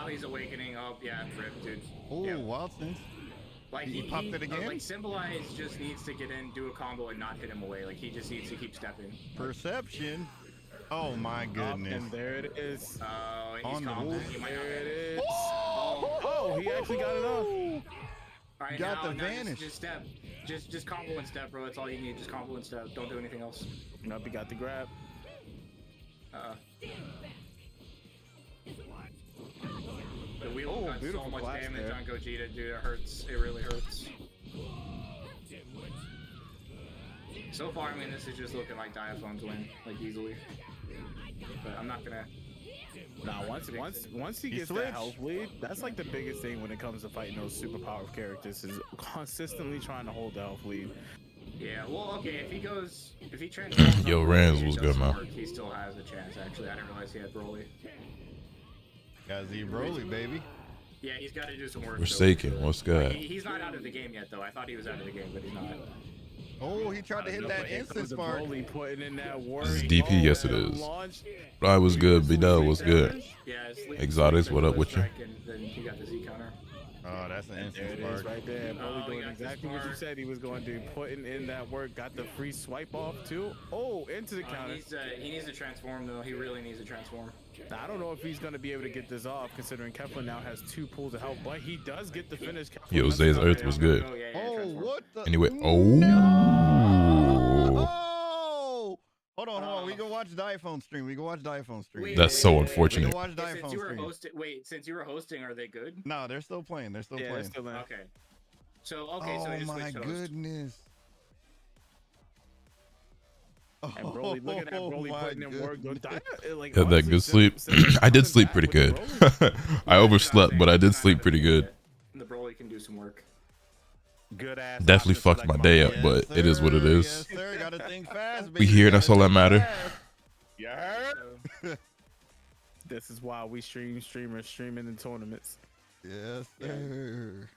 he's awakening up. Yeah, rip, dude. Oh, yeah. wild sense. Like he popped it again. Like Symbolize just needs to get in, do a combo, and not hit him away. Like he just needs to keep stepping. Perception. Oh my goodness. And there it is. Oh, he's On the comboing. move. He might There not it hit. is. Oh, he actually got it off. All right, Got now, the vanish. Just step. Just combo and step, bro. That's all you need. Just combo and step. Don't do anything else. Nope, he got the grab. The wheel got so much damage on Gogeta, dude. It hurts. It really hurts. So far, I mean, this is just looking like Diaphone's win, like easily. But I'm not gonna. Nah, once he gets that health lead, that's like the biggest thing when it comes to fighting those super powered characters is consistently trying to hold the health lead. Yeah, well, okay, if he transforms. Yo, Rams was good, man. He still has a chance. Actually, I didn't realize he had Broly. Got Z Broly, baby. Yeah, he's got to do some work. Forsaken, what's good? He's not out of the game yet, though. I thought he was out of the game, but he's not. Oh, he tried to hit that instant spark. Putting in that work. This is DP, yes it is. I was good, Bidel was good. Yeah, Exotics, what up with you? Then he got the Z counter. Oh, that's an instant There it spark. is right there. Broly doing got exactly what you said he was going to do. Putting in that work. Got the free swipe off too. Oh, into the counter. He needs to transform though. He really needs to transform. Now, I don't know if he's going to be able to get this off, considering Kefla now has 2 pools of health, but he does get the finish. Yo, Zay's Earth was good. Oh, what the? Anyway, oh. Oh! Hold on. We go watch Diaphone stream. That's so unfortunate. We go watch Diaphone stream. Since you were hosting, are they good? No, they're still playing. They're still playing. Okay. So Oh just my goodness. And Broly, look at that Broly putting in work. Like, Had that good sleep. I did sleep pretty good. I overslept, but I did sleep pretty good. The Broly can do some work. Good ass. Definitely fucked my day up, but it is what it is. Yes, sir. Gotta think fast, We here, that's all that matter. Yeah. This is why we streamers streaming in tournaments. Yes, sir.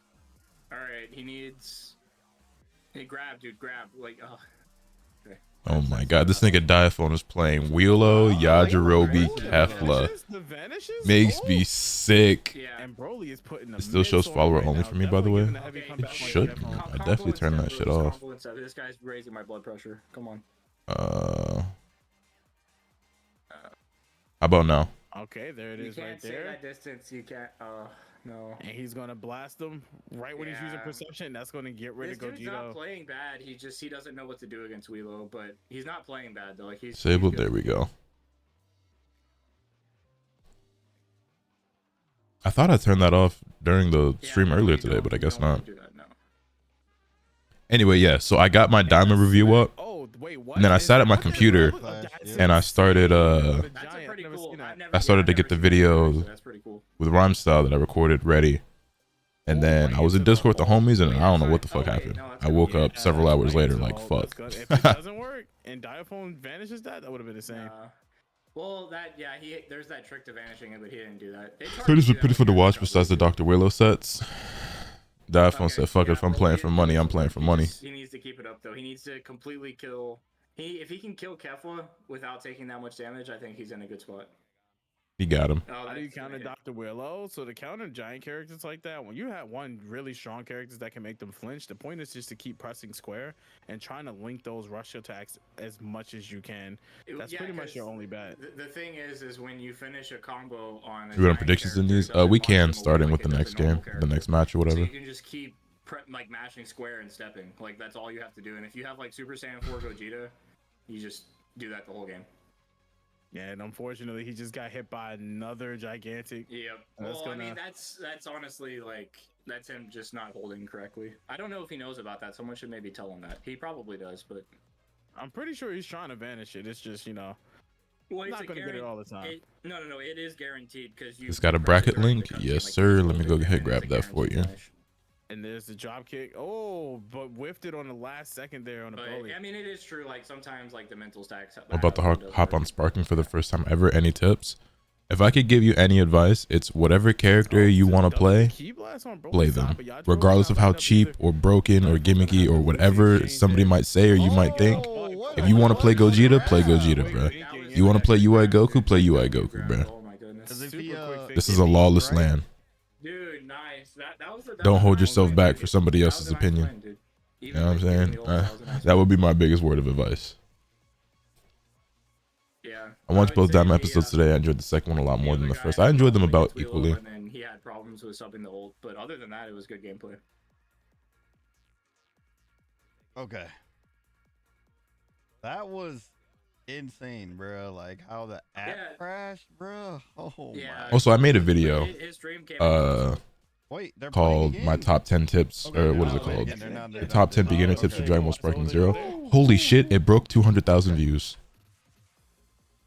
All right, he needs. Hey, grab, dude, grab. Like, okay. Oh my god, this nigga Diaphone is playing Wheelo, Yajirobe, Kefla. Makes me sick. Yeah. And Broly is putting It still shows follower only for me, by the way. It should. I definitely turned that shit off. This guy's raising my blood pressure. Come on. How about now? Okay, there it is right there. You can't say that distance. You can't. No. And he's gonna blast him right when he's using perception. That's gonna get rid of Gogeta. He's not playing bad. He doesn't know what to do against Wheelo, but he's not playing bad though. Like he's disabled. There we go. I thought I turned that off during the stream earlier today, but I guess not. Anyway, yeah. So I got my diamond review up, and then I sat at my computer and I started. I started to get the video with rhyme style that I recorded ready, and then I was in Discord with the homies, and I don't know what the fuck happened. I woke up several hours later, like fuck. If it doesn't work and Diaphone vanishes, that would have been the same. Well, there's that trick to vanishing it, but he didn't do that. So this was pretty fun to watch. Besides the Dr. Wheelo sets, Diaphone said, "Fuck it, if I'm playing for money, I'm playing for money." He needs to keep it up though. He needs to completely kill. If he can kill Kefla without taking that much damage, I think he's in a good spot. He got him. How do you counter Dr. Willow? So to counter giant characters like that, when you have one really strong characters that can make them flinch, the point is just to keep pressing square and trying to link those rush attacks as much as you can. That's pretty much your only bet. The thing is when you finish a combo on. We got predictions in these. We can starting with the next game, the next match or whatever. So you can just keep like mashing square and stepping. Like that's all you have to do. And if you have like Super Saiyan 4 Gogeta, you just do that the whole game. Yeah, and unfortunately, he just got hit by another gigantic. Yep. Well, I mean, that's honestly like that's him just not holding correctly. I don't know if he knows about that. Someone should maybe tell him that. He probably does, but I'm pretty sure he's trying to vanish it. It's just well, not going to get it all the time. No, it is guaranteed because you. It's got a bracket link. Yes, sir. Let me go ahead and grab that for you. And there's the drop kick. Oh, but whiffed it on the last second there on the Broly. I mean, it is true. Like sometimes, like the mental stacks. I'm about to hop on sparking for the first time ever. Any tips? If I could give you any advice, it's whatever character you want to play them, regardless of how cheap or broken or gimmicky or whatever somebody might say or you might think. If you want to play Gogeta, bro. You want to play UI Goku, play UI Goku, bro. This is a lawless land. Dude, nice. That was Don't hold yourself back for somebody else's opinion. You know what I'm saying? That would be my biggest word of advice. Yeah. I watched both Diamond episodes today. I enjoyed the second one a lot more than the first. I enjoyed them about equally. And then he had problems with subbing the old, but other than that, it was good gameplay. Okay. That was insane, bro. Like how the app crashed, bro. Oh yeah. my. Also, I made a video Wait, called my top 10 tips, or what is it called? The top 10 beginner tips for Dragon Ball Sparking Zero. Holy shit, it broke 200,000 views.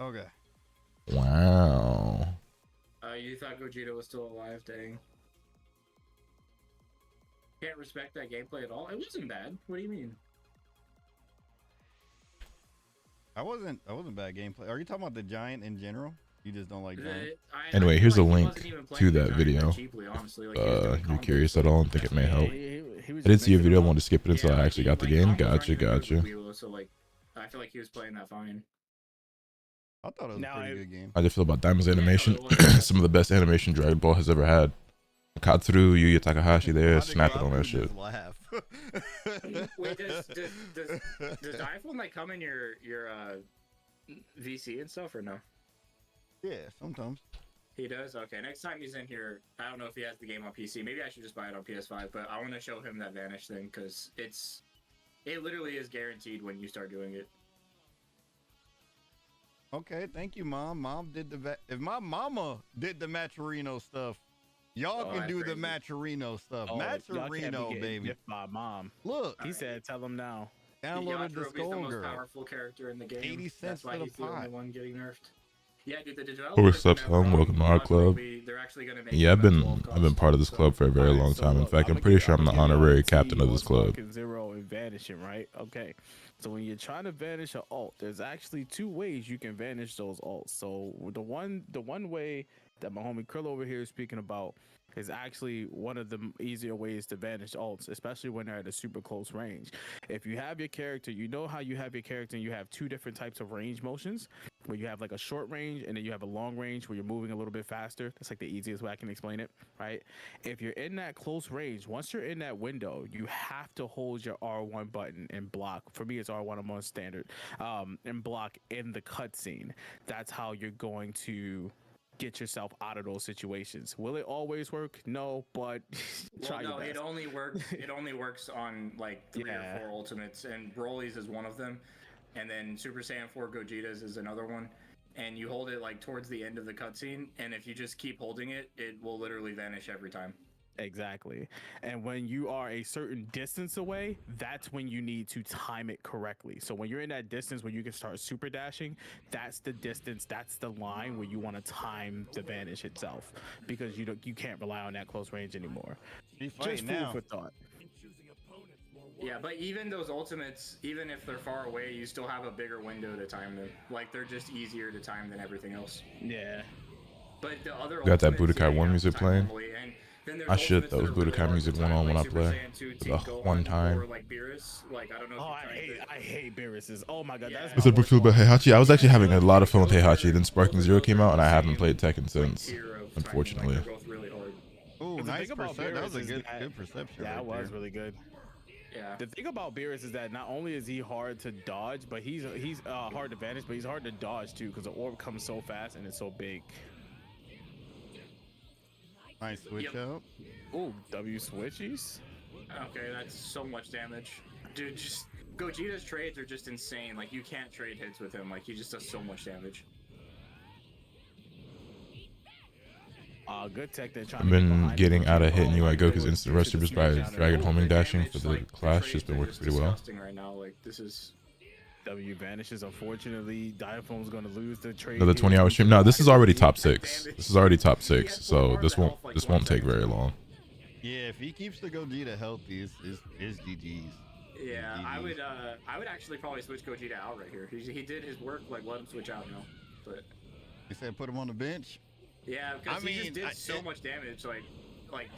Okay. Wow. You thought Gogeta was still alive, dang. Can't respect that gameplay at all. It wasn't bad. What do you mean? I wasn't bad gameplay. Are you talking about the giant in general? You just don't like giant? Anyway, here's a link to that video. You're curious at all and think it may help? I did see a video. I wanted to skip it until I actually got the game. Gotcha. So like, I feel like he was playing that fine. I thought it was a pretty good game. How do you feel about Diamond's animation? Some of the best animation Dragon Ball has ever had. Katsuru, Yuya Takahashi there, snapping on that shit. Wait, does the iPhone like come in your VC and stuff or no? Yeah, sometimes. He does? Okay, next time he's in here, I don't know if he has the game on PC. Maybe I should just buy it on PS5, but I want to show him that Vanish thing, because it literally is guaranteed when you start doing it. Okay, thank you, Mom. Mom did if my mama did the Matcherino stuff, y'all can do the Matcherino stuff. Matcherino, baby. My mom. Look. He said, tell him now. Downloaded the the Skull most Girl. powerful character in the game. 80 cents That's why for the he's the only pot. one getting nerfed. Yeah, dude, the What's up, son? Welcome to our club. Yeah, I've been part of this club for a very long time. In fact, I'm pretty sure I'm the honorary captain of this club. Zero and vanishing, right? Okay. So when you're trying to vanish an alt, there's actually two ways you can vanish those alts. So the one way that my homie Krill over here is speaking about is actually one of the easier ways to vanish alts, especially when they're at a super close range. If you have your character, you know how you have your character and you have two different types of range motions, where you have like a short range and then you have a long range where you're moving a little bit faster. That's like the easiest way I can explain it, right? If you're in that close range, once you're in that window, you have to hold your R1 button and block. For me, it's R1, I'm on standard, and block in the cutscene. That's how you're going to get yourself out of those situations. Will it always work? No, but try your best. It only works on like 3 or 4 ultimates, and Broly's is one of them, and then Super Saiyan 4 Gogeta's is another one. And you hold it like towards the end of the cutscene, and if you just keep holding it, it will literally vanish every time. Exactly. And when you are a certain distance away, that's when you need to time it correctly. So when you're in that distance where you can start super dashing, that's the distance, that's the line where you want to time the vanish itself, because you can't rely on that close range anymore. Just food for thought. Yeah, but even those ultimates, even if they're far away, you still have a bigger window to time them. Like, they're just easier to time than everything else. Yeah. But the other got that Budokai 1 music playing? I should, though. Budokai really music went on when I play. The one time. Like Beerus. Like, I don't know if I hate Beerus's. Oh my god, that's What's up, Brookfield, about Heihachi? I was actually having a lot of fun with Heihachi. Then Sparking Zero came out, and I haven't played Tekken since, unfortunately. Oh, nice perception. That was a good perception. Yeah, that was really good. Yeah. The thing about Beerus is that not only is he hard to dodge, but he's hard to vanish, but he's hard to dodge too, because the orb comes so fast and it's so big. Nice switch up. Oh, W switchies. Okay, that's so much damage. Dude, just Gogeta's trades are just insane. Like, you can't trade hits with him. Like, he just does so much damage. Good tech they're trying I've been getting out of hitting you at Goku's instant rush just by dragon homing dashing for the clash. Just been working pretty well. Right now, like, this is... W vanishes. Unfortunately, Diaphone's going to lose the trade. Another 20-hour stream. No, this is already top 6. This is already top 6, so this won't take very long. Yeah, if he keeps the Gogeta healthy, it's GG's. Yeah, I would actually probably switch Gogeta out right here. He did his work. Like, let him switch out now. But you said put him on the bench. Yeah, because he just did so much damage. Like.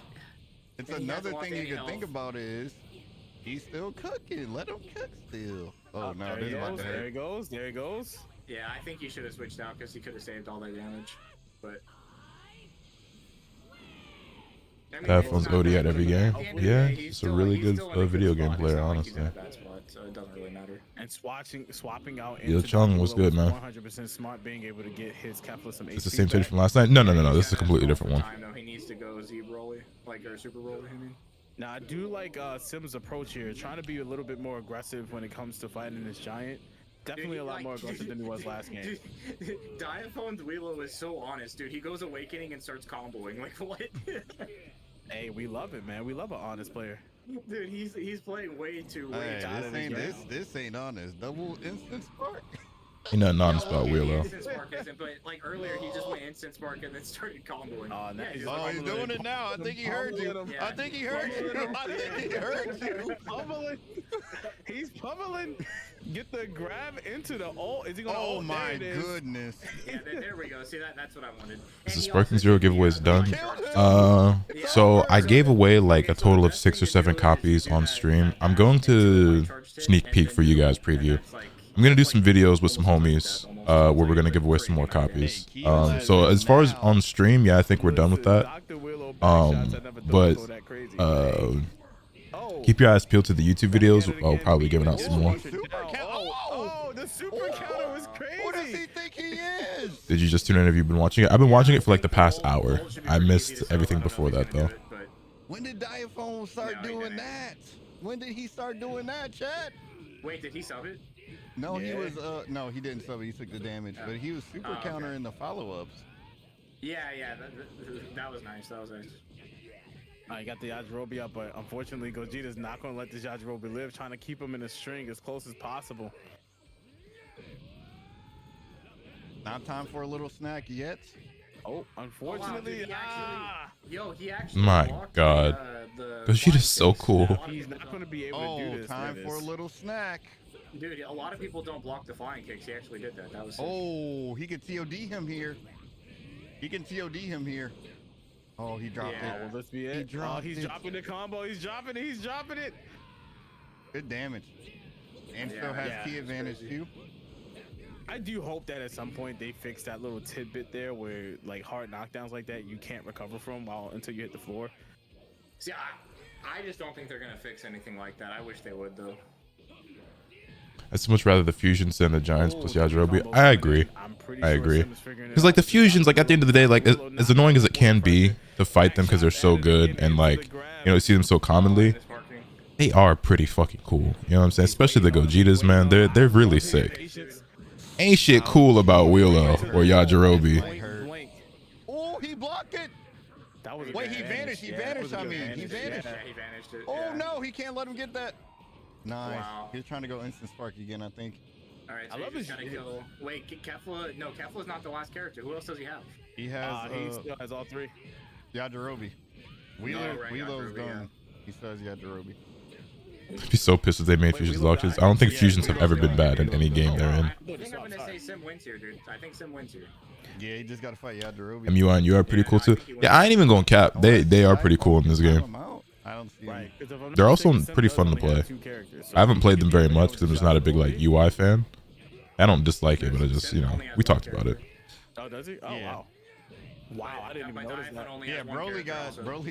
It's another thing you can think about is he's still cooking. Let him cook still. Oh no, there he goes. Yeah, I think he should have switched out because he could have saved all that damage. But Headphones OD at every game. Yeah, he's it's a really good video game player, Like honestly. so it doesn't really matter. And swapping out. Yo, Chung, what's good, man? 100% smart, being able to get his Kefla some. It's the same stage from last night. No. This is a completely different one. He needs to go Z Broly, or Super Broly. I mean. Now I do like Sim's approach here, trying to be a little bit more aggressive when it comes to fighting this giant. Definitely a lot more aggressive than he was last game. Diaphone's Wheelo is so honest, dude. He goes Awakening and starts comboing. Like, what? Hey, we love it, man. We love an honest player. Dude, he's playing way too Hey, late. this ain't honest. Double instant spark. Ain't nothing honest about Wheelo. Instant spark isn't, but like earlier he just went instant spark and then started comboing. He's doing it now. I think he heard you. I think he heard you. I think he heard you. Pummeling. He's pummeling. Get the grab into the ult. Is he gonna? Oh my goodness. Yeah, there we go. See that's what I wanted. Is the Sparking Zero giveaways done? So I gave away like a total of 6 or 7 copies on stream. I'm going to sneak peek for you guys preview. I'm gonna do some videos with some homies where we're gonna give away some more copies. So as far as on stream, yeah, I think we're done with that. But keep your eyes peeled to the YouTube videos. I'll probably giving out some more. Oh, the super counter was crazy. What does he think he is? Did you just tune in? Have you been watching it? I've been watching it for like the past hour. I missed everything before that though. When did Diaphone start doing that? When did he start doing that, Chad? Wait, did he sub it? No, he was no, he didn't sub it. He took the damage, but he was super counter in the follow-ups. Yeah, that was nice. That was nice. I got the Yajirobe up, but unfortunately Gogeta's not going to let this Yajirobe live, trying to keep him in a string as close as possible. Not time for a little snack yet. Oh, unfortunately. He actually My God. Gogeta's so cool. He's not going to be able to do this. Time for a little snack. Dude, a lot of people don't block the flying kicks. He actually did that. That was sick. Oh, he could TOD him here. He can TOD him here. Oh, he dropped it. Will this be it? He's dropping the combo. He's dropping it. He's dropping it. Good damage. And still has key advantage too. I do hope that at some point they fix that little tidbit there where like hard knockdowns like that you can't recover from until you hit the floor. See, I just don't think they're gonna fix anything like that. I wish they would though. I'd so much rather the fusions than the Giants plus Yajirobe. I agree. Because like the fusions, like at the end of the day, like as annoying as it can be to fight them because they're so good and like see them so commonly, they are pretty fucking cool. You know what I'm saying? Especially the Gogetas, man. They're really sick. Ain't shit cool about Wheelo or Yajirobe. Oh, he blocked it. Wait, he vanished. He vanished. I mean, he vanished. Yeah, he vanished. Oh no, he can't let him get that. Nice. Wow. He's trying to go instant spark again, I think. All right, so I love his kill. Wait, Kefla? No, Kefla's not the last character. Who else does he have? He has. He still has all 3. Yajirobe. Wheelo's done. He still has Yajirobe. I'd be so pissed if they made fusions auctions. I don't think fusions have ever been bad in any game they're in. I think I'm gonna say Sim wins here, dude. I think Sim wins here. Yeah, he just gotta fight Yajirobe. MUI and you are pretty cool too. Yeah, I ain't even going cap. They are pretty cool in this game. I don't see him. They're also pretty fun to play. I haven't played them very much because I'm just not a big like UI fan. I don't dislike it, but I just we talked about it. Oh, does he? Oh wow. Wow, I didn't even notice that. Yeah, Broly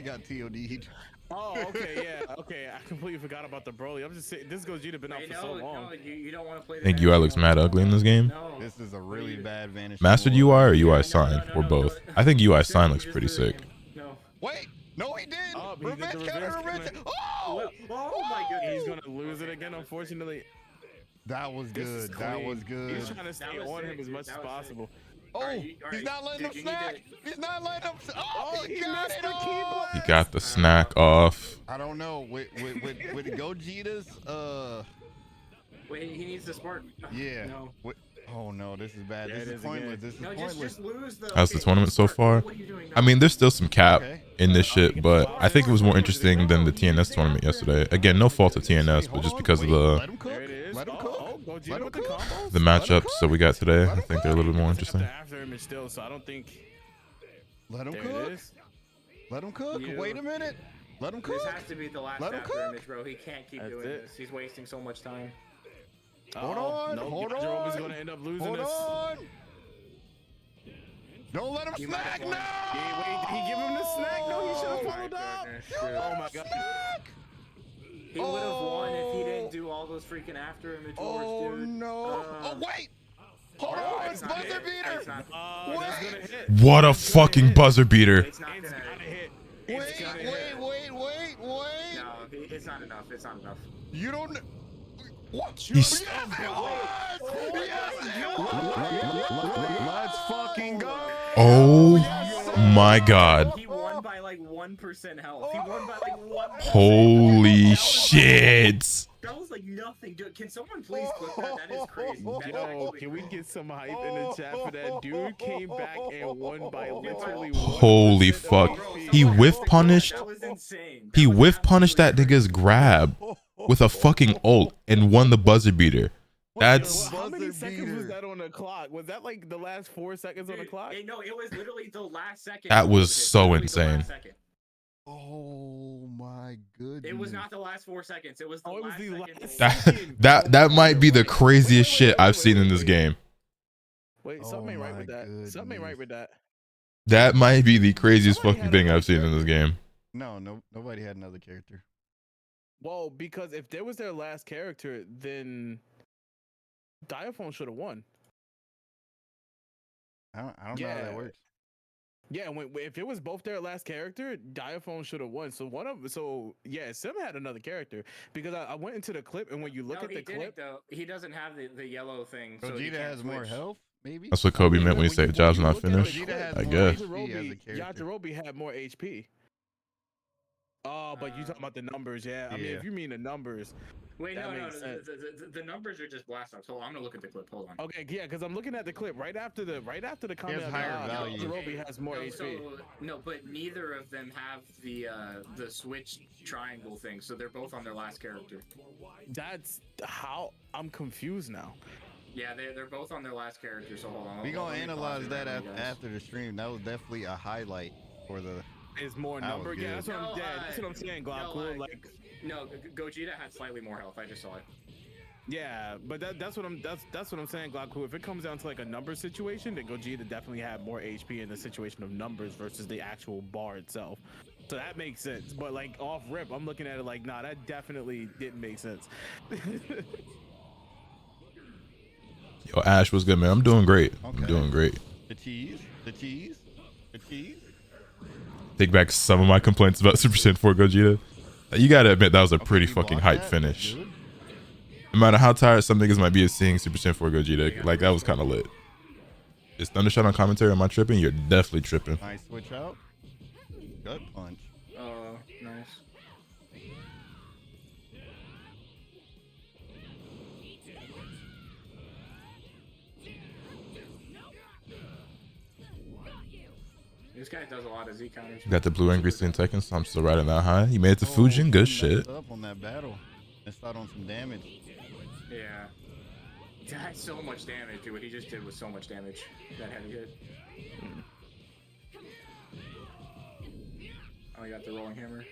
got TOD'd. Oh, okay, yeah, okay. I completely forgot about the Broly. I'm just saying, this Gogeta been out for so long. No, you don't want to play. I think UI looks mad ugly in this game. No. This is a really bad vanish. Mastered UI or UI sign or both? I think UI sign looks pretty sick. No. Wait, no, he did. Revenge counter. Oh my goodness. He's gonna lose it again, unfortunately. That was good. That was good. He's trying to stay on him as much as possible. Oh, he's not letting him snack. He's not letting him. Oh, he got it off. He got the snack off. I don't know. With Gogeta's, Wait, he needs the spark. Yeah. No. Oh no, this is bad. This is pointless. This is pointless. Just lose the. How's the tournament so far? I mean, there's still some cap in this shit, but I think it was more interesting than the TNS tournament yesterday. Again, no fault to TNS, but just because of the matchups that we got today, I think they're a little bit more interesting. So I don't think. Let him cook. Let him cook. Wait a minute. Let him cook. This has to be the last after image, bro. He can't keep doing this. He's wasting so much time. Hold on. Hold on. He's gonna end up losing this. Don't let him snack. No. Wait, did he give him the snack? No, he should have followed up. vanish. Oh my god. He would have won if he didn't do all those freaking after image wars, dude. Oh no! Oh wait! Hold on! Buzzer beater! What a fucking buzzer beater! It's not gonna hit. Wait! No, it's not enough. It's not enough. You don't. What? He's... Yes, let's fucking go! Oh my god! He won by like 1% health. He won by like 1%. Holy shit! That was like nothing, dude. Can someone please clip that? That is crazy. Yo, can we get some hype in the chat for that? Dude came back and won by literally 1%. Holy fuck! He whiff punished. That was insane. He whiff punished that nigga's grab with a fucking ult and won the buzzer beater. That's How many seconds was that on the clock? Was that like the last 4 seconds on the clock? No, it was literally the last second. that was so insane. Oh my goodness! It was not the last 4 seconds. It was the last second. That might be the craziest shit I've seen in this game. Wait, something ain't right with that. Something ain't right with that. That might be the craziest fucking thing I've seen in this game. No, nobody had another character. Well, because if there was their last character, then Diaphone should have won. I don't know how that works. Yeah, if it was both their last character, Diaphone should have won. So yeah, Sim had another character because I went into the clip, and when you look at the clip, though, he doesn't have the yellow thing. So Gogeta has more health, maybe. That's what Kobe meant when he said job's not finished. I guess. Yajirobe had more HP. Oh, but you talking about the numbers, yeah. I mean, if you mean the numbers. Wait, no. The numbers are just blast offs. Hold on, I'm gonna look at the clip. Hold on. Okay, yeah, because I'm looking at the clip right after the comment. Higher value. Yajirobe has more HP. No, but neither of them have the switch triangle thing, so they're both on their last character. That's how I'm confused now. Yeah, they're both on their last character. So hold on. We gonna analyze that after the stream. That was definitely a highlight for the. Is more number. Yeah, that's what I'm dead. That's what I'm saying, Glock. No, Gogeta had slightly more health. I just saw it. Yeah, but that's what I'm saying, Glock. If it comes down to like a number situation, then Gogeta definitely had more HP in the situation of numbers versus the actual bar itself. So that makes sense. But like off rip, I'm looking at it like, nah, that definitely didn't make sense. Yo, Ash was good, man. I'm doing great. Okay. I'm doing great. The cheese. Take back some of my complaints about Super Saiyan 4 Gogeta. You gotta admit that was a pretty fucking hype finish. Dude. No matter how tired some niggas might be of seeing Super Saiyan 4 Gogeta, like that was kind of lit. Is Thundershot on commentary? Am I tripping? You're definitely tripping. Nice switch out. Gut punch. Oh, nice. This guy does a lot of Z counters. Got the blue angry in Tekken, so I'm still riding that high. You made it to Fujin, good shit. Up on that battle. Missed out on some damage. Yeah. That's so much damage, dude. What he just did was so much damage. That heavy hit. Oh, he got the rolling hammer.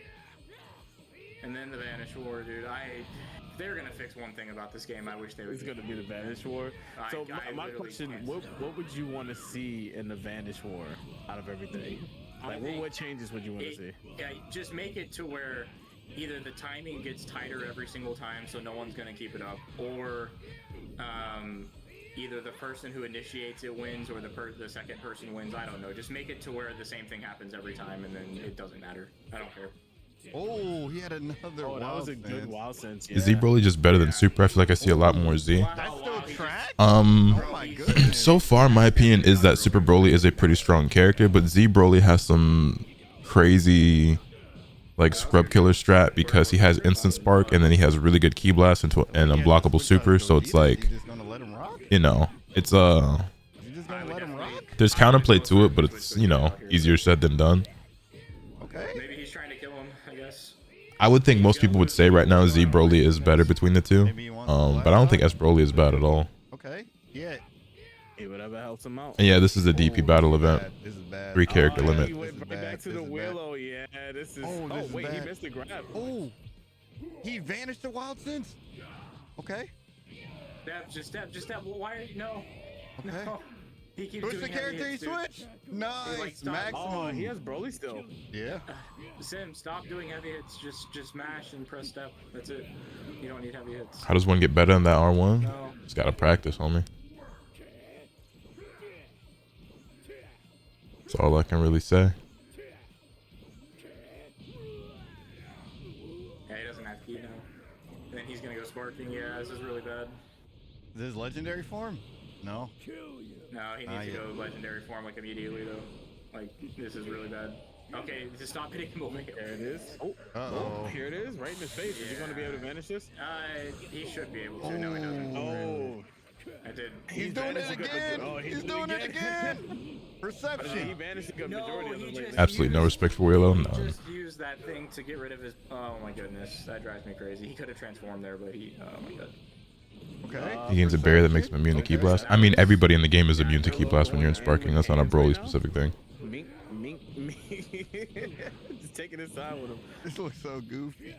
And then the Vanish War, dude. If they're gonna fix one thing about this game, I wish they would. It's gonna be the Vanish War. So my question: what would you want to see in the Vanish War out of everything? Like, what changes would you want to see? Yeah, just make it to where either the timing gets tighter every single time, so no one's gonna keep it up, or either the person who initiates it wins, or the second person wins. I don't know. Just make it to where the same thing happens every time, and then it doesn't matter. I don't care. Oh, he had another. Oh, that was a good wild sense. Yeah. Is Z Broly just better than Super? I feel like I see a lot more Z. That's still track? Oh my goodness. So far, my opinion is that Super Broly is a pretty strong character, but Z Broly has some crazy like scrub killer strat because he has instant spark and then he has really good ki blast and unblockable super. So it's like, you know, it's there's counterplay to it, but it's, you know, easier said than done. Maybe he's trying to kill him, I guess. I would think most people would say right now Z Broly is better between the two, but I don't think S Broly is bad at all. Okay, yeah. Hey, whatever helps him out. And yeah, this is the DP battle event. This is bad. 3 character limit. He went right back to the Willow. Yeah, this is. Oh wait, he missed the grab. Oh, he vanished the wild sense. Okay. Just step. Why are you? No. Okay. No. He keeps Switch the character, he switch. Nice. Like, Maximum. Oh, he has Broly still. Yeah. Sim, stop doing heavy hits. Just mash and press step. That's it. You don't need heavy hits. How does one get better than that R1? No. Just gotta practice, homie. That's all I can really say. Yeah, he doesn't have key now. And then he's gonna go sparking. Yeah, this is really bad. Is this legendary form? No. No, he needs to go legendary form like immediately though. Like this is really bad. Okay, just stop hitting him away. There it is. Oh, oh, here it is, right in his face. Is he gonna be able to vanish this? He should be able to. No, he doesn't. Oh, I did. He's doing it again. Oh, he's doing it again. Perception. He vanished a good majority of them. Absolutely no respect for Willow. No. Just use that thing to get rid of his. Oh my goodness, that drives me crazy. He could have transformed there, but he. Oh my god. Okay. He gains a barrier that makes him immune to Key Blast. I mean, everybody in the game is immune to Key Blast when you're in Sparking. That's not a Broly specific thing. Mink. Just taking his time with him. This looks so goofy.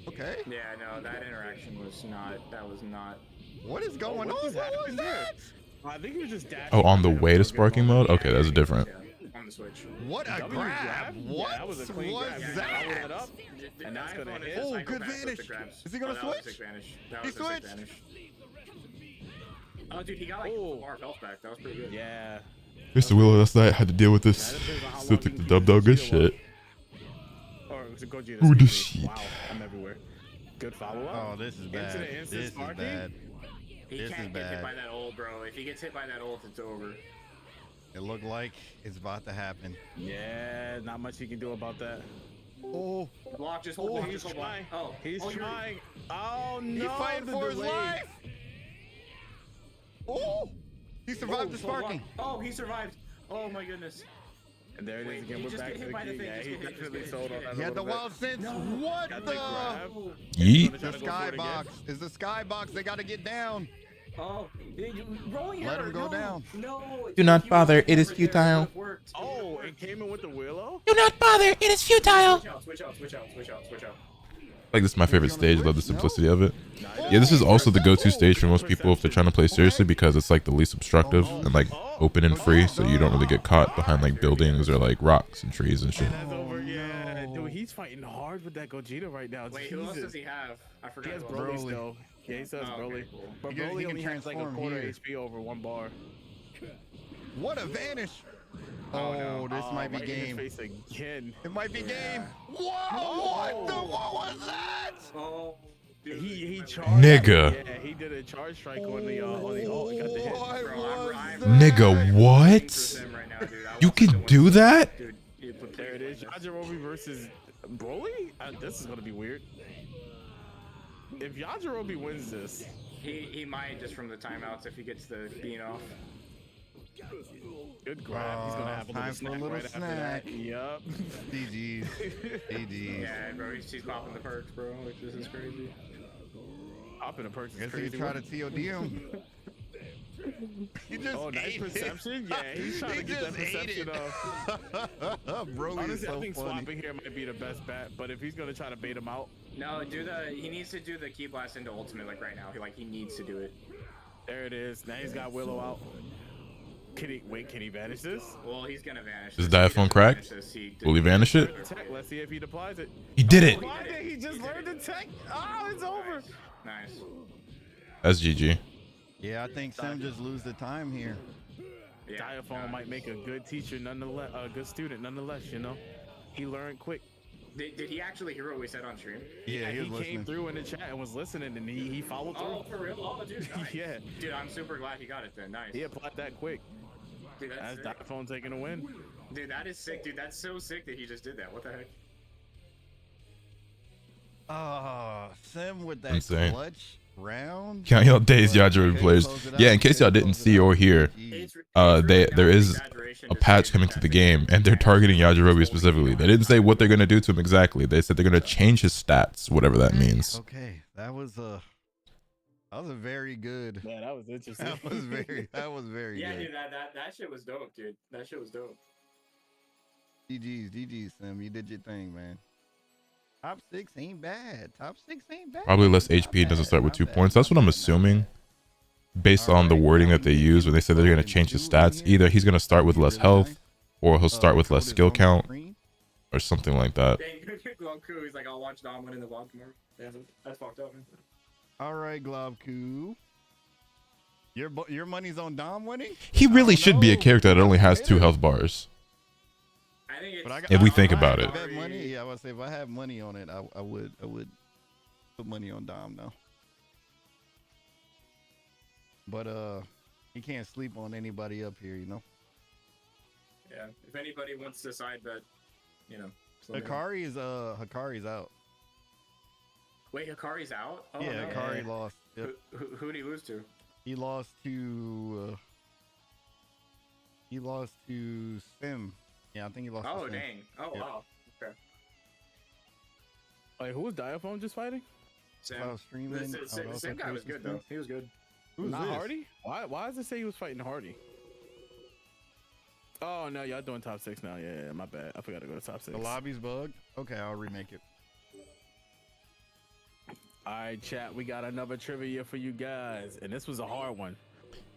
Okay. Yeah, no, that interaction was not. That was not. What is going on? What was that? I think he was just dashing. Oh, on the way to Sparking mode? Okay, that's different. Yeah, on the Switch. What a grab! What? Yeah, that was a clean What's grab. that? Up, and that's gonna hit. Oh, good vanish. Is he gonna switch? He switched. Oh, dude, he got like 4 health back. That was pretty good. Yeah. Mr. Willow last night had to deal with this. Still took the dub. Good shit. Ooh, the shit. Wow, I'm everywhere. Good follow up. Oh, this is bad. This is bad. He can't get hit by that ult, bro. If he gets hit by that ult, it's over. It looked like it's about to happen. Yeah, not much he can do about that. Oh, block, just hold block, he's just hold trying. block. Oh, he's trying. Oh no, he's fighting for his life. Oh, he survived the sparking. Oh, he survived. Oh my goodness. And there it is again. We're back to the key. Yeah, he definitely sold on that. He had the wild sense. No. What the? Yeet. The skybox. Is the skybox. They got to get down. Oh, let him go down. No. Do not bother. It is futile. Oh, it came in with the Willow? Do not bother. It is futile. Switch out. Like, this is my favorite stage. Love the simplicity of it. Yeah, this is also the go-to stage for most people if they're trying to play seriously, because it's like the least obstructive and like open and free, so you don't really get caught behind like buildings or like rocks and trees and shit. That's over, yeah. Dude, he's fighting hard with that Gogeta right now. Wait, who else does he have? I forgot. He has Broly still. Yeah, he still has Broly. Okay, cool. But Broly only has like a quarter HP over 1 bar. What a vanish! Oh, this might be game. Again. It might be game. Whoa! What was that? Oh, dude, he charged. Nigga. Yeah, he did a charge strike on the ult. He got the hit. Nigga, what? You can do that? There it is. Yajirobe versus Broly? This is gonna be weird. If Yajirobe wins this, he might, just from the timeouts, if he gets the bean off. Good grab. He's gonna have a little snack after that. Yup. GG's. GG's. Yeah, bro, he's popping the perks, bro. Like, this is crazy. Popping the perks is Guess crazy. He's trying to TOD him. He just nice perception. Yeah, he's trying to get that perception off. Bro, honestly, so I think funny. swapping here might be the best bet. But if he's gonna try to bait him out, no, he needs to do the key blast into ultimate like right now. He needs to do it. There it is. Now he's got Willow out. Can he vanish this? Well, he's gonna vanish. Is Diaphone cracked? Will he vanish it? Let's see if he applies it. He did it. He just learned the tech. Oh, it's over. Nice. That's GG. Yeah, I think Sim just lose the time here. Yeah, Diaphone might make a good teacher nonetheless, a good student nonetheless, you know. He learned quick. Did he actually hear what we said on stream? Yeah, he came through in the chat and was listening, and he followed through. Oh, for real? Oh, dude, nice. Yeah. Dude, I'm super glad he got it then. Nice. He applied that quick. Dude, that's Diaphone taking a win. Dude, that is sick, dude. That's so sick that he just did that. What the heck? Sim with that Insane. clutch round. Count y'all days, Yajirobe players. Yeah, in case y'all didn't see or hear, there is a patch coming to the game, and they're targeting Yajirobe specifically. They didn't say what they're gonna do to him exactly. They said they're gonna change his stats, whatever that means. Okay, that was a very good. Yeah, that was interesting. That was very yeah, good. dude, that shit was dope, dude. That shit was dope. GG's, Sim. You did your thing, man. Top 6 ain't bad. Top 6 ain't bad. Probably less HP, doesn't start with 2 points. That's what I'm assuming. based on the wording that they use when they say they're going to change his stats. Either he's going to start with less health, or he'll start with less skill count, or something like that. He's like, I'll watch Dom win in the vlog tomorrow. Yeah, that's fucked up, man. All right, Globku. Your money's on Dom winning? He really should be a character that only has 2 health bars. I think if we think about it. Money, yeah, I would say if I had money on it, I would put money on Dom now. But he can't sleep on anybody up here, you know. Yeah, if anybody wants to side bet, you know. Hikari's out. Wait, Hikari's out? Oh, yeah, no. Hikari lost. Yep. Who did he lose to? He lost to Sim. Yeah, I think he lost. Oh, to Sim. dang. Oh, yep. Wow. Okay. Wait, who was Diaphone just fighting? Sim. Streaming. Sim guy was good though. He was good. Who's Not this? Hardy? Why does it say he was fighting Hardy? Oh no, y'all doing top 6 now. Yeah, my bad. I forgot to go to top 6. The lobby's bugged. Okay, I'll remake it. All right, chat. We got another trivia for you guys, and this was a hard one.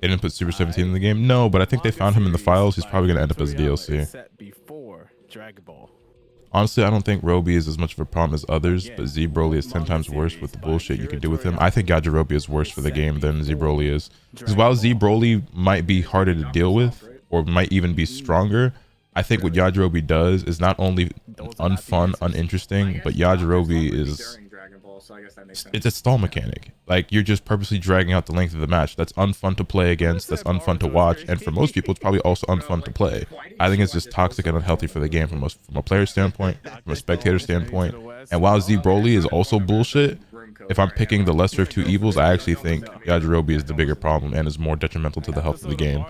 They didn't put Super 17 in the game. No, but I think they found him in the files. He's probably gonna end up as DLC. Set before Dragon Ball. Honestly, I don't think Roby is as much of a problem as others, but Z Broly is 10 times worse with the bullshit you can do with him. I think Yajirobe is worse for the game than Z Broly is. Because while Z Broly might be harder to deal with, or might even be stronger, I think what Yajirobe does is not only unfun, uninteresting, but Yajirobe is... It's a stall mechanic. Like, you're just purposely dragging out the length of the match. That's unfun to play against, that's unfun to watch, and for most people, it's probably also unfun to play. I think it's just toxic and unhealthy for the game from a player standpoint, from a spectator standpoint. And while Z Broly is also bullshit, if I'm picking the lesser of 2 evils, I actually think Yajirobe is the bigger problem and is more detrimental to the health of the game.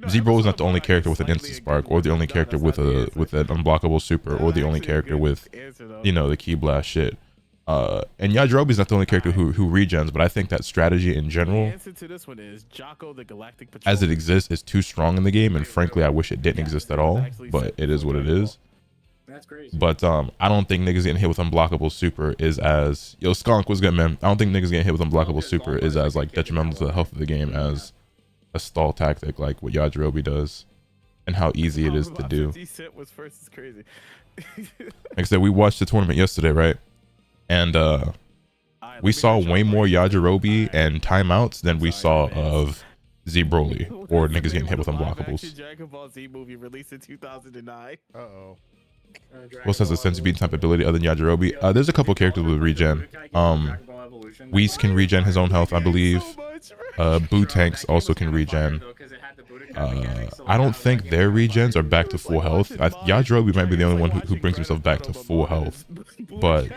Z Broly is not the only character with an instant spark, or the only character with an unblockable super, or the only character with, you know, the key blast shit. And Yajirobe is not the only character who regens, but I think that strategy in general, as it exists, is too strong in the game, and frankly, I wish it didn't exist at all, but it is what it is. That's crazy. But I don't think niggas getting hit with unblockable super is as... Yo, Skunk, what's good, man? I don't think niggas getting hit with unblockable super is as, like, detrimental to the health of the game as a stall tactic like what Yajirobe does, and how easy it is to do. Like I said, we watched the tournament yesterday, right? And we saw way more Yajirobe and timeouts than we saw of Z Broly or niggas getting hit with unblockables. Dragon Ball Z movie released in 2009. Uh-oh. Who else has a sense of being type ability other than Yajirobe? There's a couple characters with regen. Whis can regen his own health, I believe. Boo Tanks also can regen. I don't think their regens are back to full health. Yajirobe might be the only one who brings himself back to full health, but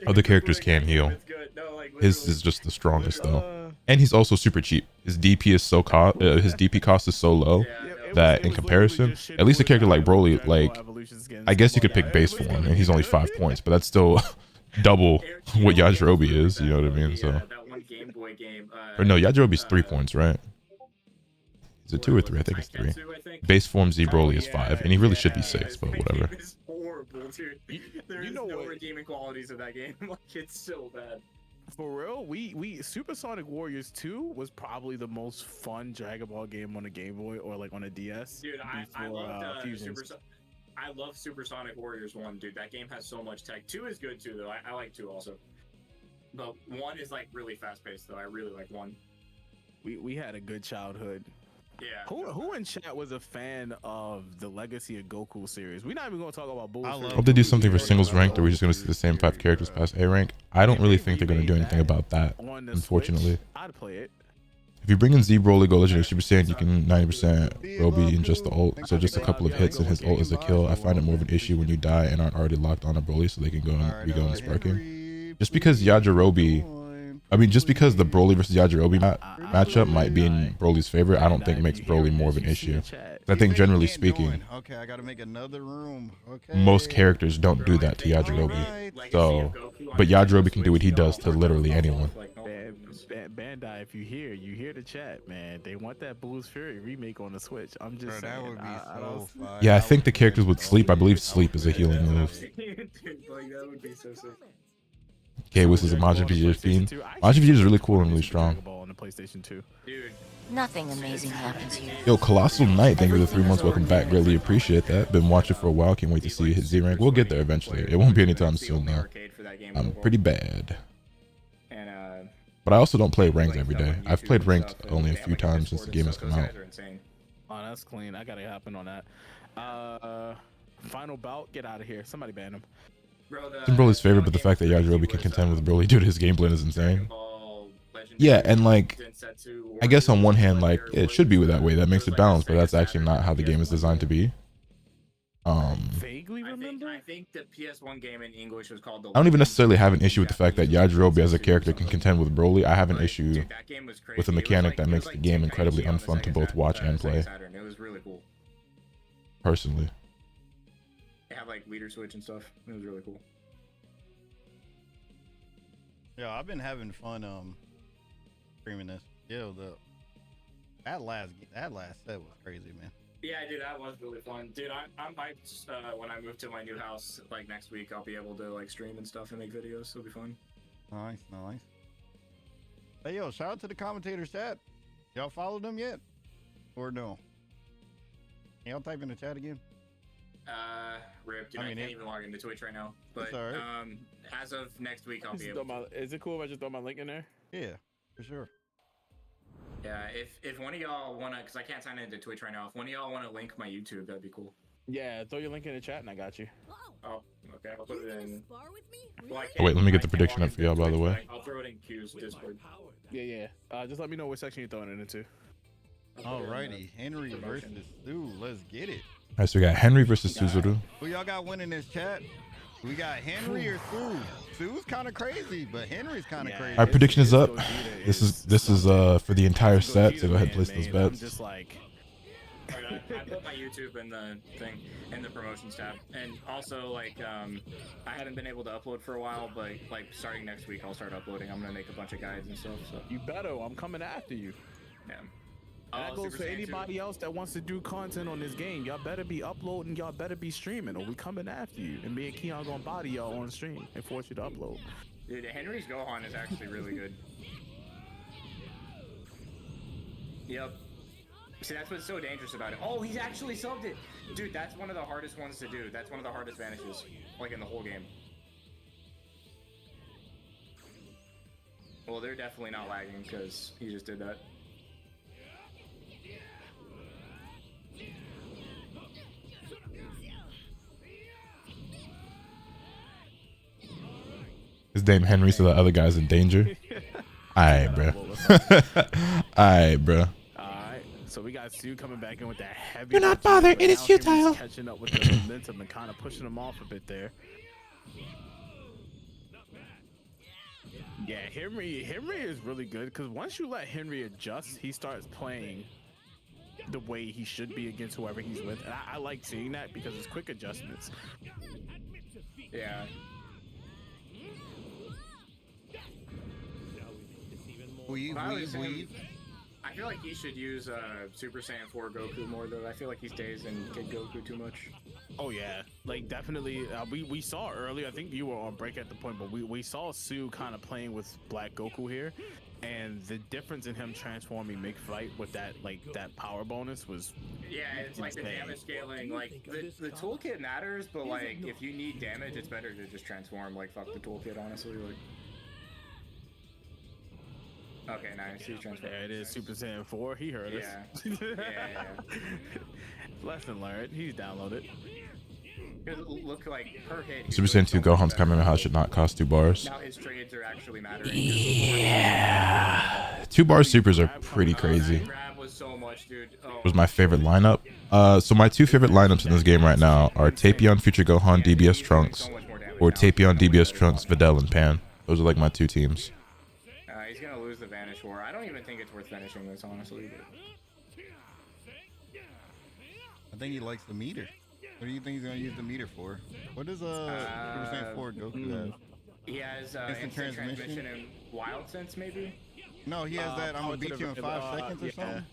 other characters can heal. His is just the strongest though, and he's also super cheap. His DP is his DP cost is so low that in comparison, at least a character like Broly, like, I guess you could pick base form and he's only 5 points, but that's still double what Yajirobe is, you know what I mean? So, or no, Yajirobe is 3 points, right? Is it 2 or 3? I think it's 3. Base form Z Broly is 5, and he really should be 6, but whatever. It's horrible, dude. There's no redeeming qualities of that game. Like, it's so bad. For real, we Supersonic Warriors 2 was probably the most fun Dragon Ball game on a Game Boy or like on a DS. Dude, I love Supersonic Warriors 1, dude. That game has so much tech. 2 is good too, though. I like 2 also. But 1 is like really fast paced, though. I really like 1. We had a good childhood. Yeah. Who in chat was a fan of the Legacy of Goku series? We're not even gonna talk about bullshit. I hope they do something for singles ranked, or we're just gonna see the same 5 characters past A rank. I don't really think they're gonna do anything about that, unfortunately. I'd play it. If you bring in Z Broly, go Legendary Super Saiyan, you can 90% Roby in just the ult. So just a couple of hits and his ult is a kill. I find it more of an issue when you die and aren't already locked on a Broly, so they can go and re-go and sparking. Just because Yajirobe, I mean, just because the Broly versus Yajirobe matchup might be in Broly's favor, I don't think makes Broly more of an issue. I think generally speaking, okay, I gotta make another room. Okay. Most characters don't do that to Yajirobe. So, but Yajirobe can do what he does to literally anyone. Bandai, if you hear the chat, man. They want that Blues Fury remake on the Switch. I'm just saying. That would be so fire. Yeah, I think the characters with sleep, I believe sleep is a healing move. Dude, like, that would be so sick. K-Wiz is a Majin Vegeta fiend. Majin Vegeta is really cool and really strong. On the PlayStation 2. Dude. Nothing amazing happens here. Yo, Colossal Knight, thank you for the 3 months. Welcome back. Greatly appreciate that. Been watching for a while. Can't wait to see his Z rank. We'll get there eventually. It won't be anytime soon though. I'm pretty bad. But I also don't play ranked every day. I've played ranked only a few times since the game has come out. Oh, that's clean. I gotta happen on that. Final bout. Get out of here. Somebody ban him. It's Broly's favorite, but the fact that Yajirobe can contend with Broly due to his game plan is insane. Yeah, and like, I guess on one hand, like, it should be that way. That makes it balanced, but that's actually not how the game is designed to be. Vaguely remember? I think the PS1 game in English was called. I don't even necessarily have an issue with the fact that Yajirobe as a character can contend with Broly. I have an issue with a mechanic that makes the game incredibly unfun to both watch and play. It was really cool. Personally. They have like leader switch and stuff. It was really cool. Yeah, I've been having fun streaming this. Yo, that last set was crazy, man. Yeah, dude, that was really fun. Dude, I might when I move to my new house like next week, I'll be able to like stream and stuff and make videos. It'll be fun. Nice. Hey, yo, shout out to the commentators chat. Y'all followed them yet? Or no? Y'all type in the chat again? Rip, dude, I can't even log into Twitch right now. But as of next week, I'll be able to. Is it cool if I just throw my link in there? Yeah, for sure. Yeah, if one of y'all wanna, because I can't sign into Twitch right now. If one of y'all wanna link my YouTube, that'd be cool. Yeah, throw your link in the chat and I got you. Oh, okay, I'll put it in. Well, wait, let me get the prediction up for y'all, by the way. I'll throw it in Q's Discord. Yeah. Just let me know what section you're throwing it into. Alrighty, Henry versus Sue. Let's get it. All right, so we got Henry versus Suzuru. Who y'all got winning this chat? We got Henry or Sue. Sue's kind of crazy, but Henry's kind of crazy. Our prediction is up. This is for the entire set, so go ahead and place those bets. Just like I put my YouTube in the thing in the promotions tab, and also like I haven't been able to upload for a while, but like starting next week I'll start uploading. I'm gonna make a bunch of guides and stuff. So you better. I'm coming after you. Yeah. And that goes for anybody else that wants to do content on this game. Y'all better be uploading, y'all better be streaming, or we coming after you. And me and Keon gonna body y'all on stream and force you to upload. Dude, Henry's Gohan is actually really good. Yep. See, that's what's so dangerous about it. Oh, he's actually subbed it. Dude, that's one of the hardest ones to do. That's one of the hardest vanishes, like in the whole game. Well, they're definitely not lagging because he just did that. His name Henry, so the other guy's in danger. Alright, bro. Alright, bro. Alright, so we got Sue coming back in with that heavy. Do not bother, it is futile. Catching up with the momentum and kind of pushing him off a bit there. Yeah, Henry is really good because once you let Henry adjust, he starts playing the way he should be against whoever he's with. And I like seeing that because it's quick adjustments. Yeah. Weave. I feel like he should use Super Saiyan 4 Goku more though. I feel like he stays in Kid Goku too much. Oh yeah, like definitely. We saw earlier. I think you were on break at the point, but we saw Sue kind of playing with Black Goku here, and the difference in him transforming mid-fight with that that power bonus was. Yeah, it's like the damage scaling. Like the toolkit matters, but like if you need damage, it's better to just transform. Like fuck the toolkit, honestly. Like. Okay, nice. He's transformed. There it is, Super Saiyan 4. He heard us. Yeah. Lesson learned. He's downloaded. Look like per hit. Super Saiyan 2 Gohan's Kamehameha should not cost 2 bars. Now his trades are actually mattering. Yeah. 2 bar supers are pretty crazy. Was so much, dude. Oh. Was my favorite lineup. So my 2 favorite lineups in this game right now are Tapion Future Gohan DBS Trunks or Tapion DBS Trunks Videl and Pan. Those are like my 2 teams. He's gonna lose the Vanish War. I don't even think it's worth finishing this, honestly. But... I think he likes the meter. What do you think he's gonna use the meter for? What does Super Saiyan 4 Goku have? He has instant transmission and Wild Sense, maybe. No, he has that. I'm gonna beat you in 5 seconds or something.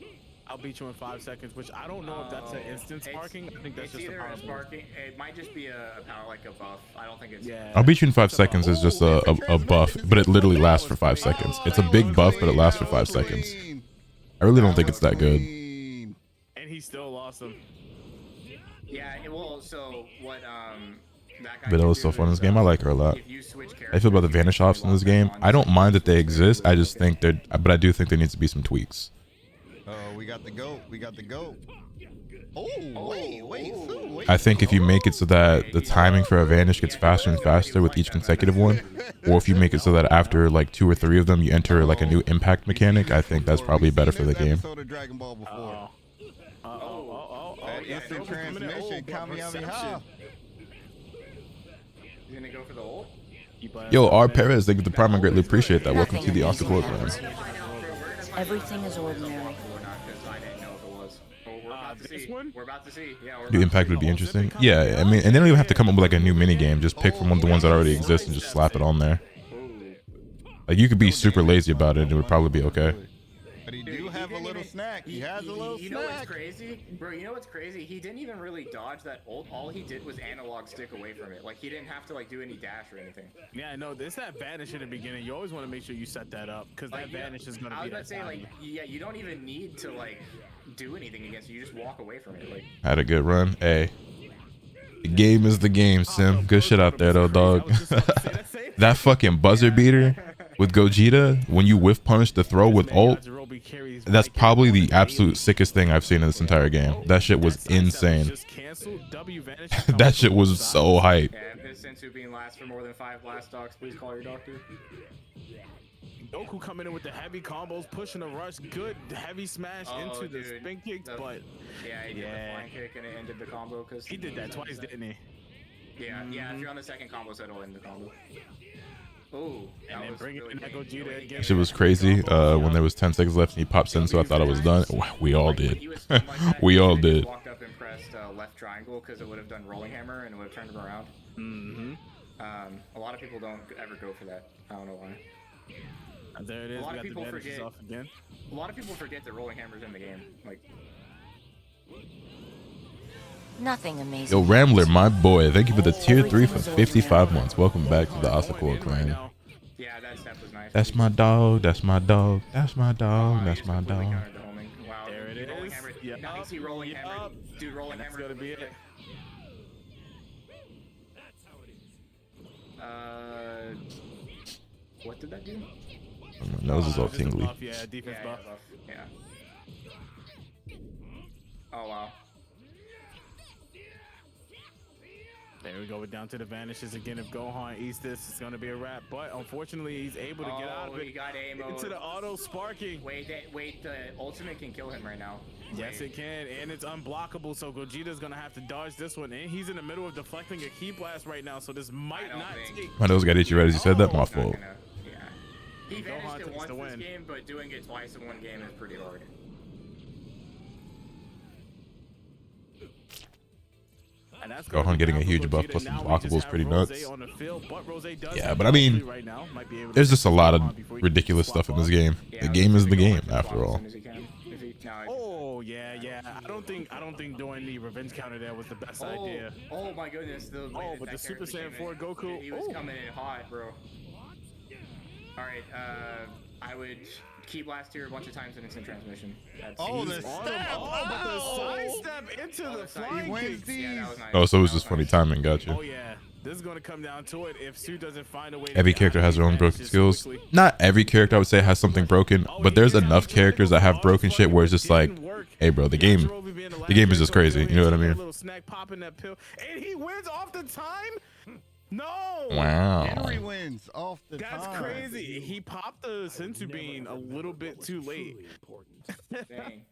I'll beat you in 5 seconds, which I don't know if that's an instant sparking. I think that's just either a a sparking. It might just be a power, like a buff. I don't think it's. Yeah. I'll beat you in 5 seconds is just a buff, but it literally lasts for 5 seconds. It's a big buff, but it lasts for 5 seconds. I really don't think it's that good. And he still lost him. Yeah, well, so what that guy Vidal is so fun in this game. I like her a lot. I feel about the vanish offs in this game. I don't mind that they exist. I just think but I do think there needs to be some tweaks. Oh, we got the goat. We got the goat. Oh, wait. I think if you make it so that the timing for a vanish gets faster and faster with each consecutive one, or if you make it so that after like 2 or 3 of them you enter like a new impact mechanic, I think that's probably better for the game. Dragon Ball before. Instant transmission, Kamehameha. You gonna go for the ult? Yo, R. Perez, thank you for the prime. I greatly appreciate that. Welcome to the Asakura clan. Everything is ordinary. We're about to see. Yeah, New impact would be interesting. Yeah, I mean, and they don't even have to come up with like a new mini game. Just pick from one of the ones that already exist and just slap it on there. Like you could be super lazy about it and it would probably be okay. But he do have a little snack. He has a little snack. You know what's crazy? Bro, you know what's crazy? He didn't even really dodge that ult. All he did was analog stick away from it. Like, he didn't have to, like, do any dash or anything. Yeah, I know. There's that vanish in the beginning. You always want to make sure you set that up, because that vanish is going to be I was about to say, like, yeah, you don't even need to, like, do anything against it. You just walk away from it. Like, had a good run. Hey. The game is the game, Sim. Good shit out there, though, dog. That fucking buzzer beater with Gogeta, when you whiff punish the throw with ult, that's probably the absolute sickest thing I've seen in this entire game. That shit was insane. That shit was so hype. Yeah, if this Sensu being last for more than 5 blast stocks, please call your doctor. Goku coming in with the heavy combos, pushing a rush, good heavy smash into the spin kicks, but yeah, he did the flying kick and it ended the combo because he did that twice, didn't he? Yeah, yeah. If you're on the second combo set, it'll end the combo. Oh, and then bring it in that Gogeta again. Shit was crazy. When there was 10 seconds left and he popped in, so I thought I was done. We all did. We all did. Walked up and pressed left triangle because it would have done rolling hammer and it would have turned him around. A lot of people don't ever go for that. I don't know why. There it is. A lot we of got people the forget. Off again. A lot of people forget that rolling hammer's in the game. Like. Nothing amazing. Yo, Rambler, my boy, thank you for the tier 3 for 55 months. Welcome back to the Asakura clan. Yeah, that step was nice. That's my dog. That's my dog. That's my dog. That's my dog. Wow, there it is. Yep. Now you see rolling hammer. Dude, rolling hammer. That's gonna be it. What did that do? My nose is all tingly. Buff, yeah, defense buff. Yeah. Oh wow. There we go. We're down to the vanishes again. If Gohan eats this, it's gonna be a wrap. But unfortunately, he's able to get out of it. He got into the auto sparking. Wait, the ultimate can kill him right now. Yes, it can, and it's unblockable. So Gogeta's gonna have to dodge this one, and he's in the middle of deflecting a key blast right now. So this might not take. My nose got itchy right as you said that. My fault. Yeah. He vanished it once this game, but doing it twice in one game is pretty hard. Gohan getting a huge buff plus unblockable is pretty nuts. Yeah, but I mean, there's just a lot of ridiculous stuff in this game. The game is the game, after all. Oh yeah. I don't think doing the revenge counter there was the best idea. Oh my goodness. But the Super Saiyan 4 Goku. He was coming in hot, bro. All right, I would keep last tier a bunch of times in instant transmission. But the side step into the flying kicks. Yeah, that was nice. Oh, so it was just funny timing. Gotcha. Oh yeah, this is gonna come down to it. If Sue doesn't find a way. Every character has their own broken skills. Not every character I would say has something broken, but there's enough characters that have broken shit where it's just like, hey, bro, the game is just crazy. You know what I mean? Little snack popping that pill, and he wins off the time. No! Wow. Henry wins off the That's time. crazy. He popped the Sensu bean a little bit too late. Dang.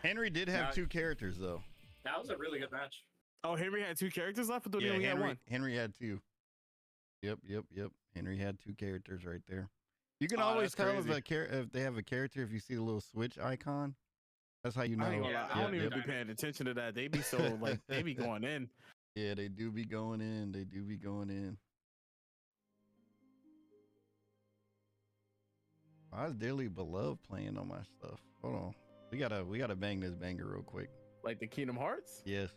Henry did have 2 characters though. That was a really good match. Oh, Henry had 2 characters left, but Yeah, only had 1. Henry had 2. Yep. Henry had 2 characters right there. You can always tell if they have a character if you see the little switch icon. That's how you know. I don't even be paying attention to that. They be so like they be going in. Yeah, they do be going in. Why is Dearly Beloved playing on my stuff? Hold on. We gotta bang this banger real quick. Like the Kingdom Hearts? Yes.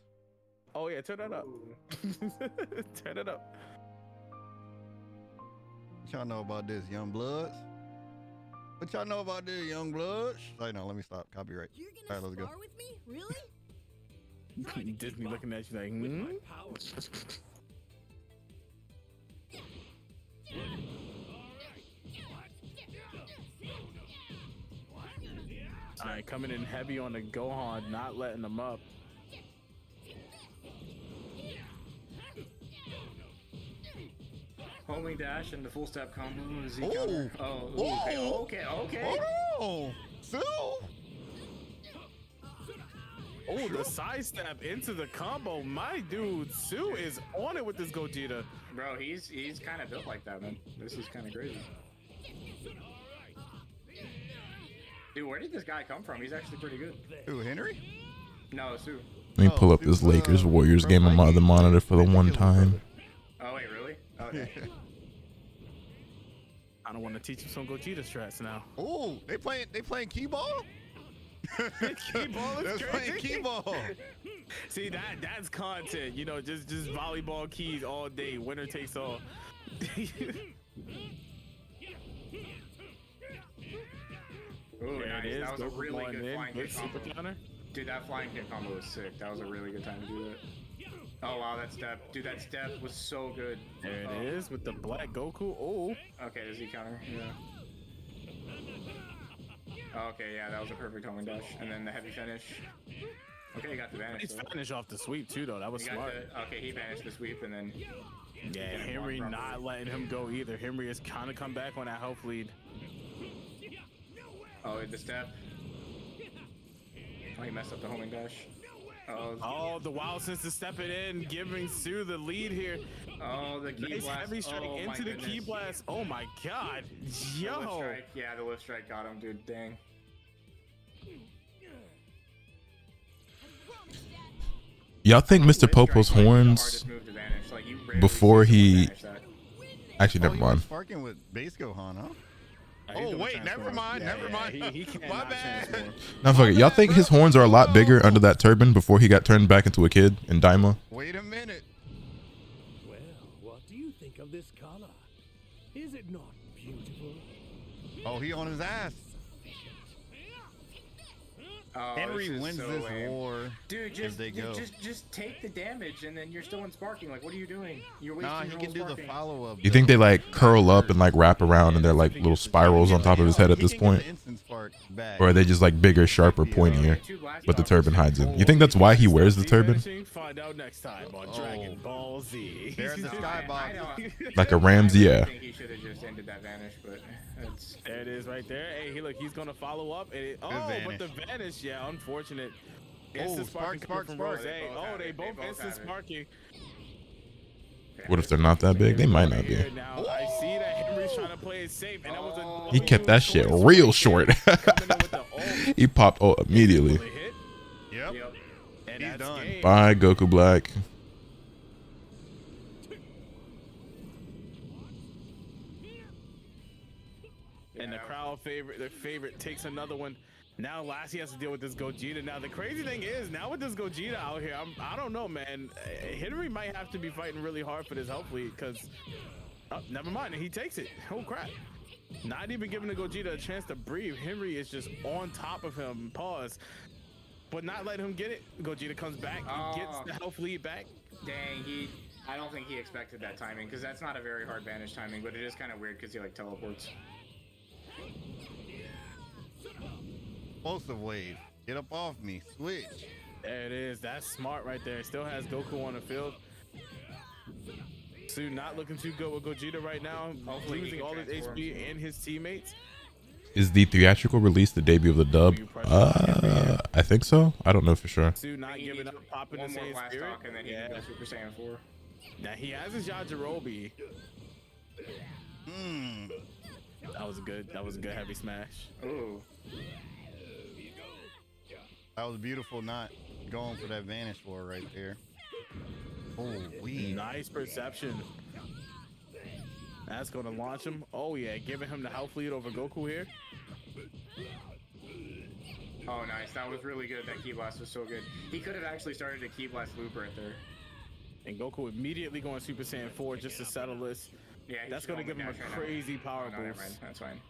Oh yeah, turn that up. Turn it up. What y'all know about this, young bloods? What y'all know about this, young bloods? Wait, no, let me stop. Copyright. You're All gonna right, let's go. spar with me? Really? Disney looking at you like, All right, coming in heavy on the Gohan, not letting them up. Homing dash and the full step combo. Z Ooh. counter. Oh, okay. Oh, Phil. Oh, the sidestep into the combo. My dude, Sue is on it with this Gogeta. Bro, he's kind of built like that, man. This is kind of crazy. Dude, where did this guy come from? He's actually pretty good. Who, Henry? No, Sue. Let me pull up this Lakers Warriors game on my other monitor for the one time. Oh wait, really? Okay. I don't want to teach him some Gogeta strats now. Oh, they playing key-ball? Key-ball is They're playing crazy. key-ball. See, that's content. You know, just volleyball keys all day. Winner takes all. Ooh, There nice. it is. That was a really Going good in flying with kick super combo. counter. Dude, that flying kick combo was sick. That was a really good time to do that. Oh wow, that step. Dude, that step was so good. There it is with the black Goku. Oh. Okay, the Z counter. Yeah. Okay, yeah, that was a perfect homing dash. And then the heavy finish. Okay, you got the vanish. He's though. finish off the sweep too, though. That was You got smart. okay, he vanished the sweep and then. Yeah, didn't Henry block not properly. letting him go either. Henry has kind of come back on that health lead. Oh, the step. Oh, he messed up the homing dash. Oh, the wild sense to step it in, giving Sue the lead here. Oh, the key Nice blast. heavy strike Oh, my into the key goodness. blast. Oh my god. The lift Yo. strike. Yeah, the lift strike got him, dude. Dang. Y'all think Mr. Lift Popo's strike might be the horns hardest move to vanish. Like, you rarely before see someone he vanish that. actually never Oh, you were mind. sparking with base Gohan, huh? He's Oh, doing wait, transform. never mind, Yeah, never yeah, mind. He My cannot bad. transform. Now fuck it. Y'all think his horns are a lot bigger under that turban before he got turned back into a kid in Daima? Wait a minute. Well, what do you think of this color? Is it not beautiful? Oh, he on his ass. Oh, Henry this is wins so this lame. war. Dude, if they go. just take the damage and then you're still in sparking. Like, what are you doing? You're wasting Nah, he your can whole do the sparking. follow-up. You think they like curl up and like wrap around and they're like little spirals on top of his head at this point? Or are they just like bigger, sharper, pointier? But the turban hides him. You think that's why he wears the turban? Find out next time on Dragon Ball Z. They're at the skybox. Like a Ramsey, yeah. I think he should have just ended that vanish, but that's... There it is right there. Hey, look, he's gonna follow up. And but the vanish, yeah, unfortunate. Instant sparking coming from Rose. They both instant sparking. What if they're not that big? They might not be. Now, I see that Henry's trying to play it safe, and that was a He kept that shit real short. He popped immediately. Yep. And He's that's done. game. Bye, Goku Black. And the crowd favorite takes another one. Now Lassie has to deal with this Gogeta. Now the crazy thing is, now with this Gogeta out here, I don't know, man. Henry might have to be fighting really hard for this health lead because, never mind, he takes it. Oh crap! Not even giving the Gogeta a chance to breathe. Henry is just on top of him. Pause, but not letting him get it. Gogeta comes back, gets the health lead back. Dang, I don't think he expected that timing because that's not a very hard vanish timing, but it is kind of weird because he like teleports. Explosive wave. Get up off me. Switch. There it is. That's smart right there. Still has Goku on the field. Sue not looking too good with Gogeta right now. Hopefully Losing all his HP and his teammates. Is the theatrical release the debut of the dub? I think so. I don't know for sure. Sue not giving up, popping the same spirit. And then he can go Super Saiyan 4. Now he has his Yajirobe. That was a good heavy smash. Ooh. That was beautiful not going for that vanish for right there. Oh, nice perception. That's gonna launch him. Oh yeah, giving him the health lead over Goku here. Oh, nice. That was really good. That Ki Blast was so good. He could have actually started a Ki Blast loop right there. And Goku immediately going Super Saiyan 4 just to settle this. Yeah, that's going to give him a crazy power boost. Never mind. That's fine.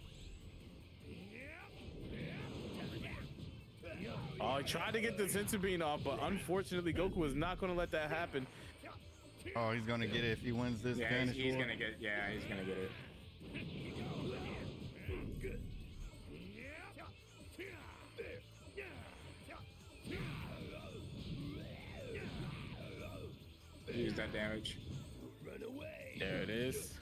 Oh, he tried to get the Senzu Bean off, but unfortunately, Goku is not going to let that happen. Oh, he's going to get it if he wins this. Yeah, he's going to get. Yeah, he's going to get it. Use that damage. There it is.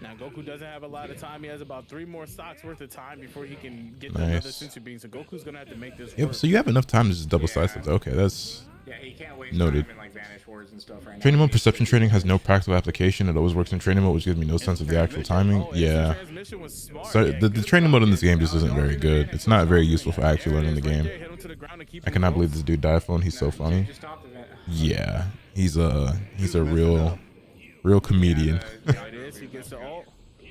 Now Goku doesn't have a lot of time. He has about 3 more stocks worth of time before he can get another Senzu Bean. So Goku's gonna have to make this work. So you have enough time to just double slice it. Okay, that's he can't waste noted. time in, like, Vanish Wards and stuff right now. Training mode perception training has no practical application. It always works in training mode, which gives me no sense of the actual timing. Yeah. So the training mode in this game just isn't very good. It's not very useful for actually learning the game. I cannot believe this dude died phone. He's so funny. Yeah, he's a real comedian.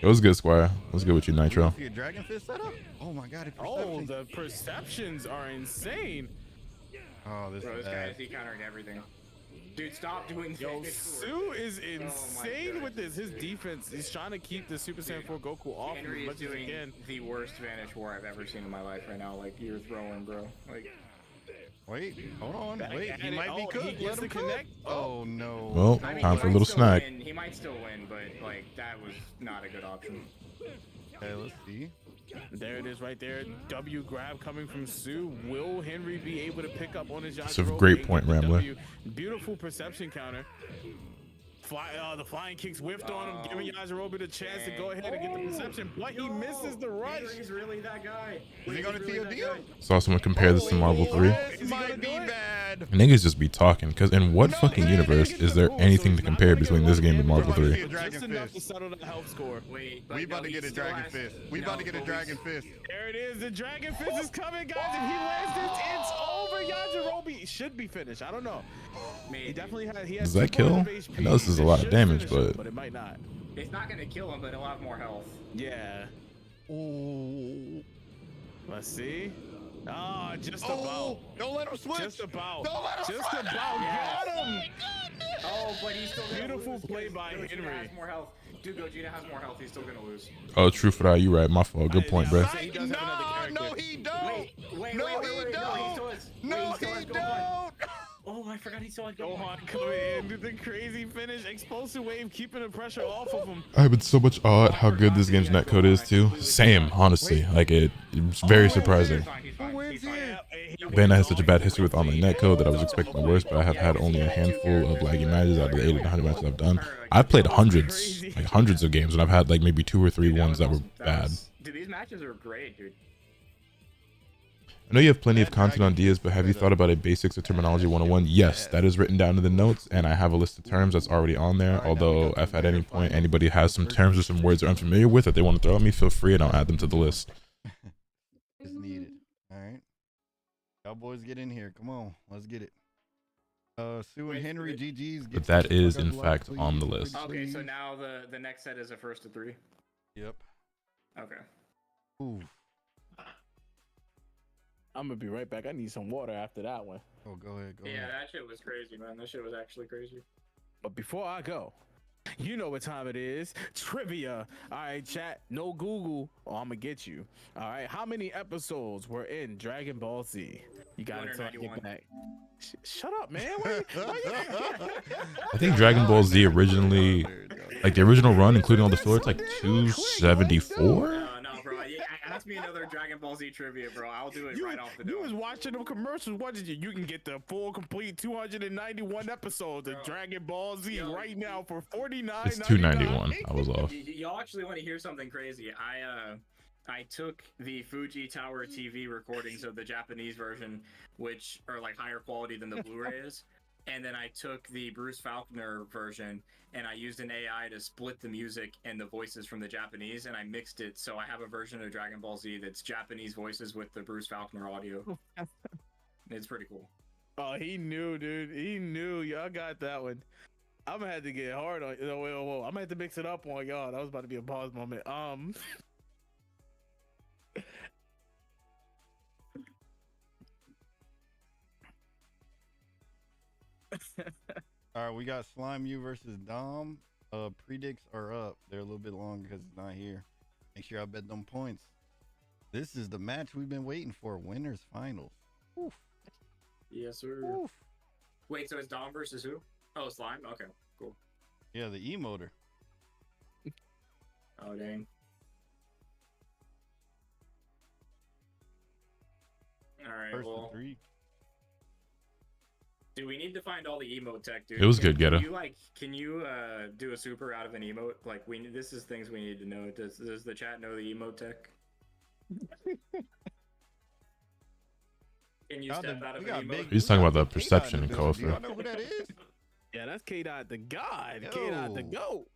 It was good, Squire. It was good with you, Nitro. Dragon Fist setup? Oh my god! Oh, the perceptions are insane. Oh, this guy is countering everything. Dude, stop doing this. Yo, Sue is insane with this. His defense, he's trying to keep the Super Saiyan 4 Goku off Henry as much as he can. The worst Vanish War I've ever seen in my life right now. Like, you're throwing, bro. Like, wait, hold on. Wait, he might be cooked. Let him connect. Oh no. Well, time for a little snack. He might still win, but like that was not a good option. Okay, let's see. There it is right there. W grab coming from Sue. Will Henry be able to pick up on his It's a great point, Rambler. Beautiful perception counter. The flying kicks whiffed on him, giving Yajirobe the chance to go ahead and get the perception, but he misses the rush. He's really that guy. Is he going to TOD? Saw someone compare this to Marvel 3. This might be bad. Niggas just be talking, because in what fucking universe is there anything to compare between this game and Marvel 3? Just enough to settle the health score. Wait, we about to get a Dragon Fist. We about to get a Dragon Fist. There it is. The Dragon Fist is coming, guys. If he lands this, it's over. Yajirobe should be finished. I don't know. He definitely has. Does that kill? I know this is a lot of damage, but it might not. It's not gonna kill him, but he'll have more health. Yeah. Oh. Let's see. Ah, just about. Don't let him switch. Just about. Don't let him just switch. about. Yes. Got him. Oh, but he's still gonna beautiful lose. Play by Gogeta Henry. has more health. Dude, Gogeta has more health. He's still gonna lose. oh, true for that. You right. My fault. Good point, bro. No, he don't. Wait, he don't. No, he don't. Oh, I forgot he still had Gohan coming in with the crazy finish. Explosive wave keeping the pressure off of him. I've been so much awed how good this game's netcode is too. Same, honestly. Like it's very surprising. Bana has such a bad history with online netcode that I was expecting the worst, but I have had only a handful of laggy matches out of the 80 to 100 matches I've done. I've played hundreds of games, and I've had like maybe 2 or 3 ones that were bad. Dude, these matches are great, dude. I know you have plenty of content on Diaz, but have you thought about a Basics of Terminology 101? Yes, that is written down in the notes, and I have a list of terms that's already on there. Although, if at any point anybody has some terms or some words they're unfamiliar with that they want to throw at me, feel free and I'll add them to the list. It's needed. All right. Y'all boys get in here. Come on. Let's get it. Sue and Henry, GG's. But that is, in fact, on the list. Okay, so now the next set is a first to 3. Yep. Okay. Ooh. I'm gonna be right back. I need some water after that one. Oh, go ahead. Go yeah, ahead. that shit was crazy, man. That shit was actually crazy. But before I go, you know what time it is. Trivia. All right, chat. No Google, or I'm gonna get you. All right. How many episodes were in Dragon Ball Z? You gotta talk it back. Shut up, man. I think Dragon Ball Z originally, like the original run, including all the filler, it's like 274. Ask me another Dragon Ball Z trivia, bro. I'll do it right off the dome. You was watching them commercials. What did you? You can get the full, complete 291 episodes of Dragon Ball Z right now for $49.99. It's 291. I was off. Y'all actually want to hear something crazy? I took the Fuji Tower TV recordings of the Japanese version, which are like higher quality than the Blu-ray is. And then I took the Bruce Faulkner version and I used an AI to split the music and the voices from the Japanese, and I mixed it. So I have a version of Dragon Ball Z that's Japanese voices with the Bruce Faulkner audio. It's pretty cool. Oh, he knew, dude. He knew. Y'all got that one. I'm gonna have to get hard on. Whoa. I'm gonna have to mix it up on y'all. That was about to be a pause moment. All right, we got Slime U versus Dom. Predicts are up. They're a little bit long because it's not here. Make sure I bet them points. This is the match we've been waiting for. Winners finals. Oof. Yes, sir. Oof. Wait, so it's Dom versus who? Oh, Slime? Okay, cool. Yeah, the emoter. Oh, dang. All right, First well. of 3. Do we need to find all the emote tech, dude? It was good, Geta. Can you do a super out of an emote? Like this is things we need to know. Does the chat know the emote tech? Can you step out of an emote? He's talking about the perception in Do Kofa. y'all know who that is? Yeah, that's K-Dot the God. Yo. K-Dot the GOAT.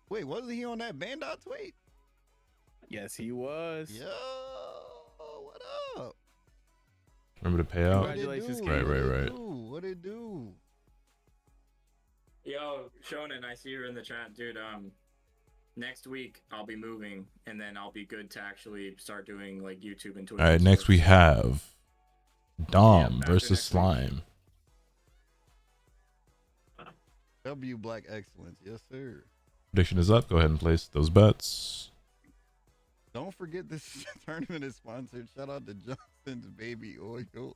Wait, wasn't he on that Bandot tweet? Yes, he was. Yo, what up? Remember the payout? Congratulations, Right. What it do? Yo, Shonen, I see you in the chat, dude. Next week I'll be moving, and then I'll be good to actually start doing like YouTube and Twitch. All right, next we have Dom versus Slime. W Black Excellence, yes sir. Prediction is up. Go ahead and place those bets. Don't forget this tournament is sponsored. Shout out to Johnson's Baby Oil.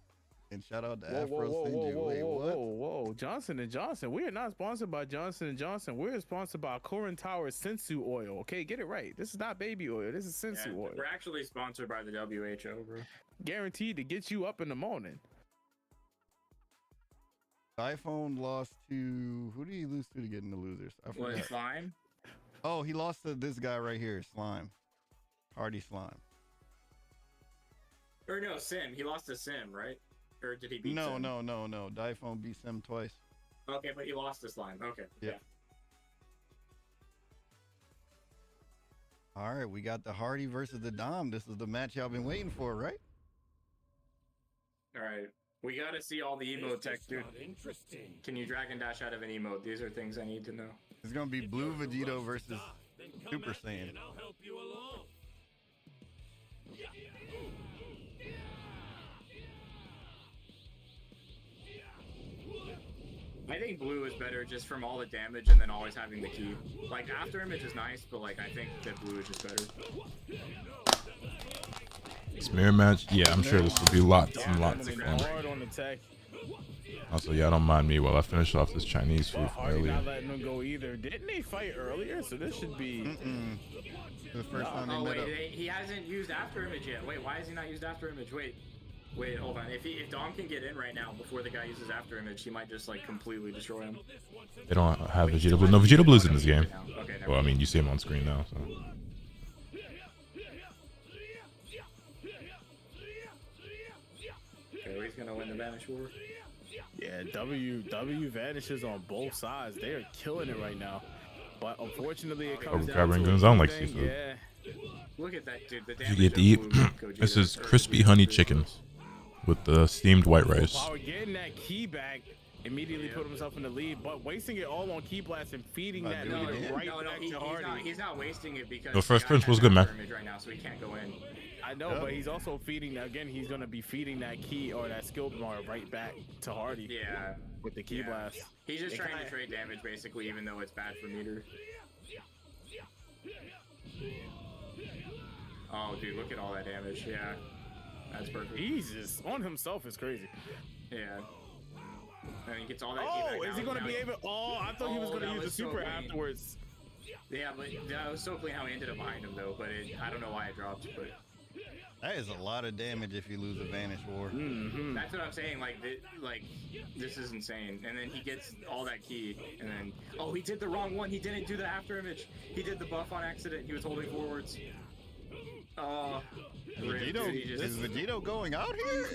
And shout out to Afro Sinju. Wait, what? Whoa. Johnson & Johnson. We are not sponsored by Johnson & Johnson. We're sponsored by Corin Tower Sensu Oil. Okay, get it right. This is not baby oil. This is Sensu oil. We're actually sponsored by the WHO, bro. Guaranteed to get you up in the morning. iPhone lost to... Who did he lose to get in the losers? I forgot. What, Slime? Oh, he lost to this guy right here, Slime. Hardy Slime. Or no, Sim. He lost to Sim, right? Or did he beat No. Sim? No. iPhone beat Sim twice. Okay, but he lost to Slime. Okay. Yeah. All right, we got the Hardy versus the Dom. This is the match y'all been waiting for, right? All right. We gotta see all the emote tech, dude. Can you drag and dash out of an emote? These are things I need to know. It's gonna be Blue Vegito versus Super Saiyan. I'll help you along. I think blue is better just from all the damage and then always having the key. Like, after image is nice, but like, I think that blue is just better. This mirror match, yeah, I'm sure this will be lots and lots of fun. Hard on the tech. Also, yeah, don't mind me while I finish off this Chinese food from Hardy earlier. not letting them go either. Didn't they fight earlier? So this should be... The first time they Oh, met up. wait, he hasn't used after image yet. Wait, why has he not used after image? Wait, hold on. If Dom can get in right now before the guy uses after image, he might just like completely destroy him. They don't have Vegeta Blue. No, Vegeta Blue's in this game. Okay, never Well, I mind. mean, you see him on screen now. So. Okay, he's gonna win the Vanish War. Yeah, W vanishes on both sides. They are killing it right now. But unfortunately, it comes down Covering to goons. a I don't like thing. seafood. Yeah. Look at that, dude. The You damage get to of eat. blue This Gogeta is or crispy blue honey Gogeta. chicken with the steamed white rice. Power getting that key back, immediately put himself in the lead, but wasting it all on Key Blast and feeding that do it lead again? right No, back he's to Hardy. he's not wasting it because No, first the guy principle's has good, man. after image right now, so he can't go in. I know, but he's also feeding, again, he's going to be feeding that key or that skill bar right back to Hardy Yeah. with the Key Blast. He's just It trying to kinda- trade damage, basically, even though it's bad for meter. Oh, dude, look at all that damage. Yeah. That's perfect. Jesus, on himself is crazy. Yeah. And he gets all that Oh, feedback is he now. going to be able? Oh, I thought he was going to that use the was so super clean. afterwards. Yeah, but that was so clean how he ended up behind him, though. But I don't know why it dropped, but... That is a lot of damage if you lose a Vanish War. That's what I'm saying. Like, this is insane. And then he gets all that key, and then he did the wrong one. He didn't do the after image. He did the buff on accident. He was holding forwards. Oh, Is Vegito going out here?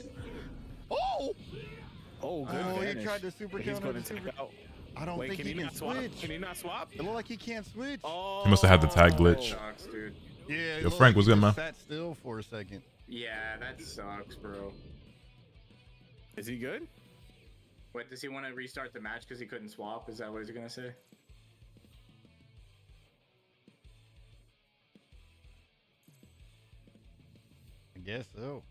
Oh! Oh, good. Oh, he vanish. tried to super He's counter going the to take super. out. I don't Wait, think can he can not swap? switch. Can he not swap? It looked like he can't switch. Oh, He must have had the tag glitch. Sucks, dude. Yeah. it Yo, looked Frank, like what's good, he man? just sat still for a second. Yeah, that sucks, bro. Is he good? What, does he want to restart the match because he couldn't swap? Is that what he's gonna say? I guess so.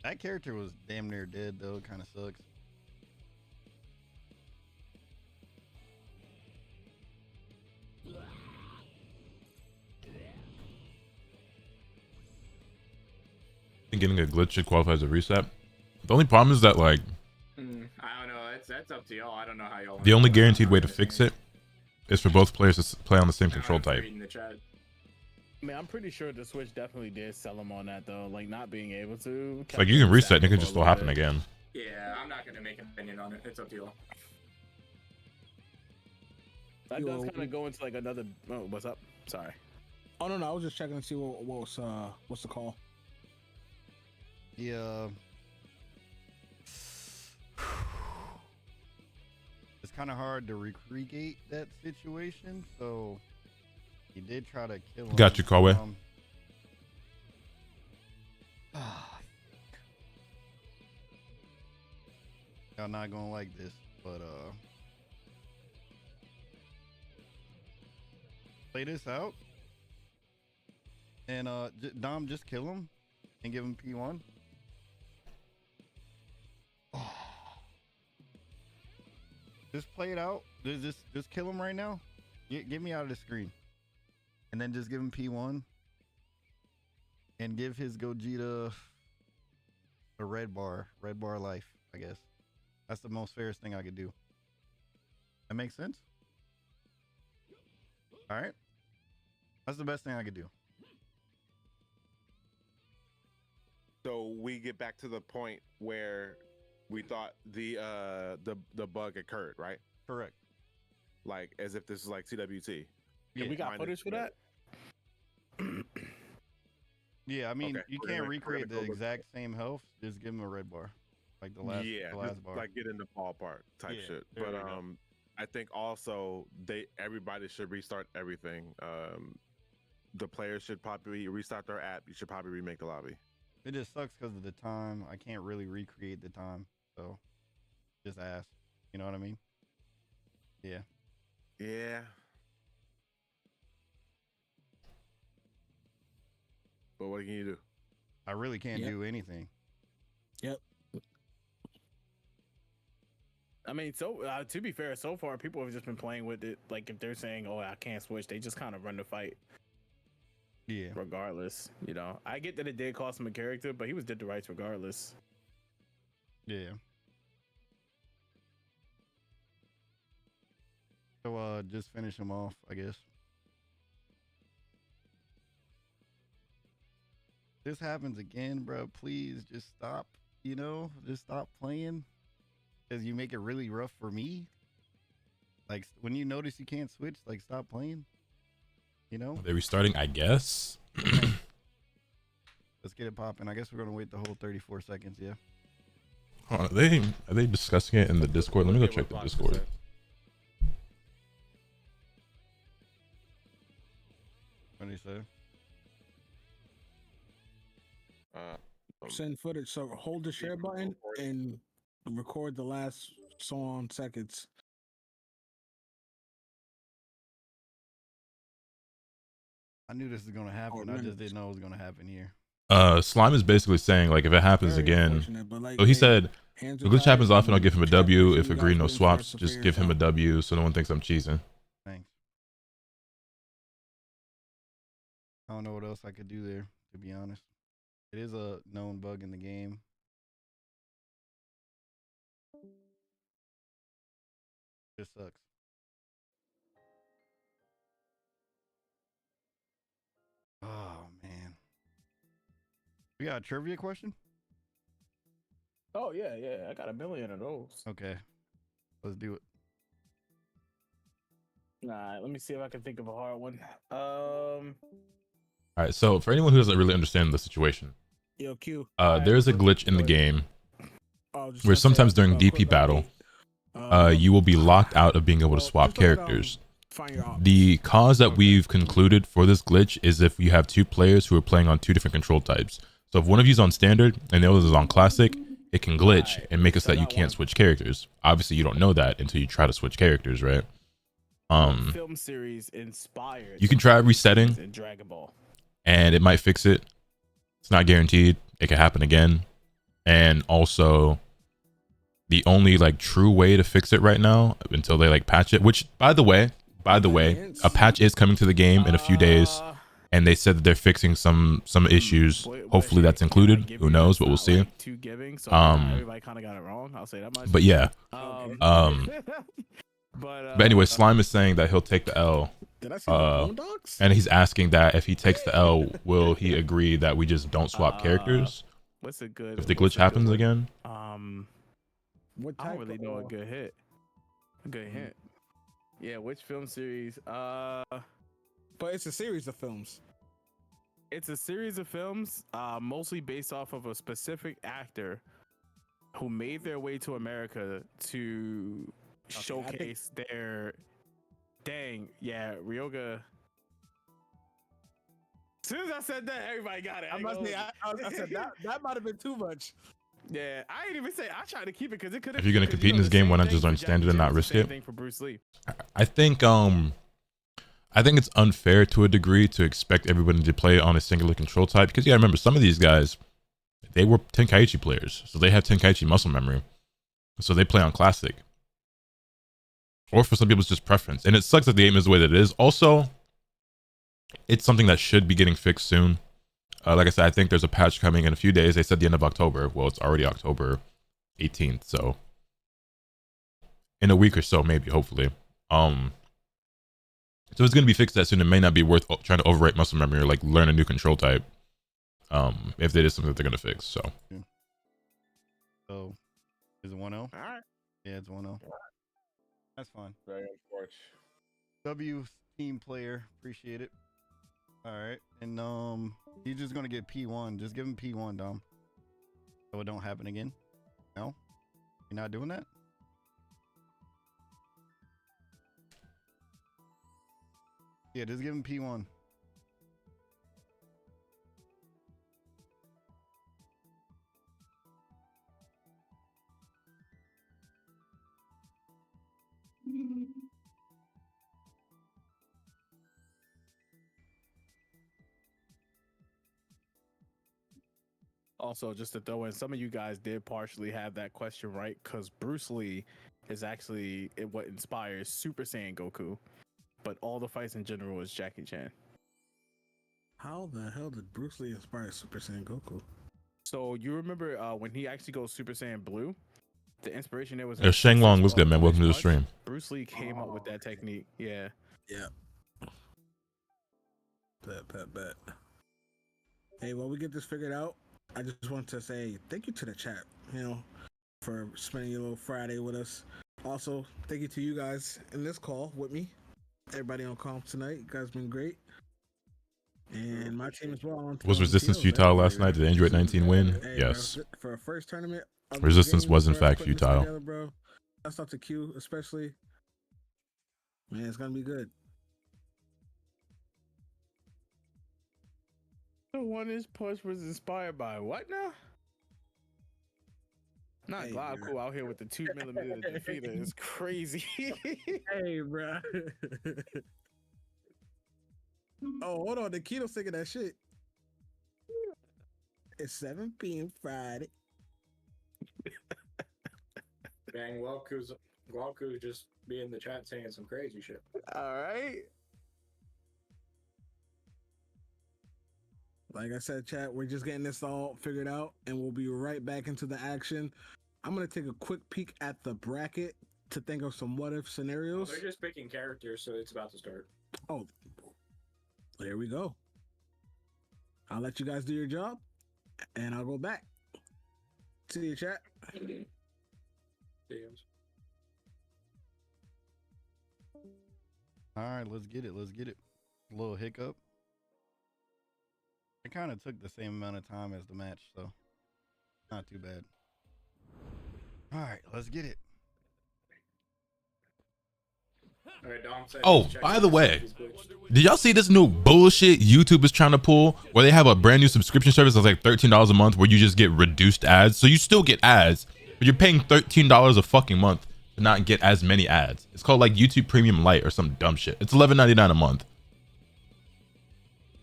That character was damn near dead though. It kind of sucks. think getting a glitch should qualify as a reset. The only problem is that like I don't know. That's up to y'all. I don't know how y'all. the only guaranteed way to fix it is for both players to play on the same control type. I mean, I'm pretty sure the Switch definitely did sell them on that though, like not being able to. Like you can reset and it can just still happen again. Yeah, I'm not gonna make an opinion on it. It's up to y'all. That does kind of go into like another. Oh, what's up? Sorry. Oh no, I was just checking to see what's the call. Yeah. It's kind of hard to recreate that situation, so he did try to kill him. Got you, Kawe. Y'all not gonna like this, but play this out, and Dom, just kill him and give him P1. Just play it out. Just kill him right now. Get me out of the screen, and then just give him P1, and give his Gogeta a red bar life. I guess that's the most fairest thing I could do. That makes sense. All right, that's the best thing I could do. So we get back to the point where we thought the bug occurred, right? Correct. Like as if this is like CWT. Yeah, we got footage for that. Yeah, I mean, Okay, you we're can't gonna recreate go the look. exact same health. Just give him a red bar, like the last just, bar. like get in the ballpark type Yeah, shit. there But you go. I think also everybody should restart everything. The players should probably restart their app. You should probably remake the lobby. It just sucks because of the time. I can't really recreate the time, so just ask. You know what I mean? Yeah. Yeah. But what can you do? I really can't do anything. Yep. I mean, so to be fair, so far people have just been playing with it. Like if they're saying, "Oh, I can't switch," they just kind of run the fight. Yeah. Regardless, you know, I get that it did cost him a character, but he was did the rights regardless. Yeah. So just finish him off, I guess. This happens again, bro. Please just stop. You know, just stop playing. Because you make it really rough for me. Like when you notice you can't switch, like stop playing. You know? They're restarting, I guess. Let's get it popping. I guess we're gonna wait the whole 34 seconds, yeah. Hold on, are they discussing it in the Discord? Let me go check the Discord. What do you say? Send footage. So hold the share button and record the last so on seconds. I knew this was gonna happen. I just didn't know it was gonna happen here. Slime is basically saying like if it happens again. So he said the glitch happens often. I'll give him a W. If agree no swaps, just give him a W so no one thinks I'm cheesing. Thanks. I don't know what else I could do there, to be honest. It is a known bug in the game. This sucks. Oh, man. We got a trivia question? Oh yeah, I got a million of those. Okay. Let's do it. Nah, let me see if I can think of a hard one. All right, so for anyone who doesn't really understand the situation, Yo, Q. there's a glitch in the game where sometimes during DP battle, you will be locked out of being able to swap characters. The cause that we've concluded for this glitch is if you have two players who are playing on two different control types. So if one of you is on standard and the other is on classic, it can glitch and make it so that you can't switch characters. Obviously, you don't know that until you try to switch characters, right? Film series inspired. You can try resetting in Dragon Ball, and it might fix it. It's not guaranteed. It could happen again. And also, the only like true way to fix it right now until they like patch it, which by the way, a patch is coming to the game in a few days. and they said that they're fixing some issues. Hopefully that's included. Who knows? But we'll see. Everybody kind of got it wrong. I'll say that much. But yeah. But But anyway, Slime is saying that he'll take the L. And he's asking that if he takes the L, will he agree that we just don't swap characters? What's a good? If the glitch happens again? I don't really know a good hit. A good hint. Yeah, which film series? But it's a series of films. It's a series of films, mostly based off of a specific actor who made their way to America to showcase their. Dang, yeah, Ryoga. As soon as I said that, everybody got it. I said that might have been too much. Yeah, I didn't even say. I tried to keep it because it could have. If you're gonna compete in this game, why not just learn standard and not risk it? For Bruce Lee. I think it's unfair to a degree to expect everybody to play on a singular control type, because you gotta remember, some of these guys, they were Tenkaichi players, so they have Tenkaichi muscle memory, so they play on classic. Or for some people, it's just preference, and it sucks that the game is the way that it is. Also, it's something that should be getting fixed soon. Like I said, I think there's a patch coming in a few days. They said the end of October. Well, it's already October 18th, so in a week or so, maybe, hopefully. So it's going to be fixed that soon. It may not be worth trying to overwrite muscle memory or like learn a new control type if it is something that they're going to fix. So So is it 1-0? All right. Yeah, it's 1-0. That's fine. Very unfortunate. W team player, appreciate it. All right, and he's just gonna get P1. Just give him P1, Dom, so it don't happen again. No, you're not doing that. Yeah, just give him P1. Also, just to throw in, some of you guys did partially have that question right, because Bruce Lee is actually what inspires Super Saiyan Goku, but all the fights in general is Jackie Chan. How the hell did Bruce Lee inspire Super Saiyan Goku? So you remember when he actually goes Super Saiyan Blue, the inspiration there was. Shang Long was good, man. Welcome to the stream. Bruce Lee came up with that technique. Yeah. Yeah. Bet. Hey, while we get this figured out, I just want to say thank you to the chat, for spending your little Friday with us. Also, thank you to you guys in this call with me. Everybody on comp tonight. You guys been great. And my team as well. Was Resistance futile last night? Did Android 19 win? Hey, Yes. Bro, for a first tournament, Resistance was in fact futile. Together, bro. That's up to Q, especially. Man, it's gonna be good. The one-inch push was inspired by what now? Not Hey, Glauco out here with the 2mm defeater. It's crazy. Hey, bro. Oh, hold on. The Keto's thinking that shit. It's 7 p.m. Friday. Dang, Glauco's just be in the chat saying some crazy shit. All right. Like I said, chat, we're just getting this all figured out, and we'll be right back into the action. I'm going to take a quick peek at the bracket to think of some what-if scenarios. They're just picking characters, so it's about to start. Oh, there we go. I'll let you guys do your job, and I'll go back. See you, chat. All right, let's get it. A little hiccup. It kind of took the same amount of time as the match, so not too bad. All right, let's get it. All right, Dom said Oh, by the way, did y'all see this new bullshit YouTube is trying to pull where they have a brand new subscription service that's like $13 a month where you just get reduced ads? So you still get ads, but you're paying $13 a fucking month to not get as many ads. It's called like YouTube Premium Lite or some dumb shit. It's $11.99 a month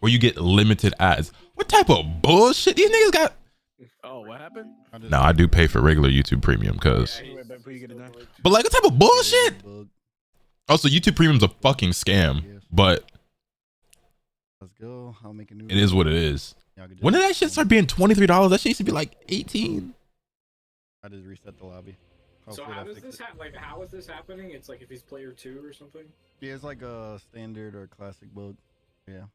where you get limited ads. What type of bullshit these niggas got? Oh, what happened? No, I do pay for regular YouTube Premium because. But like, what type of bullshit? Also, YouTube Premium's a fucking scam, but Let's go. I'll make a new. It is what it is. When did that shit start being $23? That shit used to be like 18. I just reset the lobby. So how does this how is this happening? It's like if he's player 2 or something? Yeah, it's like a standard or classic bug. Yeah.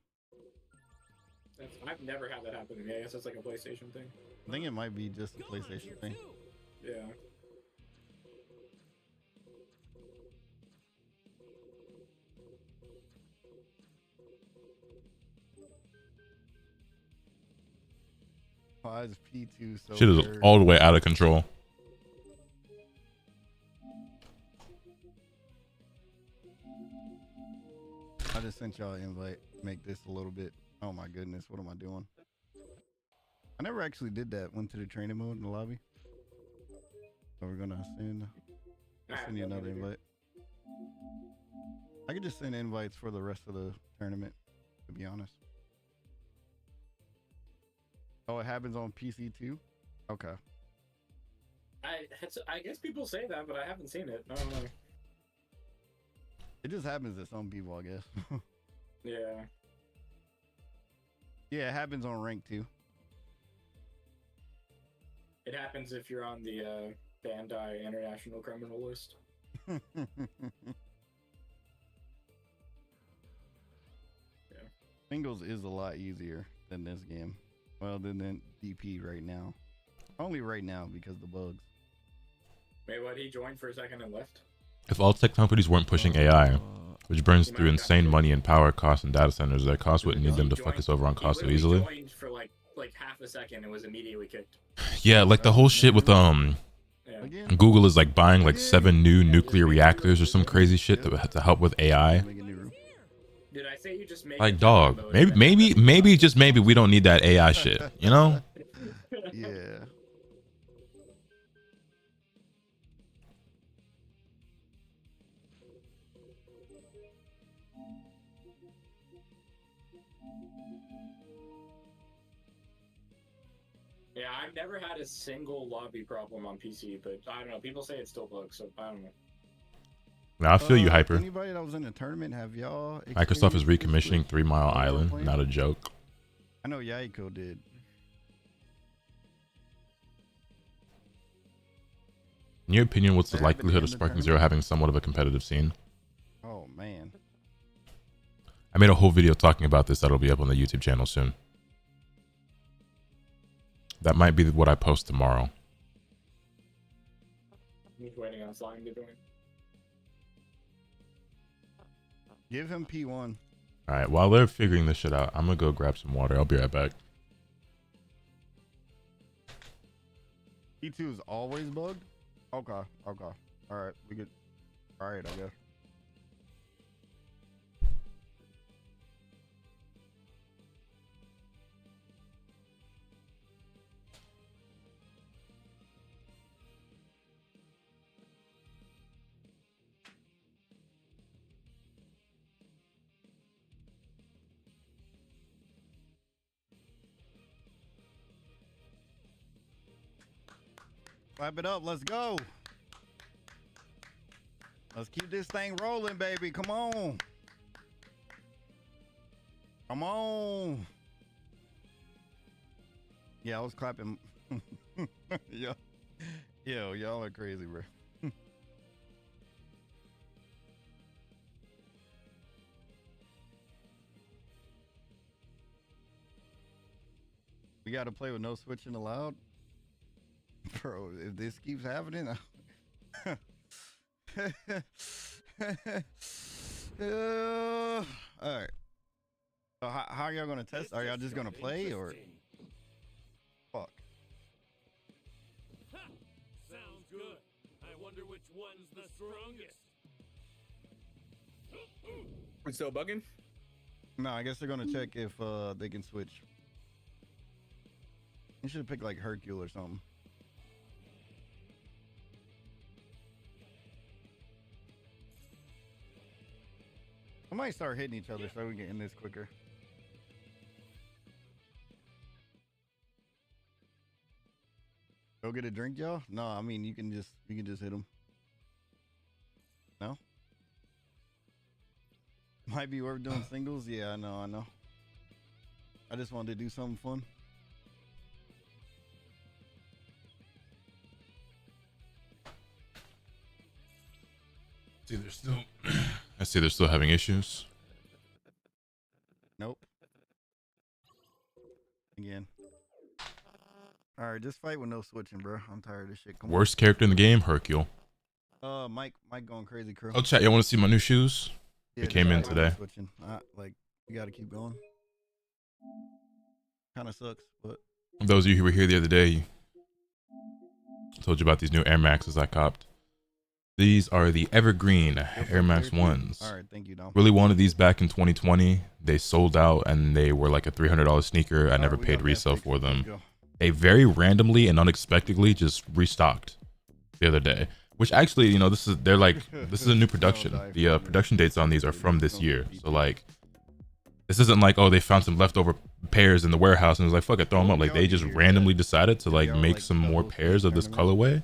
I've never had that happen to me. I guess that's like a PlayStation thing. I think it might be just a PlayStation thing. Yeah. Why is P2 so Shit is all the way out of control. I just sent y'all an invite. Make this a little bit. Oh my goodness, what am I doing? I never actually did that. Went to the training mode in the lobby. So we're gonna send. I'll send you another invite. I could just send invites for the rest of the tournament, to be honest. Oh, it happens on PC too? Okay. I guess people say that, but I haven't seen it. I don't know. It just happens to some people, I guess. Yeah. Yeah, it happens on rank too. It happens if you're on the Bandai International Criminal List. Yeah. Singles is a lot easier than this game. Well, than DP right now. Only right now because of the bugs. Wait, what? He joined for a second and left? If all tech companies weren't pushing AI, which burns through insane money and power costs in data centers, their costs wouldn't need them to fuck us over on cost so easily. He joined for like half a second and was immediately kicked. Yeah, like the whole shit with Google is like buying like 7 new nuclear reactors or some crazy shit to help with AI. Did I say you just make like dog? Maybe just maybe we don't need that AI shit, you know? Yeah. Yeah, I've never had a single lobby problem on PC, but I don't know. People say it's still bugs, so I don't know. Now I feel you, Hyper. Anybody that was in the tournament, have y'all? Microsoft is recommissioning 3 Mile Island. Not a joke. I know Yaiko did. In your opinion, what's the likelihood of Sparking Zero having somewhat of a competitive scene? Oh man. I made a whole video talking about this that'll be up on the YouTube channel soon. That might be what I post tomorrow. I'm just waiting on Slime to join. Give him P1. Alright, while they're figuring this shit out, I'm gonna go grab some water. I'll be right back. P2 is always bugged? Okay. Alright, we get. Alright, I guess. Clap it up. Let's go. Let's keep this thing rolling, baby. Come on. Come on. Yeah, I was clapping. Yo, y'all are crazy, bro. We got to play with no switching allowed. Bro, if this keeps happening, all right. So how are y'all gonna test? Are y'all just gonna play or? Fuck. Sounds good. I wonder which one's the strongest. It's still bugging? No, I guess they're gonna check if they can switch. You should pick like Hercule or something. I might start hitting each other so we can end this quicker. Go get a drink, y'all? No, I mean you can just hit them. No? Might be worth doing singles. Yeah, I know. I just wanted to do something fun. See, they're still. I see they're still having issues. Nope. Again. All right, just fight with no switching, bro. I'm tired of this shit. Come Worst character in the game, Hercule. Mike going crazy, crew. Oh, chat, you want to see my new shoes? Yeah, they came in today. Switching. Like, you got to keep going. Kind of sucks, but. Those of you who were here the other day, I told you about these new Air Maxes I copped. These are the Evergreen Air Max 1s. All right, thank you, Dom. Really wanted these back in 2020. They sold out and they were like a $300 sneaker. I never paid resale for them. They very randomly and unexpectedly just restocked the other day. Which actually, you know, this is a new production. The production dates on these are from this year. So like, this isn't like, oh, they found some leftover pairs in the warehouse and was like, fuck it, throw them up. Like they just randomly decided to like make some more pairs of this colorway.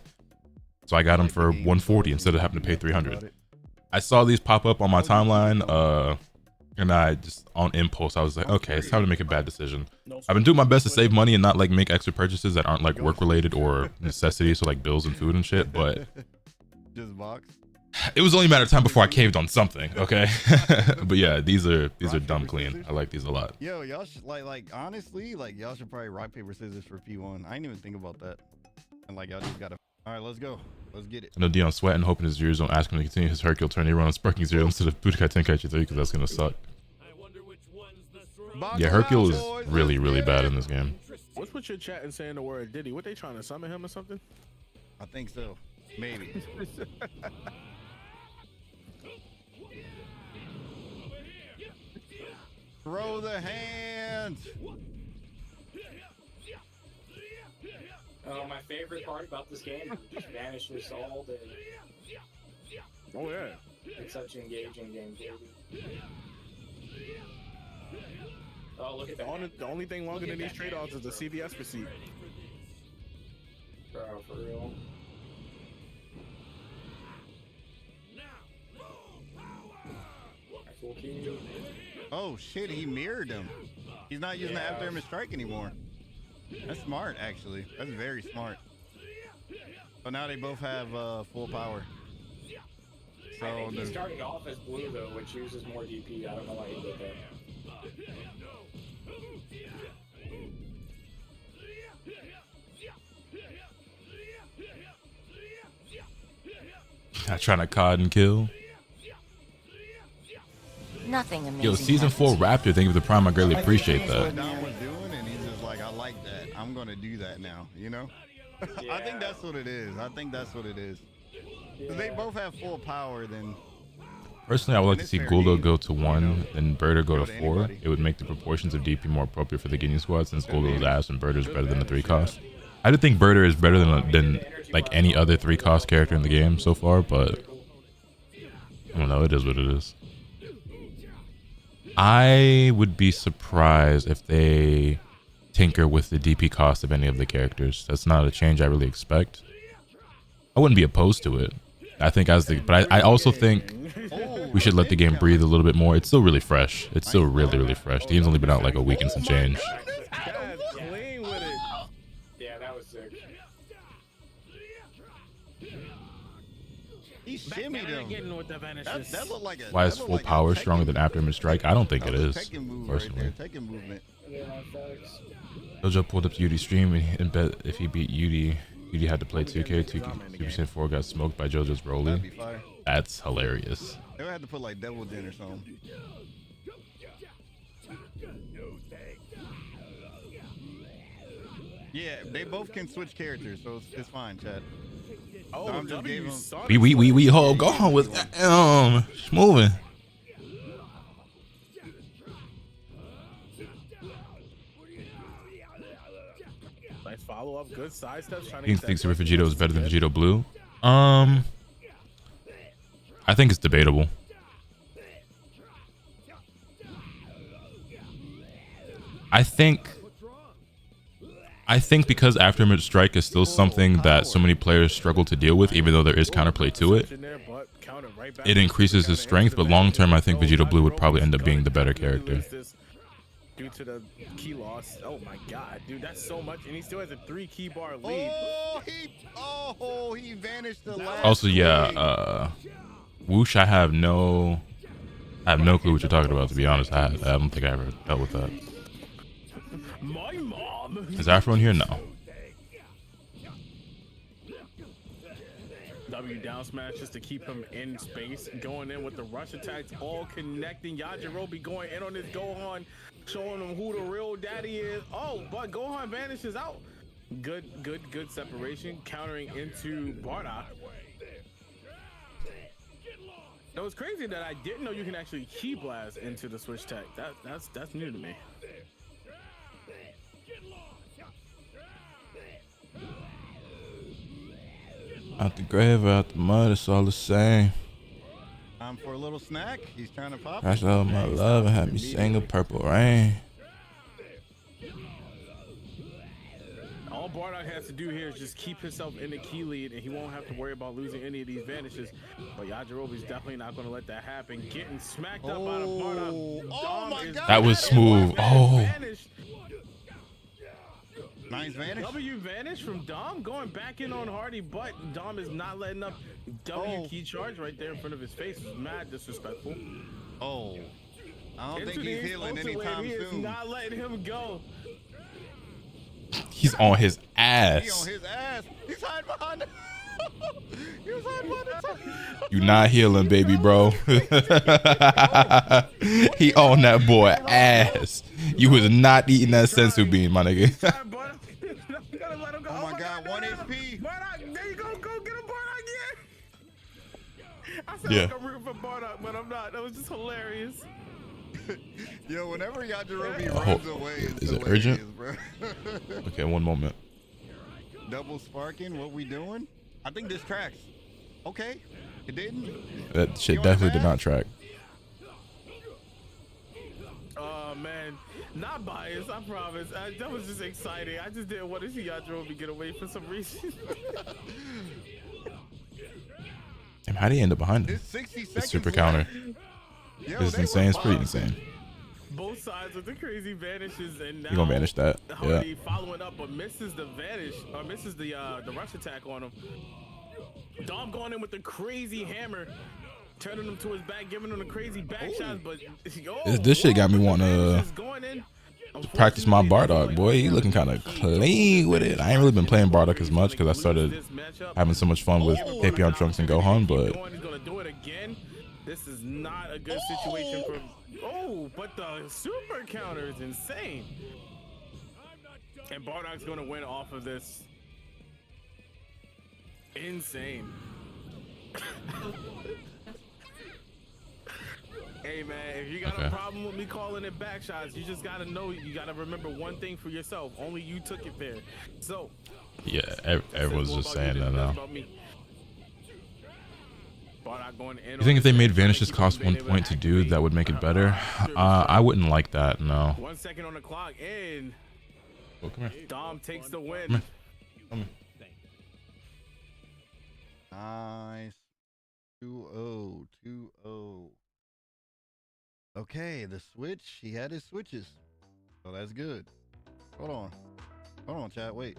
So I got them for $140 instead of having to pay $300. I saw these pop up on my timeline, and I just on impulse I was like, okay, it's time to make a bad decision. I've been doing my best to save money and not like make extra purchases that aren't like work related or necessities, so like bills and food and shit. But just box. It was only a matter of time before I caved on something. Okay, but yeah, these are dumb clean. I like these a lot. Yo, y'all should like honestly, like y'all should probably rock paper scissors for P1. I didn't even think about that. And like y'all just gotta. All right, let's go. Let's get it. I know Dion's sweating, hoping his viewers don't ask him to continue his Hercule turn. He run on Sparking Zero instead of Budokai Tenkaichi 3 because that's gonna suck. Yeah, Hercule is really, really bad in this game. What's with your chat and saying the word Diddy? What they trying to summon him or something? I think so. Maybe. Throw the hands. My favorite part about this game is just vanishes all day. Oh yeah. It's such an engaging game, baby. Oh, look at that. The only thing longer than these trade-offs is the CVS receipt. Bro, for real. Oh shit, he mirrored him. He's not using the after him strike anymore. That's smart, actually. That's very smart. So now they both have full power. So I think he started off as blue though, which uses more DP. I don't know why he did that. Not trying to COD and kill. Nothing amazing. Yo, season 4 Raptor, thank you for the prime. I greatly appreciate that. Dom was doing, and he's just like, I like that. I'm gonna do that now. You know? Yeah. I think that's what it is. I think that's what it is. If they both have full power, then. Personally, I would like to see Guldo go to 1 and Birder go to 4. It would make the proportions of DP more appropriate for the Guinea squad since Guldo's ass and Birder is better than the 3 cost. I do think Birder is better than like any other 3 cost character in the game so far, but I don't know. It is what it is. I would be surprised if they tinker with the DP cost of any of the characters. That's not a change I really expect. I wouldn't be opposed to it. I think but I also think we should let the game breathe a little bit more. It's still really fresh. It's still really, really fresh. The game's only been out like a week and some change. Yeah, that was sick. He shimmied him. That looked like a. Why is full power stronger than after mid strike? I don't think it is. Personally. Taking movement. Dojo pulled up to UD stream and bet if he beat UD, UD had to play 2K. Super Saiyan 4 got smoked by JoJo's Broly. That's hilarious. They would have to put like Devil Jin or something. Yeah, they both can switch characters, so it's fine, chat. Oh, I'm just gave him. We hold on with moving. Nice follow up, good side steps. You think Super Vegito is better than Vegito Blue? I think it's debatable. I think because Aftermath Strike is still something that so many players struggle to deal with, even though there is counterplay to it, it increases his strength, but long term I think Vegito Blue would probably end up being the better character. due to the key loss. Oh my god, dude, that's so much, and he still has a 3 key bar lead. He vanished the last. Also, yeah, Whoosh, I have no clue what you're talking about, to be honest. I don't think I ever dealt with that. My mom. Is Afro in here? No. W down smash just to keep him in space, going in with the rush attacks, all connecting. Yajirobe going in on his Gohan, showing him who the real daddy is. Oh, but Gohan vanishes out. Good separation, countering into Bardock. It was crazy that I didn't know you can actually key blast into the switch tech. That's new to me. Out the grave or out the mud, it's all the same. Time for a little snack. He's trying to pop. Crash out my love and have me sing a Purple Rain. All Bardock has to do here is just keep himself in the key lead, and he won't have to worry about losing any of these vanishes. But Yajirobe's definitely not going to let that happen. Getting smacked up by the Bardock. Oh my god. That was smooth. Oh. Nice vanish. W vanish from Dom, going back in on Hardy, but Dom is not letting up. W key charge right there in front of his face. Mad disrespectful. Oh. I don't think he's healing anytime he soon. Is not letting him go. He's on his ass. He's on his ass. He's hiding behind it. He was hiding behind it. You not healing, baby, bro. He on that boy ass. You was not eating that sensu bean, my nigga. Oh my god, 1 HP. Bardock, there you go. Go get him, Bardock. Yeah. I sound like I'm rooting for Bardock, but I'm not. That was just hilarious. Yo, whenever Yajirobe runs away, it's is it urgent? Bro. Okay, one moment. Double sparking, what we doing? I think this tracks. Okay, it didn't. That shit definitely did not track. Oh man, not biased, I promise. That was just exciting. I just didn't want to see Yajirobe get away for some reason. Damn, how do you end up behind him? It's 60 seconds. It's super counter. Yo, It's insane. It's pretty insane. Both sides with the crazy vanishes, and now You gonna vanish that? Yeah. Hardy following up, but misses the vanish, or misses the rush attack on him. Dom going in with the crazy hammer, turning him to his back, giving him the crazy back shots. But This shit got me wanting to practice my Bardock, boy. He looking kind of clean with it. I ain't really been playing Bardock as much because I started having so much fun with Papillon Trunks and Gohan, but he's gonna do it again. This is not a good situation for. Oh, but the super counter is insane. And Bardock's gonna win off of this. Insane. Hey man, if you got a problem with me calling it back shots, you just gotta know, you gotta remember one thing for yourself. Only you took it there. So yeah, everyone's just saying that now. You think if they made vanishes cost 1 point to do, that would make it better? I wouldn't like that, no. 1 second on the clock, and Oh, come here. Dom takes the win. Come here. Nice. 2-0. 2-0. Okay, the switch. He had his switches. So that's good. Hold on. Hold on, chat. Wait.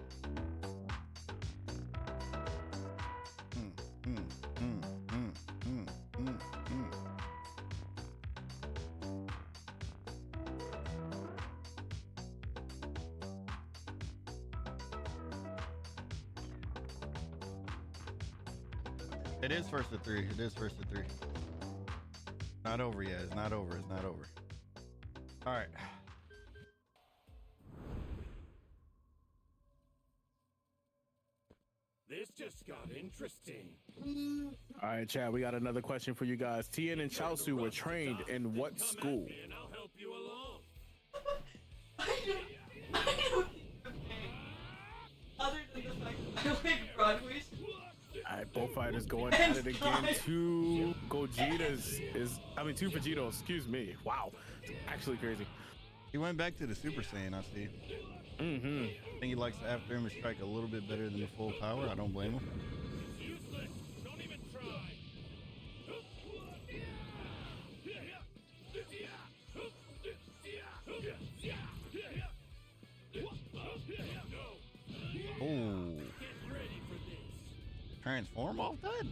It is first to 3. It is first to 3. Not over yet. It's not over. It's not over. All right. This just got interesting. All right, Chad, we got another question for you guys. Tien and Chaozu were trained in what school? And I'll help you along. Other than the fact that I like Broadway. All right, both fighters going at it again. Two Vegetos, excuse me. Wow, actually crazy. He went back to the Super Saiyan, I see. Mm-hmm. I think he likes the after image strike a little bit better than the full power. I don't blame him. Useless. Don't even try. transform off that?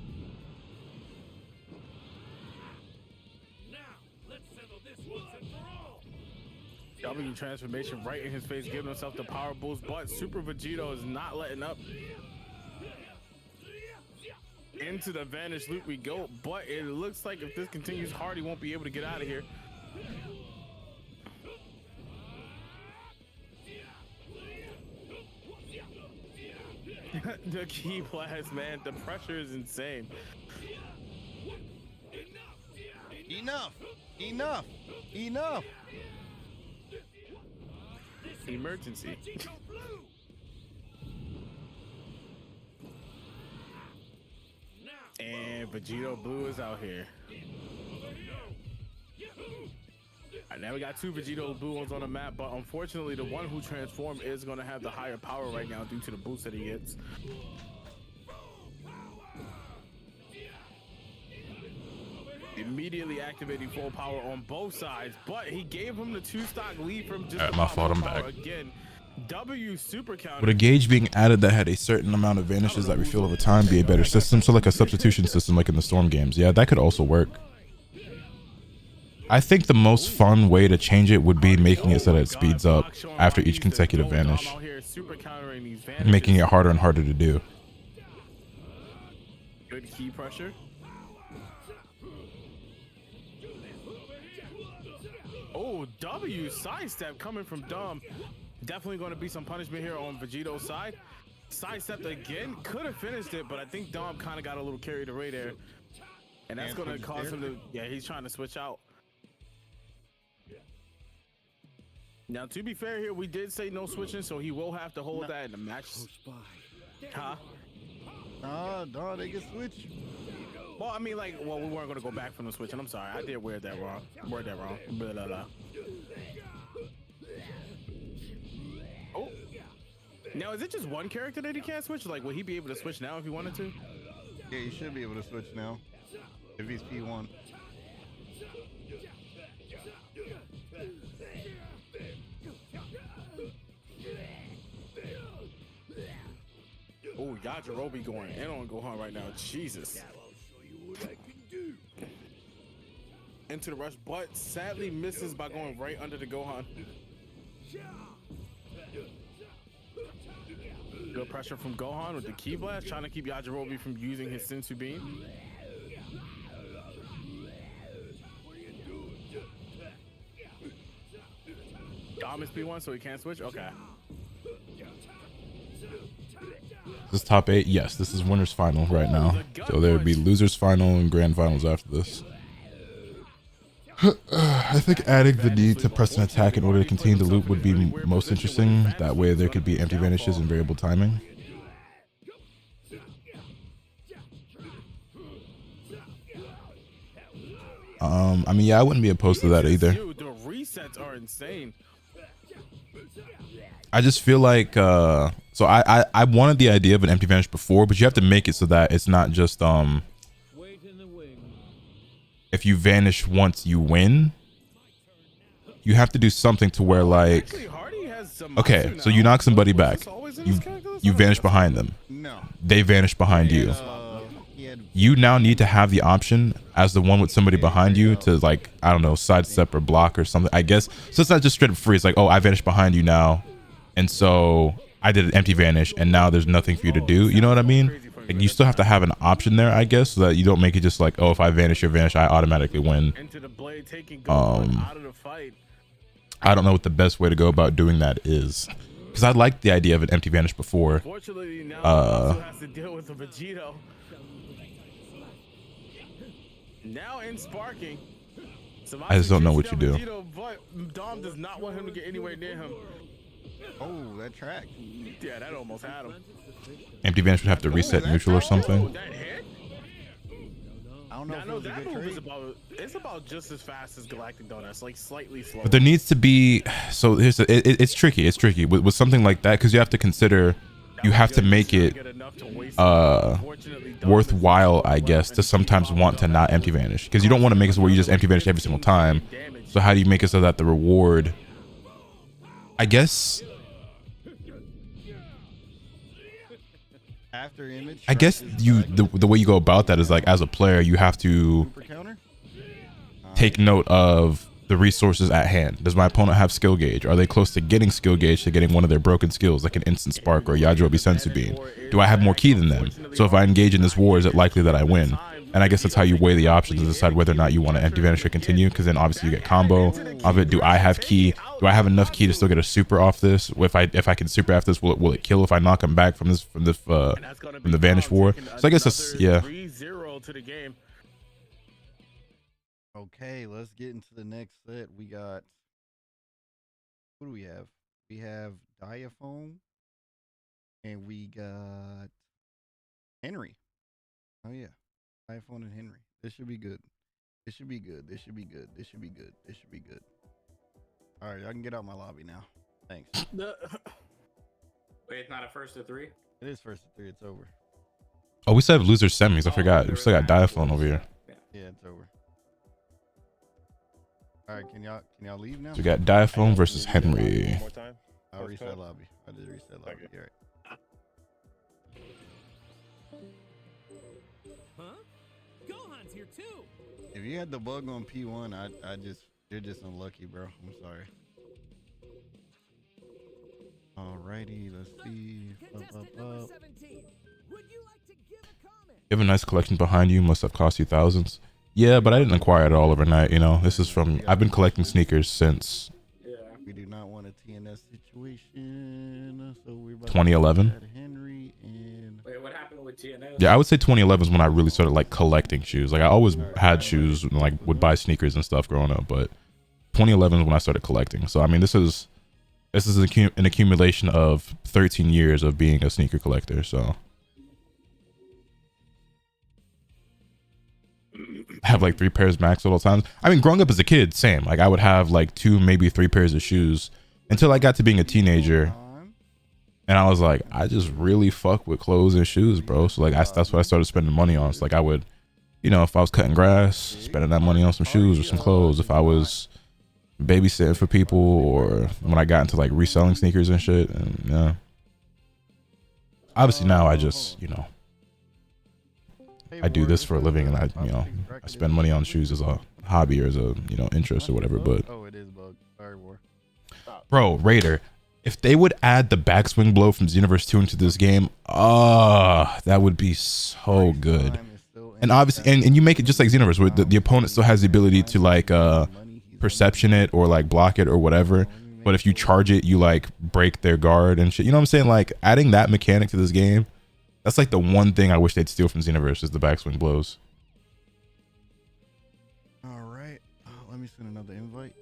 Now, let's settle this once and for all. W transformation right in his face, giving himself the power boost, but Super Vegito is not letting up. Into the vanish loop we go, but it looks like if this continues, Hardy won't be able to get out of here. The key blast, man, the pressure is insane. Enough! Enough! Enough! Emergency. And Vegito Blue is out here. Alright, now we got two Vegito Blue ones on the map, but unfortunately the one who transformed is going to have the higher power right now due to the boost that he gets. Immediately activating full power on both sides, but he gave him the 2-stock lead from just my fault, I'm back. Again, W super counter. Would a gauge being added that had a certain amount of vanishes that refill over time be a better system? So like a substitution system like in the Storm games. Yeah, that could also work. I think the most fun way to change it would be making it so that it speeds up after each consecutive vanish, making it harder and harder to do. Good key pressure. Oh, W sidestep coming from Dom. Definitely going to be some punishment here on Vegito's side. Sidestepped again. Could have finished it, but I think Dom kind of got a little carried away there. And that's going to cause him to... Yeah, he's trying to switch out. Now, to be fair here, we did say no switching, so he will have to hold that in the match. Huh? No, they can switch. Well, I mean, like, well, we weren't going to go back from the switching. I'm sorry. I did word that wrong. Blah, blah, blah. Oh. Now, is it just one character that he can't switch? Like, will he be able to switch now if he wanted to? Yeah, he should be able to switch now. If he's P1. Oh, Yajirobe going in on Gohan right now. Jesus. Into the rush, but sadly misses by going right under the Gohan. Good pressure from Gohan with the Ki Blast, trying to keep Yajirobe from using his Sensu Bean. Dom is P1, so he can't switch? Okay. This is top 8. Yes, this is winners final right now. So there would be losers final and grand finals after this. I think adding the need to press an attack in order to continue the loop would be most interesting. That way there could be empty vanishes and variable timing. I mean, yeah, I wouldn't be opposed to that either. Dude, the resets are insane. I just feel like so I wanted the idea of an empty vanish before, but you have to make it so that it's not just if you vanish once you win. You have to do something to where, like, okay, so you knock somebody back, you vanish behind them, they vanish behind you. You now need to have the option as the one with somebody behind you to, like, I don't know, sidestep or block or something, I guess. So it's not just straight up free. It's like, oh, I vanished behind you now, and so I did an empty vanish, and now there's nothing for you to do. You know what I mean? Like, you still have to have an option there, I guess, so that you don't make it just like, oh, if I vanish, you vanish, I automatically win. I don't know what the best way to go about doing that is, because I liked the idea of an empty vanish before. Fortunately, now also has to deal with the Vegito. Now in sparking. I just don't know what you do. Vegito, but Dom does not want him to get anywhere near him. Oh, that track. Yeah, that almost had him. Empty vanish would have to reset neutral or something. I don't know if it was a good trade. It's about just as fast as Galactic Donuts, like slightly slower. But there needs to be, so here's it's tricky. It's tricky with something like that, because you have to consider, you have to make it worthwhile, I guess, to sometimes want to not empty vanish, because you don't want to make it so where you just empty vanish every single time. So how do you make it so that the reward, I guess, after image. I guess the way you go about that is like as a player, you have to take note of the resources at hand. Does my opponent have skill gauge? Are they close to getting skill gauge to getting one of their broken skills, like an instant spark or Yajirobe Sensu Bean? Do I have more ki than them? So if I engage in this war, is it likely that I win? And I guess that's how you weigh the options and decide whether or not you want to empty vanish or continue, because then obviously you get combo of it. Do I have ki? Do I have enough ki to still get a super off this? If I can super off this, will it kill if I knock him back from the vanish war? So I guess that's, yeah. Okay, let's get into the next set. We got, who do we have? We have Diaphone, and we got Henry. Oh yeah, Diaphone and Henry. This should be good. This should be good. This should be good. This should be good. This should be good. All right, I can get out my lobby now. Thanks. Wait, it's not a first to 3? It is first to 3. It's over. Oh, we still have loser semis. I forgot. We still got Diaphone over here. Yeah, it's over. All right, can y'all leave now? So we got Diaphone versus Henry. I'll reset lobby. I did reset lobby. All right. Huh? Gohan's here too. If you had the bug on P1, you're just unlucky, bro. I'm sorry. Alrighty, let's see. Contestant number 17. Would you like to give a comment? You have a nice collection behind you. Must have cost you thousands. Yeah, but I didn't acquire it all overnight. You know, this is from, I've been collecting sneakers since We do not want a TNS situation, so we're about 2011. to Henry and Wait, what happened with TNS? Yeah, I would say 2011 is when I really started like collecting shoes. Like I always had shoes and like would buy sneakers and stuff growing up, but 2011 is when I started collecting. So I mean, this is an accumulation of 13 years of being a sneaker collector. So I have like 3 pairs max at all times. I mean, growing up as a kid, same. Like I would have like 2, maybe 3 pairs of shoes until I got to being a teenager. And I was like, I just really fuck with clothes and shoes, bro. So like that's what I started spending money on. So like I would, you know, if I was cutting grass, spending that money on some shoes or some clothes. If I was babysitting for people, or when I got into like reselling sneakers and shit. And yeah, obviously now I just, you know, I do this for a living, and I spend money on shoes as a hobby or as a, you know, interest or whatever. But oh, it is bug. Sorry, War. Bro, Raider, if they would add the backswing blow from Xenoverse 2 into this game, that would be so good. And obviously, and you make it just like Xenoverse, where the opponent still has the ability to like perception it or like block it or whatever. But if you charge it, you like break their guard and shit. You know what I'm saying? Like adding that mechanic to this game, that's like the one thing I wish they'd steal from Xenoverse is the backswing blows. All right, let me send another invite.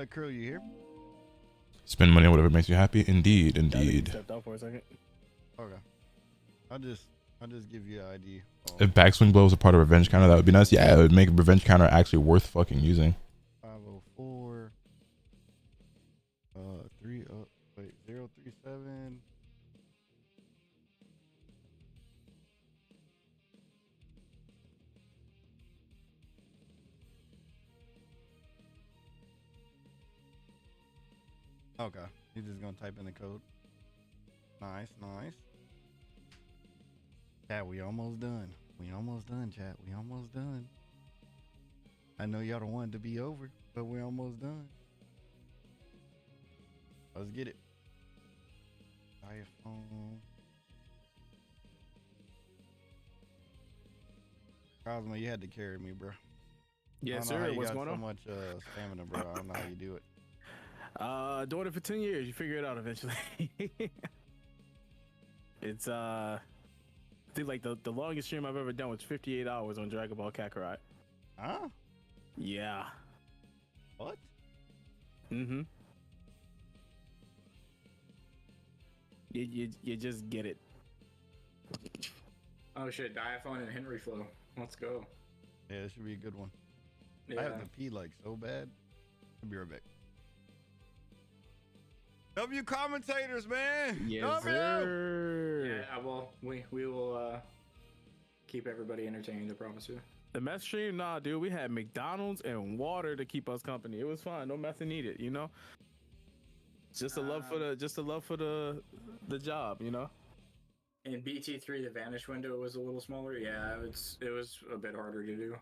Curl, you here? Spend money on whatever makes you happy. Indeed, indeed. Stepped out for a second. Okay, I'll just give you an ID. If backswing blows are part of revenge counter, that would be nice. Yeah, it would make revenge counter actually worth fucking using. 504 037. Okay, he's just gonna type in the code. Nice. Chat, we almost done. Chat. We almost done. I know y'all don't want it to be over, but we're almost done. Let's get it. iPhone. Cosmo, you had to carry me, bro. Yes, sir. What's going on? So much stamina, bro. I don't know how you do it. Doing it for 10 years. You figure it out eventually. It's I think like the longest stream I've ever done was 58 hours on Dragon Ball Kakarot. Huh? Yeah. What? Mm-hmm. You just get it. Oh shit, Diaphone and Henry flow. Let's go. Yeah, this should be a good one. Yeah. I have to pee like so bad. I'll be right back. W commentators, man. Yes, w. sir. Yeah, well, we will keep everybody entertained, I promise you. The meth stream, nah, dude. We had McDonald's and water to keep us company. It was fun. No meth needed, you know. Just a love for the job, you know. In BT3, the vanish window was a little smaller. Yeah, it was a bit harder to do.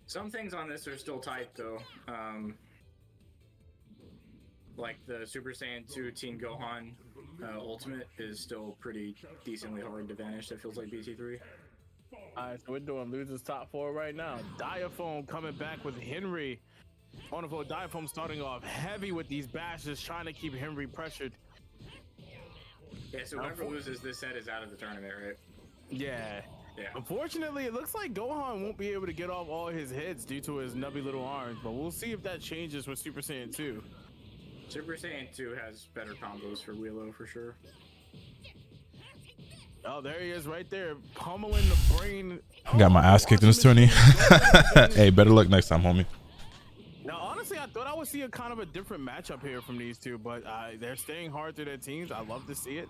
Some things on this are still tight though. Like the Super Saiyan 2 Teen Gohan Ultimate is still pretty decently hard to vanish. That feels like BT3. Alright, so we're doing losers top 4 right now. Diaphone coming back with Henry. On the floor, Diaphone starting off heavy with these bashes, trying to keep Henry pressured. Yeah, so whoever loses this set is out of the tournament, right? Yeah. Yeah. Unfortunately, it looks like Gohan won't be able to get off all his hits due to his nubby little arms, but we'll see if that changes with Super Saiyan 2. Super Saiyan 2 has better combos for Willow for sure. Oh, there he is right there, pummeling the brain. Got my ass kicked in this tourney. Hey, better luck next time, homie. Now, honestly, I thought I would see a kind of a different matchup here from these two, but they're staying hard through their teams. I love to see it.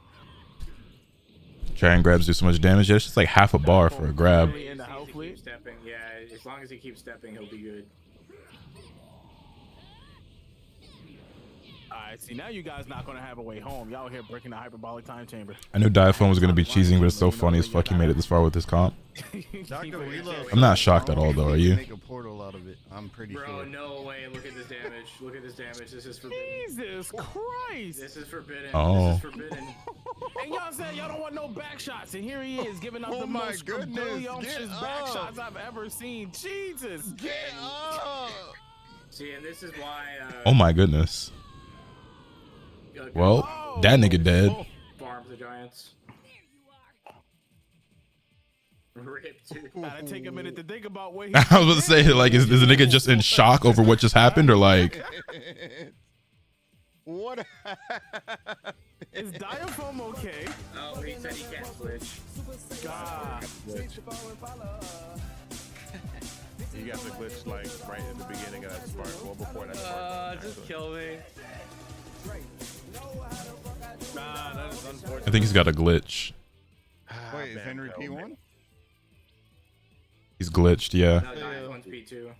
Dragon grabs do so much damage. Yeah, it's just like half a bar for a grab. Stepping, yeah, as long as he keeps stepping, he'll be good. Alright, see, now you guys not gonna have a way home. Y'all here breaking the hyperbolic time chamber. I knew Diaphone was gonna be cheesing, but it's so funny as fuck he made it this far with this comp. I'm not shocked at all, though. Are you? Make a portal out of it. I'm pretty sure. Bro, no way. Look at this damage. Look at this damage. This is forbidden. Jesus Christ. This is forbidden. Oh. This is forbidden. And y'all said y'all don't want no back shots, and here he is giving up the most brilliant back shots I've ever seen. Jesus. Get up. See, and this is why. Oh my goodness. Well, that nigga dead. Farm the Giants. Rip, dude. Gotta take a minute to think about what he I was about to say, like, is the nigga just in shock over what just happened, or like? What? Is Diaphone okay? Oh, he said he can't switch. God. You got the glitch like right at the beginning of that spark. Well, before that spark. Just kill me. Nah, that is unfortunate. I think he's got a glitch. Wait, is Henry P1? He's glitched, yeah. No, Diamon's P2.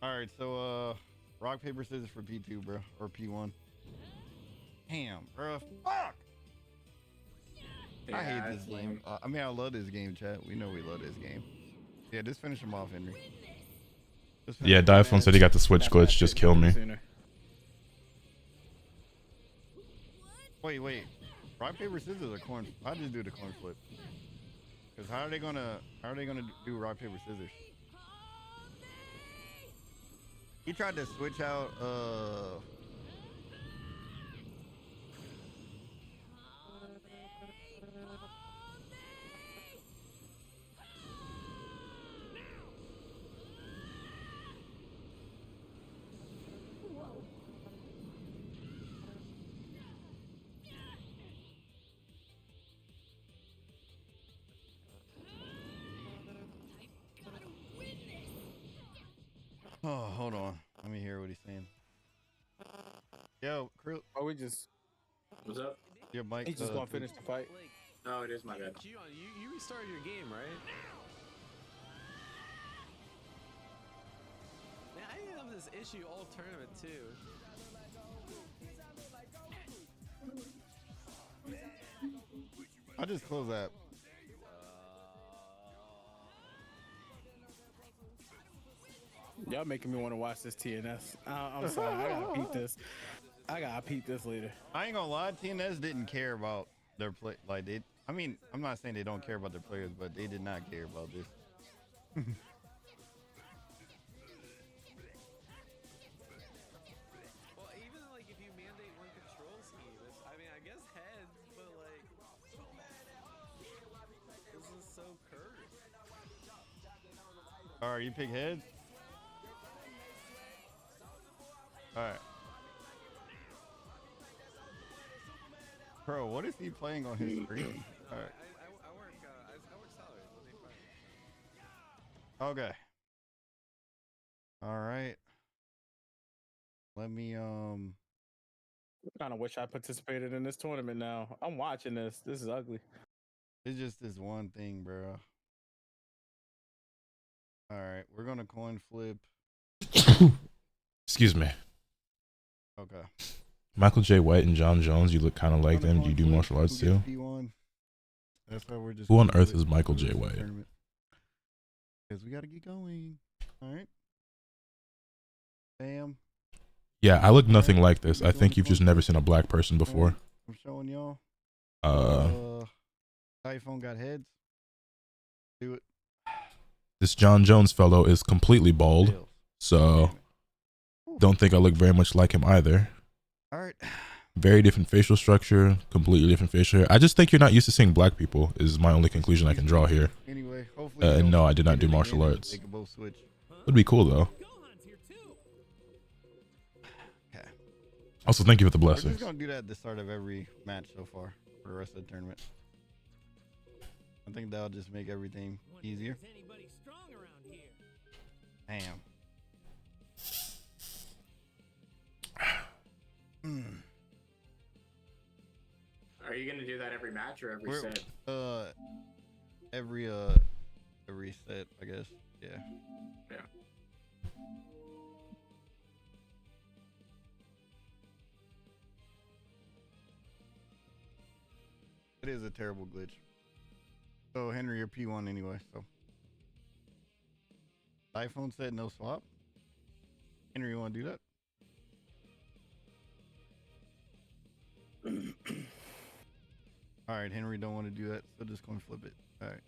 All right, so rock paper scissors for P2, bro, or P1. Damn, bro. Fuck. Yeah, I hate this game. I mean, I love this game, chat. We know we love this game. Yeah, just finish him off, Henry. Yeah, Diaphone said he got the switch glitch. Just kill me. Wait. Rock paper scissors or coin? I just do the coin flip. Cause how are they gonna do rock paper scissors? He tried to switch out. Oh, hold on. Let me hear what he's saying. Yo, Krill. Oh, we just. What's up? Your mic. He's just gonna finish the fight. Oh, it is my bad. You restarted your game, right? Man, I have this issue all tournament too. I just closed that. Y'all making me want to watch this TNS. I'm sorry, I gotta peep this. I gotta peep this later. I ain't gonna lie, TNS didn't care about their play. Like they, I mean, I'm not saying they don't care about their players, but they did not care about this. Well, even like if you mandate one control scheme, I mean, I guess heads, but like, this is so cursed. All right, you pick heads. All right. Bro, what is he playing on his screen? All right. I work salaries. Let me find. Okay. All right. Let me Kind of wish I participated in this tournament. Now I'm watching this. This is ugly. It's just this one thing, bro. All All right, we're gonna coin flip. Excuse me. Okay. Michael J. White and John Jones, you look kind of like them. Do you do martial arts too? P1. That's why we're just. Who on earth is Michael J. White? Because we gotta get going. All right. Bam. Yeah, I look nothing like this. I think you've just never seen a black person before. I'm showing y'all. iPhone got heads. Do it. This John Jones fellow is completely bald, so don't think I look very much like him either. All right. Very different facial structure, completely different facial hair. I just think you're not used to seeing black people is my only conclusion I can draw here. Anyway, hopefully. And no, I did not do martial arts. They can both switch. Would be cool though. Okay. Also, thank you for the We're blessings. just gonna do that at the start of every match so far for the rest of the tournament. I think that'll just make everything easier. Damn. Are you gonna do that every match or every set? Every set, I guess. Yeah. Yeah. It is a terrible glitch. So Henry, you're P1 anyway, so. iPhone said no swap. Henry, you wanna do that? All right, Henry don't want to do that, so just going to flip it. All right.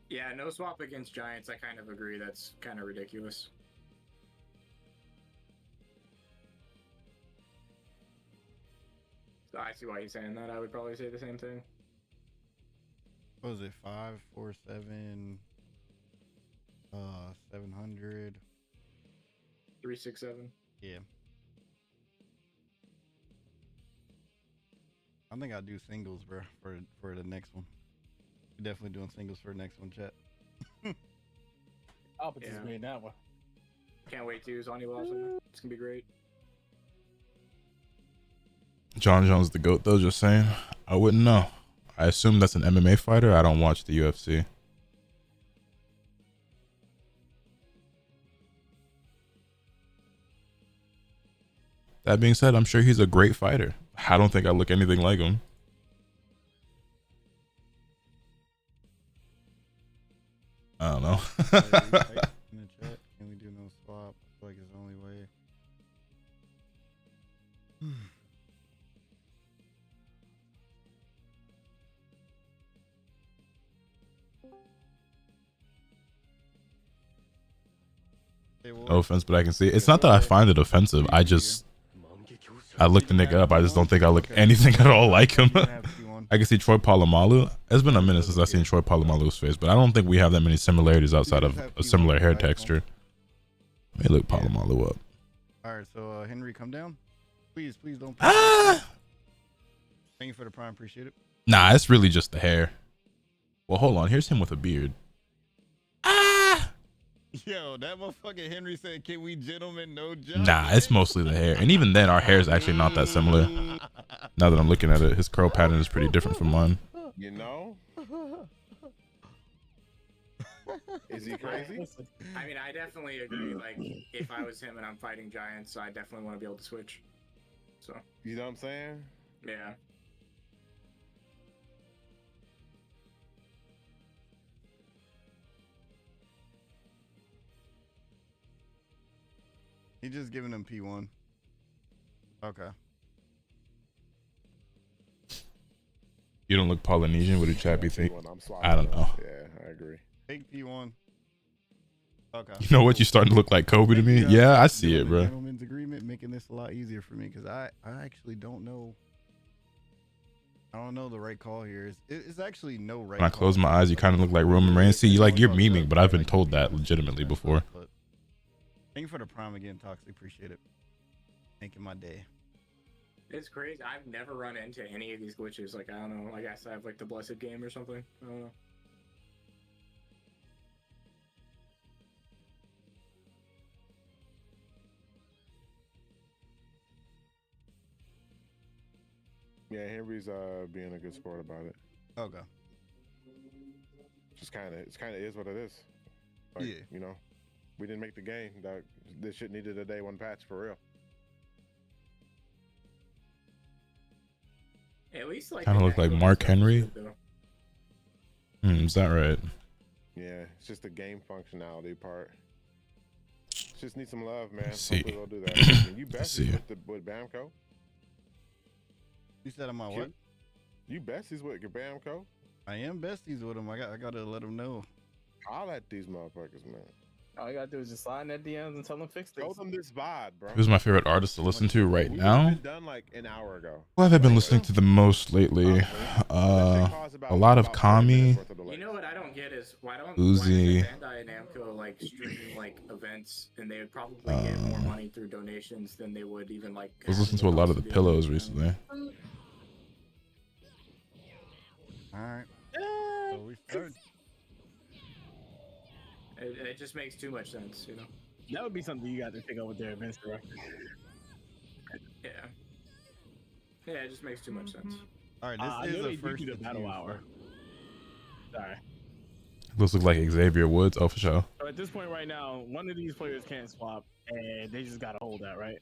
Yeah, no swap against Giants. I kind of agree. That's kind of ridiculous. So I see why he's saying that. I would probably say the same thing. What was it? 5, 4, 7, 700. 367. Yeah. I think I'll do singles, bro, for the next one. We're definitely doing singles for the next one, chat. I'll participate in that one. Can't wait to use Ani Lawson. It's gonna be great. John Jones the GOAT though, just saying. I wouldn't know. I assume that's an MMA fighter. I don't watch the UFC. That being said, I'm sure he's a great fighter. I don't think I look anything like him. I don't know. In the chat, can we do no swap? I feel like it's the only way. No offense, but I can see it. It's not that I find it offensive. I looked the nigga up. I just don't think I look anything at all like him. I can see Troy Polamalu. It's been a minute since I've seen Troy Polamalu's face, but I don't think we have that many similarities outside of a similar hair texture. Let me look Polamalu up. All right, so Henry, come down. Please don't. Ah! Thank you for the prime. Appreciate it. Nah, it's really just the hair. Well, hold on. Here's him with a beard. Ah! Yo, that motherfucking Henry said, "Can we gentlemen no job?" Nah, it's mostly the hair. And even then, our hair is actually not that similar. Now that I'm looking at it, his curl pattern is pretty different from mine. You know? Is he crazy? I mean, I definitely agree. Like, if I was him and I'm fighting Giants, I definitely want to be able to switch. So. You know what I'm saying? Yeah. He's just giving him P1. Okay. You don't look Polynesian. What do chat be think? I don't know. Yeah, I agree. Take P1. Okay. You know what? You're starting to look like Kobe to me. Yeah, I see it, bro. Gentleman's agreement, making this a lot easier for me because I actually don't know. I don't know the right call here. It's actually no right. When I close my eyes, you kind of look like Roman Reigns. See, you're memeing, but I've been told that legitimately before. Thank you for the prime again, Toxic. Appreciate it. Making my day. It's crazy. I've never run into any of these glitches. Like, I don't know. I guess I have like the blessed game or something. I don't know. Yeah, Henry's being a good sport about it. Okay. Just it's kind of is what it is. Like, Yeah. You know, we didn't make the game. This shit needed a day one patch for real. At least like Kind of look like Mark Henry. Is that right? Yeah, it's just the game functionality part. Just need some love, man. See. Hopefully they'll do that. You besties with Bamco? You said I'm on what? You besties with your Bamco? I am besties with him. I gotta let him know. I'll let these motherfuckers, man. All you gotta do is just slide in that DMs and tell them fix this. Show them this vibe, bro. Who's my favorite artist to listen to right now? Done like an hour ago. Who have I been listening to the most lately? A lot of Kami. You know what I don't get is why Uzi. Bandai and Namco like streaming like events, and they would probably get more money through donations than they would even like. I was listening to a lot of the Pillows recently. All right. So we start. It just makes too much sense, you know. That would be something you got to pick up with their events director. Yeah. Yeah, it just makes too much sense. All right, this is the first battle hour. Sorry. Those look like Xavier Woods. Oh, for sure. So at this point right now, one of these players can't swap, and they just gotta hold that, right?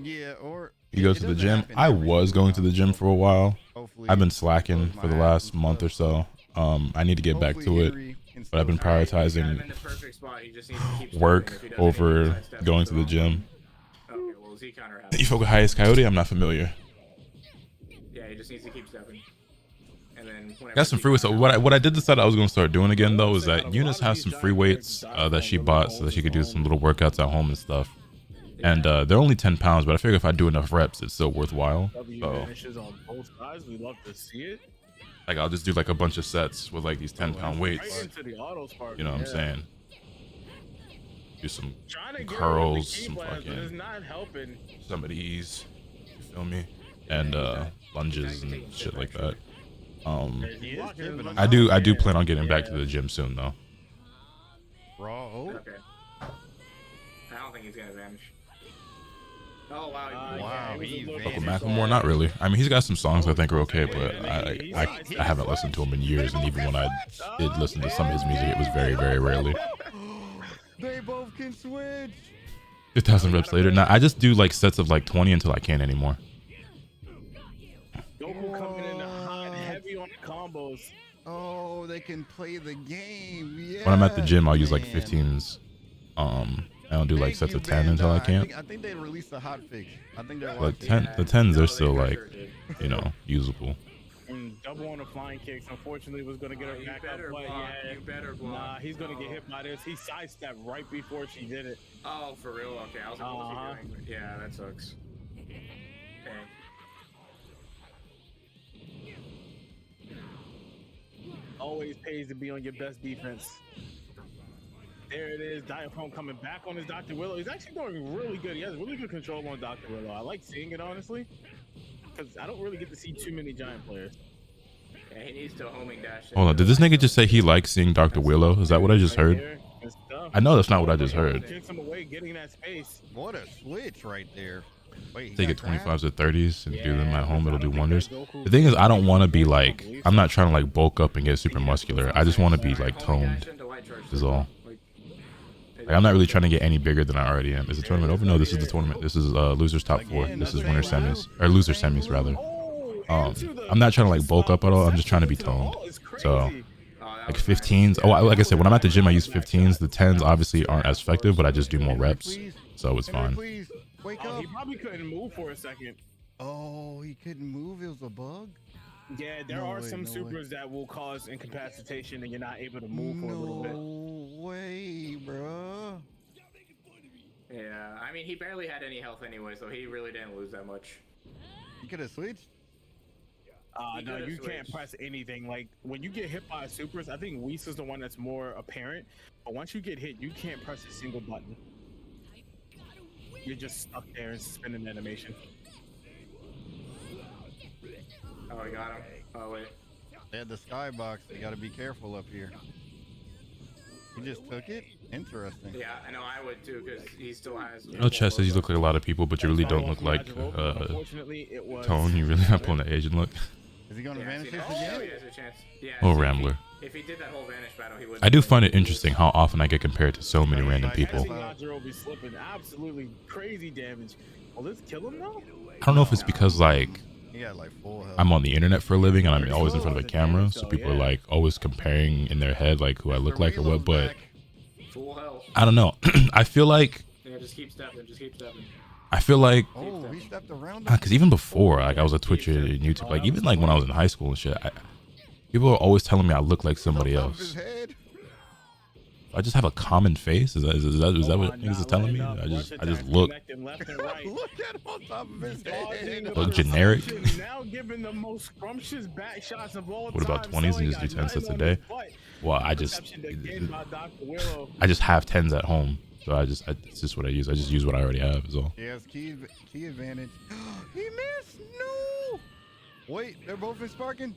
Yeah, or You go to the gym. I was going to the gym for a while. I've been slacking for the last month or so. I need to get back to it, but I've been prioritizing work over going to the gym. Okay, well, Z counter You focus highest coyote? I'm not familiar. Yeah, he just needs to keep stepping. And then Got some free weights. So what I did decide I was going to start doing again though is that Eunice has some free weights that she bought so that she could do some little workouts at home and stuff. And they're only 10 pounds, but I figure if I do enough reps, it's still worthwhile. So, on both sides. We love to see it. like, I'll just do like a bunch of sets with like these 10-pound weights. You know what I'm saying? Do some curls, some fucking some of these. You feel me? And lunges and shit like that. I do plan on getting back to the gym soon though. Raw. Okay. I don't think he's gonna vanish. Oh wow! Uncle Macklemore, not really. I mean, he's got some songs I think are okay, but I haven't listened to him in years, and even when I did listen to some of his music, it was very, very rarely. They both can switch. 2,000 reps later. Now I just do like sets of like 20 until I can't anymore. Goku coming in hot, heavy on the combos. Oh, they can play the game. Yeah. When I'm at the gym, I'll use like 15s. I don't do like sets of 10 until I can't. I think they released a hot fix. I think they're like the 10s are still like, you know, usable. And double on the flying kicks. Unfortunately, was gonna get her back up, but nah, he's gonna get hit by this. He sidestepped right before she did it. Oh, for real? Okay, I was like, what's he doing? Yeah, that sucks. Okay. Always pays to be on your best defense. There it is. Diaphragm coming back on his Dr. Willow. He's actually doing really good. He has really good control on Dr. Willow. I like seeing it, honestly, because I don't really get to see too many giant players. Yeah, he needs to homing dash. Hold on, did this nigga just say he likes seeing Dr. Willow? Is that what I just heard? I know that's not what I just heard. Kicks him away, getting that space. What a switch right there. Wait, Take it 25s or 30s and do them at home. It'll do wonders. The thing is, I don't want to be like, I'm not trying to like bulk up and get super muscular. I just want to be like toned is all. Like, I'm not really trying to get any bigger than I already am. Is the tournament over? No, this is the tournament. This is losers top 4. This is winner semis, or loser semis rather. I'm not trying to like bulk up at all. I'm just trying to be toned. So like 15s. Oh, like I said, when I'm at the gym, I use 15s. The 10s obviously aren't as effective, but I just do more reps, so it's fine. Wake up. He probably couldn't move for a second. Oh, he couldn't move. It was a bug. Yeah, there are some supers that will cause incapacitation and you're not able to move for a little bit. No way, bro. Yeah, I mean, he barely had any health anyway, so he really didn't lose that much. You could have switched. No, you can't press anything. Like, when you get hit by supers, I think Whis is the one that's more apparent. But once you get hit, you can't press a single button. You're just stuck there in suspended animation. Oh, we got him. Oh, wait. They had the skybox. You got to be careful up here. He just took it? Interesting. Yeah, I know I would too, because he still has. No, Chess says you look like a lot of people, but you really don't look like Tone. You really not pulling the Asian look. Is he going to vanish this Oh, again? he has a chance. Yeah, Oh, see, Rambler. If he did that whole vanish battle, he would. I do find it interesting how often I get compared to so many random people. Will be slipping absolutely crazy damage. Will this kill him though? I don't know if it's because like He had like full health. I'm on the internet for a living and I'm always in front of a camera, so people are like always comparing in their head like who I look like or what. But Full health. I don't know. I feel like Yeah, just keep stepping. Just keep stepping. I feel like Oh, he stepped around. because even before like I was a Twitcher and YouTube, like even like when I was in high school and shit, people are always telling me I look like somebody else. I just have a common face. Is that what niggas is telling me? I just look Look at him on top of his head. look generic. Now giving the most scrumptious back shots of all What about time, 20s and just do 10 sets a day? Well, I just have 10s at home, so it's just what I use. I just use what I already have. Is all. He has key advantage. He missed. No. Wait, they're both in sparking.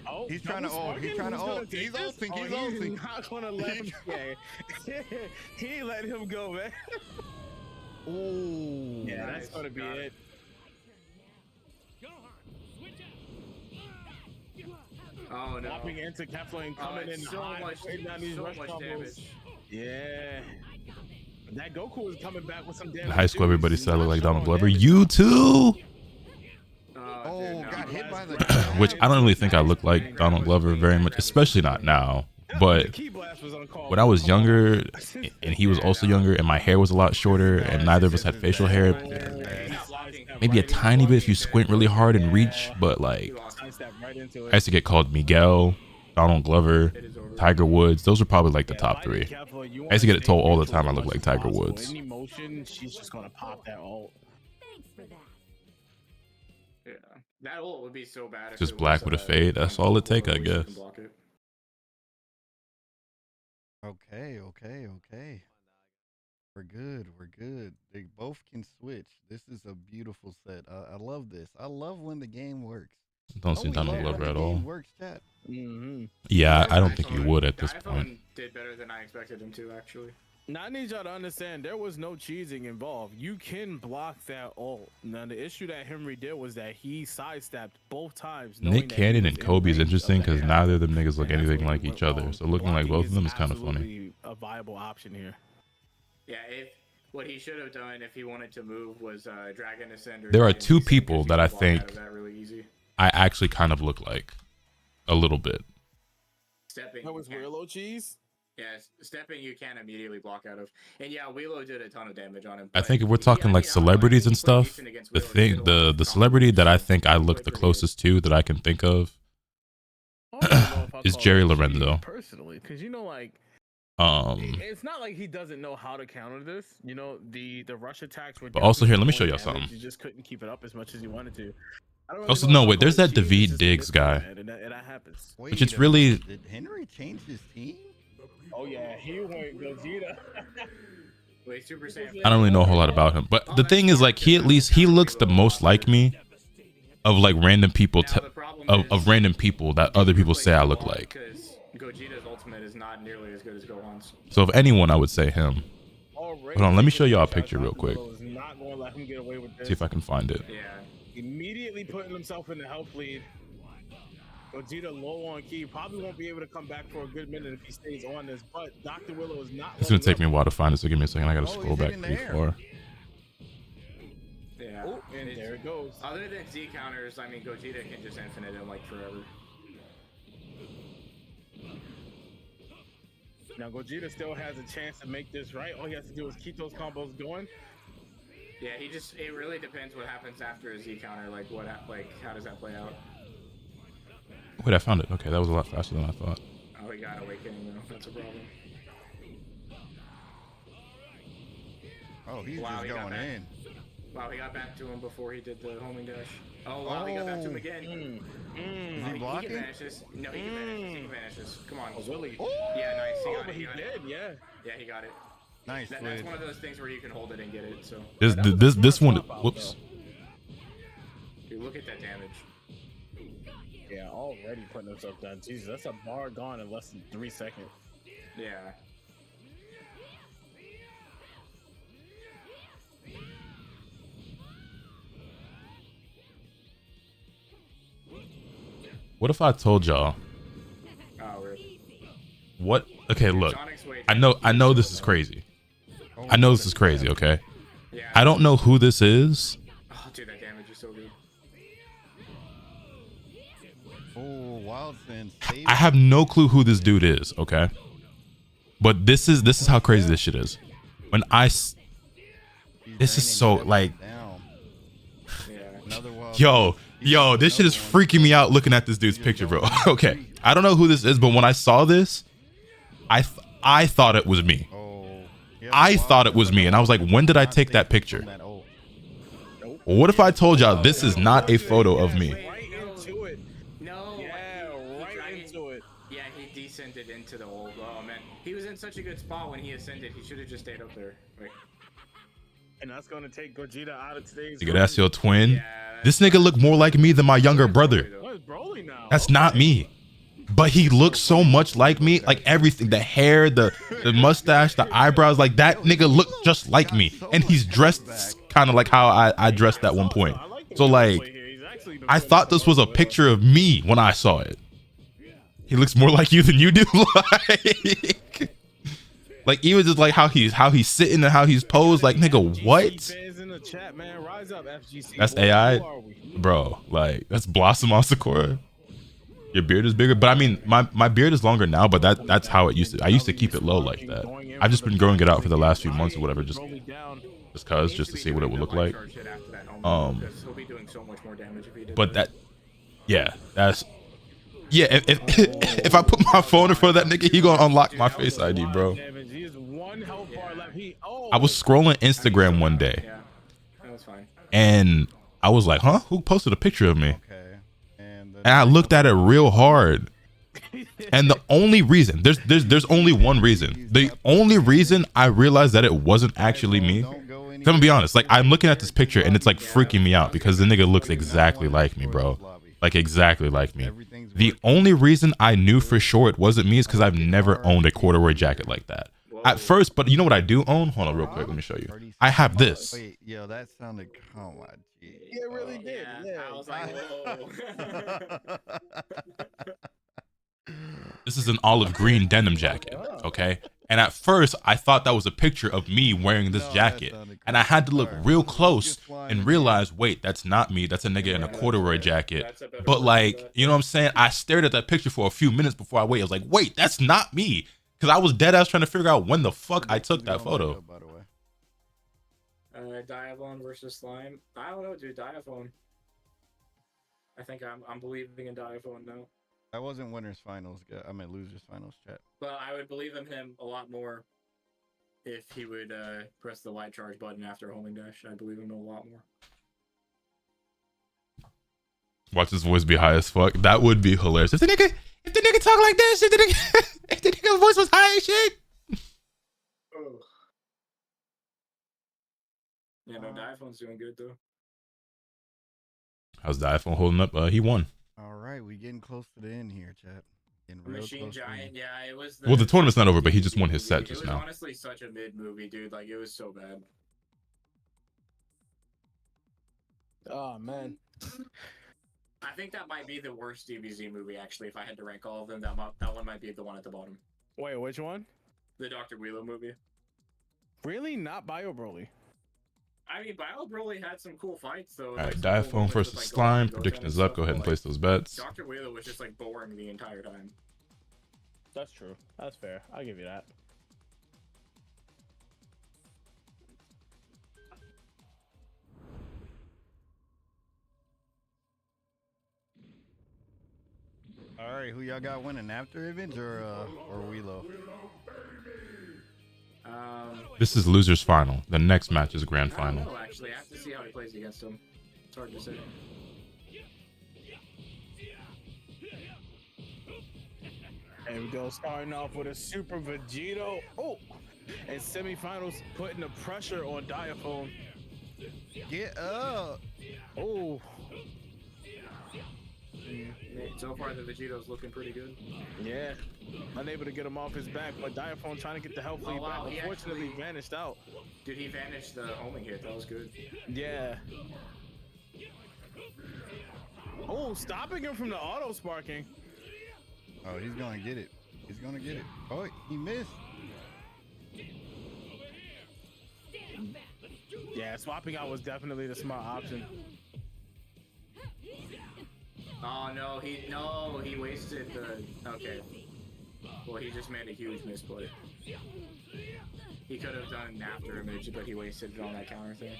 Oh, He's trying to ult. He's ulting. He's ulting. Not gonna let him. He ain't letting him go, man. Oh, Yeah, that's gonna be it. Oh no. Dropping into Kefla and coming in so hot, much, putting down these so rush much combos. damage. Yeah. That Goku is coming back with some damage. In high school, too. everybody He's said I look not like Donald showing Glover. damage. You too. Oh, got hit by the. Which I don't really think I look like Donald Glover very much, especially not now. But Key blast was uncalled when I was younger, and he was also younger, and my hair was a lot shorter, and neither of us had facial hair, maybe a tiny bit if you squint really hard and reach, but like I used to get called Miguel, Donald Glover, Tiger Woods. Those were probably like the top three. I used to get it told all the time I look like Tiger Woods. Any motion, she's just gonna pop that ult. Yeah, that ult would be so bad. If Just it black was, with a fade. That's all it take, I Lotus can guess. block it. Okay. We're good. They both can switch. This is a beautiful set. I love this. I love when the game works. Don't see Donald Glover at all. Works, chat. Yeah, I don't think you would at this The point. iPhone did better than I expected him to, actually. Now I need y'all to understand there was no cheesing involved. You can block that ult. Now the issue that Henry did was that he sidestepped both times. Nick Cannon and Kobe is interesting because neither of them niggas look anything like each other. So looking like both of them is kind of funny. A viable option here. Yeah, what he should have done if he wanted to move was Dragon Ascender. There are two people that I block out think of that really easy. I actually kind of look like a little bit. Stepping. That was Willow cheese. Yes, stepping you can immediately block out of. And yeah, Willow did a ton of damage on him. I think if we're talking like celebrities and stuff, the celebrity that I think I look the closest to that I can think of is Jerry Lorenzo. Personally, because you know, like, it's not like he doesn't know how to counter this. You know, the rush attacks were. But also here, let me definitely show y'all damage. something. You just couldn't keep it up as much as you wanted to. I don't Also, really know no, how wait, there's that Kobe cheese David is Diggs this guy. bad, and that happens. Wait Which it's a really- minute. Did Henry change his team? Oh yeah, he went Gogeta. Wait, Super Saiyan. I don't really know a whole lot about him. But the thing is, like, he looks the most like me of like random people of random people that other people say I look like. Because Gogeta's ultimate is not nearly as good as Gohan's. So if anyone, I would say him. Hold on, let me show y'all a picture real quick. Not gonna let him get away with this. See if I can find it. Yeah. Immediately putting himself in the health lead. Gogeta low on key, probably won't be able to come back for a good minute if he stays on this, but Dr. Willow is not. It's gonna take me a while to find it, so give me a second. I gotta scroll back pretty far. Yeah. Oh, and there it goes. Other than Z counters, I mean, Gogeta can just infinite him like forever. Now Gogeta still has a chance to make this right. All he has to do is keep those combos going. Yeah, it really depends what happens after a Z counter. Like how does that play out? Wait, I found it. Okay, that was a lot faster than I thought. Oh, he got awakening though. That's a problem. Oh, he's Wow, just he got going back. in. Wow, he got back to him before he did the homing dash. Oh wow, he got back to him again. Is he blocking? He can vanish this. No, he can vanish this. He can vanish this. Come on. Willie. Yeah, nice. He got it. But he did, yeah. Yeah, he got it. Nice. That's one of those things where you can hold it and get it. So. This one. Whoops. Dude, look at that damage. Yeah, already putting himself down. Jesus, that's a bar gone in less than 3 seconds. Yeah. What if I told y'all? Oh, really? What? Okay, look. I know this is crazy. I know this is crazy, okay? Yeah. I don't know who this is. Oh, dude, that damage is so good. Oh, Wild Sense. I have no clue who this dude is, okay? But this is how crazy this shit is. When this is so like, yo, this shit is freaking me out looking at this dude's picture, bro. Okay, I don't know who this is, but when I saw this, I thought it was me. I thought it was me, and I was like, when did I take that picture? What if I told y'all this is not a photo of me? No. Yeah, right into it. Yeah, he descended into the old. Oh man, he was in such a good spot when he ascended. He should have just stayed up there. Right. And that's gonna take Gogeta out of today's. Nigga, that's your twin. This nigga look more like me than my younger brother. That's not me. But he looks so much like me, like everything, the hair, the mustache, the eyebrows, like that nigga looked just like me. And he's dressed kind of like how I dressed at one point. So like, I thought this was a picture of me when I saw it. He looks more like you than you do. Like even just like how he's sitting and how he's posed, like nigga, what? That's AI, bro. Like that's Blossom Asakura. Your beard is bigger, but I mean, my beard is longer now, but that's how it used to. I used to keep it low like that. I've just been growing it out for the last few months or whatever, just to see what it would look like. But that, yeah, that's, yeah. If I put my phone in front of that nigga, he gonna unlock my Face ID, bro. I was scrolling Instagram one day, and I was like, huh? Who posted a picture of me? And I looked at it real hard. And the only reason, there's only one reason. The only reason I realized that it wasn't actually me. I'm gonna be honest, like I'm looking at this picture and it's like freaking me out because the nigga looks exactly like me, bro. Like exactly like me. The only reason I knew for sure it wasn't me is because I've never owned a corduroy jacket like that. At first, but you know what I do own? Hold on real quick, let me show you. I have this. Wait, yo, that sounded, oh my G. It really did. Yeah. I was like, whoa. This is an olive green denim jacket, okay? And at first, I thought that was a picture of me wearing this jacket. And I had to look real close and realize, wait, that's not me. That's a nigga in a corduroy jacket. But like, you know what I'm saying? I stared at that picture for a few minutes before I waited. I was like, wait, that's not me. Because I was dead ass trying to figure out when the fuck I took that photo. Diaphone versus Slime. I don't know, dude. Diaphone. I think I'm believing in Diaphone now. That wasn't winners finals. I mean losers finals, chat. But I would believe in him a lot more if he would press the light charge button after homing dash. I believe him a lot more. Watch his voice be high as fuck. That would be hilarious. If the nigga talk like this, if the nigga voice was high as shit. Oh. Yeah, no, Diaphone's doing good though. How's Diaphone holding up? He won. All right, we getting close to the end here, chat. Machine Giant, yeah, it was. Well, the tournament's not over, but he just won his set just now. It was honestly such a mid movie, dude. Like it was so bad. Oh man. I think that might be the worst DBZ movie, actually. If I had to rank all of them, that one might be the one at the bottom. Wait, which one? The Dr. Wheelo movie. Really? Not Bio Broly? I mean, Bio Broly had some cool fights, though. All right, Diaphone versus Slime. Prediction is up. Go ahead and place those bets. Dr. Wheelo was just like boring the entire time. That's true. That's fair. I'll give you that. All right, who y'all got winning, After Image or Wheelo? This is losers final. The next match is grand final. I don't know, actually. I have to see how he plays against him. It's hard to say. There we go, starting off with a Super Vegito. Oh, and semifinals putting the pressure on Diaphone. Get up. Oh. So far, the Vegito's looking pretty good. Yeah, unable to get him off his back, but Diaphone trying to get the health lead back. Unfortunately, vanished out. Dude, he vanished the homing hit. That was good. Yeah. Oh, stopping him from the auto sparking. Oh, he's gonna get it. He's gonna get it. Oh, he missed. Yeah, swapping out was definitely the smart option. Oh no, he wasted the. Okay. Well, he just made a huge misplay. He could have done an after image, but he wasted it on that counter thing.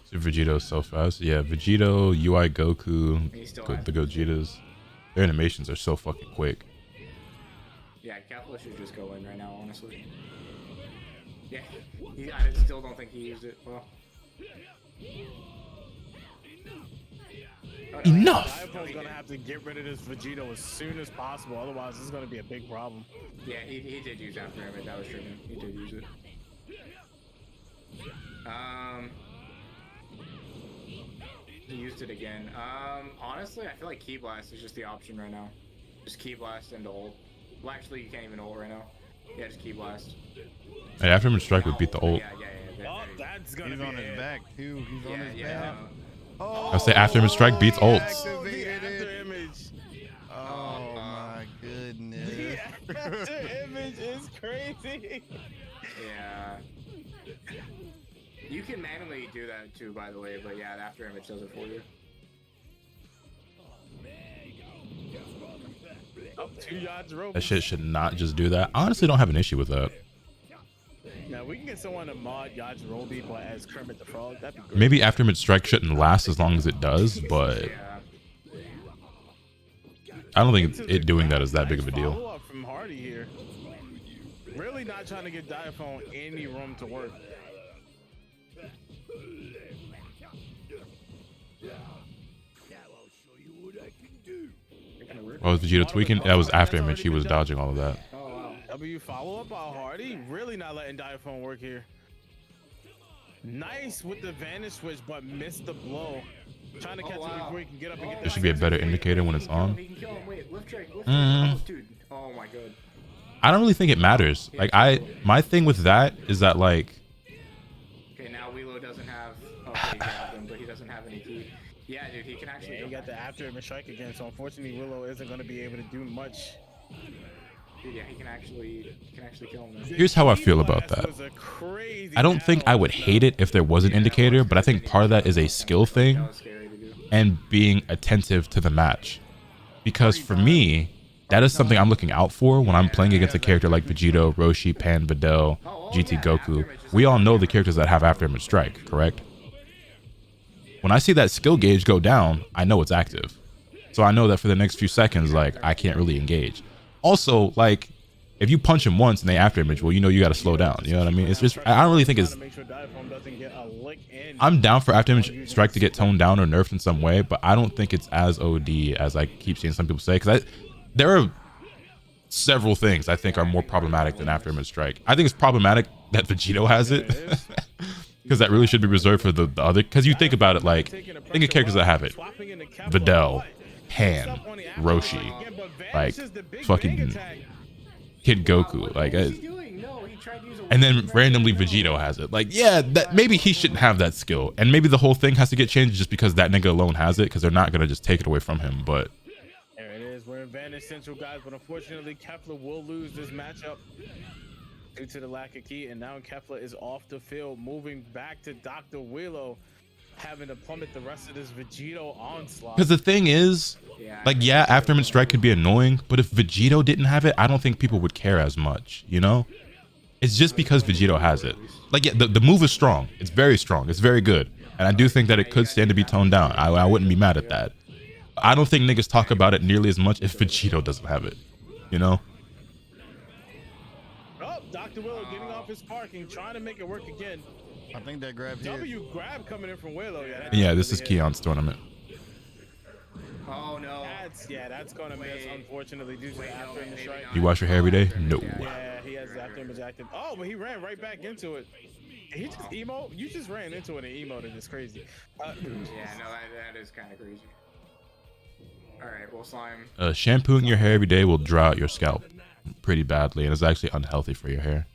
So Vegeto's so fast. Yeah, Vegito, UI Goku, the Gogetas. Their animations are so fucking quick. Yeah, Kefla should just go in right now, honestly. Yeah, I still don't think he used it well. Enough! Diapo's gonna have to get rid of this Vegito as soon as possible, otherwise this is gonna be a big problem. Yeah, he did use after image. That was tripping. He did use it. He used it again. Honestly, I feel like Key Blast is just the option right now. Just Key Blast into ult. Well, actually, you can't even ult right now. Yeah, just Key Blast. Hey, after him strike would beat the ult. Oh, that's gonna He's be on his back too. He's on his back. Oh, I'll say after him strike beats ults. The after image. Oh my goodness. The after image is crazy. Yeah. You can manually do that too, by the way, but yeah, the after image does it for you. Up 2 yards rope. That shit should not just do that. I honestly don't have an issue with that. Now we can get someone to mod Yajirobe, but as Kermit the Frog, that'd be great. Maybe after mid strike shouldn't last as long as it does, but I don't think it doing that is that big of a deal. Follow-up from Hardy here. Really not trying to give Diaphone any room to work. Oh, was Vegeta tweaking? That was after image. He was dodging all of that. W follow up by Hardy. Really not letting Diaphone work here. Nice with the vanish switch, but missed the blow. Trying to catch him before he can get up and get There should be a better indicator when it's on. Oh my god. I don't really think it matters. Like my thing with that is that like. Okay, now Willow doesn't have. Okay, he grabbed him, but he doesn't have any key. Yeah, dude, he can actually. Yeah, he got the after image strike again, so unfortunately Willow isn't going to be able to do much. Dude, yeah, he can actually kill him. Here's how I feel about that. I don't think I would hate it if there was an indicator, but I think part of that is a skill thing and being attentive to the match. Because for me, that is something I'm looking out for when I'm playing against a character like Vegito, Roshi, Pan, Videl, GT Goku. We all know the characters that have after image strike, correct? When I see that skill gauge go down, I know it's active. So I know that for the next few seconds, like, I can't really engage. Also, like, if you punch him once and they after image, well, you know you got to slow down. You know what I mean? It's just, I don't really think it's... I'm down for after image strike to get toned down or nerfed in some way, but I don't think it's as OD as I keep seeing some people say. Because there are several things I think are more problematic than after image strike. I think it's problematic that Vegito has it. Because that really should be reserved for the other. Because you think about it, like, think of characters that have it. Videl, Pan, Roshi, like, fucking Kid Goku, like, and then randomly Vegito has it. Like, yeah, that maybe he shouldn't have that skill, and maybe the whole thing has to get changed just because that nigga alone has it, because they're not gonna just take it away from him. But there it is. We're in Vanish Central, guys, but unfortunately, Kefla will lose this matchup due to the lack of key, and now Kefla is off the field, moving back to Dr. Willow, having to plummet the rest of this Vegito onslaught. Because the thing is, like, yeah, after image strike could be annoying, but if Vegito didn't have it, I don't think people would care as much, you know? It's just because Vegito has it. Like, yeah, the move is strong. It's very strong. It's very good. And I do think that it could stand to be toned down. I wouldn't be mad at that. I don't think niggas talk about it nearly as much if Vegito doesn't have it, you know? Oh, Dr. Willow getting off his parking, trying to make it work again. I think that grab here. W grab coming in from Willow. Yeah, this is Keon's tournament. Oh no. That's gonna miss, unfortunately, due to the after image strike. You wash your hair every day? No. Yeah, he has the after image active. Oh, but he ran right back into it. He just emo. You just ran into it and emoted. It's crazy. Yeah, no, that is kind of crazy. All right, well, Slime. Shampooing your hair every day will dry out your scalp pretty badly, and it's actually unhealthy for your hair.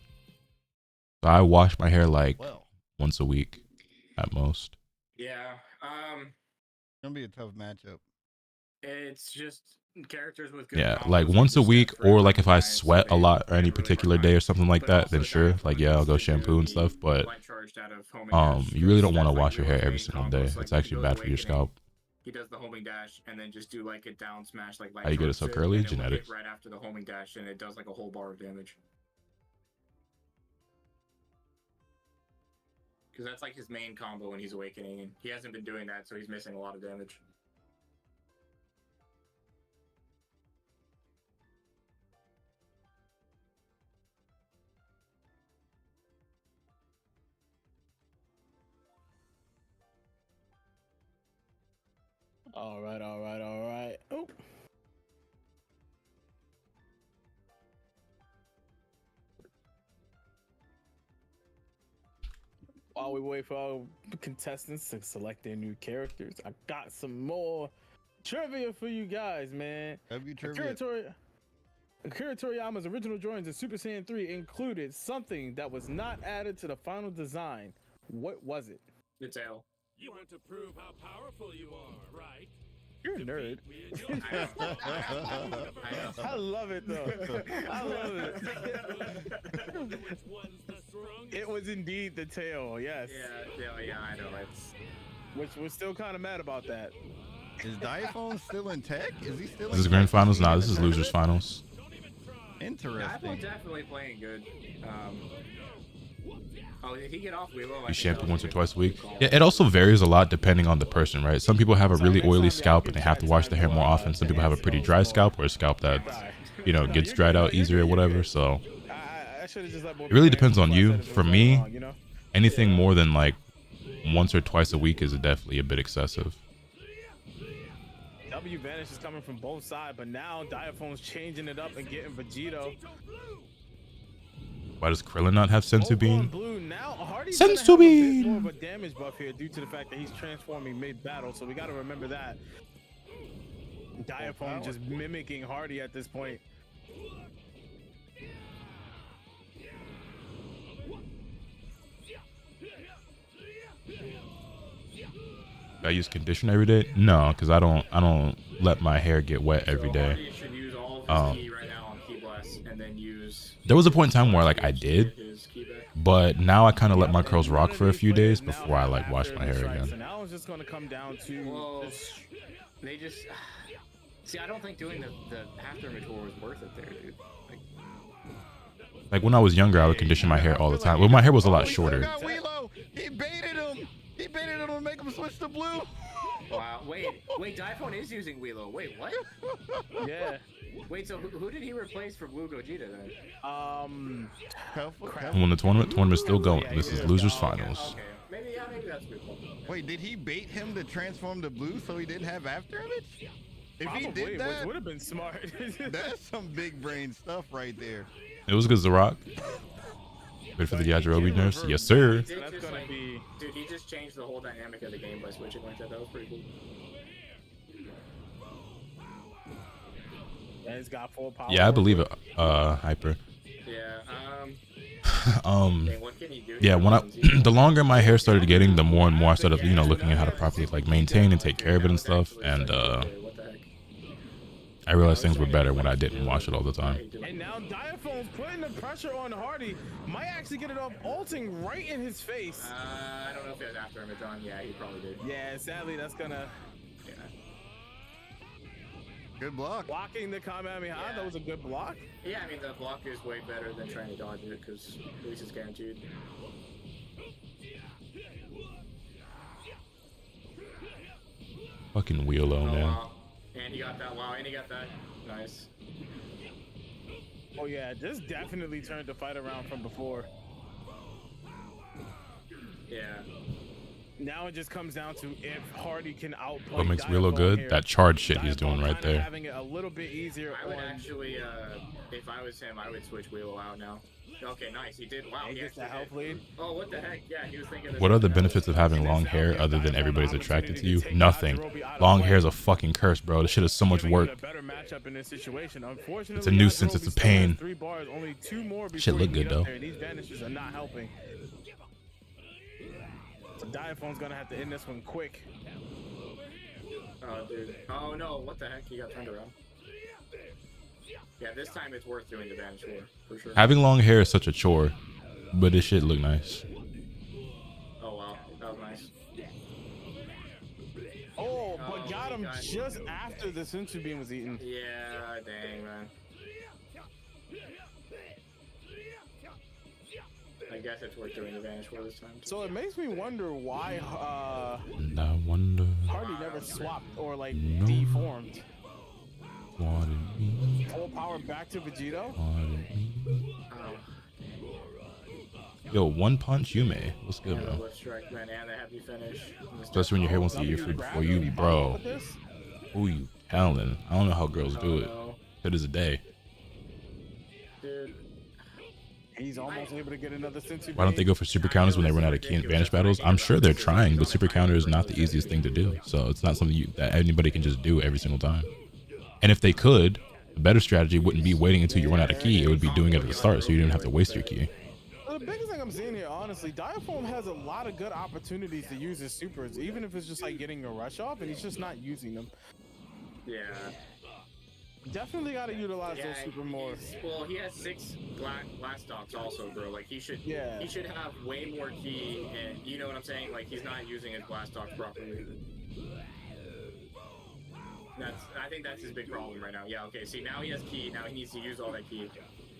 So I wash my hair like once a week at most. Yeah. gonna be a tough matchup. It's just characters with good Yeah, combos like that once a just week, sit for or like if I guys, sweat a they lot or any really particular work day hard. or something like But that, also then sure, Dive like yeah, I'll go needs to do shampoo and the stuff. But light charged out of homing dash, you really don't 'cause want to that's, like, wash your hair Wheelo's every main single combos. day. Like, It's if he actually goes bad for your Awakening, scalp. he does the homing dash and then just do like a down smash like light How you get it charge so sit, curly? and it will hit Genetics. right after the homing dash, and it does like a whole bar of damage. Because that's like his main combo when he's awakening, and he hasn't been doing that, so he's missing a lot of damage. All right. Oh. While we wait for our contestants to select their new characters, I got some more trivia for you guys, man. Akira Toriyama's original drawings of Super Saiyan 3 included something that was not added to the final design. What was it? The tail. You want to prove how powerful you are, right? You're a nerd. I know. I love it though. I love it. Which one's the strongest? It was indeed the tail, yes. Yeah, I know. It's Which we're still kind of mad about that. Is Diaphone still in tech? Is he still? This is grand finals? Nah, this is losers finals. Interesting. Diaphone definitely playing good. Oh, did he get off Wheelo? You shampoo once or twice a week. Yeah, it also varies a lot depending on the person, right? Some people have a really oily scalp and they have to wash their hair more often. Some people have a pretty dry scalp or a scalp that, you know, gets dried out easier or whatever. So it really depends on you. For me, anything more than like once or twice a week is definitely a bit excessive. W Vanish is coming from both sides, but now Diaphone's changing it up and getting Vegito. Why does Krillin not have Senzu Bean? Blue. Now Hardy's Senzu Bean! more of a damage buff here due to the fact that he's transforming mid-battle, so we got to remember that. Diaphone just mimicking Hardy at this point. I use conditioner every day? No, because I don't let my hair get wet every day. Hardy should use all of his key right now on Key Blast, and then use. There was a point in time where like I did, but now I kind of let my curls rock for a few days before I like wash my hair So again. now it's just going to come down to. Well, they just. See, I don't think doing the after mature was worth it there, dude. Like when I was younger, I would condition my hair all the time. Well, my hair was a lot shorter. He baited him. He baited him to make him switch to blue. Wow. Wait. Diaphone is using Wheelo. Wait, what? Yeah. Wait. So who did he replace for Blue Gogeta then? When the tournament's still going. This is losers finals. Okay. Maybe that's good. Wait, did he bait him to transform to blue so he didn't have after image? If he did that, which would have been smart. that's some big brain stuff right there. It was good, Zarok. Wait for the Yajirobe nurse. Yes, sir. Dude, he just changed the whole dynamic of the game by switching like that. That was pretty cool. Yeah, he's got full power. Yeah, I believe it. Hyper. Yeah. What can you do? Yeah, when the longer my hair started getting, the more and more I started, you know, looking at how to properly like maintain and take care of it and stuff. And I realized things were better when I didn't wash it all the time. And now Diaphone's putting the pressure on Hardy. Might actually get it off, ulting right in his face. I don't know if he has after image on. Yeah, he probably did. Yeah, sadly, that's gonna. Yeah. Good block. Blocking the Kamehameha, that was a good block. Yeah, I mean, the block is way better than trying to dodge it because at least it's guaranteed. Fucking Wheelo, man. Wow. And he got that. Wow, and he got that. Nice. Oh yeah, this definitely turned the fight around from before. Yeah. Now it just comes down to if Hardy can outplay. What makes Wheelo good? here. That charge shit he's doing right there. Having it a little bit easier. I would actually, if I was him, I would switch Wheelo out now. Okay, nice. He did. Wow. He gets the health lead. Oh, what the heck? Yeah, he was thinking. What are the benefits of having long hair other than everybody's attracted to you? Nothing. Long hair is a fucking curse, bro. This shit is so much work. It's a nuisance. It's a pain. Shit look good though. These vanishes are not helping. So Diaphone's gonna have to end this one quick. Oh, dude. Oh, no. What the heck? He got turned around. Yeah, this time it's worth doing the Vanish War, for sure. Having long hair is such a chore, but this shit look nice. Oh, wow. That was nice. Oh, but got him just after the Sensu Beam was eaten. Yeah, dang, man. I guess it's worth doing the Vanish War this time. So it makes me wonder why And I wonder Hardy never swapped or like No. deformed. what it means. Full power back to Vegito. What it means. Oh. Yo, one punch Yume. What's good, And the bro? whip strike, man, and the heavy finish. Especially when your hair wants to eat your food before you, bro. Who you telling? I don't know how girls do it. It is a day. Dude. He's almost able to get another Sensu Why don't they go for super counters when they run out of key and vanish battles? I'm sure they're trying, but super counter is not the easiest thing to do. So it's not something that anybody can just do every single time. And if they could, a better strategy wouldn't be waiting until you run out of key. It would be doing it at the start so you didn't have to waste your key. The biggest thing I'm seeing here, honestly, Diaphone has a lot of good opportunities to use his supers, even if it's just like getting a rush off, and he's just not using them. Yeah. Definitely got to utilize those super more. Well, he has 6 blast stocks also, bro. Like he should have way more key, and you know what I'm saying? Like he's not using his blast stocks properly. I think that's his big problem right now. Yeah, okay. See, now he has key. Now he needs to use all that key.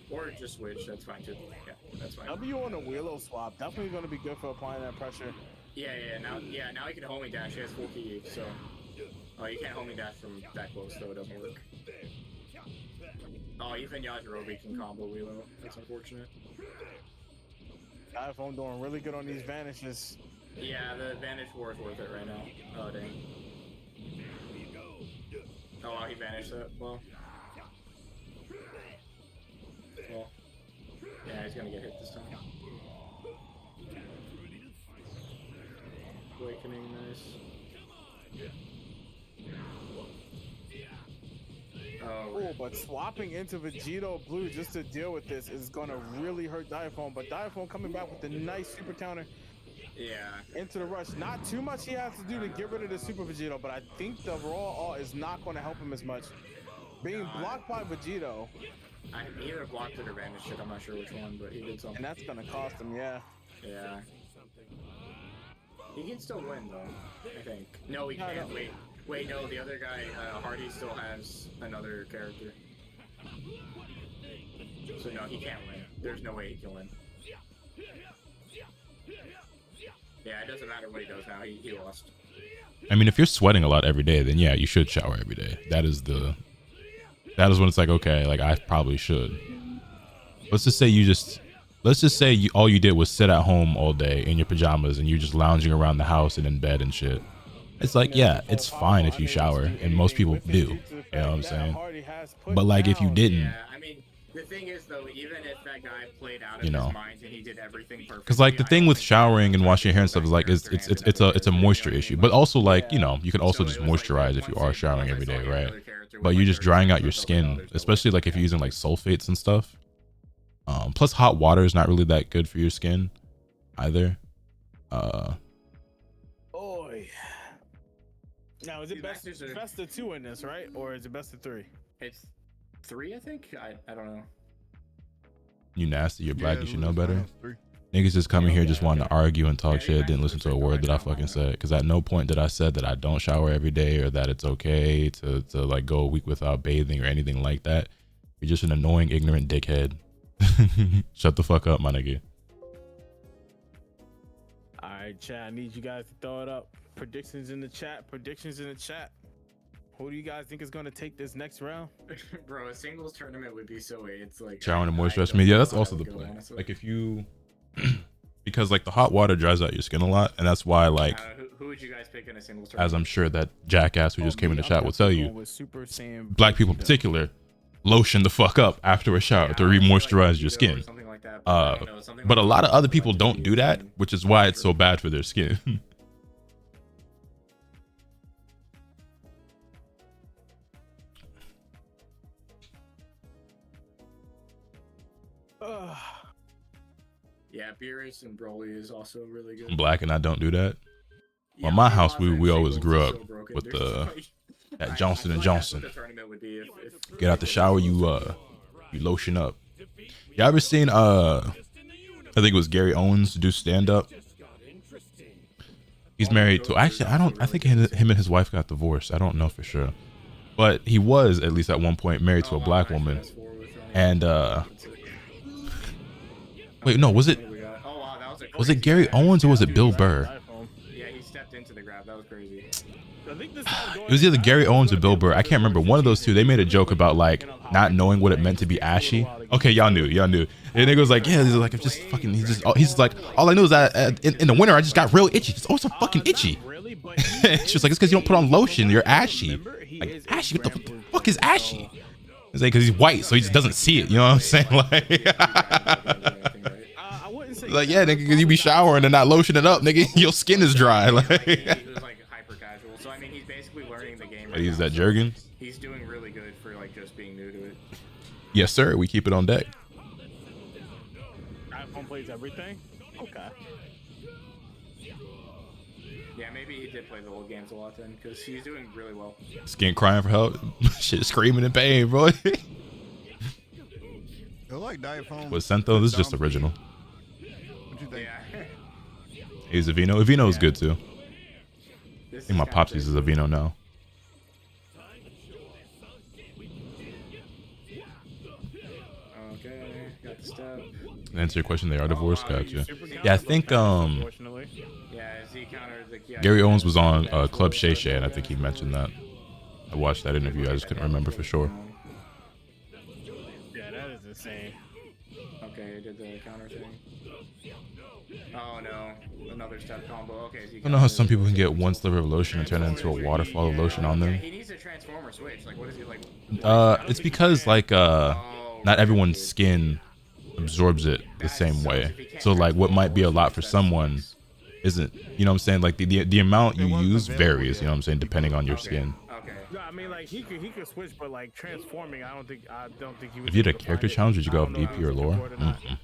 Or just switch. That's fine too. Yeah, that's fine. W on a Willow swap. Definitely going to be good for applying that pressure. Yeah. Now he can homing dash. He has full key, so. Oh, you can't homing dash from that close, though. It doesn't work. Oh, even Yajirobe can combo Willow. That's unfortunate. Diaphone doing really good on these vanishes. Yeah, the Vanish War is worth it right now. Oh, dang. Oh, wow, he vanished that. Well, yeah, he's gonna get hit this time. Awakening, nice. Oh, but swapping into Vegito Blue just to deal with this is gonna really hurt Diaphone. But Diaphone coming back with a nice super counter. Yeah. Into the rush. Not too much he has to do to get rid of the Super Vegito, but I think the raw all is not going to help him as much. Being blocked by Vegito. I either blocked it or vanished it. I'm not sure which one, but he did something. And that's going to cost him, yeah. Yeah. He can still win, though, I think. No, he can't. No. Wait, no, the other guy, Hardy, still has another character. So, no, he can't win. There's no way he can win. Yeah, it doesn't matter what he does now. He lost. I mean, if you're sweating a lot every day, then yeah, you should shower every day. That is when it's like, okay, like I probably should. Let's just say all you did was sit at home all day in your pajamas and you're just lounging around the house and in bed and shit. It's like, yeah, it's fine if you shower, and most people do. You know what I'm saying? But like, if you didn't. Yeah, I mean, the thing is though, even if that guy played out of his mind and he did everything perfectly, because like the thing with showering and washing your hair and stuff is like it's a moisture issue, but also like, you know, you can also just moisturize if you are showering every day, right? But you're just drying out your skin, especially like if you're using like sulfates and stuff. Plus hot water is not really that good for your skin either. Now is it best of 2 in this, right? Or is it best of 3? It's 3, I think. I don't know. You nasty, you're black, you should know better. Niggas just coming here just wanting to argue and talk shit, didn't listen to a word that I fucking said. Because at no point did I said that I don't shower every day or that it's okay to like go a week without bathing or anything like that. You're just an annoying, ignorant dickhead. Shut the fuck up, my nigga. All right, chat. I need you guys to throw it up. Predictions in the chat. Who do you guys think is going to take this next round? Bro, a singles tournament would be so it's like showering and moisturize me. Yeah, that's also the plan. Like if you because like the hot water dries out your skin a lot, and that's why like who would you guys pick in a singles tournament? As I'm sure that jackass who just came in the chat will tell you, black people in particular lotion the fuck up after a shower to re-moisturize your skin. But a lot of other people don't do that, which is why it's so bad for their skin. Yeah, Beerus and Broly is also really good. Black and I don't do that. Well, my house, we always grew up with that Johnson and Johnson. Get out the shower, you lotion up. You ever seen I think it was Gary Owens do stand up? He's married to, actually I think him and his wife got divorced. I don't know for sure. But he was, at least at one point, married to a black woman. And wait, no, was it Gary Owens or was it Bill Burr? Yeah, he stepped into the grab. That was crazy. It was either Gary Owens or Bill Burr. I can't remember. One of those two. They made a joke about like not knowing what it meant to be ashy. Okay, y'all knew. And nigga was like, yeah, he's like, I'm just fucking. He's like, all I knew is that in the winter I just got real itchy. It's so fucking itchy. She's like, it's because you don't put on lotion. You're ashy. Like ashy. What the fuck is ashy? It's like because he's white, so he just doesn't see it. You know what I'm saying? Like, like yeah, nigga, because you be showering and not lotioning up, nigga, your skin is dry. Like, he was like hyper casual. So I mean, he's basically learning the game. He's that Jurgen. He's doing really good for like just being new to it. Yes, sir. We keep it on deck. iPhone plays everything. Okay. Yeah, maybe he did play the old games a lot then, because he's doing really well. Skin crying for help. Shit, screaming in pain, bro. like Was Sento? This is just original. What you think? Yeah. He's Avino. Avino is good too. I think my pops uses Avino now. Okay, got the step. To answer your question, they are divorced. Gotcha. Yeah, I think Gary Owens was on Club Shay Shay, and I think he mentioned that. I watched that interview. I just couldn't remember for sure. Yeah, that is insane. Okay, did the counter thing. Oh no, another step combo. Okay, so I don't know how some people can get one sliver of lotion and turn it into a waterfall of lotion on them. He needs a transformer switch. Like, what is he like? It's because like not everyone's skin absorbs it the same way. So like what might be a lot for someone isn't, you know what I'm saying? Like the amount you use varies, you know what I'm saying, depending on your skin. Okay. No, I mean like he could switch, but like transforming, I don't think he would. If you did a character challenge, would you go off DP or lore? Mm-mm.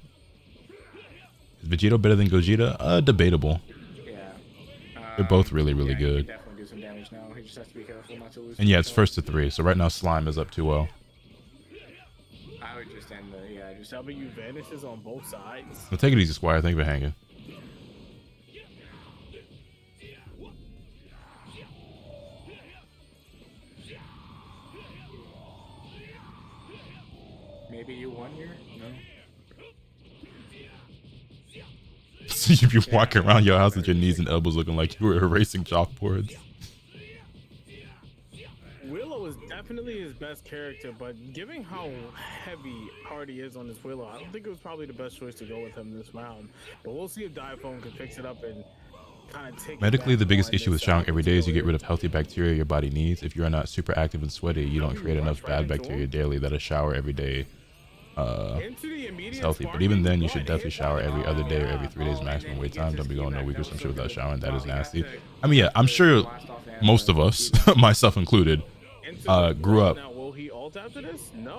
Is Vegito better than Gogeta? Debatable. Yeah. They're both really good. Definitely do some damage now. He just has to be careful not to lose. And yeah, it's first to 3. So right now Slime is up 2-0. I would just end the just W vanishes on both sides. Well, take it easy, Squire. Thank you for hanging. Maybe you won here? No. So you be walking around your house with your knees and elbows looking like you were erasing chalkboards. Willow is definitely his best character, but given how heavy Hardy is on this Willow, I don't think it was probably the best choice to go with him this round. But we'll see if Diaphone can fix it up and kind of take. Medically, the biggest issue with showering every day is you get rid of healthy bacteria your body needs. If you're not super active and sweaty, you don't create enough bad bacteria daily that a shower every day is healthy. But even then, you should definitely shower every other day or every 3 days maximum wait time. Don't be going a week or some shit without showering. That is nasty. I mean, yeah, I'm sure most of us, myself included, grew up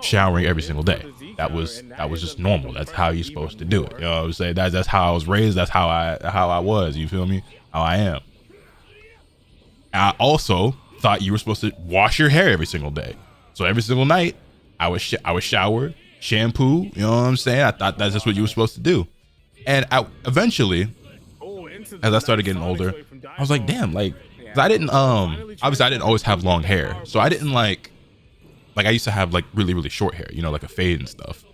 showering every single day. That was just normal. That's how you're supposed to do it. You know what I'm saying? That's how I was raised. That's how I was. You feel me? How I am. I also thought you were supposed to wash your hair every single day. So every single night, I would shower, shampoo. You know what I'm saying? I thought that's just what you were supposed to do. And eventually, as I started getting older, I was like, damn, like, 'cause I didn't obviously I didn't always have long hair, so I didn't like I used to have like really short hair, you know, like a fade and stuff,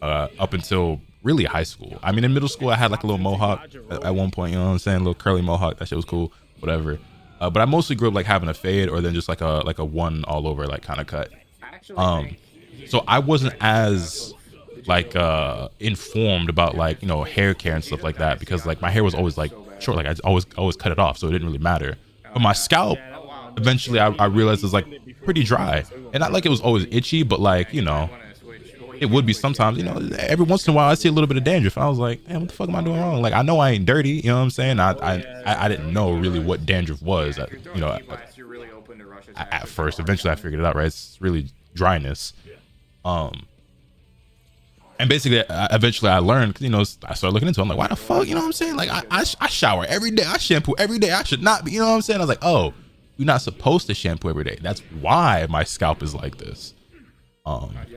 up until really high school. I mean, in middle school I had like a little mohawk at one point, you know what I'm saying, a little curly mohawk. That shit was cool, whatever. But I mostly grew up like having a fade or then just like a one all over like kind of cut. So I wasn't as like informed about like, you know, hair care and stuff like that, because like my hair was always like short, like I always cut it off, so it didn't really matter. But my scalp, eventually I realized it was like pretty dry, and not like it was always itchy, but like, you know, it would be sometimes, you know, every once in a while I see a little bit of dandruff. I was like, man, what the fuck am I doing wrong? Like, I know I ain't dirty, you know what I'm saying? I didn't know really what dandruff was, you know, at first. Eventually I figured it out, right? It's really dryness. And basically, eventually I learned, you know, I started looking into it. I'm like, why the fuck, you know what I'm saying? Like, I shower every day. I shampoo every day. I should not be, you know what I'm saying? I was like, oh, you're not supposed to shampoo every day. That's why my scalp is like this. Right,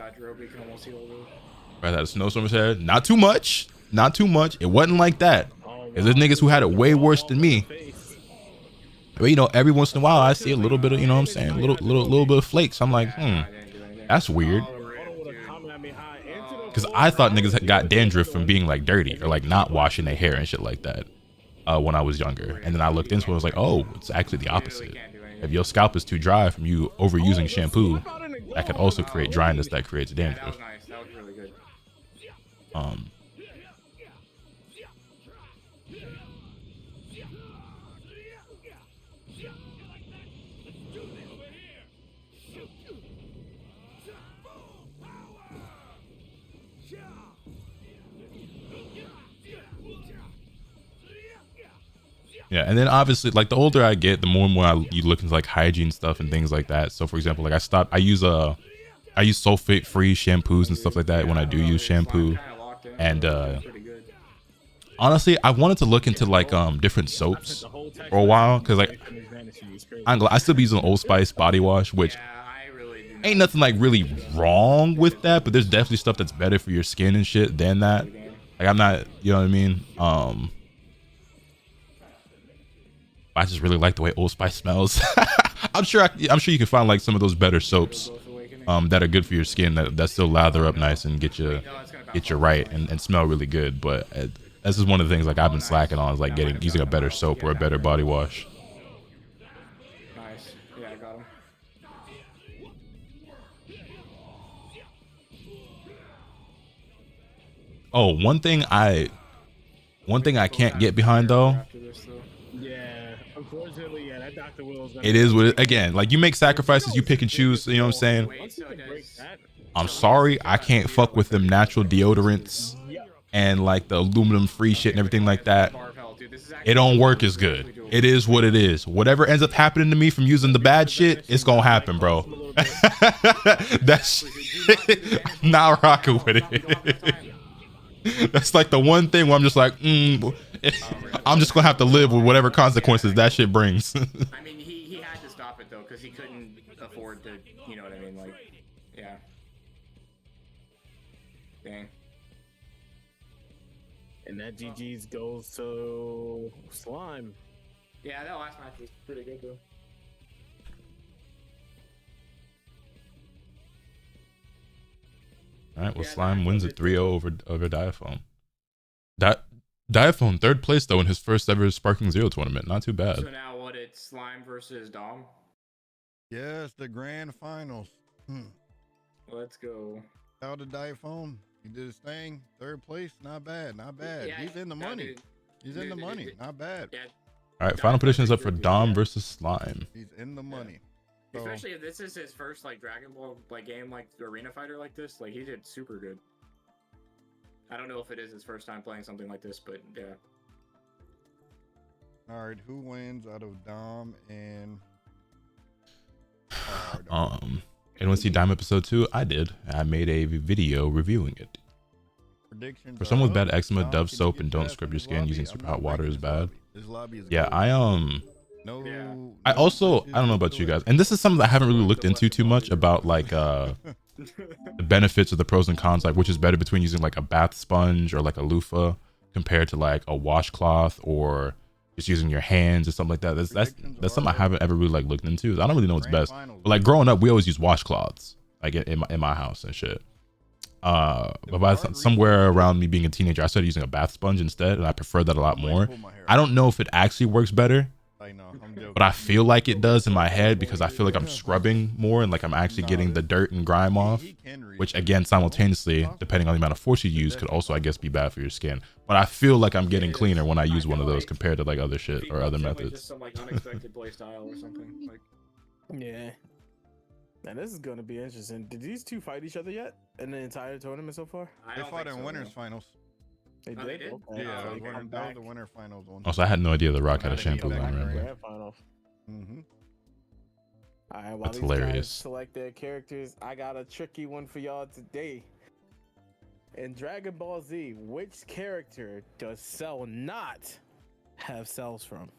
that snowstorm said, not too much. Not too much. It wasn't like that. Because there's niggas who had it way worse than me. But, you know, every once in a while, I see a little bit of, you know what I'm saying? A little bit of flakes. I'm like, that's weird. Because I thought niggas got dandruff from being like dirty or like not washing their hair and shit like that when I was younger. And then I looked into it, I was like, oh, it's actually the opposite. If your scalp is too dry from you overusing shampoo, that can also create dryness that creates dandruff. That was really good. Yeah, and then obviously, like the older I get, the more and more you look into like hygiene stuff and things like that. So, for example, like I use sulfate-free shampoos and stuff like that when I do use shampoo. And honestly, I wanted to look into like different soaps for a while because like I still be using Old Spice body wash, which ain't nothing like really wrong with that, but there's definitely stuff that's better for your skin and shit than that. Like I'm not, you know what I mean? I just really like the way Old Spice smells. I'm sure you can find like some of those better soaps that are good for your skin that still lather up nice and get you right and smell really good. But this is one of the things like I've been slacking on is like using a better soap or a better body wash. Nice. Yeah, I got him. Oh, one thing I can't get behind though. Unfortunately, yeah, that Dr. Will's It is what it, again, like you make sacrifices, you pick and choose, you know what I'm saying? I'm sorry, I can't fuck with them natural deodorants and like the aluminum free shit and everything like that. It don't work as good. It is what it is. Whatever ends up happening to me from using the bad shit, it's gonna happen, bro. That shit, I'm not rocking with it. That's like the one thing where I'm just like, I'm just gonna have to live with whatever consequences that shit brings. I mean, he had to stop it though because he couldn't afford to, you know what I mean? Like, yeah. Dang. And that GG's goes to Slime. Yeah, that last match was pretty good though. All right, well, Slime wins a 3-0 over Diaphone. Diaphone third place though in his first ever Sparking Zero tournament. Not too bad. So now what? It's Slime versus Dom. Yes, the grand finals. Let's go. Out of Diaphone, he did his thing. Third place, not bad, not bad. Yeah, he's in the money. He's in the money, not bad. Yeah. All right, final predictions up for Dom versus Slime. He's in the money. So, especially if this is his first like Dragon Ball like game like arena fighter like this, like he did super good. I don't know if it is his first time playing something like this, but yeah. All right, who wins out of Dom and anyone see Dime episode 2? I did. I made a video reviewing it. Predictions for someone with bad eczema, Dove soap and don't scrub your skin using super hot water is bad. Yeah, I also, I don't know about you guys, and this is something that I haven't really looked into too much about like the benefits of the pros and cons, like which is better between using like a bath sponge or like a loofah compared to like a washcloth or just using your hands or something like that. That's something I haven't ever really like looked into. I don't really know what's best. But like growing up, we always use washcloths like in my house and shit. But by somewhere around me being a teenager, I started using a bath sponge instead, and I prefer that a lot more. I don't know if it actually works better, but I feel like it does in my head because I feel like I'm scrubbing more and like I'm actually getting the dirt and grime off, which again, simultaneously, depending on the amount of force you use, could also, I guess, be bad for your skin. But I feel like I'm getting cleaner when I use one of those compared to like other shit or other methods. Just some like unexpected play style or something. Like, yeah. And this is gonna be interesting. Did these two fight each other yet in the entire tournament so far? They fought in winners finals. They did? They did? Okay. Yeah, So that was the winner finals one. Also, I had no idea The Rock had a shampoo line. Grand finals. Mm-hmm. All right, while That's these hilarious. guys select their characters, I got a tricky one for y'all today. In Dragon Ball Z, which character does Cell not have cells from?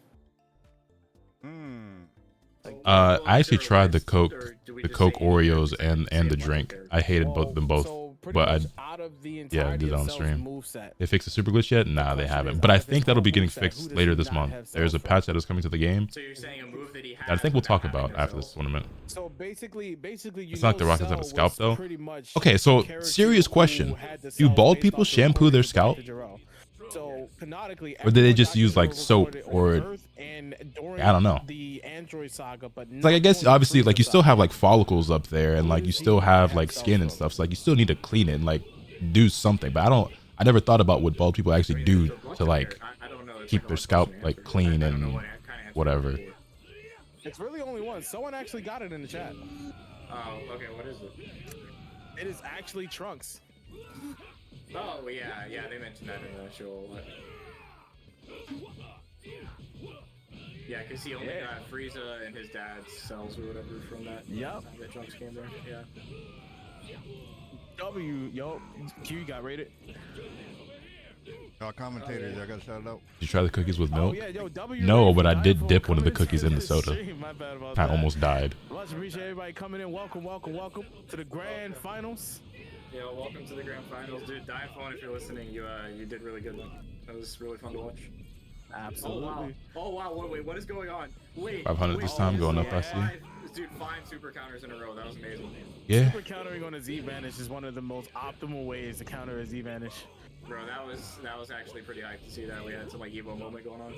I actually tried the Coke Oreos and the drink. I hated them both. But yeah, I did it on stream. They fixed the super glitch yet? Nah, they haven't. But I think that'll be getting fixed later this month. There's a patch that is coming to the game. So you're saying a move that he has I think we'll talk about after this tournament. So basically, it's not like the Rockets have a scalp though. Okay, so serious question: do bald people shampoo their scalp? So canonically, or did they just use like soap or I don't know. It's like I guess obviously like you still have like follicles up there and like you still have like skin and stuff. So like you still need to clean it and like do something. But I never thought about what bald people actually do to like keep their scalp like clean and whatever. It's really only one. Someone actually got it in the chat. Oh, okay. What is it? It is actually Trunks. Oh yeah, they mentioned that in the show. Yeah, because he only got Frieza and his dad's cells or whatever from that. Yep. That Trunks came there. Yeah. Q got rated. Y'all commentators, I got shout out. Did you try the cookies with milk? No, but I did dip one of the cookies in the soda. I almost died. Much appreciate everybody coming in. Welcome to the grand finals. Yeah, welcome to the grand finals, dude. Diaphone, if you're listening, you did really good. That was really fun to watch. Absolutely. Oh wow. Wait, what is going on? Wait. 500 this time going up, I see. Dude, 5 super counters in a row. That was amazing. Yeah. Super countering on a Z Vanish is one of the most optimal ways to counter a Z Vanish. Bro, that was actually pretty hype to see that. We had some like Evo moment going on.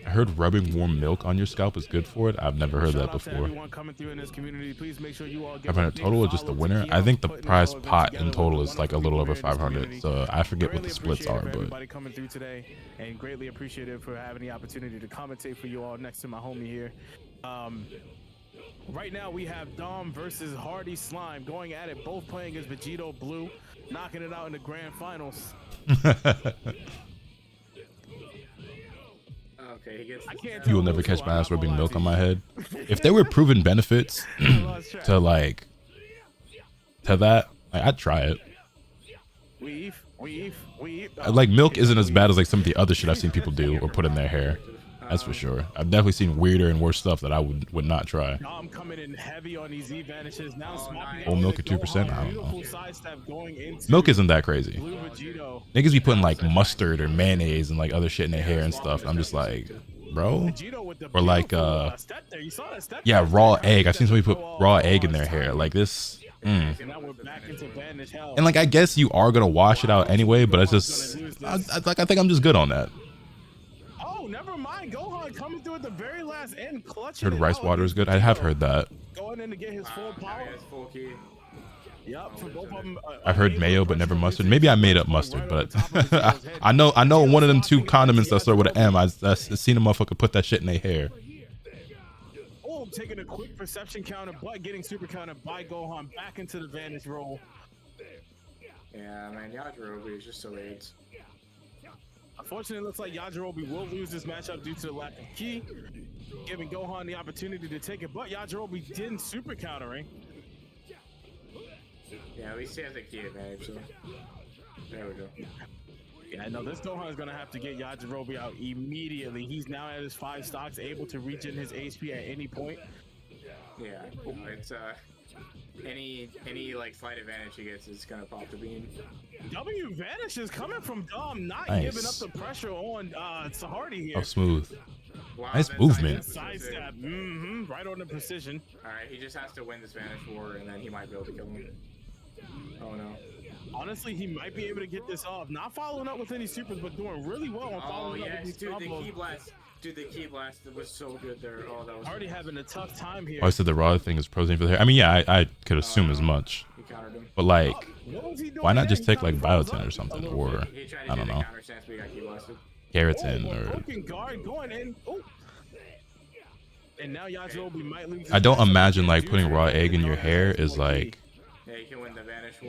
I heard rubbing warm milk on your scalp is good for it. I've never heard that before. Everyone coming through in this community, please make sure you all get 500 total or just the winner? I think the prize pot in total is like a little over 500. So I forget what the splits are, but everybody coming through today and greatly appreciative for having the opportunity to commentate for you all next to my homie here. Right now we have Dom versus Hardy Slime going at it, both playing as Vegito Blue, knocking it out in the grand finals. Okay, he gets. You will never catch my ass rubbing milk on my head. If there were proven benefits to that, I'd try it. Like milk isn't as bad as like some of the other shit I've seen people do or put in their hair. That's for sure. I've definitely seen weirder and worse stuff that I would not try. I'm coming in heavy on these Z vanishes now. Whole milk at 2%? I don't know. Milk isn't that crazy. Niggas be putting like mustard or mayonnaise and like other shit in their hair and stuff. And I'm just like, bro. Or like yeah, raw egg. I've seen somebody put raw egg in their hair. Like this. And like I guess you are gonna wash it out anyway, but it's just I think I'm just good on that. Never mind. Gohan coming through at the very last end, clutching. Heard rice water is good. I have heard that. Going in to get his full power. Yep, for both of them. I've heard mayo, but never mustard. Maybe I made up mustard, but I know one of them 2 condiments that start with an M. I seen a motherfucker put that shit in their hair. Oh, taking a quick perception counter, but getting super countered by Gohan back into the Vanish roll. Yeah, man, Yajirobe is just so AIDS. Unfortunately, it looks like Yajirobe will lose this matchup due to the lack of ki, giving Gohan the opportunity to take it, but Yajirobe didn't super countering. Yeah, at least he has a ki advantage, so there we go. Yeah, no, this Gohan is going to have to get Yajirobe out immediately. He's now at his 5 stocks, able to regen his HP at any point. Yeah, it's any like slight advantage he gets is gonna pop the bean. W Vanish is coming from Dom, not nice. giving up the pressure on Sahardi here. Oh, smooth. Wow, nice movement. Sidestep, right on the precision. All right, he just has to win this Vanish War, and then he might be able to kill him. Oh no. Honestly, he might be able to get this off. Not following up with any supers, but doing really well on following up with these dude, combos. the Ki Blast. Dude, the Ki Blast was so good there. Oh, that was already having a tough time here. Oh, I said the raw thing is protein for the hair. I mean, yeah, I could assume as much. But like, why not just take like biotin or something, or I don't know, keratin or. Going in. Oh. And now Yajirobe might lose. I don't imagine like putting raw egg in your hair is like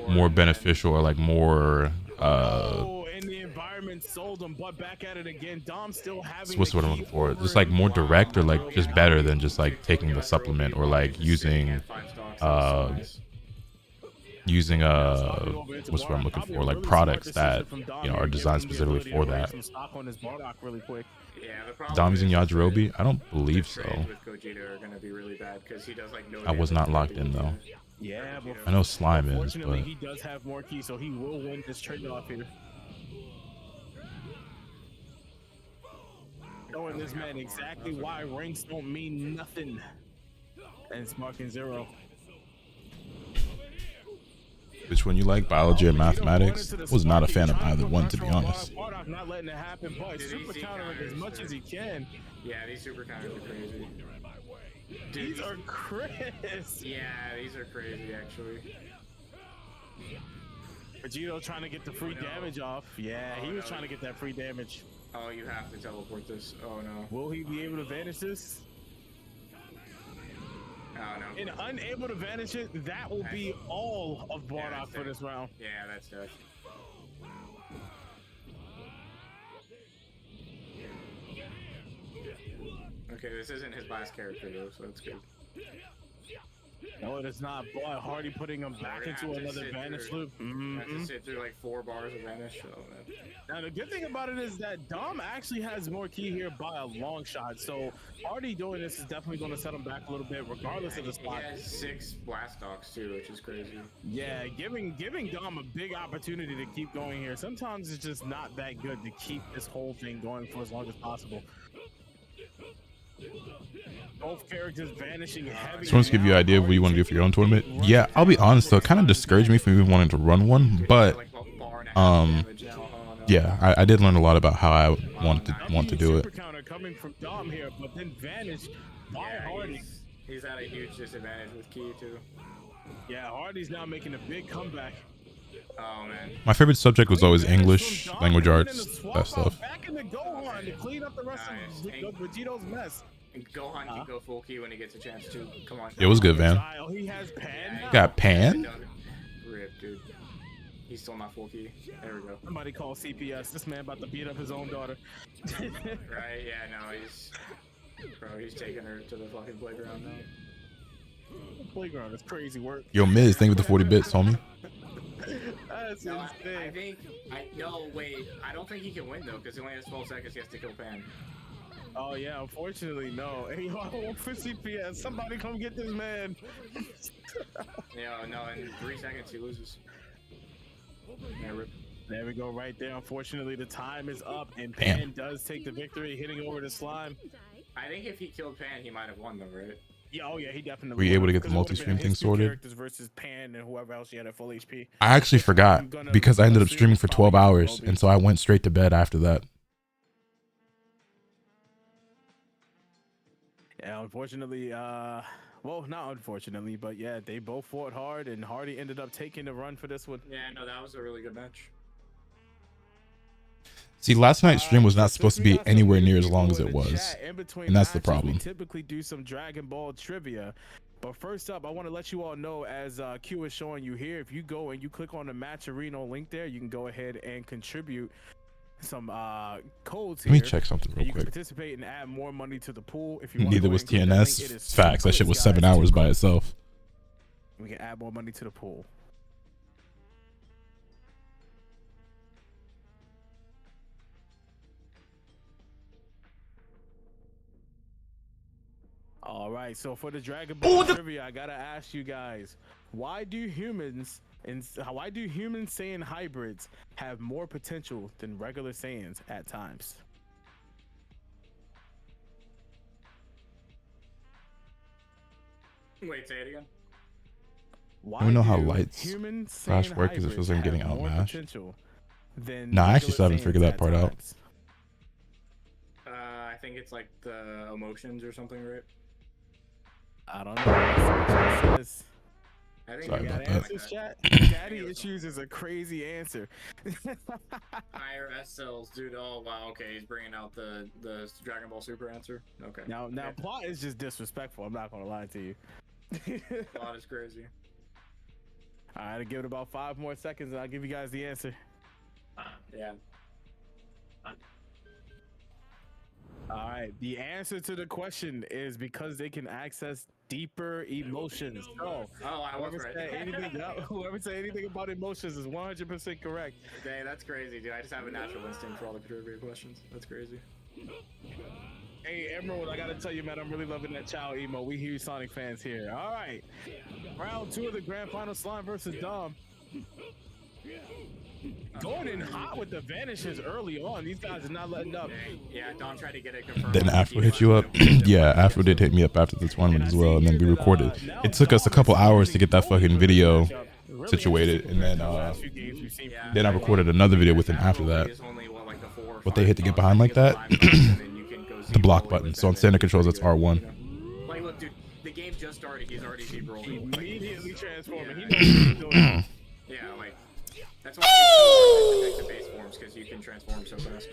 more beneficial or like more. And the environment sold him, but back at it again. Dom still having. What's what I'm looking for? Just like more direct or like just better than just like taking the supplement or like using using what's what I'm looking for, like products that are designed specifically for that. Dom using Yajirobe? I don't believe so. I was not locked in though. Yeah, but I know Slime is, but he does have more keys, so he will win this trade-off here. Showing this man exactly why ranks don't mean nothing. And it's marking 0. which when you like biology and mathematics, was not a fan of either one, to be honest. Not letting it happen, but super countering as much as he can. Yeah, these super counters are crazy. These are crazy. Yeah, these are crazy actually. Vegito trying to get the free damage off. Yeah, he was trying to get that free damage. Oh, you have to teleport this. Oh no. Will he be able to vanish this? Oh no. And unable to vanish it, that will be all of Bardock for this round. Yeah, that's dead. Okay, this isn't his last character though, so that's good. No, it is not. Boy, Hardy putting him back into another vanish loop. Have to sit through like 4 bars of vanish. So now the good thing about it is that Dom actually has more key here by a long shot. So Hardy doing this is definitely going to set him back a little bit, regardless of the spot. He has 6 blast dogs too, which is crazy. Yeah, giving Dom a big opportunity to keep going here. Sometimes it's just not that good to keep this whole thing going for as long as possible. Both characters vanishing heavy. Just want to give you an idea of what you want to do for your own tournament. Yeah, I'll be honest though, it kind of discouraged me from even wanting to run one, but yeah, I did learn a lot about how I want to do it. Coming from Dom here, but then vanished by Hardy. He's at a huge disadvantage with Key too. Yeah, Hardy's now making a big comeback. Oh man. My favorite subject was always English, language arts, that stuff. Back in the Gohan to clean up the rest of Vegito's mess. And Gohan can go full key when he gets a chance to. Come on. It was good, Van. He has Pan. Got Pan? Rip, dude. He's still not full key. There we go. Somebody call CPS. This man about to beat up his own daughter. Right? Yeah, no, he's taking her to the fucking playground now. Playground is crazy work. Yo, Miz, thank you for the 40 bits, homie. That's insane. I don't think he can win though, because he only has 12 seconds. He has to kill Pan. Oh yeah, unfortunately no. Hey, for CPS, somebody come get this man. Yeah, no, in 3 seconds he loses. There we go, right there. Unfortunately, the time is up, and Pan does take the victory, hitting over the Slime. I think if he killed Pan, he might have won though, right? Yeah, oh yeah, he definitely. Were you able to get the multi-stream thing sorted? Characters versus Pan and whoever else he had at full HP. I actually forgot because I ended up streaming for 12 hours, and so I went straight to bed after that. Yeah, unfortunately, well, not unfortunately, but yeah, they both fought hard, and Hardy ended up taking the run for this one. Yeah, no, that was a really good match. See, last night's stream was not supposed to be anywhere near as long as it was, and that's the problem. We typically do some Dragon Ball trivia, but first up, I want to let you all know, as Q is showing you here, if you go and you click on the Match Arena link there, you can go ahead and contribute some codes here. Let me check something real you quick. Can participate and add more money to the pool. If you Neither was TNS. Facts. That shit was 7 hours by itself. We can add more money to the pool. All right, so for the Dragon Ball trivia, I gotta ask you guys, why do humans Saiyan hybrids have more potential than regular Saiyans at times? Wait, say it again. I don't know how lights flash work because it feels like I'm getting outmatched. No, I actually still haven't figured that part out. I think it's like the emotions or something, right? I don't know. I think Sorry about that. Chat. Daddy issues is a crazy answer. Higher S cells, dude. Oh wow. Okay, he's bringing out the Dragon Ball Super answer. Okay. Now plot is just disrespectful. I'm not gonna lie to you. Plot is crazy. All right, I'll give it about 5 more seconds, and I'll give you guys the answer. Yeah. All right, the answer to the question is because they can access deeper emotions. So, I was right. Whoever said anything about emotions is 100% correct. Dang, that's crazy, dude. I just have a natural instinct for all the trivia questions. That's crazy. Hey, Emerald, I gotta tell you, man, I'm really loving that child emo. We huge Sonic fans here. All right, round 2 of the grand final, Slime versus Dom. Going in hot with the vanishes early on. These guys are not letting up. Yeah, Dom tried to get it confirmed. Then Afro hit you up. Yeah, Afro did hit me up after the tournament as well, and then we recorded. It took us a couple hours to get that fucking video situated, and then I recorded another video with him after that. But they hit to get behind like that. The block button. So on standard controls, that's R1. Like, look, dude, the game just started. He's already beat Broly. Immediately transforming. He knows what he's doing. Yeah, like, that's why you protect the base forms, because you can transform so fast.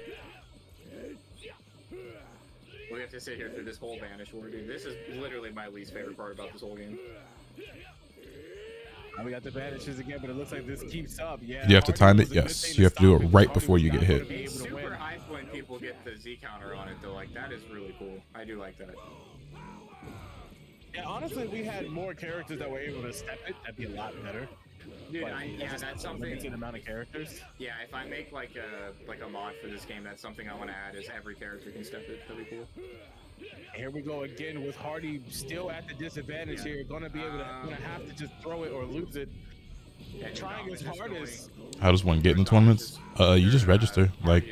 We have to sit here through this whole Vanish War, dude. This is literally my least favorite part about this whole game. We got the vanishes again, but it looks like this keeps up. Yeah. You have to time it? Yes. You have to do it right before you get hit. It's super hype when people get the Z counter on it, though. Like, that is really cool. I do like that. Yeah, honestly, if we had more characters that were able to step it, that'd be a lot better. Dude, yeah, that's something. Limited amount of characters. Yeah, if I make like a mod for this game, that's something I want to add. Is every character can step it. That'd be cool. Here we go again with Hardy still at the disadvantage here. Gonna be able to have to just throw it or lose it. Trying his hardest. How does one get in the tournaments? You just register. Like,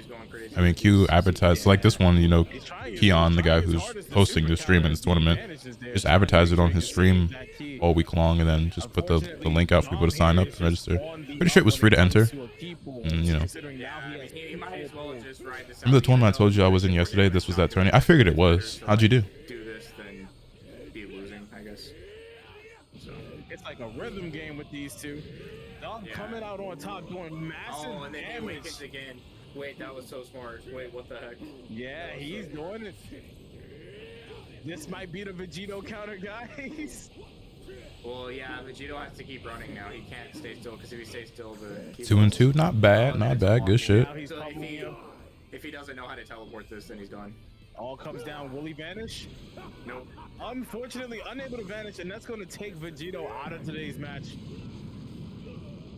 I mean, Q advertised. So like this one, you know, Keon, the guy who's hosting the stream in this tournament, just advertise it on his stream all week long, and then just put the link out for people to sign up and register. Pretty sure it was free to enter. And, you know. Remember the tournament I told you I was in yesterday? This was that tournament. I figured it was. How'd you do? Do this, then be losing, I guess. So it's like a rhythm game with these two. Dom coming out on top, doing massive and then damage. Again. Wait, that was so smart. Wait, what the heck? Yeah, he's doing it. This might be the Vegito counter, guys. Well, yeah, Vegito has to keep running now. He can't stay still, because if he stays still, the 2 and 2, not bad, not bad, good shit. So if he doesn't know how to teleport this, then he's done. All comes down. Will he vanish? Nope. Unfortunately, unable to vanish, and that's going to take Vegito out of today's match.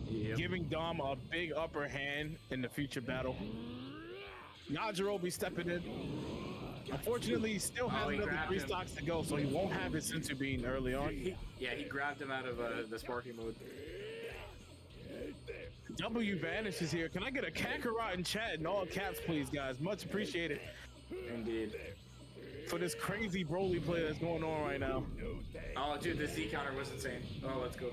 Yep. Giving Dom a big upper hand in the future battle. Yajirobe stepping in. Unfortunately, he still has another 3 stocks to go, so he won't have his Sensu Bean early on. He grabbed him out of the Sparking mode. W vanishes here. Can I get a Kakarot in chat in all caps, please, guys? Much appreciated. Indeed. For this crazy Broly play that's going on right now. Oh, dude, the Z counter was insane. Oh, let's go.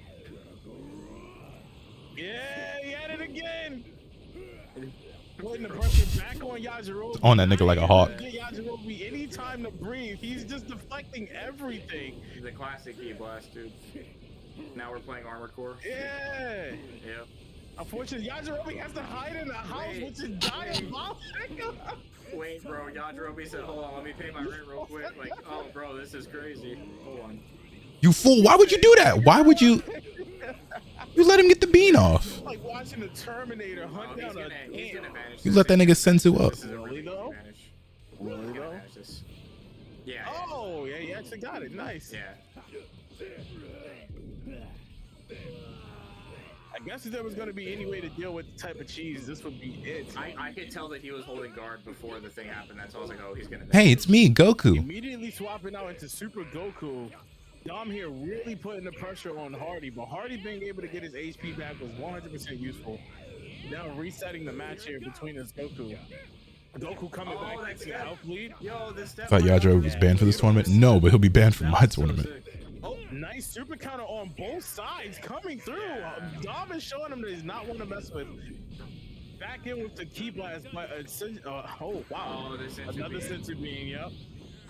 Yeah, he had it again. Putting the pressure back on Yajirobe. On that nigga like a hawk. Get Yajirobe any time to breathe. He's just deflecting everything. The classic E blast, dude. Now we're playing Armored Core. Yeah. Yep. Unfortunately, Yajirobe has to hide in the house, which is diabolical. Wait, bro. Yajirobe said, "Hold on, let me pay my rent real quick." Like, oh, bro, this is crazy. Hold on. You fool! Why would you do that? Why would you? You let him get the bean off. Like watching the Terminator hunt down a vanish. You let that nigga Sensu up. Really though? Really though? Yeah. Oh, yeah, you actually got it. Nice. Yeah. I guess if there was going to be any way to deal with the type of cheese, this would be it. I could tell that he was holding guard before the thing happened. That's why I was like, oh, he's going to... Hey, it's me, Goku. Immediately swapping out into Super Goku. Dom here really putting the pressure on Hardy, but Hardy being able to get his HP back was 100% useful. Now resetting the match here between his Goku. Goku coming back to the health lead. I thought Yajirobe was banned for this tournament. No, but he'll be banned from my tournament. Oh, nice super counter on both sides coming through. Dom is showing him that he's not one to mess with. Back in with the key blast, but oh wow, another Sensu Bean, yep.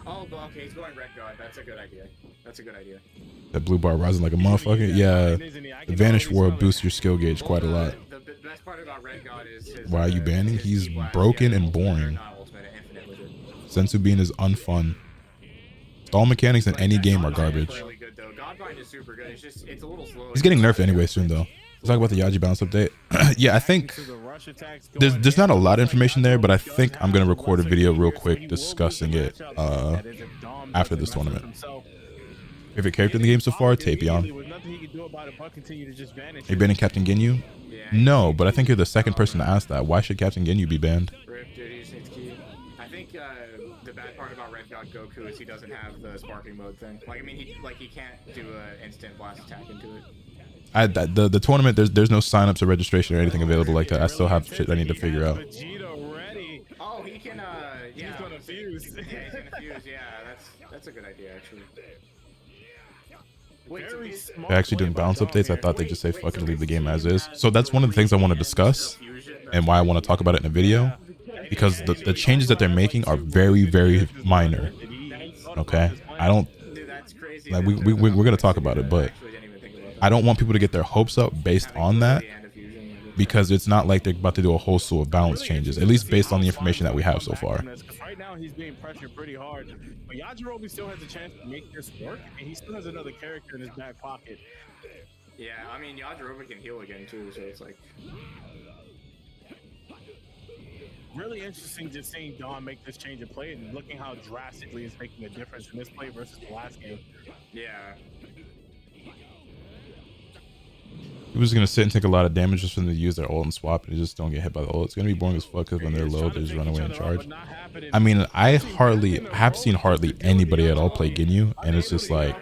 Oh, okay, he's going Red Guard. That's a good idea. That's a good idea. That blue bar rising like a motherfucker. Yeah, the Vanish War boosts your skill gauge quite a lot. The best part about Red God is his, why are you banning? He's broken and boring. Sensu Bean is unfun. All mechanics in any game are garbage. He's getting nerfed anyway soon though. Let's talk about the Yaji balance update. Yeah, I think there's not a lot of information there, but I think I'm gonna record a video real quick discussing it after this tournament. Favorite character in the game so far? Tapion. There was nothing he could do about it but continue to just vanish. Are you banning Captain Ginyu? No, but I think you're the second person to ask that. Why should Captain Ginyu be banned? Rip, dude, he just needs key. I think the bad part about Red God Goku is he doesn't have the sparking mode thing. Like, I mean, he can't do an instant blast attack into it. The tournament, there's no signups or registration or anything available like that. I still have shit I need to figure out. Oh, he can, yeah. He's gonna fuse. Yeah, he's gonna fuse, yeah. That's a good idea, actually. They're actually doing balance updates. I thought they'd just say fucking leave the game as is. So that's one of the things I want to discuss and why I want to talk about it in a video, because the changes that they're making are very, very minor. Okay, I don't like we're gonna talk about it, but I don't want people to get their hopes up based on that, because it's not like they're about to do a whole slew of balance changes, at least based on the information that we have so far. Right now he's being pressured pretty hard, but Yajirobe still has a chance to make this work, and he still has another character in his back pocket. Yeah, I mean, Yajirobe can heal again too, so it's like really interesting just seeing Dawn make this change of play and looking how drastically it's making a difference in this play versus the last game. Yeah. He was gonna sit and take a lot of damage just from the use their ult and swap, and just don't get hit by the ult. It's gonna be boring as fuck because when they're low, they just run away and charge. I mean, I have seen hardly anybody at all play Ginyu, and it's just like,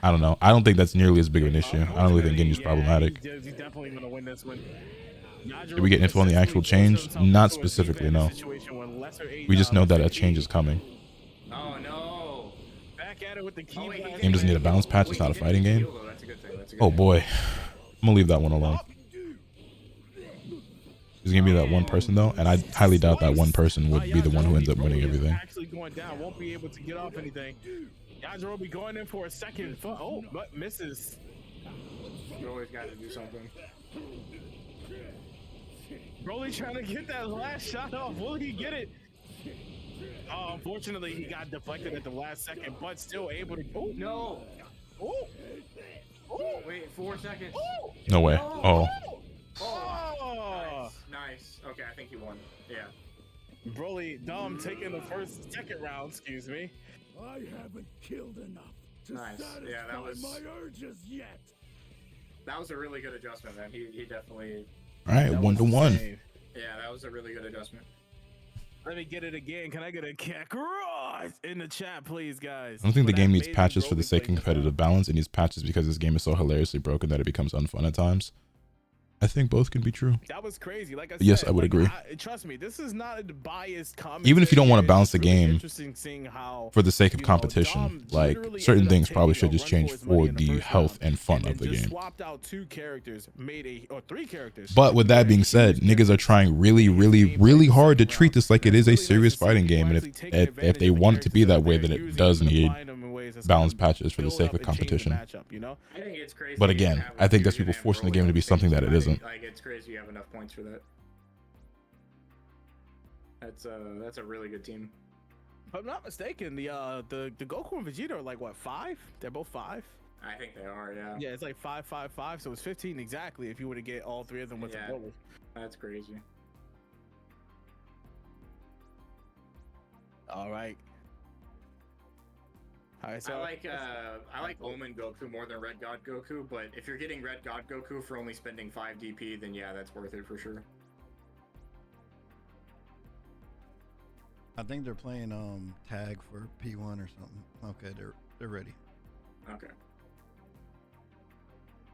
I don't know. I don't think that's nearly as big of an issue. I don't really think Ginyu's problematic. He's definitely gonna win this one. Did we get info on the actual change? Not specifically, no. We just know that a change is coming. Oh no! Back at it with the key. Game doesn't need a balance patch. It's not a fighting game. Oh boy, I'm gonna leave that one alone. There's gonna be that one person though, and I highly doubt that one person would be the one who ends up winning everything. Actually going down, won't be able to get off anything. Yajirobe going in for a second. Oh, but misses. You always got to do something. Broly trying to get that last shot off. Will he get it? Oh, unfortunately, he got deflected at the last second, but still able to. Oh no! Oh! Oh! Wait, 4 seconds. No way. Oh. Oh! Nice. Okay, I think he won. Yeah. Broly, Dom taking the second round. Excuse me. I haven't killed enough to Yeah, that was my urges yet. That was a really good adjustment, man. He definitely. All right, 1-1. Yeah, that was a really good adjustment. Let me get it again. Can I get a Kakarot in the chat, please, guys? I don't think the game needs patches for the sake of competitive balance. It needs patches because this game is so hilariously broken that it becomes unfun at times. I think both can be true. That was crazy. Like I said, yes, I would agree. Trust me, this is not a biased comment. Even if you don't want to balance the game how, for the sake of competition, like certain things probably should just change for the health and fun of the game. Swapped out 2 characters, made or 3 characters. But with that being said, niggas are trying really, really, really hard to treat this like it is a serious fighting game, and if they want it to be that way, then it does need balance patches for the sake of competition. But again, I think that's people forcing the game to be something that it isn't. Like, it's crazy you have enough points for that. That's a really good team. If I'm not mistaken, the Goku and Vegeta are like what, 5? They're both 5. I think they are, yeah. Yeah, it's like 5, 5, 5. So it's 15 exactly if you were to get all 3 of them with the total. That's crazy. All right. Alright, so I like Omen Goku more than Red God Goku, but if you're getting Red God Goku for only spending 5 DP, then yeah, that's worth it for sure. I think they're playing tag for P1 or something. Okay, they're ready. Okay.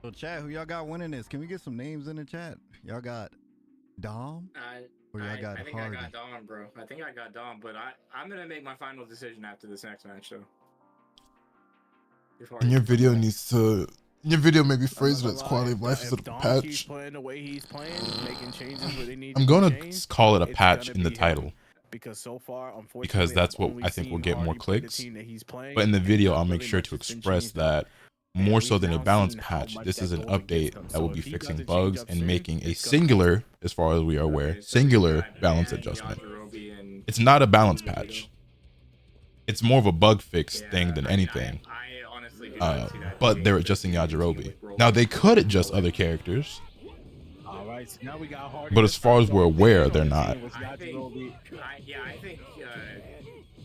So chat, who y'all got winning this? Can we get some names in the chat? Y'all got Dom? Or y'all got I think Hardy? I got Dom, bro. I think I got Dom, but I'm gonna make my final decision after this next match, though. And your video needs to. Your video maybe phrase it as quality of life instead of a patch. I'm gonna call it a patch in the title because so far, because that's what I think will get more clicks. But in the video, I'll make sure to express that more so than a balance patch, this is an update that will be fixing bugs and making a singular, as far as we are aware, singular balance adjustment. It's not a balance patch. It's more of a bug fix thing than anything. But they're adjusting Yajirobe. Now they could adjust other characters, but as far as we're aware, they're not. I think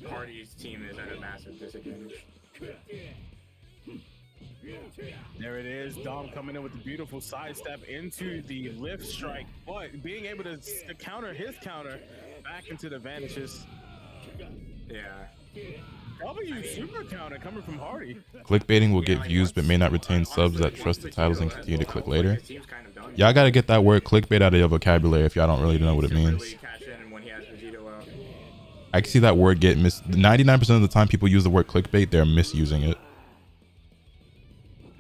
Hardy's team is at a massive disadvantage. There it is. Dom coming in with the beautiful sidestep into the lift strike, but being able to counter his counter back into the vanishes. Yeah. W super counter coming from Hardy. Clickbaiting will get views but may not retain subs that trust the titles and continue to click later. Y'all gotta get that word clickbait out of your vocabulary if y'all don't really know what it means. I can see that word get 99% of the time people use the word clickbait, they're misusing it.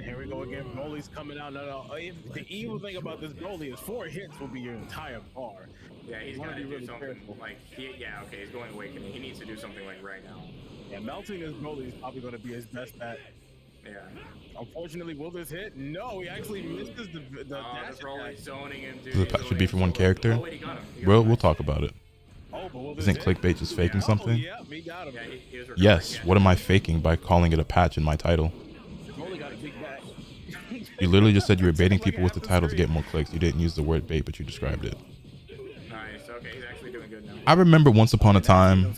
Here we go again. Broly's coming out. No. The evil thing about this Broly is 4 hits will be your entire bar. Yeah, he's gonna do really something like he's going Awakening. He needs to do something like right now. Yeah, melting this Broly is probably going to be his best bet. Yeah. Unfortunately, will this hit? No, he actually misses the dash attack. Zoning him, dude. Does the patch should be for one character? Oh, wait, he got him. We'll talk about it. Oh, but Isn't clickbait just faking something? Yeah, he got him. Yes. What am I faking by calling it a patch in my title? You literally just said you were baiting people with the title to get more clicks. You didn't use the word bait, but you described it. Nice. Okay, he's actually doing good now. I remember once upon a time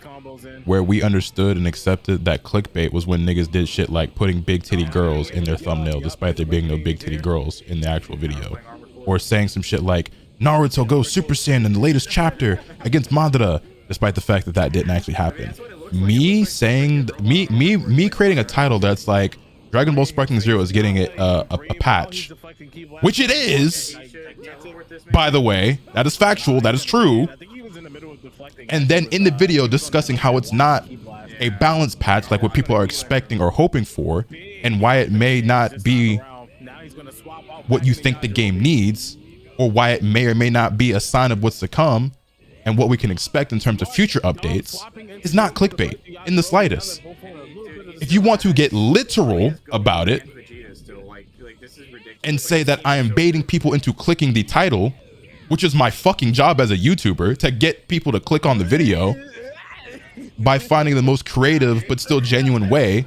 where we understood and accepted that clickbait was when niggas did shit like putting big titty girls in their thumbnail despite there being no big titty girls in the actual video, or saying some shit like Naruto goes Super Saiyan in the latest chapter against Madara despite the fact that that didn't actually happen. Me saying me creating a title that's like Dragon Ball Sparking Zero is getting a patch, which it is, by the way. That is factual. That is true. And then in the video discussing how it's not a balanced patch like what people are expecting or hoping for, and why it may not be what you think the game needs, or why it may or may not be a sign of what's to come and what we can expect in terms of future updates, is not clickbait in the slightest. If you want to get literal about it and say that I am baiting people into clicking the title, which is my fucking job as a YouTuber, to get people to click on the video by finding the most creative but still genuine way,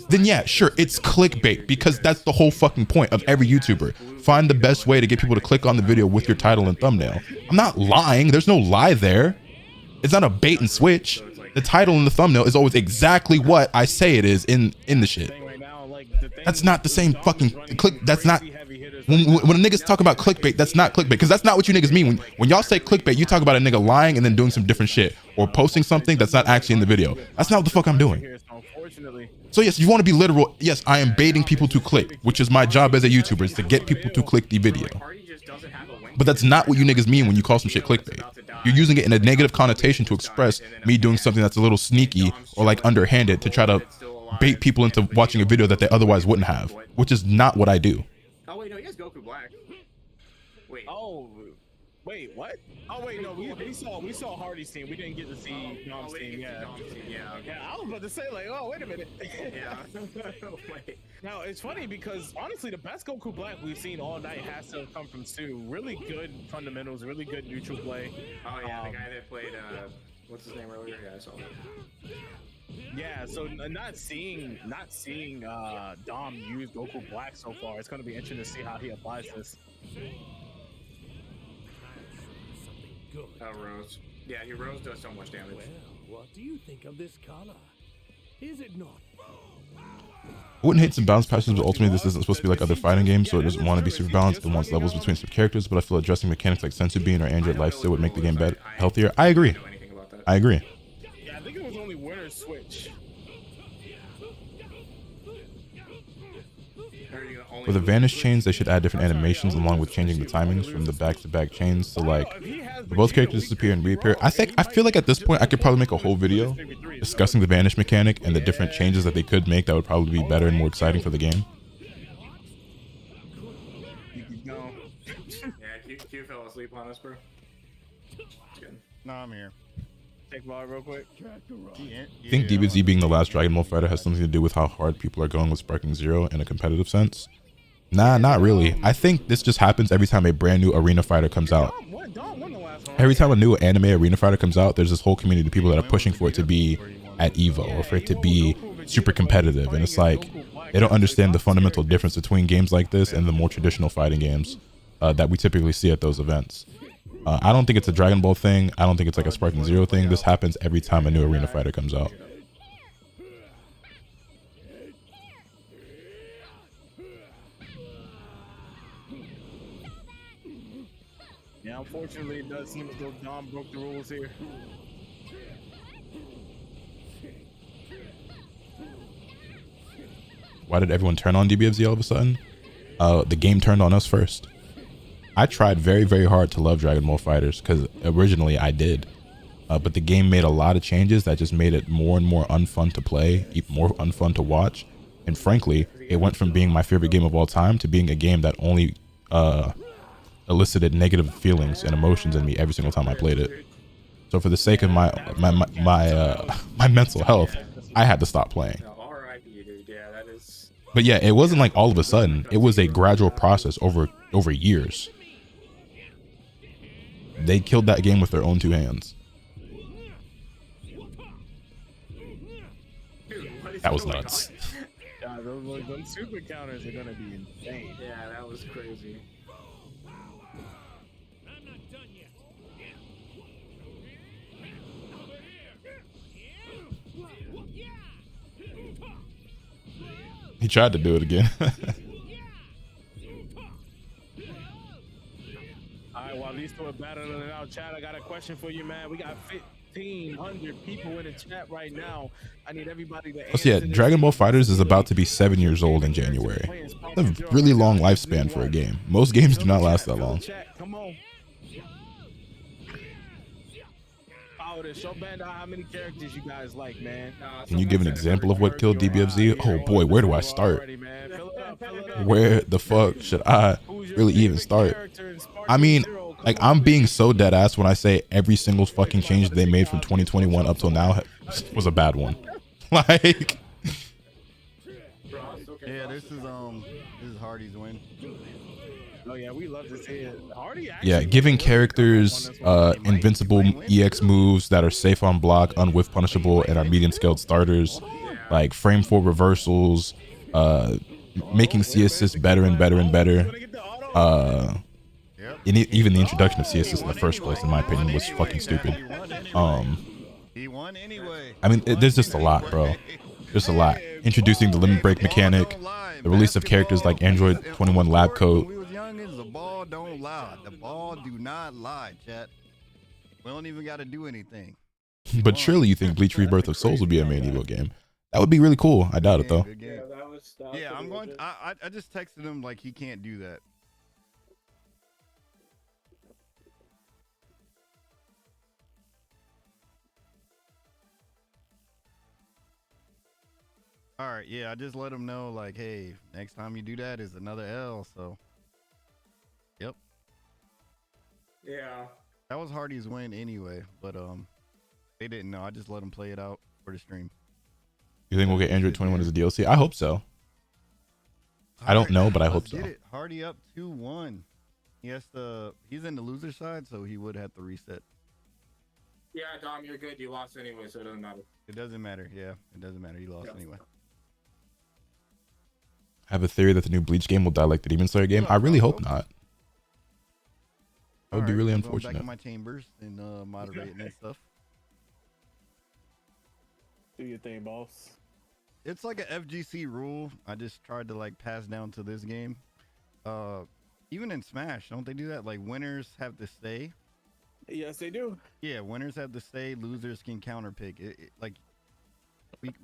then yeah, sure, it's clickbait, because that's the whole fucking point of every YouTuber. Find the best way to get people to click on the video with your title and thumbnail. I'm not lying. There's no lie there. It's not a bait and switch. The title and the thumbnail is always exactly what I say it is in the shit. That's not the same fucking click. That's not when a niggas talk about clickbait. That's not clickbait, because that's not what you niggas mean. When y'all say clickbait, you talk about a nigga lying and then doing some different shit or posting something that's not actually in the video. That's not what the fuck I'm doing. So yes, you want to be literal. Yes, I am baiting people to click, which is my job as a YouTuber, is to get people to click the video. But that's not what you niggas mean when you call some shit clickbait. You're using it in a negative connotation to express me doing something that's a little sneaky or like underhanded to try to bait people into watching a video that they otherwise wouldn't have, which is not what I do. Oh wait, no, he has Goku Black. Wait. Oh, wait, what? Oh wait, no, we saw Hardy's team. We didn't get to see Dom's team. Yeah. Yeah, I was about to say like, oh wait a minute. Yeah. Wait. Now it's funny because honestly, the best Goku Black we've seen all night has to come from Stu. Really good fundamentals, really good neutral play. Oh yeah, the guy that played what's his name earlier? Yeah, I saw that. Yeah, so not seeing Dom use Goku Black so far, it's gonna be interesting to see how he applies this. Rose. Yeah, Rose does so much damage. Well, what do you think of this color? Is it not? I wouldn't hate some balance patches, but ultimately this isn't supposed to be like other fighting games, so it doesn't want to be super balanced. It wants levels between some characters, but I feel addressing mechanics like Sensu Bean or Android Lifesteal would make the game better, healthier. I agree. I agree. Yeah, I think it was only Winner's Switch. For the vanish chains, they should add different animations along with changing the timings from the back-to-back chains. So like, for both characters disappear and reappear. I feel like at this point I could probably make a whole video discussing the vanish mechanic and the different changes that they could make that would probably be better and more exciting for the game. Yeah, Q fell asleep on us, bro. No, I'm here. Take ball real quick. I think DBZ being the last Dragon Ball fighter has something to do with how hard people are going with Sparking Zero in a competitive sense. Nah, not really. I think this just happens every time a brand new arena fighter comes out. Every time a new anime arena fighter comes out, there's this whole community of people that are pushing for it to be at EVO or for it to be super competitive. And it's like, they don't understand the fundamental difference between games like this and the more traditional fighting games that we typically see at those events. I don't think it's a Dragon Ball thing. I don't think it's like a Sparking Zero thing. This happens every time a new arena fighter comes out. Unfortunately, it does seem as though Dom broke the rules here. Why did everyone turn on DBFZ all of a sudden? The game turned on us first. I tried very, very hard to love Dragon Ball FighterZ because originally I did. But the game made a lot of changes that just made it more and more unfun to play, even more unfun to watch. And frankly, it went from being my favorite game of all time to being a game that only elicited negative feelings and emotions in me every single time I played it. So for the sake of my mental health, I had to stop playing. But yeah, it wasn't like all of a sudden. It was a gradual process over years. They killed that game with their own two hands. That was nuts. Yeah, those super counters are gonna be insane. Yeah, that was crazy. I'm not done yet. He tried to do it again. Alright, while these two are battling it out, chat, I got a question for you, man. We got 1,500 people in the chat right now. I need everybody to So yeah, Dragon Ball FighterZ is about to be 7 years old in January. That's a really long lifespan for a game. Most games do not last that long. Come on. Show Bandai how many characters you guys like, man. Can you give an example of what killed DBFZ? Oh boy, where do I start? Where the fuck should I really even start? I mean, like, I'm being so dead ass when I say every single fucking change they made from 2021 up till now was a bad one. Like, yeah, this is Hardy's win. Oh yeah, we love to see it. Hardy yeah, giving characters invincible EX moves that are safe on block, unwhiff punishable, and are medium scaled starters, like frame 4 reversals, making C assist better and better and better. Even the introduction of C assist in the first place, in my opinion, was fucking stupid. He won anyway. I mean, there's just a lot, bro. There's a lot. Introducing the limit break mechanic, the release of characters like Android 21 Lab Coat. The ball don't lie. The ball do not lie, chat. We don't even got to do anything. But surely you think Bleach Rebirth of Souls would be a main Evo game? That would be really cool. I doubt it though. Yeah, I'm going. I just texted him like he can't do that. All right, yeah, I just let him know like, hey, next time you do that is another L. So. Yep. Yeah. That was Hardy's win anyway, but they didn't know. I just let them play it out for the stream. You think we'll get Android 21 as a DLC? I hope so. I don't know, but I hope so. Get it. Hardy up 2-1. He's in the loser side, so he would have to reset. Yeah, Dom, you're good. You lost anyway, so it doesn't matter. It doesn't matter. Yeah, it doesn't matter. You lost anyway. I have a theory that the new Bleach game will die like the Demon Slayer game. I really hope not. That would be really unfortunate. Back in my chambers and moderating and stuff. Do your thing, boss. It's like a FGC rule. I just tried to like pass down to this game. Even in Smash, don't they do that? Like winners have to stay. Yes, they do. Yeah, winners have to stay. Losers can counterpick. Like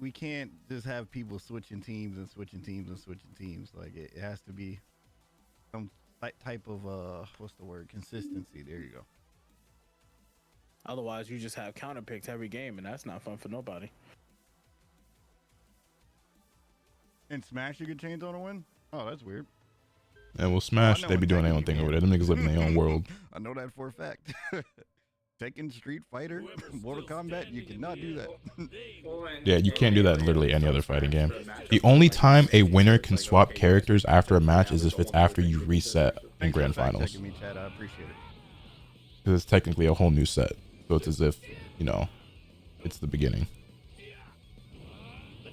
we can't just have people switching teams and switching teams and switching teams. Like it has to be some type of what's the word? Consistency. There you go. Otherwise, you just have counterpicks every game, and that's not fun for nobody. In Smash, you could change on a win? Oh, that's weird. And we'll Smash, they be doing their own thing over there. Them niggas live in their own world. I know that for a fact. Tekken, Street Fighter, Mortal Kombat, you cannot do that. Yeah, you can't do that in literally any other fighting game. The only time a winner can swap characters after a match is if it's after you reset in Grand Finals. I appreciate it. Because it's technically a whole new set. So it's as if, you know, it's the beginning.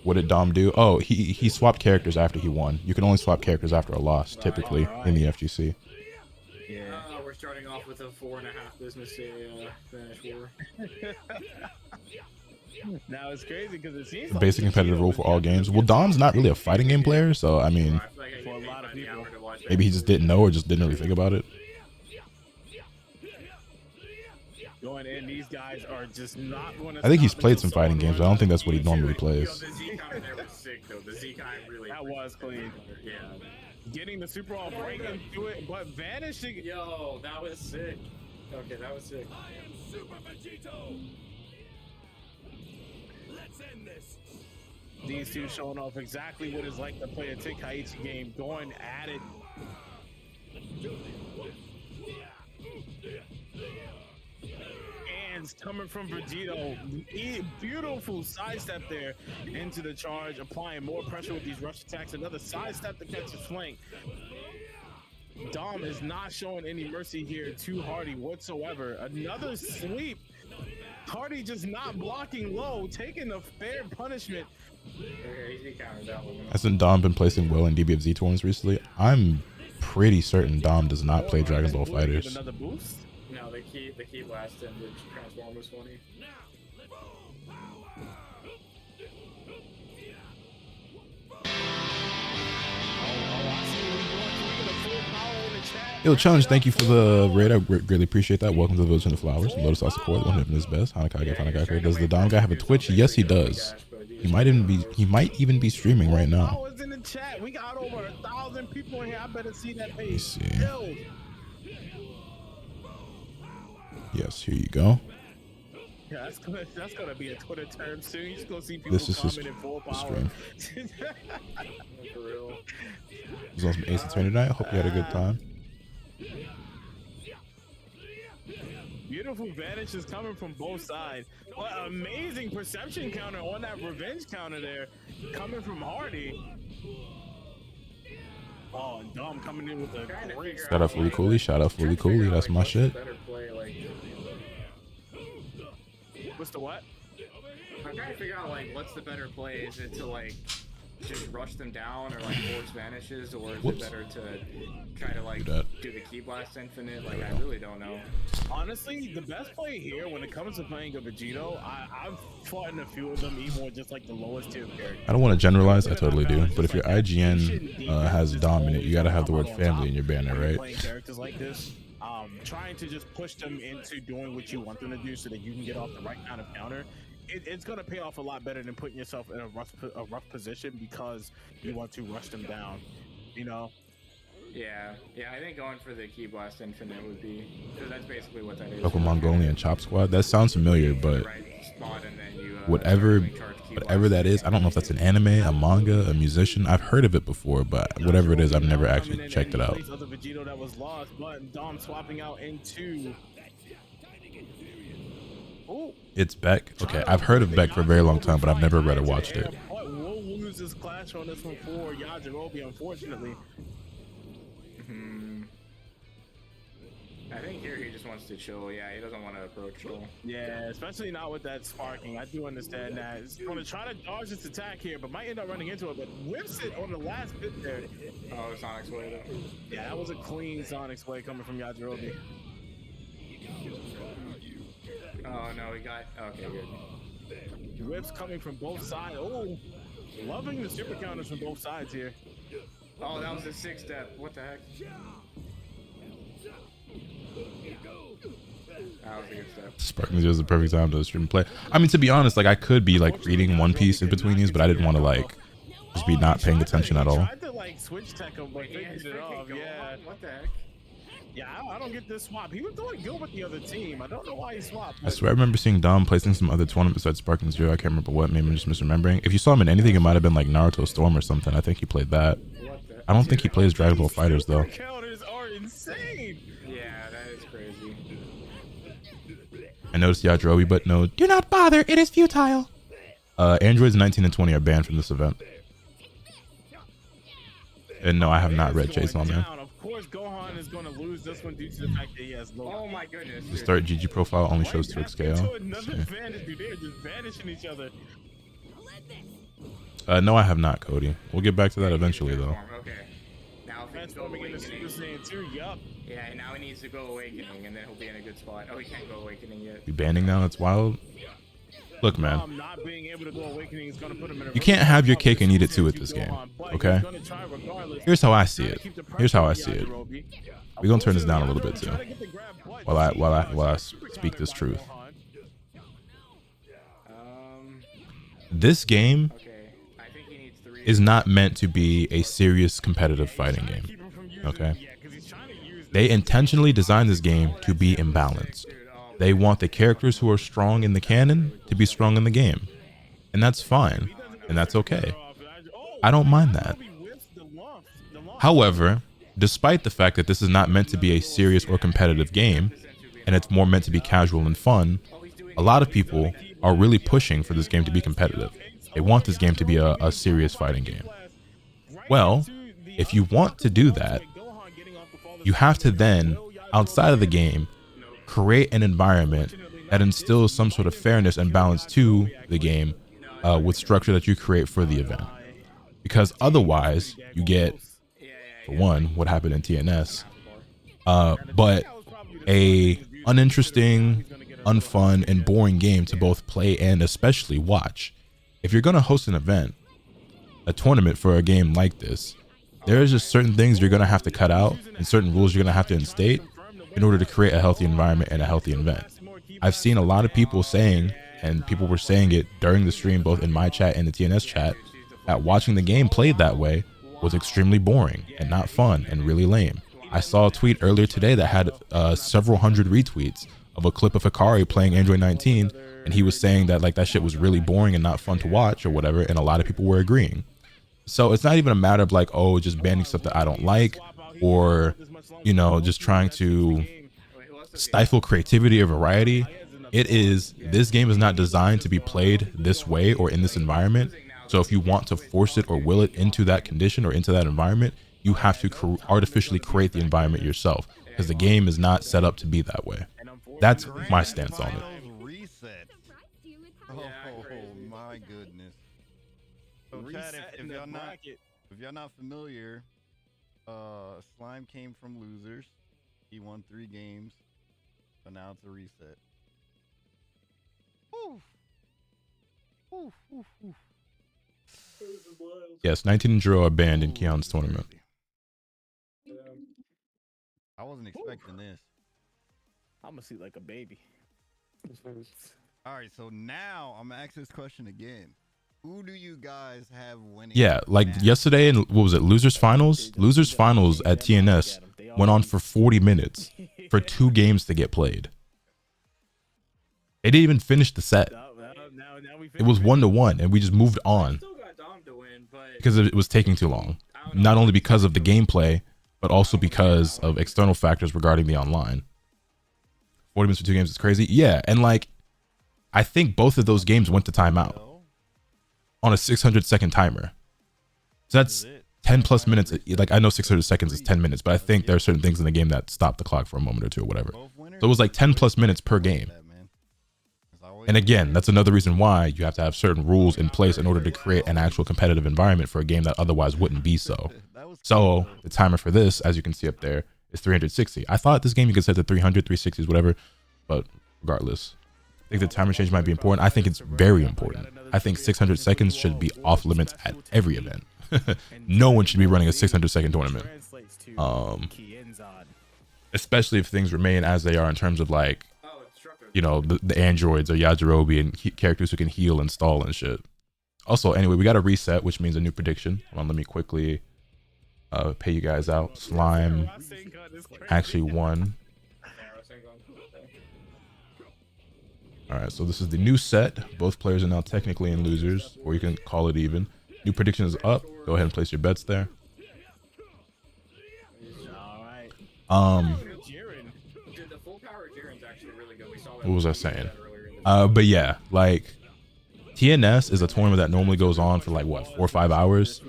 What did Dom do? Oh, he swapped characters after he won. You can only swap characters after a loss, typically, in the FGC. Yeah. We're starting off with a 4.5 business day finish war. Now it's crazy because it seems Basic competitive rule for all games. Well, Dom's not really a fighting game player, so I mean, for a lot of people. maybe he just didn't know or just didn't really think about it. going in. These guys are just not going to. I think he's played some fighting games, but I don't think that's what he normally plays. Yo, the Z counter there was sick though. The Z counter really. That was clean. Yeah. Getting the super off, breaking through it, but vanishing. Yo, that was sick. Okay, that was sick. I am Super Vegito. Let's end this. These two showing off exactly what it's like to play a Tenkaichi game, going at it. Hands coming from Vegito. Beautiful sidestep there into the charge, applying more pressure with these rush attacks. Another sidestep to catch his flank. Dom is not showing any mercy here to Hardy whatsoever. Another sweep. Hardy just not blocking low, taking a fair punishment. Hasn't Dom been placing well in DBFZ tournaments recently? I'm pretty certain Dom does not play Dragon Ball Fighters. Another boost? No, the key blast and the transform was funny. Yo, Challenge, thank you for the raid. I greatly appreciate that. Welcome to the Village in the Flowers. Lotus Asakura, one of his best. Hanakage. Does the Dom guy have a Twitch? Yes, he does. He might even be streaming right now. Oh, it's in the chat. We got over 1,000 people in here. I better see that page. Let's see. Yes, here you go. Yeah, that's gonna be a Twitter term soon. You're just gonna see people commenting full power. For real. He's on some Ace Attorney tonight. I hope you had a good time. Beautiful vanish is coming from both sides. But amazing perception counter on that revenge counter there, coming from Hardy. Oh, and Dom coming in with a great. Shout out Fully Cooley. Shout out Fully Cooley. That's my shit. What's the what? I'm trying to figure out like what's the better play. Is it to like just rush them down or like force vanishes, or is it better to try to like do the key blast infinite? Like I really don't know. Honestly, the best play here when it comes to playing a Vegito, I've fought in a few of them, even with just like the lowest tier character. I don't want to generalize, I totally do, but if your IGN has Dom in it, you gotta have the word family in your banner, right? Playing characters like this, trying to just push them into doing what you want them to do so that you can get off the right kind of counter. It's going to pay off a lot better than putting yourself in a rough position because you want to rush them down, you know? Yeah, I think going for the key blast infinite would be, because that's basically what that is. Local Mongolian Chop Squad. That sounds familiar, but whatever that is, I don't know if that's an anime, a manga, a musician. I've heard of it before, but whatever it is, I've never actually checked it out. Other Vegito that was lost, but Dom swapping out into. Oh. It's Beck. Okay, I've heard of Beck for a very long time, but I've never read or watched it. We'll lose this clash on this one for Yajirobe, unfortunately. I think here he just wants to chill. Yeah, he doesn't want to approach troll. Yeah, especially not with that sparking. I do understand that. He's going to try to dodge this attack here, but might end up running into it, but whips it on the last bit there. Oh, Sonic's way though. Yeah, that was a clean Sonic's way coming from Yajirobe. Oh no, he got okay, good. Whips coming from both sides. Oh, loving the super counters from both sides here. Oh, that was a 6-step. What the heck? That was a good step. Sparking is the perfect time to stream and play. I mean, to be honest, like I could be like reading One Piece in between these, but I didn't want to like just be not paying attention at all. I tried to like switch tech him, but figured it off. Yeah. What the heck? Yeah, I don't get this swap. He was doing good with the other team. I don't know why he swapped. I swear I remember seeing Dom placing some other tournament besides Sparking Zero. I can't remember what. Maybe I'm just misremembering. If you saw him in anything, it might have been like Naruto Storm or something. I think he played that. I don't think he plays Dragon Ball Fighters though. Counters are insane. Yeah, that is crazy. I noticed Yajirobe, but no, do not bother. It is futile. Androids 19 and 20 are banned from this event. And no, I have not read Chainsaw Man. Of course, Gohan is going to lose this one due to the fact that he has low. Oh my goodness. The start GG profile only shows 2x scale. Another advantage, dude. They're just vanishing each other. No, I have not, Cody. We'll get back to that eventually, though. Okay. Now if Transforming into Super Saiyan 2, yup. Yeah, now he needs to go Awakening, and then he'll be in a good spot. Oh, he can't go Awakening yet. You banning now? That's wild. Look, man. Not being able to go awakening is gonna put him in a You can't have your cake and eat it too with this game. Okay? Here's how I see it. Here's how I see it. We're gonna turn this down a little bit too. While I speak this truth. This game is not meant to be a serious competitive fighting game. Okay? They intentionally designed this game to be imbalanced. They want the characters who are strong in the canon to be strong in the game. And that's fine. And that's okay. I don't mind that. However, despite the fact that this is not meant to be a serious or competitive game, and it's more meant to be casual and fun, a lot of people are really pushing for this game to be competitive. They want this game to be a serious fighting game. Well, if you want to do that, you have to then, outside of the game, create an environment that instills some sort of fairness and balance to the game with structure that you create for the event. Because otherwise, you get, for one, what happened in TNS, but a uninteresting, unfun, and boring game to both play and especially watch. If you're going to host an event, a tournament for a game like this, there's just certain things you're going to have to cut out and certain rules you're going to have to instate in order to create a healthy environment and a healthy event. I've seen a lot of people saying, and people were saying it during the stream, both in my chat and the TNS chat, that watching the game played that way was extremely boring and not fun and really lame. I saw a tweet earlier today that had several hundred retweets of a clip of Hikari playing Android 19, and he was saying that like that shit was really boring and not fun to watch or whatever, and a lot of people were agreeing. So it's not even a matter of like, oh, just banning stuff that I don't like, or, you know, just trying to stifle creativity or variety. It is, this game is not designed to be played this way or in this environment. So if you want to force it or will it into that condition or into that environment, you have to artificially create the environment yourself, because the game is not set up to be that way. That's my stance on it. Oh my goodness. So Chad, if y'all not familiar, Slime came from losers. He won 3 games, but now it's a reset. Oof. Oof, oof, oof. Yes, 19 and 0 are banned in Keon's tournament. I wasn't expecting this. I'm gonna see like a baby. All right, so now I'm gonna ask this question again. Who do you guys have winning? Yeah, like yesterday in, what was it, Losers Finals? Losers Finals at TNS went on for 40 minutes for 2 games to get played. They didn't even finish the set. It was 1-1, and we just moved on because it was taking too long. Not only because of the gameplay, but also because of external factors regarding the online. 40 minutes for 2 games is crazy. Yeah, and like, I think both of those games went to timeout on a 600-second timer. So that's 10 plus minutes. Like, I know 600 seconds is 10 minutes, but I think there are certain things in the game that stop the clock for a moment or two or whatever. So it was like 10 plus minutes per game. And again, that's another reason why you have to have certain rules in place in order to create an actual competitive environment for a game that otherwise wouldn't be so. So the timer for this, as you can see up there, is 360. I thought this game you could set to 300, 360s, whatever, but regardless, I think the timer change might be important. I think it's very important. I think 600 seconds should be off limits at every event. No one should be running a 600-second tournament. Especially if things remain as they are in terms of like, you know, the androids or Yajirobe and characters who can heal and stall and shit. Also, anyway, we got a reset, which means a new prediction. Hold on, let me quickly pay you guys out. Slime actually won. All right, so this is the new set. Both players are now technically in losers, or you can call it even. New prediction is up. Go ahead and place your bets there. What was I saying? But yeah, like TNS is a tournament that normally goes on for like what, 4 or 5 hours.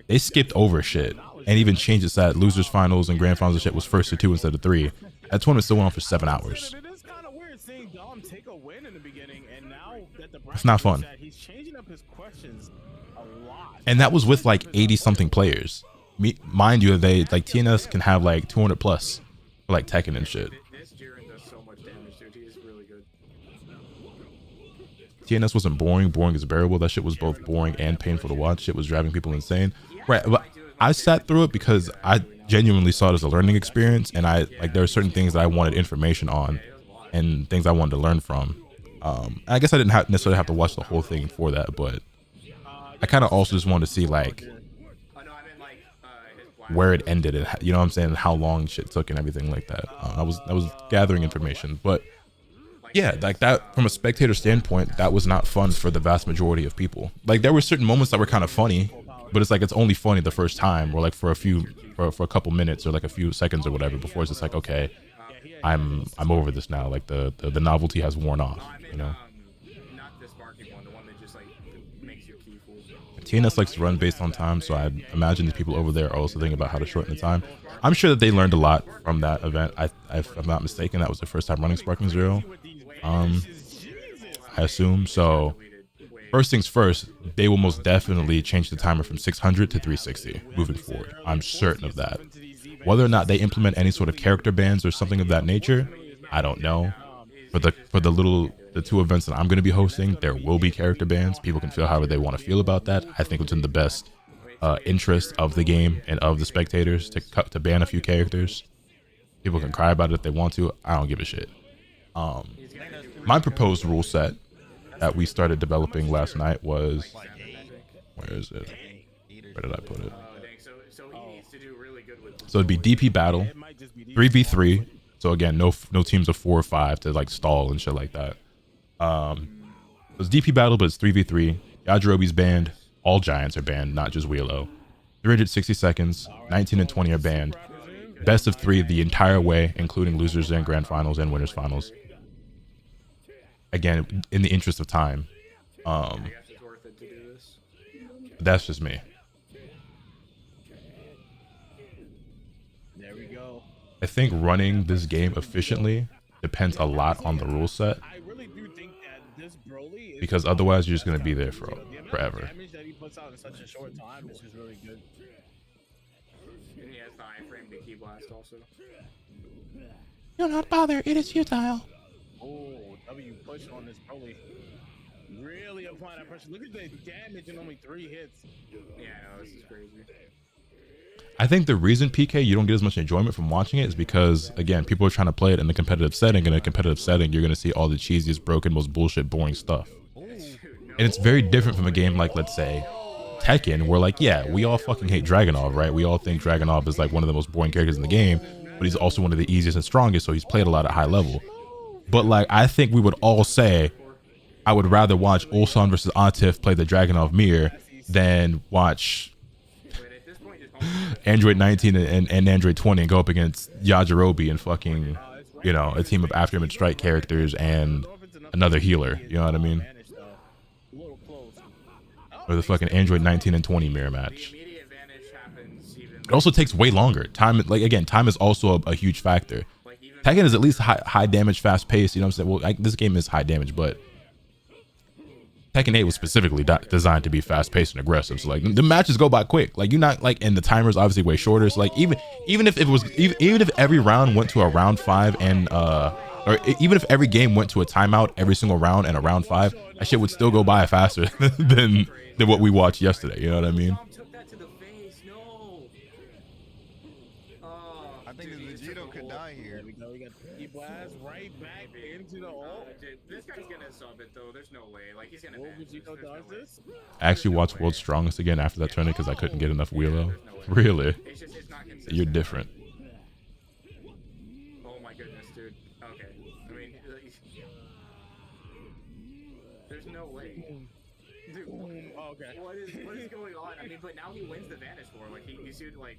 They skipped over shit and even changed it so that losers finals and grand finals and shit was first to 2 instead of 3. That tournament still went on for 7 hours. It's not fun. And that was with like 80 something players. Mind you, they like TNS can have like 200 plus for like Tekken and shit. TNS wasn't boring. Boring is bearable. That shit was both boring and painful to watch. Shit was driving people insane. Right, but I sat through it because I genuinely saw it as a learning experience, and there were certain things that I wanted information on, and things I wanted to learn from. I guess I didn't necessarily have to watch the whole thing for that, but I kind of also just wanted to see like where it ended, and you know what I'm saying, how long shit took and everything like that. I was gathering information, but yeah, like that from a spectator standpoint, that was not fun for the vast majority of people. Like there were certain moments that were kind of funny, but it's like it's only funny the first time, or like for a couple minutes or like a few seconds or whatever, before it's just like, okay, I'm over this now. Like the novelty has worn off, you know. TNS likes to run based on time, so I imagine the people over there are also thinking about how to shorten the time. I'm sure that they learned a lot from that event. If I'm not mistaken, that was their first time running Sparking Zero. I assume so. First things first, they will most definitely change the timer from 600 to 360 moving forward. I'm certain of that. Whether or not they implement any sort of character bans or something of that nature, I don't know. For the two events that I'm going to be hosting, there will be character bans. People can feel however they want to feel about that. I think it's in the best interest of the game and of the spectators to ban a few characters. People can cry about it if they want to. I don't give a shit. My proposed rule set that we started developing last night was, where is it? Where did I put it? So it'd be DP battle, 3v3. So again, no teams of 4 or 5 to like stall and shit like that. It's DP battle, but it's 3v3. Yajirobe's banned. All giants are banned, not just Wheelo. 360 seconds. 19 and 20 are banned. Best of 3 the entire way, including losers and grand finals and winners finals. Again, in the interest of time. That's just me. There we go. I think running this game efficiently depends a lot on the rule set. I really do think that this Broly is, because otherwise you're just going to be there for forever. The damage that he puts out in such a short time is just really good. And he has the iframe to key blast also. Do not bother, it is futile. Oh, W push on this Broly. Really applying that pressure. Look at the damage in only 3 hits. Yeah, no, this is crazy. I think the reason, PK, you don't get as much enjoyment from watching it is because, again, people are trying to play it in the competitive setting. In a competitive setting, you're going to see all the cheesiest, broken, most bullshit, boring stuff. And it's very different from a game like, let's say, Tekken, where, like, yeah, we all fucking hate Dragunov, right? We all think Dragunov is, like, one of the most boring characters in the game, but he's also one of the easiest and strongest, so he's played a lot at high level. But, like, I think we would all say, I would rather watch Ulsan versus Atif play the Dragunov mirror than watch Android 19 and Android 20 and go up against Yajirobe and fucking, you know, a team of aftermid strike characters and another healer, you know what I mean? Or the fucking Android 19 and 20 mirror match. It also takes way longer. Time, like, again, time is also a huge factor. Tekken is at least high damage, fast paced, you know what I'm saying? Well, this game is high damage, but Tekken 8 was specifically designed to be fast-paced and aggressive, so like the matches go by quick. Like you're not like, and the timer's obviously way shorter. So like even if it was even if every round went to a round 5 and or even if every game went to a timeout every single round and a round 5, that shit would still go by faster than what we watched yesterday. You know what I mean? I think the Vegito could die here. We got the blast right back into the ult. This guy's gonna sub it though. There's no way. Like he's gonna. Vegito does this. I actually watched World's Strongest again after that tournament because I couldn't get enough Wheelo. Really? It's not consistent. You're different. Oh my goodness, dude. Okay. I mean, there's no way. Dude, okay. What is going on? I mean, but now he wins the Vanish War. Like he should like.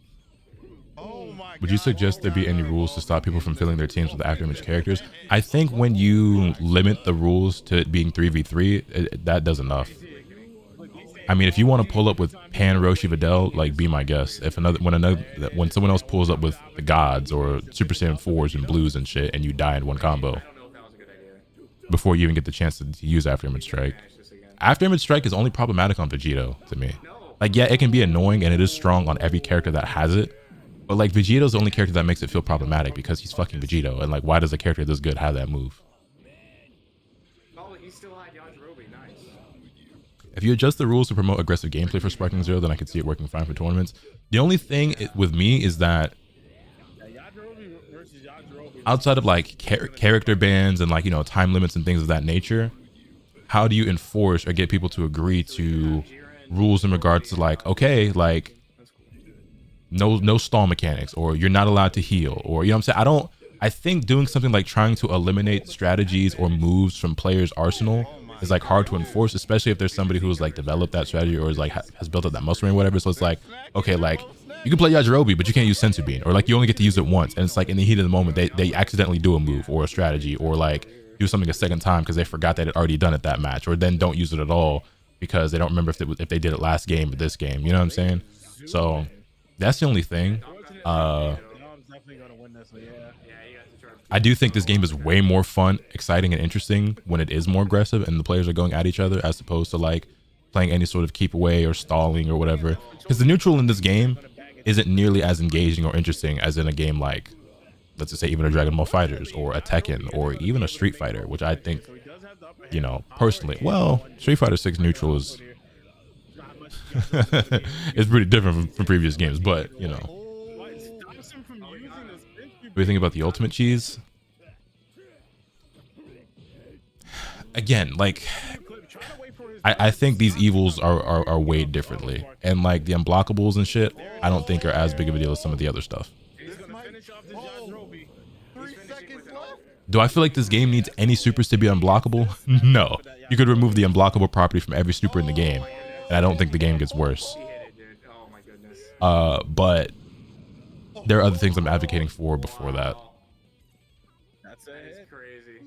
Oh my God. Would you suggest there be any rules to stop people from filling their teams with afterimage characters? I think when you limit the rules to it being 3v3, that does enough. I mean, if you want to pull up with Pan, Roshi, Videl, like, be my guest. If when someone else pulls up with the gods or Super Saiyan 4s and blues and shit, and you die in one combo before you even get the chance to use afterimage strike. Afterimage strike is only problematic on Vegito to me. Like, yeah, it can be annoying and it is strong on every character that has it. But like Vegito's the only character that makes it feel problematic because he's fucking Vegito, and like why does a character this good have that move? he still had Yajirobe. Nice. If you adjust the rules to promote aggressive gameplay for Sparking Zero, then I could see it working fine for tournaments. The only thing with me is that outside of like character bans and like, you know, time limits and things of that nature, how do you enforce or get people to agree to rules in regards to like, okay, like no stall mechanics, or you're not allowed to heal, or, you know what I'm saying? I think doing something like trying to eliminate strategies or moves from players' arsenal is like hard to enforce, especially if there's somebody who's like developed that strategy or is like has built up that muscle or whatever. So it's like, okay, like you can play Yajirobe, but you can't use Senzu Bean, or like you only get to use it once, and it's like in the heat of the moment they accidentally do a move or a strategy, or like do something a second time because they forgot that it already done it that match, or then don't use it at all because they don't remember if they did it last game or this game. You know what I'm saying? So that's the only thing. I do think this game is way more fun, exciting, and interesting when it is more aggressive and the players are going at each other, as opposed to like playing any sort of keep away or stalling or whatever. Because the neutral in this game isn't nearly as engaging or interesting as in a game like, let's just say, even a Dragon Ball FighterZ or a Tekken or even a Street Fighter, which I think, you know, personally, well, Street Fighter 6 neutral is it's pretty different from previous games, but you know. What do you think about the ultimate cheese? Again, like I think these evils are weighed differently, and like the unblockables and shit, I don't think are as big of a deal as some of the other stuff. Do I feel like this game needs any supers to be unblockable? No. You could remove the unblockable property from every super in the game, and I don't think the game gets worse. But there are other things I'm advocating for before that. That's crazy.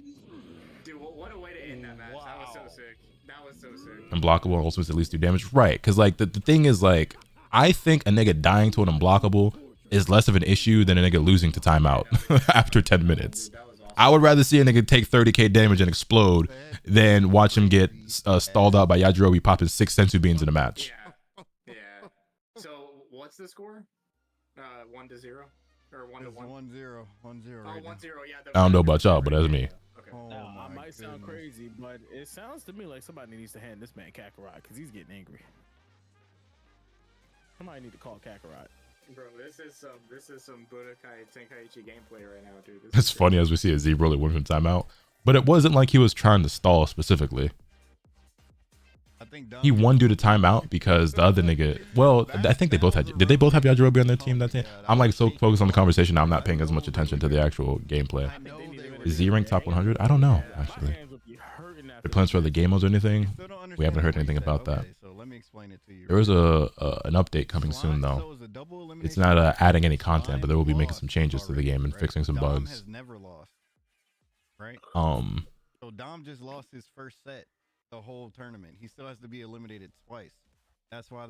Dude, what a way to end that match. That was so sick. That was so sick. Unblockable ultimates at least do damage. Right, because like the thing is, like, I think a nigga dying to an unblockable is less of an issue than a nigga losing to timeout after 10 minutes. I would rather see a nigga take 30k damage and explode than watch him get stalled out by Yajirobe popping 6 Senzu Beans in a match. Yeah. So what's the score? 1-0 or 1-1? 1-0. 1-0. Oh, 1-0. Yeah. I don't know about y'all, but that's me. Okay. Now, I might sound crazy, but it sounds to me like somebody needs to hand this man Kakarot because he's getting angry. Somebody need to call Kakarot. Bro, this is some Budokai Tenkaichi gameplay right now, dude. It's funny as we see a Z roll at one from timeout, but it wasn't like he was trying to stall specifically. He won due to timeout because the other nigga, well, I think they both had, did they both have Yajirobe on their team that day? I'm like so focused on the conversation now, I'm not paying as much attention to the actual gameplay. Is Z ranked top 100? I don't know, actually. The plans for the game modes or anything? We haven't heard anything about that. There is an update coming soon though. It's not adding any content, but they will be making some changes to the game and fixing some bugs. So Dom just lost his first set the whole tournament. He still has to be eliminated twice. That's why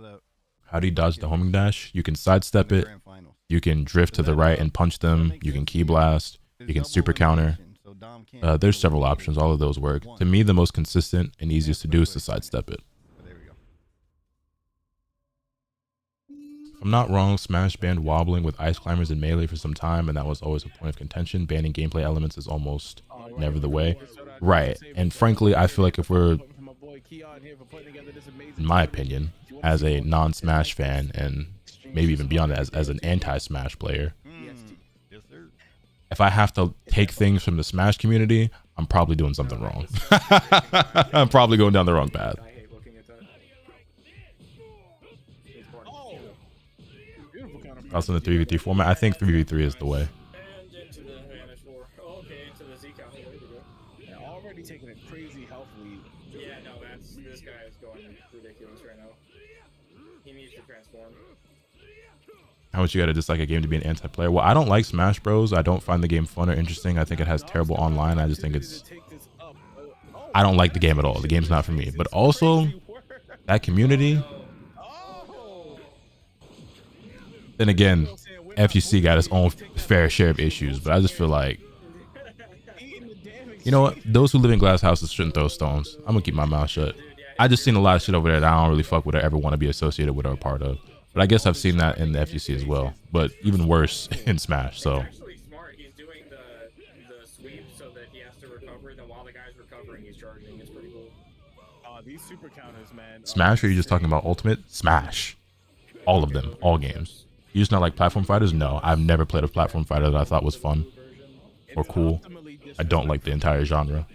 how do you dodge the homing dash? You can sidestep it. You can drift to the right and punch them. You can key blast. You can super counter. There's several options. All of those work. To me, the most consistent and easiest to do is to sidestep it. If I'm not wrong, Smash banned wobbling with ice climbers in Melee for some time, and that was always a point of contention. Banning gameplay elements is almost never the way. Right. And frankly, I feel like if we're, in my opinion, as a non-Smash fan, and maybe even beyond that, as an anti-Smash player, if I have to take things from the Smash community, I'm probably doing something wrong. I'm probably going down the wrong path. Also in the 3v3 format, I think 3v3 is the way. Already taking a crazy health lead. Yeah, no, this guy is going ridiculous right now. He needs to transform. How much you gotta dislike a game to be an anti-player? Well, I don't like Smash Bros. I don't find the game fun or interesting. I think it has terrible online. I just think it's, I don't like the game at all. The game's not for me. But also, that community. Then again, FGC got its own fair share of issues, but I just feel like, you know what? Those who live in glass houses shouldn't throw stones. I'm gonna keep my mouth shut. I just seen a lot of shit over there that I don't really fuck with or ever want to be associated with or a part of. But I guess I've seen that in the FGC as well. But even worse in Smash. So. It's actually smart. He's doing the sweep so that he has to recover and then while the guy's recovering, he's charging. It's pretty cool. These super counters, man. Smash, or are you just talking about Ultimate? Smash. All of them, all games. You just not like platform fighters? No, I've never played a platform fighter that I thought was fun or cool. I don't like the entire genre.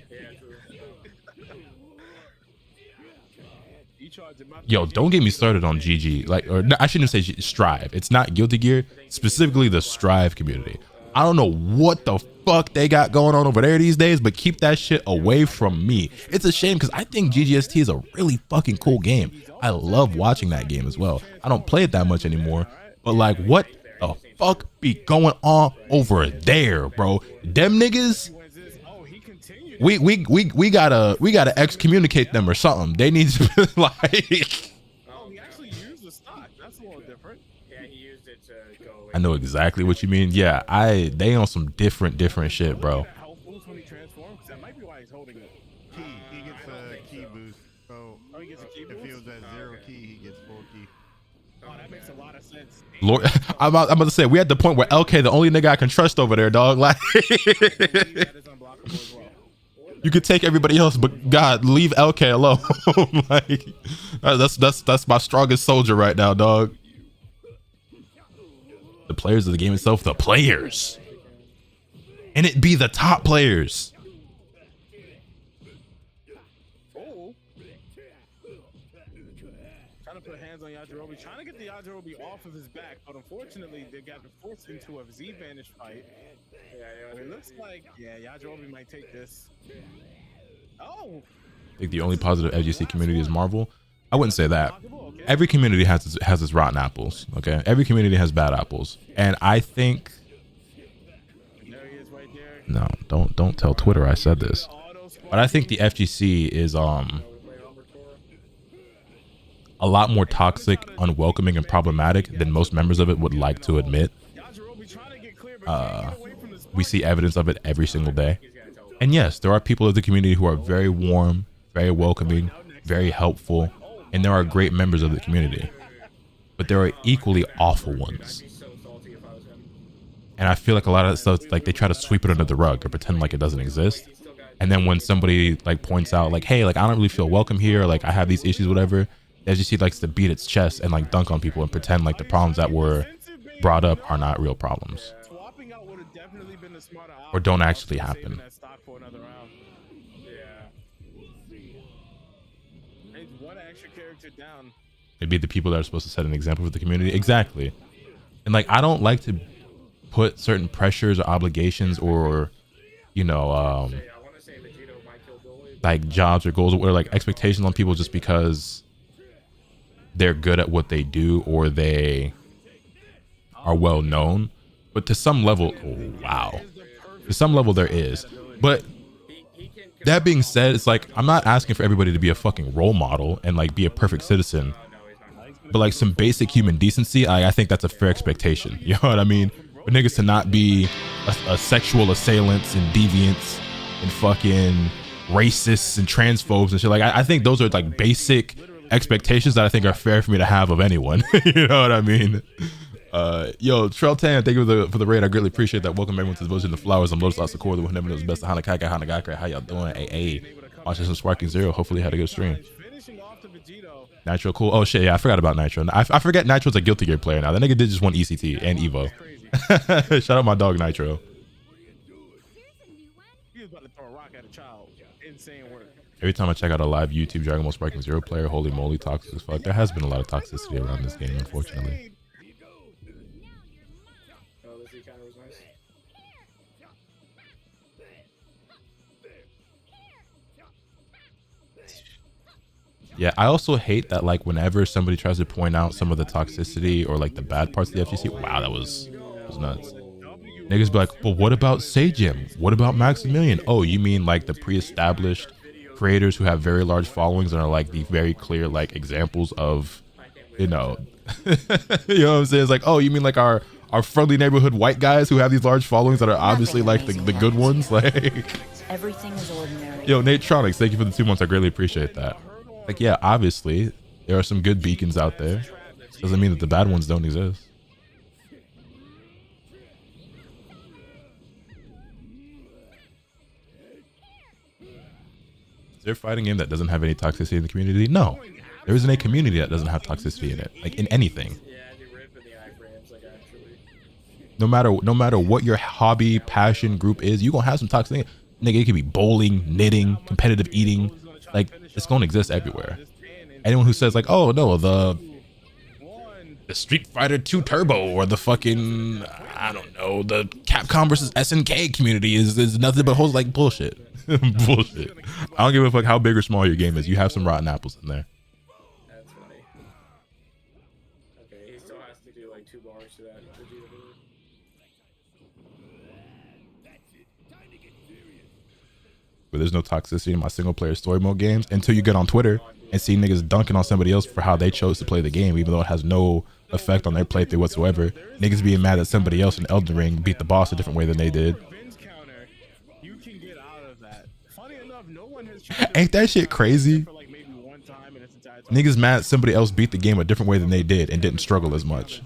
Yo, don't get me started on GG. Like, or no, I shouldn't say Strive. It's not Guilty Gear, specifically the Strive community. I don't know what the fuck they got going on over there these days, but keep that shit away from me. It's a shame because I think GGST is a really fucking cool game. I love watching that game as well. I don't play it that much anymore, but like, what the fuck be going on over there, bro? Them niggas, we gotta excommunicate them or something. They need to like. Oh, he actually used the stock. That's a little different. Yeah, he used it to go away. I know exactly what you mean. Yeah, they on some different shit, bro. That might be why he's holding it. Key. He gets a key boost. So Oh, he gets a key if he was at 0 key, he gets 4 key. Oh, that makes a lot of sense. Lord, I'm about to say we at the point where LK the only nigga I can trust over there, dog. Like, That is unblockable as well. you could take everybody else, but God, leave LK alone. Like, that's my strongest soldier right now, dog. The players of the game itself, the players, and it be the top players. Oh. Trying to put hands on Yajirobe, trying to get the Yajirobe off of his back, but unfortunately they got forced into a Z vanish fight. It looks like, yeah, Yajirobe might take this. Oh. I think the only positive FGC community is Marvel. I wouldn't say that. Every community has its rotten apples. Okay, every community has bad apples, and I think. There he is right there. No, don't tell Twitter I said this, but I think the FGC is a lot more toxic, unwelcoming, and problematic than most members of it would like to admit. We see evidence of it every single day. And yes, there are people of the community who are very warm, very welcoming, very helpful, and there are great members of the community. But there are equally awful ones. And I feel like a lot of that stuff, like, they try to sweep it under the rug or pretend like it doesn't exist. And then when somebody like points out like, hey, like, I don't really feel welcome here, or like I have these issues, whatever, the FGC likes to beat its chest and like dunk on people and pretend like the problems that were brought up are not real problems or don't actually happen. Maybe the people that are supposed to set an example for the community. Exactly. And like, I don't like to put certain pressures or obligations or, you know, like jobs or goals or like expectations on people just because they're good at what they do or they are well known. But to some level, oh, wow, to some level there is. But that being said, it's like, I'm not asking for everybody to be a fucking role model and like be a perfect citizen, but like some basic human decency, I think that's a fair expectation. You know what I mean? For niggas to not be a sexual assailants and deviants and fucking racists and transphobes and shit. Like, I think those are like basic expectations that I think are fair for me to have of anyone. You know what I mean? Yo, Treltan, thank you for the raid. I greatly appreciate that. Welcome everyone to the Village of the Flowers. I'm Lotus Asakura, the one who never knows best. Hanagakure. How y'all doing? Hey, watching some Sparking Zero. Hopefully you had a good stream. Nitro, cool. Oh shit, yeah, I forgot about Nitro. I forget Nitro's a Guilty Gear player now. That nigga did just one ECT and Evo. Shout out my dog Nitro. Every time I check out a live YouTube Dragon Ball Sparking Zero player, holy moly, toxic as fuck. There has been a lot of toxicity around this game, unfortunately. Yeah, I also hate that like whenever somebody tries to point out some of the toxicity or like the bad parts of the FGC, wow, that was nuts. Niggas be like, but what about Sajim? What about Maximilian? Oh, you mean like the pre-established creators who have very large followings and are like the very clear like examples of, you know, you know what I'm saying? It's like, oh, you mean like our friendly neighborhood white guys who have these large followings that are obviously like the good ones? Like, everything is ordinary. Yo, Natronics, thank you for the 2 months. I greatly appreciate that. Like, yeah, obviously there are some good beacons out there. Doesn't mean that the bad ones don't exist. there a fighting game that doesn't have any toxicity in the community? No. There isn't a community that doesn't have toxicity in it, like in anything. No matter what your hobby, passion, group is, you gonna have some toxic. Nigga, it could be bowling, knitting, competitive eating. Like, it's gonna exist everywhere. Anyone who says like, oh no, the Street Fighter 2 Turbo or the fucking, I don't know, the Capcom versus SNK community is nothing but hoes, like bullshit. Bullshit. I don't give a fuck how big or small your game is. You have some rotten apples in there. That's funny. Okay, he still has to do like 2 bars to that. But there's no toxicity in my single player story mode games until you get on Twitter and see niggas dunking on somebody else for how they chose to play the game, even though it has no effect on their playthrough whatsoever. Niggas being mad that somebody else in Elden Ring beat the boss a different way than they did. Ain't that shit crazy? Niggas mad somebody else beat the game a different way than they did and didn't struggle as much.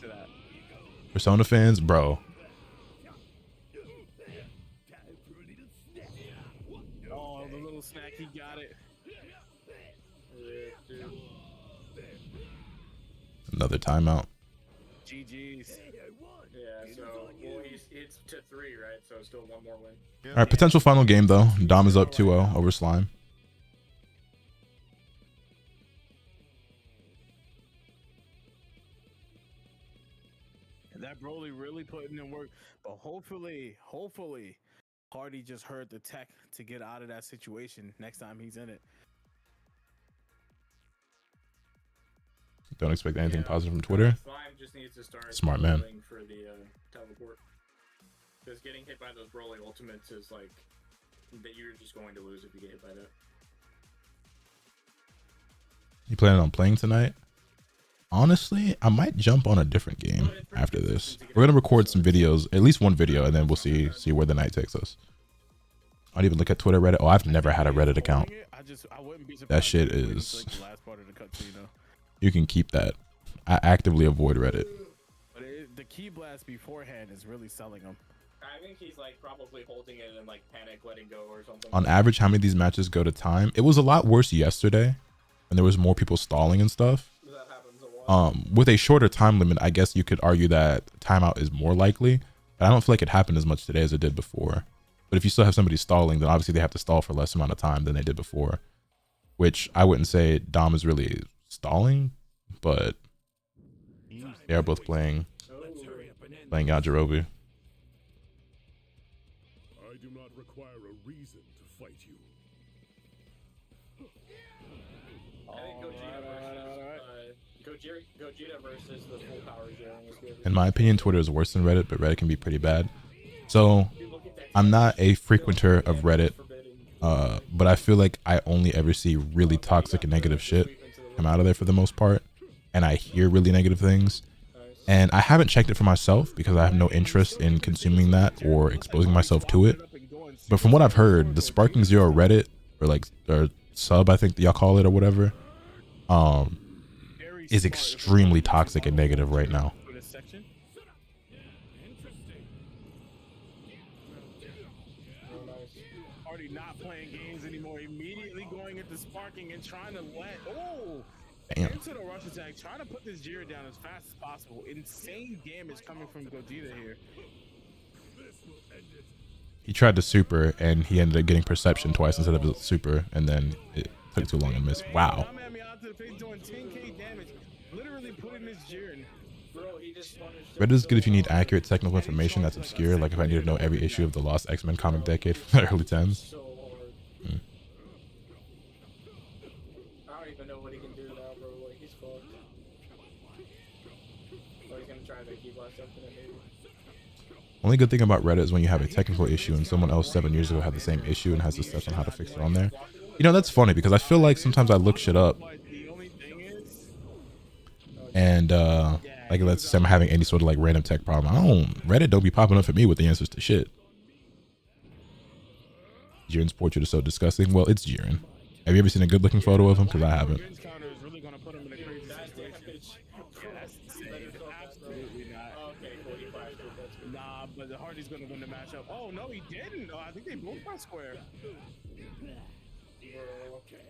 Persona fans, bro. Oh, the little snack, he got it. Another timeout. GG's. Yeah, so well, it's to 3, right? So still 1 more win. All right, potential final game though. Dom is up 2-0 over Slime. That Broly really putting in work, but hopefully, Hardy just heard the tech to get out of that situation next time he's in it. Don't expect anything positive from Twitter. Slime just needs to start Smart man. For the teleport. Because getting hit by those Broly ultimates is like that you're just going to lose if you get hit by that. You planning on playing tonight? Honestly, I might jump on a different game after this. We're gonna record some videos, at least one video, and then we'll see where the night takes us. I don't even look at Twitter, Reddit. Oh, I've never had a Reddit account. That shit is. You can keep that. I actively avoid Reddit. But the key blast beforehand is really selling him. I think he's like probably holding it and like panic letting go or something. On average, how many of these matches go to time? It was a lot worse yesterday, when there was more people stalling and stuff. That happens a lot. With a shorter time limit, I guess you could argue that timeout is more likely, but I don't feel like it happened as much today as it did before. But if you still have somebody stalling, then obviously they have to stall for less amount of time than they did before, which I wouldn't say Dom is really stalling, but they are both playing Yajirobe. I do not require a reason to fight you. Gogeta versus the full power Jiren. In my opinion, Twitter is worse than Reddit, but Reddit can be pretty bad. So I'm not a frequenter of Reddit, but I feel like I only ever see really toxic and negative shit come out of there for the most part, and I hear really negative things. And I haven't checked it for myself because I have no interest in consuming that or exposing myself to it. But from what I've heard, the Sparking Zero Reddit, or sub, I think y'all call it, or whatever, is extremely toxic and negative right now. Already not playing games anymore, immediately going into Sparking and trying to let into the rush attack, trying to put this Jiren down as fast as possible. Insane damage coming from Gogeta here. He tried to super and he ended up getting perception twice instead of super, and then it took too long and missed. Wow. Reddit is good if you need accurate technical information that's obscure, like if I need to know every issue of the Lost X-Men comic decade from the early 10s. I don't even know what he can do now, bro. Like, he's fucked. Or he's gonna try to keep us up in it, maybe. Only good thing about Reddit is when you have a technical issue and someone else 7 years ago had the same issue and has the steps on how to fix it on there. You know, that's funny because I feel like sometimes I look shit up and like let's say I'm having any sort of like random tech problem. Reddit don't be popping up for me with the answers to shit. Jiren's portrait is so disgusting. Well, it's Jiren. Have you ever seen a good looking photo of him? Because I haven't. Nah, but the Hardy's gonna win the matchup. Oh no, he didn't. I think they both got square. Okay.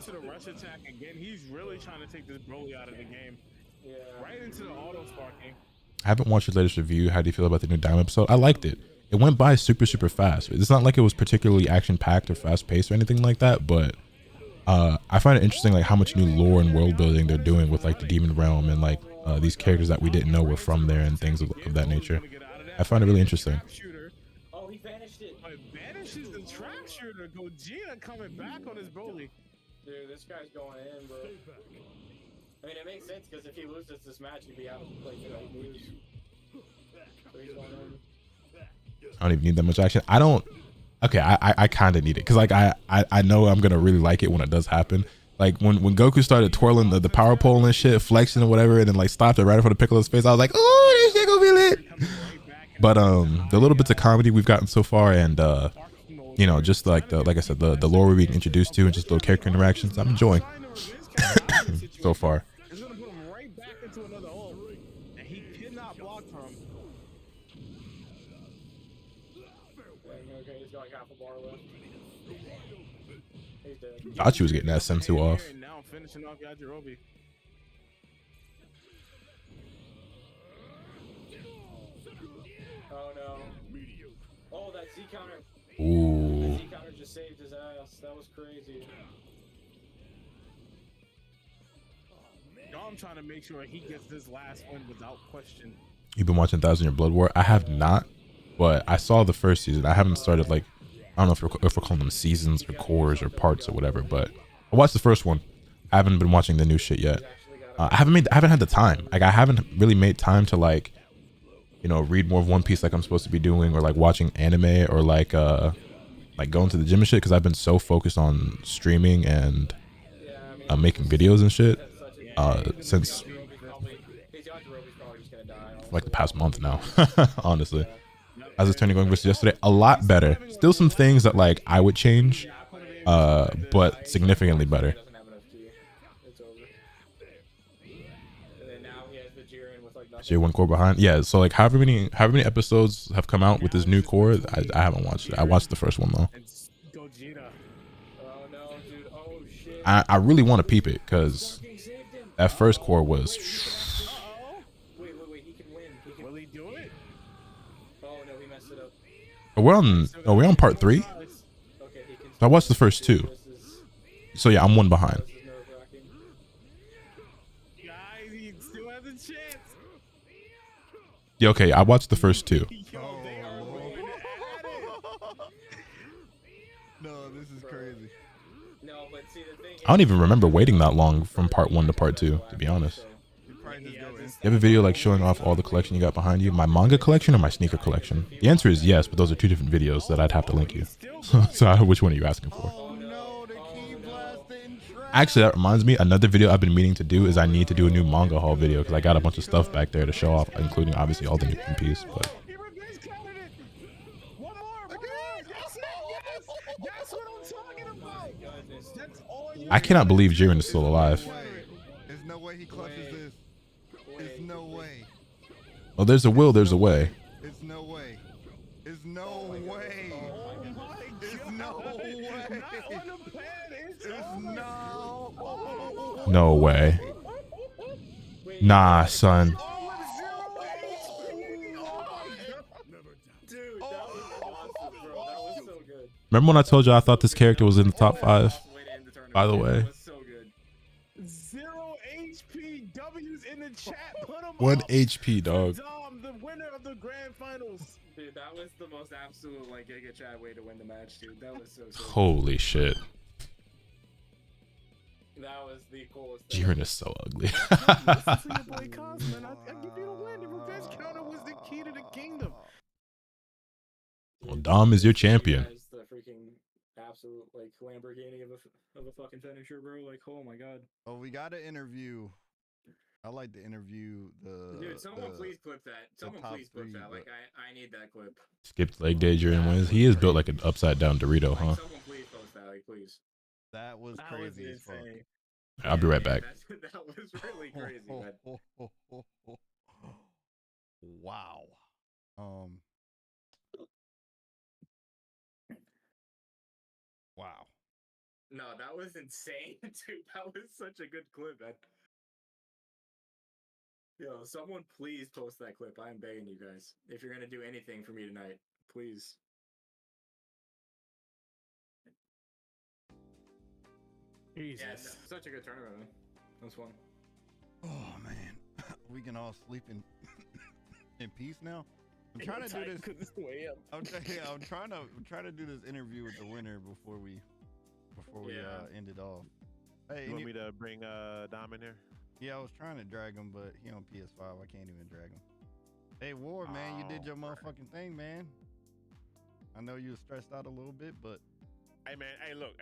into the rush attack again. He's really trying to take this Broly out of the game. Yeah. Right into the auto sparking. I haven't watched your latest review. How do you feel about the new Diamond episode? I liked it. It went by super fast. It's not like it was particularly action packed or fast paced or anything like that, but I find it interesting like how much new lore and world building they're doing with like the Demon Realm and like these characters that we didn't know were from there and things of that nature. I find it really interesting. Oh, he vanished it. Oh, it vanishes the trap shooter. Gogeta coming back on his Broly. Dude, this guy's going in, bro. I mean, it makes sense because if he loses this match, he'd be out of play for that lose. So he's going in. I don't even need that much action. I don't. Okay, I kind of need it because like I know I'm gonna really like it when it does happen. Like when Goku started twirling the power pole and shit, flexing or whatever, and then like stopped it right in front of Piccolo's face. I was like, oh, this shit gonna be lit. But the little bits of comedy we've gotten so far, and you know, just like I said, the lore we're being introduced to, and just little character interactions, I'm enjoying so far. It's gonna put him right back into another hole, and he cannot block from. Okay, he's got like half a bar left. He's dead. Thought she was getting that Sensu off. Now finishing off Yajirobe. Oh no. Oh, that Z counter. Ooh. The Z counter just saved his ass. That was crazy. I'm trying to make sure he gets this last win without question. You've been watching 1,000 Year Blood War? I have not, but I saw the first season. I haven't started like, I don't know if we're calling them seasons or cores or parts or whatever, but I watched the first one. I haven't been watching the new shit yet. I haven't had the time. Like I haven't really made time to like, you know, read more of One Piece like I'm supposed to be doing, or like watching anime, or like going to the gym and shit, because I've been so focused on streaming and making videos and shit since like the past month now. Honestly, as it's turning going versus yesterday, a lot better. Still some things that like I would change, but significantly better. So you're one core behind. Yeah, so like however many episodes have come out with this new core, I haven't watched it. I watched the first one though. I really want to peep it because that first core was. Wait, he can win. Will he do it? Oh no, he messed it up. Are we on part 3? Okay, So I watched the first 2. So yeah, I'm one behind. Guys, he still has a chance. Yeah, okay, I watched the first 2. No, this is crazy. No, but see, the thing I don't even remember waiting that long from part 1 to part 2, to be honest. You have a video like showing off all the collection you got behind you? My manga collection or my sneaker collection? The answer is yes, but those are 2 different videos that I'd have to link you. So which one are you asking for? Actually, that reminds me, another video I've been meaning to do is I need to do a new manga haul video because I got a bunch of stuff back there to show off, including obviously all the new MPs. But I cannot believe Jiren is still alive. There's no way he clutches this. There's no way. Well, there's a will, there's a way. There's no way. There's no way. There's no way. There's No way. Nah, son. Remember when I told you I thought this character was in the top 5? By the way. 0 HP. W's in the chat. Put him 1 up. HP, dog. Dom, the winner of the grand finals. Dude, that was the most absolute like Giga Chad way to win the match, dude. That was so Holy shit. That was the coolest thing. Jiren is so ugly. Listen to your boy Cosman. I give you the win. The revenge counter was the key to the kingdom. Well, Dom is your champion. The freaking absolute like Lamborghini of a fucking finisher, bro. Like, oh my god. Oh, we got to interview. I like to interview the. Dude, someone please clip that. Someone please clip 3, that. Like, I need that clip. Skipped leg day Jiren wins. He is built like an upside down Dorito, huh? Someone please post that, like, please. That was crazy as fuck. I'll be right back. That was really crazy, man. Wow. Wow. No, that was insane, dude. That was such a good clip, man. Yo, someone please post that clip. I'm begging you guys. If you're gonna do anything for me tonight, please. Jesus. Yeah, such a good tournament, man. That was fun. Oh man, we can all sleep in peace now. I'm trying to do this. I'm trying to do this interview with the winner before we end it off. Hey, you want me to bring Dom in here? Yeah, I was trying to drag him, but he on PS5. I can't even drag him. Hey, Ward, man, you did your motherfucking thing, man. I know you were stressed out a little bit, but hey, man, hey, look.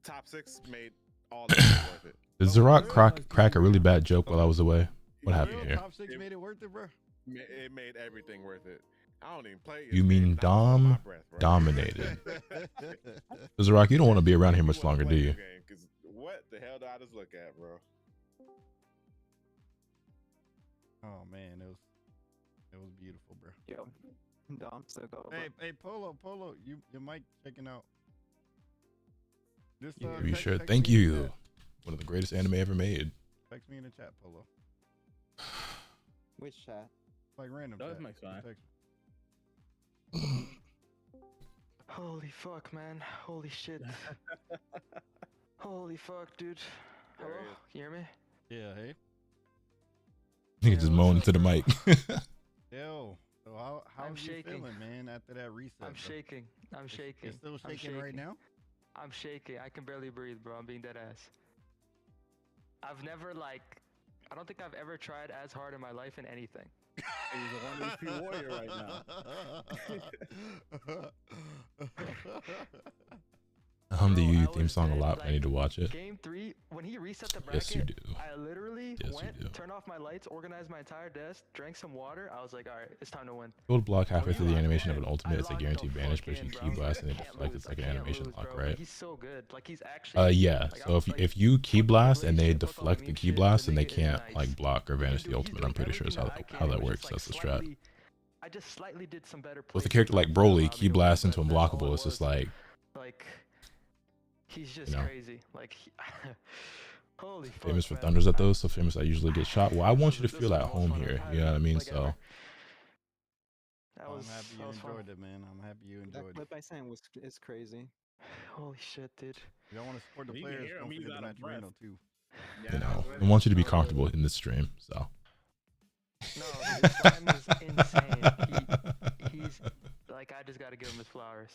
Top 6 made all that worth it. Did Zarok crack a really bad joke while I was away? What happened here? Top 6 made it worth it, bro. It made everything worth it. I don't even play. You mean Dom dominated? Zarok, you don't want to be around here much longer, do you? What the hell did I just look at, bro? Oh man, it was beautiful, bro. Yo, Dom still go. Hey, Polo, your mic checking out. This Be sure. Thank you. One of the greatest anime ever made. Text me in the chat, Polo. Which chat? Like random. That chat. was fine. Holy fuck, man. Holy shit. Holy fuck, dude. Hello? Can you hear me? Yeah, hey. You can just moan into the mic. Yo, so how's you feeling, man, after that reset? I'm shaking. I'm shaking. You're still shaking right now? I'm shaking. I can barely breathe, bro. I'm being dead ass. I've never I don't think I've ever tried as hard in my life in anything. He's a 1 HP warrior right now. I hum the Yu theme song a lot. I need to watch it. Game 3, when he reset the bracket, Yes, you do. I literally went, turned off my lights, organized my entire desk, drank some water. I was like, all right, it's time to win. Gold block halfway through the animation of an ultimate. It's a guaranteed vanish, but if you key blast and they deflect, it's like an animation lock, right? He's so good. Like he's actually. Yeah. So if you key blast and they deflect the key blast, then they can't like block or vanish the ultimate. I'm pretty sure is how that works. That's the strat. I just slightly did some better. With a character like Broly, key blast into unblockable. It's just like. He's just crazy. Like, holy fuck, famous for thunders at those, so famous I usually get shot. Well, I want you to feel at home here. You know what I mean? So. I'm happy you enjoyed it, man. I'm happy you enjoyed it. That clip I sent is crazy. Holy shit, dude. You don't want to support the players. Don't forget to match Reno too. You know, I want you to be comfortable in this stream. So. No, this time is insane. He's like, I just gotta give him his flowers.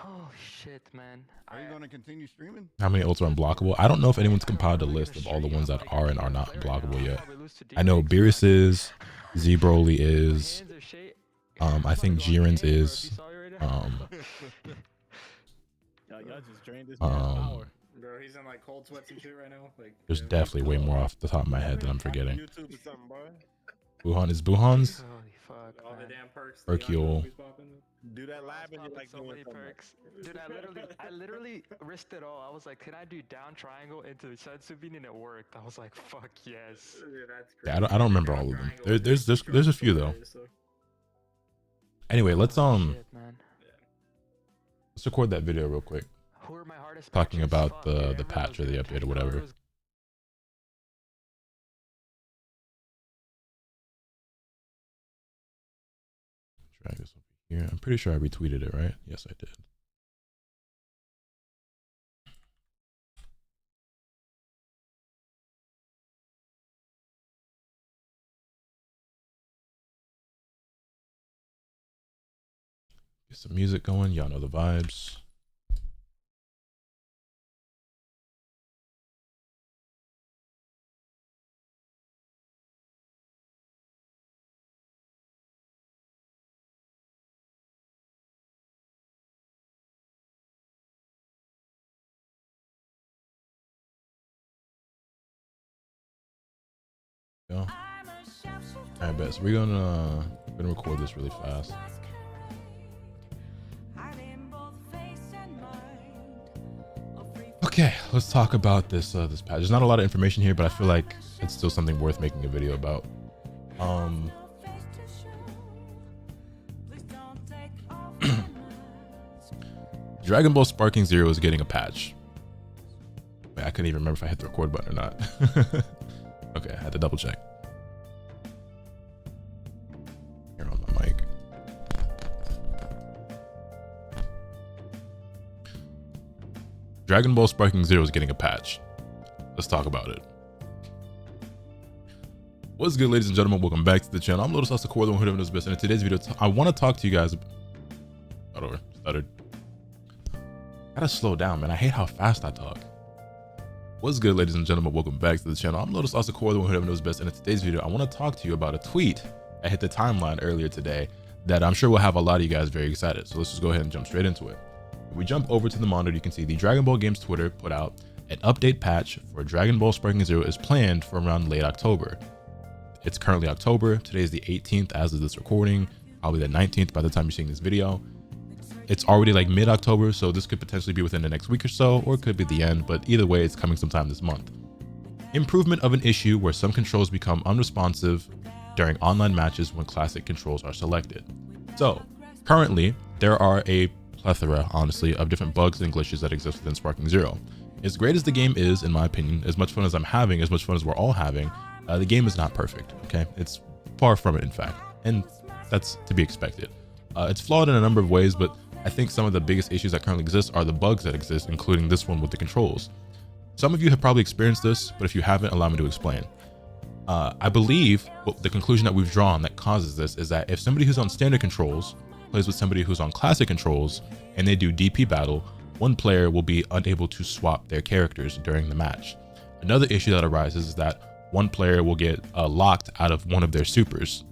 Holy shit, man. Are you going to continue streaming? How many ults are unblockable? I don't know if anyone's compiled a list of all the ones that are and are not unblockable yet. I know Beerus is, Z-Broly is, I think Jiren's is, Bro, he's in like cold sweats and shit right now. Like, there's definitely way more off the top of my head that I'm forgetting. Buhan is Buhan's. Holy fuck, all the damn perks. Hercule. Do that lab and you like so many perks. Dude, I literally risked it all. I was like, can I do down triangle into the Sensubin, and it worked. I was like, fuck yes. Yeah, I don't remember all of them. There's a few though. Anyway, let's record that video real quick. Who are my hardest talking about the patch or the update or whatever. Drag this over here. I'm pretty sure I retweeted it, right? Yes, I did. Get some music going. Y'all know the vibes. Go. Alright, bet. So we're gonna record this really fast. Okay, let's talk about this this patch. There's not a lot of information here, but I feel like it's still something worth making a video about. Dragon Ball Sparking Zero is getting a patch. Wait, I couldn't even remember if I hit the record button or not. Okay, I had to double check. Here on my mic. Dragon Ball Sparking Zero is getting a patch. Let's talk about it. What's good, ladies and gentlemen? Welcome back to the channel. I'm Lotus Asakura, the one who never knows best. And in today's video, I want to talk to you guys. Stuttered. Gotta slow down, man. I hate how fast I talk. What's good, ladies and gentlemen? Welcome back to the channel. I'm Lotus Asakura, the one who never knows best. And in today's video, I want to talk to you about a tweet I hit the timeline earlier today that I'm sure will have a lot of you guys very excited. So let's just go ahead and jump straight into it. If we jump over to the monitor, you can see the Dragon Ball Games Twitter put out an update patch for Dragon Ball Sparking Zero is planned for around late October. It's currently October. Today is the 18th as of this recording, probably the 19th by the time you're seeing this video. It's already like mid-October, so this could potentially be within the next week or so, or it could be the end, but either way, it's coming sometime this month. Improvement of an issue where some controls become unresponsive during online matches when classic controls are selected. So currently, there are a plethora, honestly, of different bugs and glitches that exist within Sparking Zero. As great as the game is, in my opinion, as much fun as I'm having, as much fun as we're all having, the game is not perfect, okay? It's far from it, in fact, and that's to be expected. It's flawed in a number of ways, but I think some of the biggest issues that currently exist are the bugs that exist, including this one with the controls. Some of you have probably experienced this, but if you haven't, allow me to explain. I believe the conclusion that we've drawn that causes this is that if somebody who's on standard controls plays with somebody who's on classic controls and they do DP battle, one player will be unable to swap their characters during the match. Another issue that arises is that one player will get locked out of one of their supers.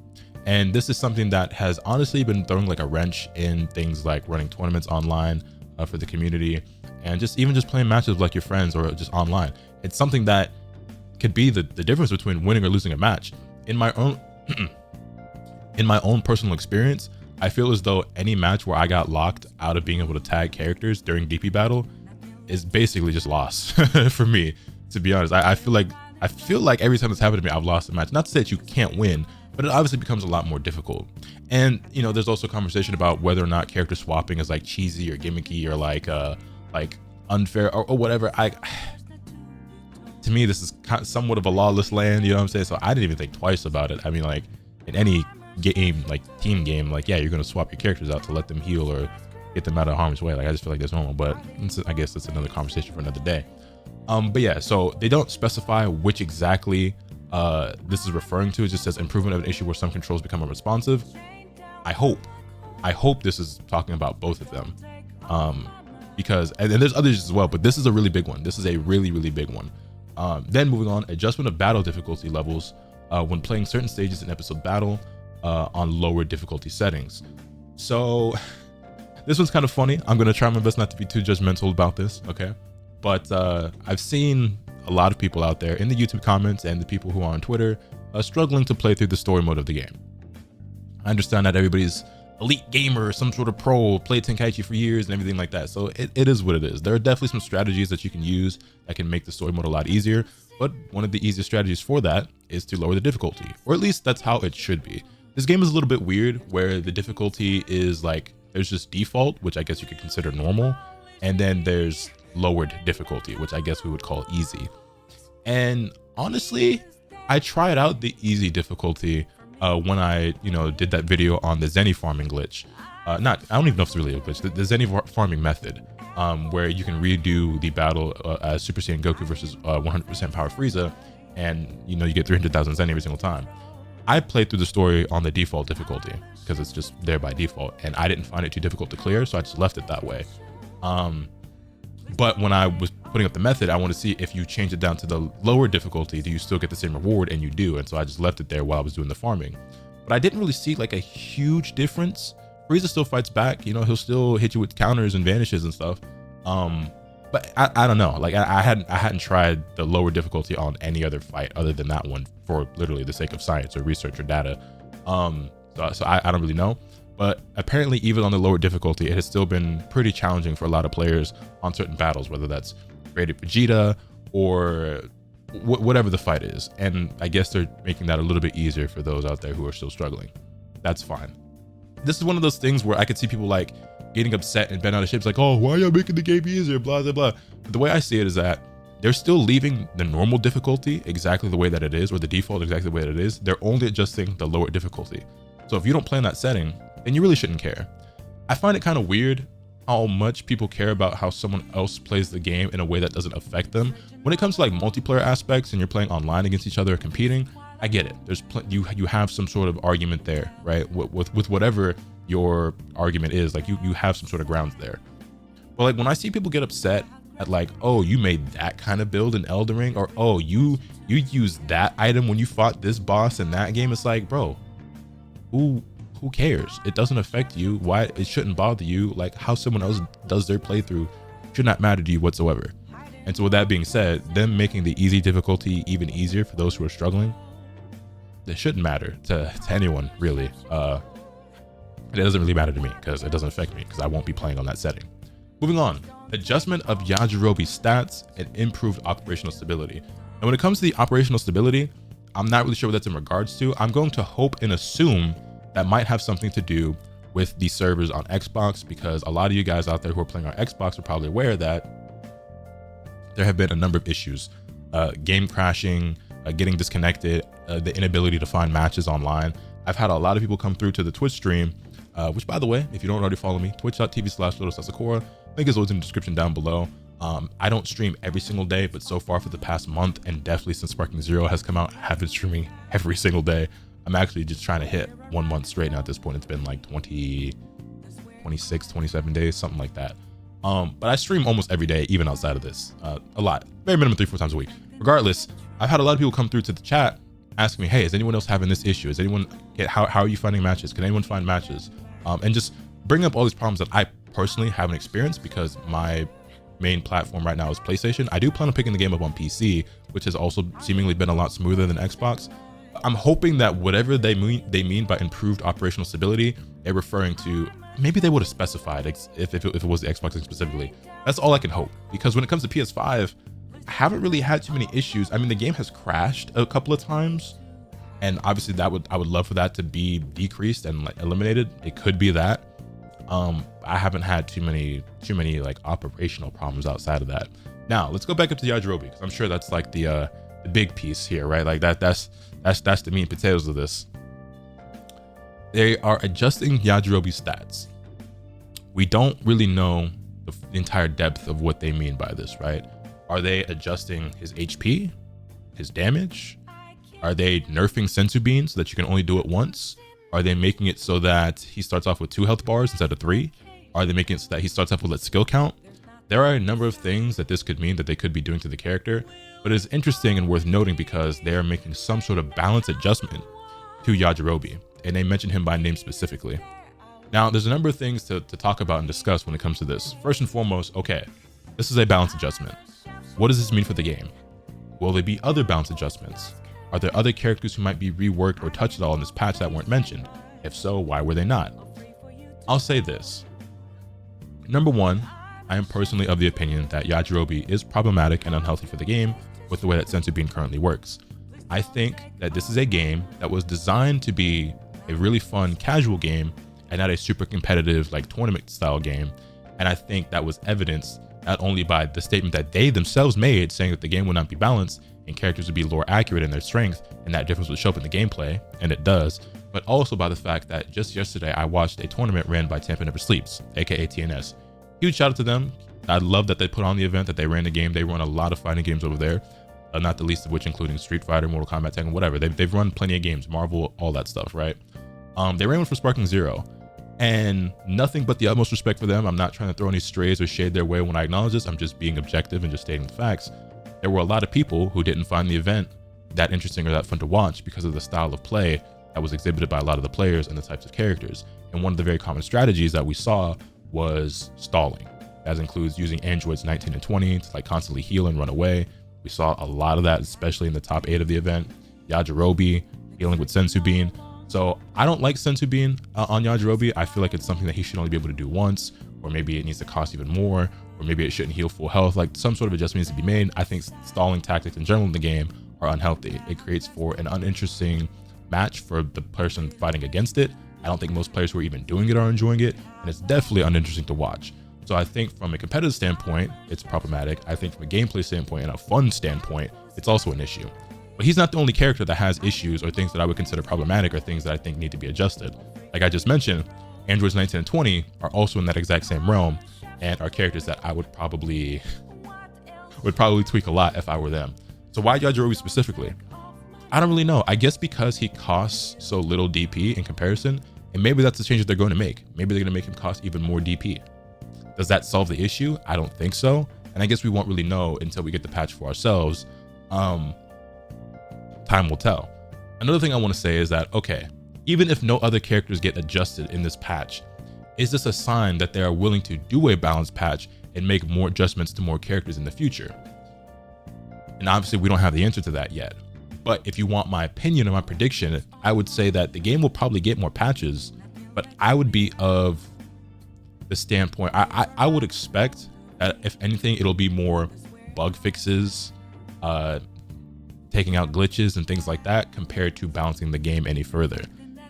And this is something that has honestly been throwing like a wrench in things like running tournaments online for the community, and even just playing matches with like your friends or just online. It's something that could be the difference between winning or losing a match. In my own personal experience, I feel as though any match where I got locked out of being able to tag characters during DP battle is basically just lost for me, to be honest. I feel like every time it's happened to me, I've lost a match. Not to say that you can't win, but it obviously becomes a lot more difficult. And you know, there's also conversation about whether or not character swapping is like cheesy or gimmicky or like unfair or whatever. To me, this is somewhat of a lawless land, you know what I'm saying? So I didn't even think twice about it. I mean, like in any game, like team game, like yeah, you're gonna swap your characters out to let them heal or get them out of harm's way. Like I just feel like that's normal, but I guess that's another conversation for another day. But yeah, so they don't specify which exactly this is referring to. It just says improvement of an issue where some controls become unresponsive. I hope this is talking about both of them, because and there's others as well, but this is a really big one. This is a really big one. Then moving on, adjustment of battle difficulty levels when playing certain stages in episode battle on lower difficulty settings. So this one's kind of funny. I'm gonna try my best not to be too judgmental about this, okay? But I've seen a lot of people out there in the YouTube comments and the people who are on Twitter struggling to play through the story mode of the game. I understand that everybody's elite gamer, some sort of pro, played Tenkaichi for years and everything like that. So it is what it is. There are definitely some strategies that you can use that can make the story mode a lot easier. But one of the easiest strategies for that is to lower the difficulty, or at least that's how it should be. This game is a little bit weird where the difficulty is like, there's just default, which I guess you could consider normal. And then there's lowered difficulty, which I guess we would call easy. And honestly, I tried out the easy difficulty when I did that video on the Zenny farming glitch. I don't even know if it's really a glitch, the Zenny farming method, where you can redo the battle as Super Saiyan Goku versus 100% Power Frieza, and you get 300,000 Zen every single time. I played through the story on the default difficulty because it's just there by default, and I didn't find it too difficult to clear, so I just left it that way. But when I was putting up the method, I want to see if you change it down to the lower difficulty, do you still get the same reward? And you do. And so I just left it there while I was doing the farming. But I didn't really see like a huge difference. Frieza still fights back, he'll still hit you with counters and vanishes and stuff. But I don't know. Like I hadn't tried the lower difficulty on any other fight other than that one for literally the sake of science or research or data. So I don't really know. But apparently, even on the lower difficulty, it has still been pretty challenging for a lot of players on certain battles, whether that's Rated Vegeta or whatever the fight is. And I guess they're making that a little bit easier for those out there who are still struggling. That's fine. This is one of those things where I could see people like getting upset and bent out of shape. It's like, oh, why are you making the game easier? Blah, blah, blah. But the way I see it is that they're still leaving the normal difficulty exactly the way that it is, or the default exactly the way that it is. They're only adjusting the lower difficulty. So if you don't play in that setting, then you really shouldn't care. I find it kind of weird how much people care about how someone else plays the game in a way that doesn't affect them. When it comes to like multiplayer aspects and you're playing online against each other or competing, I get it. There's you have some sort of argument there, right? With whatever your argument is, like you have some sort of grounds there. But like when I see people get upset at like, oh, you made that kind of build in Elden Ring, or oh, you used that item when you fought this boss in that game, it's like, bro, who cares? It doesn't affect you. Why? It shouldn't bother you. Like how someone else does their playthrough should not matter to you whatsoever. And so with that being said, them making the easy difficulty even easier for those who are struggling, it shouldn't matter to anyone really. It doesn't really matter to me because it doesn't affect me because I won't be playing on that setting. Moving on, adjustment of Yajirobe's stats and improved operational stability. And when it comes to the operational stability, I'm not really sure what that's in regards to. I'm going to hope and assume that might have something to do with the servers on Xbox, because a lot of you guys out there who are playing on Xbox are probably aware that there have been a number of issues, game crashing, getting disconnected, the inability to find matches online. I've had a lot of people come through to the Twitch stream, which by the way, if you don't already follow me, twitch.tv/Lotus Asakura, link is always in the description down below. I don't stream every single day, but so far for the past month, and definitely since Sparking Zero has come out, I have been streaming every single day. I'm actually just trying to hit 1 month straight now. At this point, it's been like 26, 27 days, something like that. But I stream almost every day, even outside of this, a lot, very minimum 3-4 times a week. Regardless, I've had a lot of people come through to the chat asking me, hey, is anyone else having this issue? Is anyone, how are you finding matches? Can anyone find matches? And just bring up all these problems that I personally haven't experienced, because my main platform right now is PlayStation. I do plan on picking the game up on PC, which has also seemingly been a lot smoother than Xbox. I'm hoping that whatever they mean by improved operational stability, they're referring to, maybe they would have specified if it was the Xbox specifically. That's all I can hope, because when it comes to PS5, I haven't really had too many issues. I mean, the game has crashed a couple of times, and obviously I would love for that to be decreased and like eliminated. It could be that. I haven't had too many like operational problems outside of that. Now let's go back up to the Yajirobe, because I'm sure that's like the big piece here, right? Like that's the meat and potatoes of this. They are adjusting Yajirobe's stats. We don't really know the entire depth of what they mean by this, right? Are they adjusting his HP, his damage? Are they nerfing Sensu Bean so that you can only do it once? Are they making it so that he starts off with 2 health bars instead of 3? Are they making it so that he starts off with a skill count? There are a number of things that this could mean that they could be doing to the character, but it's interesting and worth noting because they are making some sort of balance adjustment to Yajirobe, and they mention him by name specifically. Now, there's a number of things to talk about and discuss when it comes to this. First and foremost, okay, this is a balance adjustment. What does this mean for the game? Will there be other balance adjustments? Are there other characters who might be reworked or touched at all in this patch that weren't mentioned? If so, why were they not? I'll say this. Number one, I am personally of the opinion that Yajirobe is problematic and unhealthy for the game with the way that Sensu Bean currently works. I think that this is a game that was designed to be a really fun casual game and not a super competitive like tournament style game. And I think that was evidenced not only by the statement that they themselves made saying that the game would not be balanced and characters would be lore accurate in their strength, and that difference would show up in the gameplay, and it does, but also by the fact that just yesterday I watched a tournament ran by Tampa Never Sleeps, aka TNS. Huge shout out to them. I love that they put on the event, that they ran the game. They run a lot of fighting games over there, not the least of which including Street Fighter, Mortal Kombat, Tekken, whatever. They've run plenty of games, Marvel, all that stuff, right? They ran one for Sparking Zero, and nothing but the utmost respect for them. I'm not trying to throw any strays or shade their way when I acknowledge this. I'm just being objective and just stating the facts. There were a lot of people who didn't find the event that interesting or that fun to watch because of the style of play that was exhibited by a lot of the players and the types of characters. And one of the very common strategies that we saw was stalling. That includes using androids 19 and 20 to like constantly heal and run away. We saw a lot of that, especially in the top 8 of the event. Yajirobe healing with Sensu Bean. So I don't like Sensu Bean on Yajirobe. I feel like it's something that he should only be able to do once, or maybe it needs to cost even more, or maybe it shouldn't heal full health. Like some sort of adjustment needs to be made. I think stalling tactics in general in the game are unhealthy. It creates for an uninteresting match for the person fighting against it, I don't think most players who are even doing it are enjoying it, and it's definitely uninteresting to watch. So I think from a competitive standpoint, it's problematic. I think from a gameplay standpoint and a fun standpoint, it's also an issue. But he's not the only character that has issues or things that I would consider problematic or things that I think need to be adjusted. Like I just mentioned, androids 19 and 20 are also in that exact same realm and are characters that I would probably tweak a lot if I were them. So why Yajirobe specifically? I don't really know. I guess because he costs so little DP in comparison, and maybe that's the change that they're going to make. Maybe they're going to make him cost even more DP. Does that solve the issue? I don't think so. And I guess we won't really know until we get the patch for ourselves. Time will tell. Another thing I want to say is that, okay, even if no other characters get adjusted in this patch, is this a sign that they are willing to do a balanced patch and make more adjustments to more characters in the future? And obviously we don't have the answer to that yet. But if you want my opinion or my prediction, I would say that the game will probably get more patches, but I would be of the standpoint, I would expect that if anything, it'll be more bug fixes, taking out glitches and things like that compared to balancing the game any further.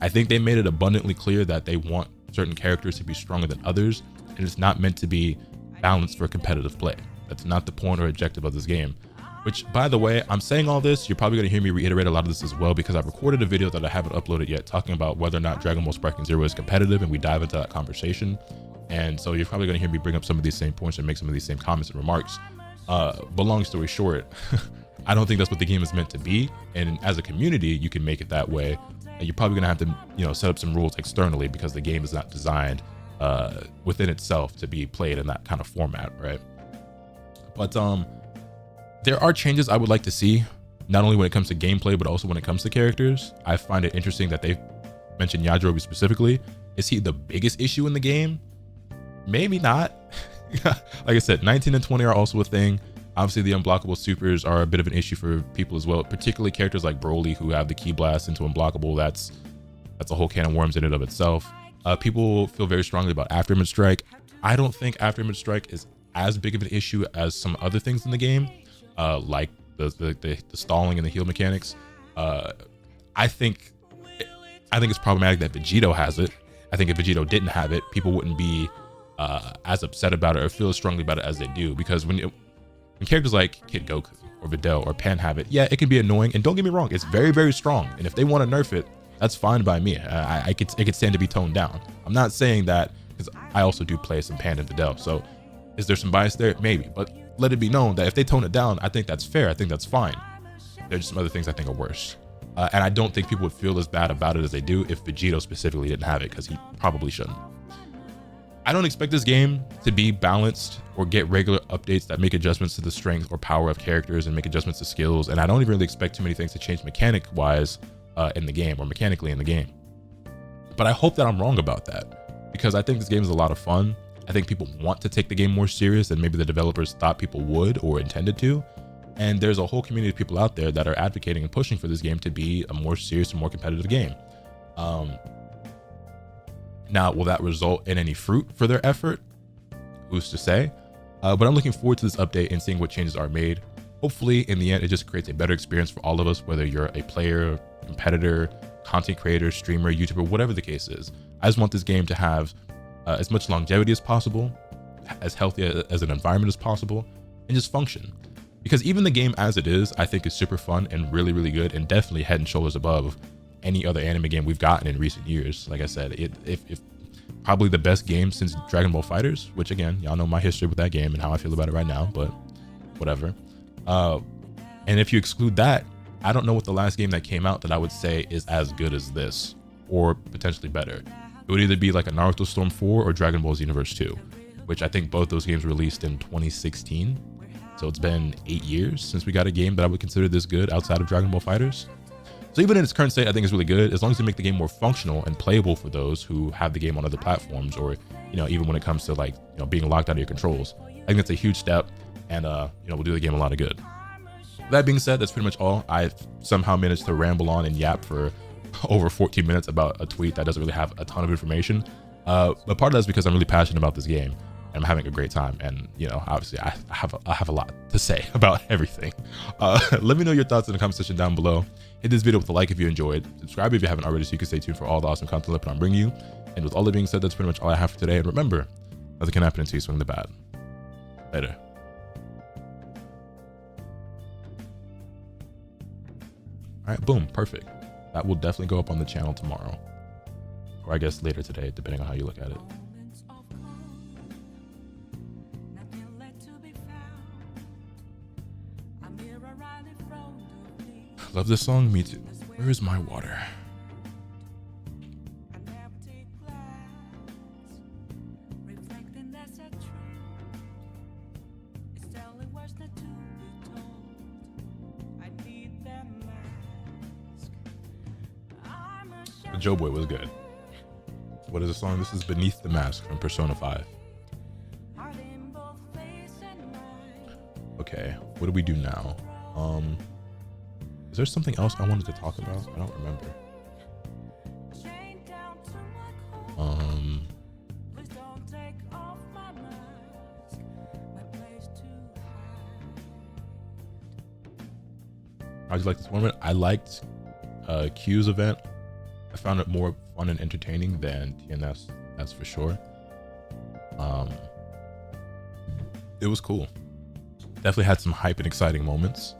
I think they made it abundantly clear that they want certain characters to be stronger than others, and it's not meant to be balanced for competitive play. That's not the point or objective of this game. Which, by the way, I'm saying all this, you're probably going to hear me reiterate a lot of this as well because I've recorded a video that I haven't uploaded yet talking about whether or not Dragon Ball Sparking Zero is competitive, and we dive into that conversation. And so you're probably going to hear me bring up some of these same points and make some of these same comments and remarks. But long story short, I don't think that's what the game is meant to be. And as a community, you can make it that way. And you're probably going to have to, set up some rules externally because the game is not designed within itself to be played in that kind of format, right? But there are changes I would like to see, not only when it comes to gameplay, but also when it comes to characters. I find it interesting that they mentioned Yajirobe specifically. Is he the biggest issue in the game? Maybe not. Like I said, 19 and 20 are also a thing. Obviously, the unblockable supers are a bit of an issue for people as well, particularly characters like Broly who have the key blast into unblockable. That's a whole can of worms in and of itself. People feel very strongly about After Image Strike. I don't think After Image Strike is as big of an issue as some other things in the game, like the stalling and the heal mechanics. I think it's problematic that Vegito has it. I think if Vegito didn't have it, people wouldn't be as upset about it or feel as strongly about it as they do. Because when characters like Kid Goku or Videl or Pan have it, yeah, it can be annoying. And don't get me wrong, it's very, very strong. And if they want to nerf it, that's fine by me. It could stand to be toned down. I'm not saying that because I also do play some Pan and Videl. So is there some bias there? Maybe. But let it be known that if they tone it down, I think that's fair. I think that's fine. There's just some other things I think are worse. And I don't think people would feel as bad about it as they do if Vegito specifically didn't have it, because he probably shouldn't. I don't expect this game to be balanced or get regular updates that make adjustments to the strength or power of characters and make adjustments to skills. And I don't even really expect too many things to change mechanic-wise in the game or mechanically in the game. But I hope that I'm wrong about that, because I think this game is a lot of fun. I think people want to take the game more serious than maybe the developers thought people would or intended to. And there's a whole community of people out there that are advocating and pushing for this game to be a more serious and more competitive game. Now, will that result in any fruit for their effort? Who's to say? But I'm looking forward to this update and seeing what changes are made. Hopefully, in the end, it just creates a better experience for all of us, whether you're a player, competitor, content creator, streamer, YouTuber, whatever the case is. I just want this game to have as much longevity as possible, as healthy as an environment as possible, and just function. Because even the game as it is, I think is super fun and really, really good, and definitely head and shoulders above any other anime game we've gotten in recent years. Like I said, if probably the best game since Dragon Ball FighterZ, which again, y'all know my history with that game and how I feel about it right now, but whatever. And if you exclude that, I don't know what the last game that came out that I would say is as good as this, or potentially better. It would either be like a Naruto Storm 4 or Dragon Ball Xenoverse 2, which I think both those games were released in 2016. So it's been 8 years since we got a game that I would consider this good outside of Dragon Ball FighterZ. So even in its current state, I think it's really good, as long as they make the game more functional and playable for those who have the game on other platforms, or, even when it comes to like, being locked out of your controls. I think that's a huge step, and, we'll do the game a lot of good. That being said, that's pretty much all. I've somehow managed to ramble on and yap for over 14 minutes about a tweet that doesn't really have a ton of information. But part of that is because I'm really passionate about this game. I'm having a great time, and you know, obviously I have a lot to say about everything. Let me know your thoughts in the comment section down below. Hit this video with a like if you enjoyed. Subscribe if you haven't already so you can stay tuned for all the awesome content that I'm bringing you. And with all that being said, that's pretty much all I have for today. And remember, nothing can happen until you swing the bat. Later. All right, boom, perfect. That will definitely go up on the channel tomorrow, or I guess later today, depending on how you look at it. Love this song? Me too. Where is my water? The Joe Boy was good. What is the song? This is Beneath the Mask from Persona 5. Okay, what do we do now? Is there something else I wanted to talk about? I don't remember. How'd you like this tournament? I liked Q's event. I found it more fun and entertaining than TNS, that's for sure. It was cool. Definitely had some hype and exciting moments.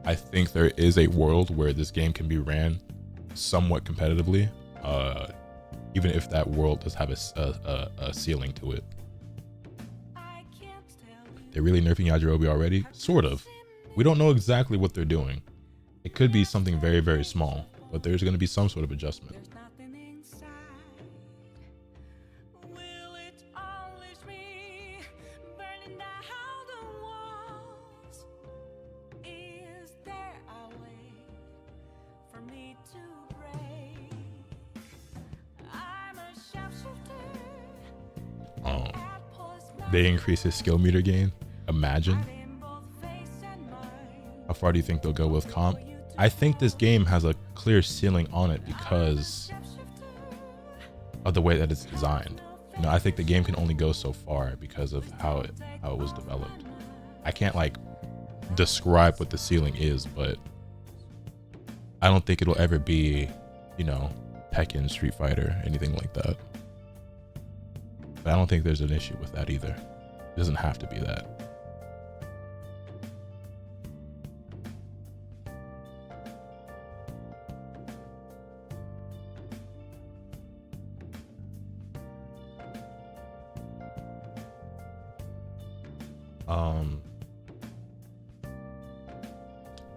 I think there is a world where this game can be ran somewhat competitively, even if that world does have a ceiling to it. They're really nerfing Yajirobe already? Sort of. We don't know exactly what they're doing. It could be something very, very small, but there's going to be some sort of adjustment. They increase his skill meter gain. Imagine. How far do you think they'll go with comp? I think this game has a clear ceiling on it because of the way that it's designed. You know, I think the game can only go so far because of how it was developed. I can't like describe what the ceiling is, but I don't think it'll ever be, you know, Tekken, Street Fighter, anything like that. But I don't think there's an issue with that either. It doesn't have to be that.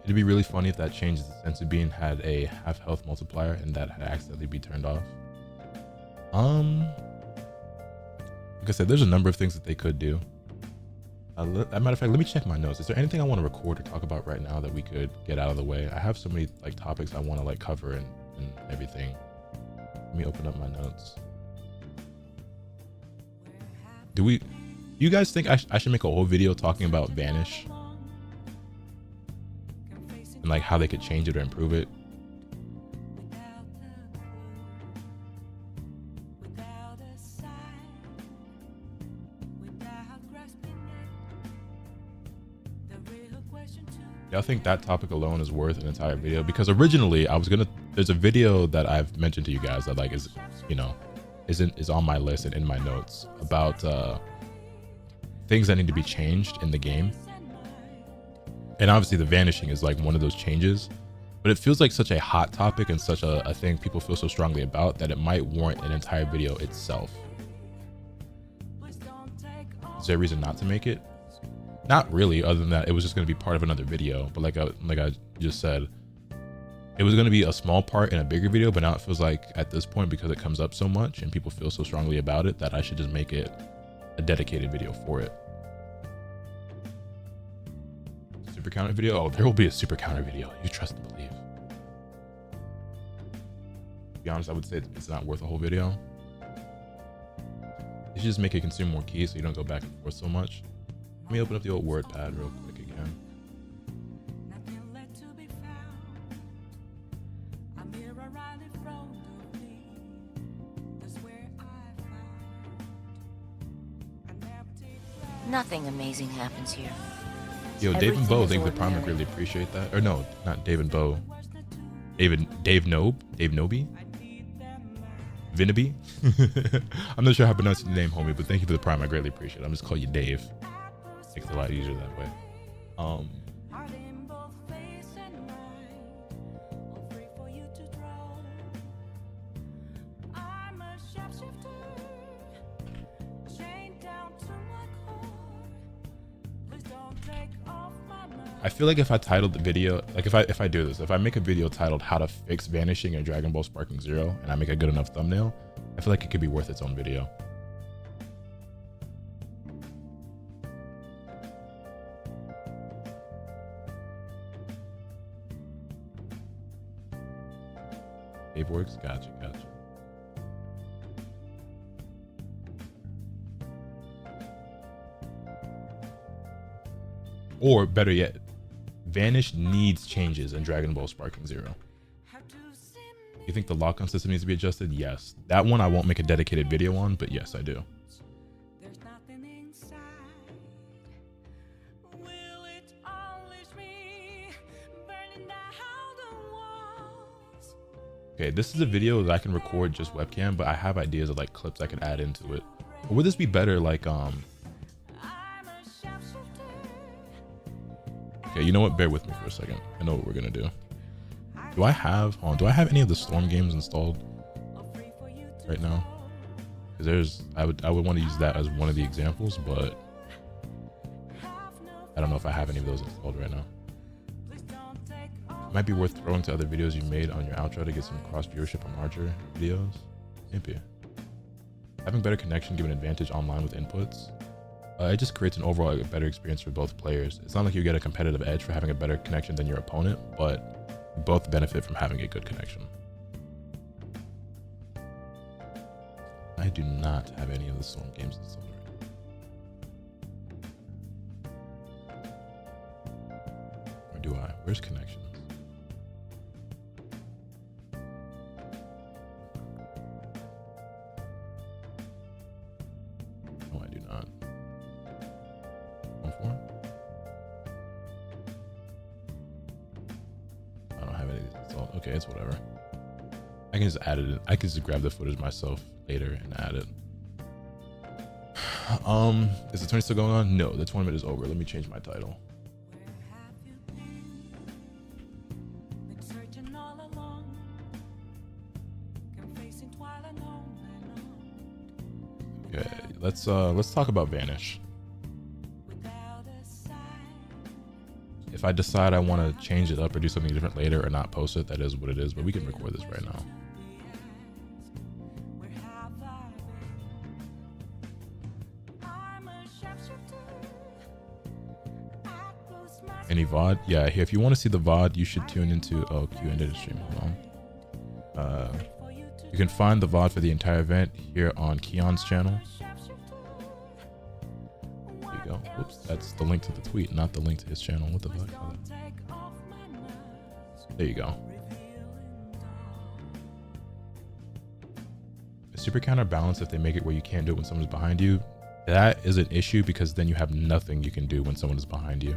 It'd be really funny if that changes the sense of being had a half health multiplier and that had accidentally be turned off. Like I said, there's a number of things that they could do. As a matter of fact, let me check my notes. Is there anything I want to record or talk about right now that we could get out of the way? I have so many like topics I want to like cover and everything. Let me open up my notes. You guys think I should make a whole video talking about Vanish? And like how they could change it or improve it? I think that topic alone is worth an entire video, because originally I was gonna, there's a video that I've mentioned to you guys that like is, you know, is on my list and in my notes about things that need to be changed in the game. And obviously the vanishing is like one of those changes, but it feels like such a hot topic and such a thing people feel so strongly about that it might warrant an entire video itself. Is there a reason not to make it? Not really, other than that it was just going to be part of another video. But like I just said, it was going to be a small part in a bigger video, but now it feels like at this point, because it comes up so much and people feel so strongly about it, that I should just make it a dedicated video for it. Super counter video? Oh, there will be a super counter video. You trust and believe. To be honest, I would say it's not worth a whole video. You should just make it consume more keys so you don't go back and forth so much. Let me open up the old WordPad real quick again. Nothing amazing happens here. Yo, Dave and Bo, Everything thank you is for the prime. I ordinary. greatly appreciate that. Or no, not Dave and Bo. Dave Noby? Vinaby? I'm not sure how to pronounce your name, homie, but thank you for the prime. I greatly appreciate it. I'm just call you Dave. Makes it a lot easier that way. I feel like if I titled the video, like if I do this, if I make a video titled how to fix vanishing in Dragon Ball Sparking Zero and I make a good enough thumbnail, I feel like it could be worth its own video. Dave works? Gotcha. Or better yet, Vanish needs changes in Dragon Ball Sparking Zero. You think the lock-on system needs to be adjusted? Yes. That one I won't make a dedicated video on, but yes, I do. Okay, this is a video that I can record just webcam, but I have ideas of like clips I could add into it. Or would this be better like okay, you know what? Bear with me for a second. I know what we're gonna do. Do I have any of the Storm games installed right now? Because I would want to use that as one of the examples, but I don't know if I have any of those installed right now. It might be worth throwing to other videos you made on your outro to get some cross viewership on larger videos. Maybe. Having better connection give an advantage online with inputs. It just creates an overall better experience for both players. It's not like you get a competitive edge for having a better connection than your opponent, but you both benefit from having a good connection. I do not have any of the Storm games installed right now. Or do I? Where's connections? No, I do not. I don't have any of these installed. Okay, it's whatever. I can just add it in. I can just grab the footage myself later and add it. Is the tournament still going on? No, the tournament is over. Let me change my title. Okay, let's talk about Vanish. If I decide I want to change it up or do something different later or not post it, that is what it is, but we can record this right now. Any VOD? Yeah, if you want to see the VOD, you should tune into... Oh, Q ended the stream. Hold on. You can find the VOD for the entire event here on Keon's channel. There you go. Whoops, that's the link to the tweet, not the link to his channel. What the fuck? There you go. A super counterbalance if they make it where you can't do it when someone's behind you. That is an issue because then you have nothing you can do when someone is behind you.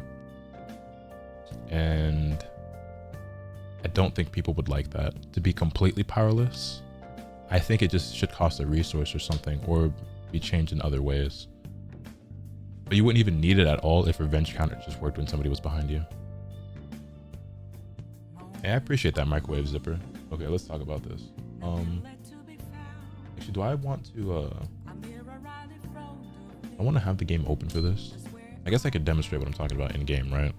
And I don't think people would like that. To be completely powerless, I think it just should cost a resource or something, or be changed in other ways. But you wouldn't even need it at all if revenge counter just worked when somebody was behind you. Hey, I appreciate that microwave zipper. Okay, let's talk about this. Actually, do I want to I want to have the game open for this. I guess I could demonstrate what I'm talking about in game, right?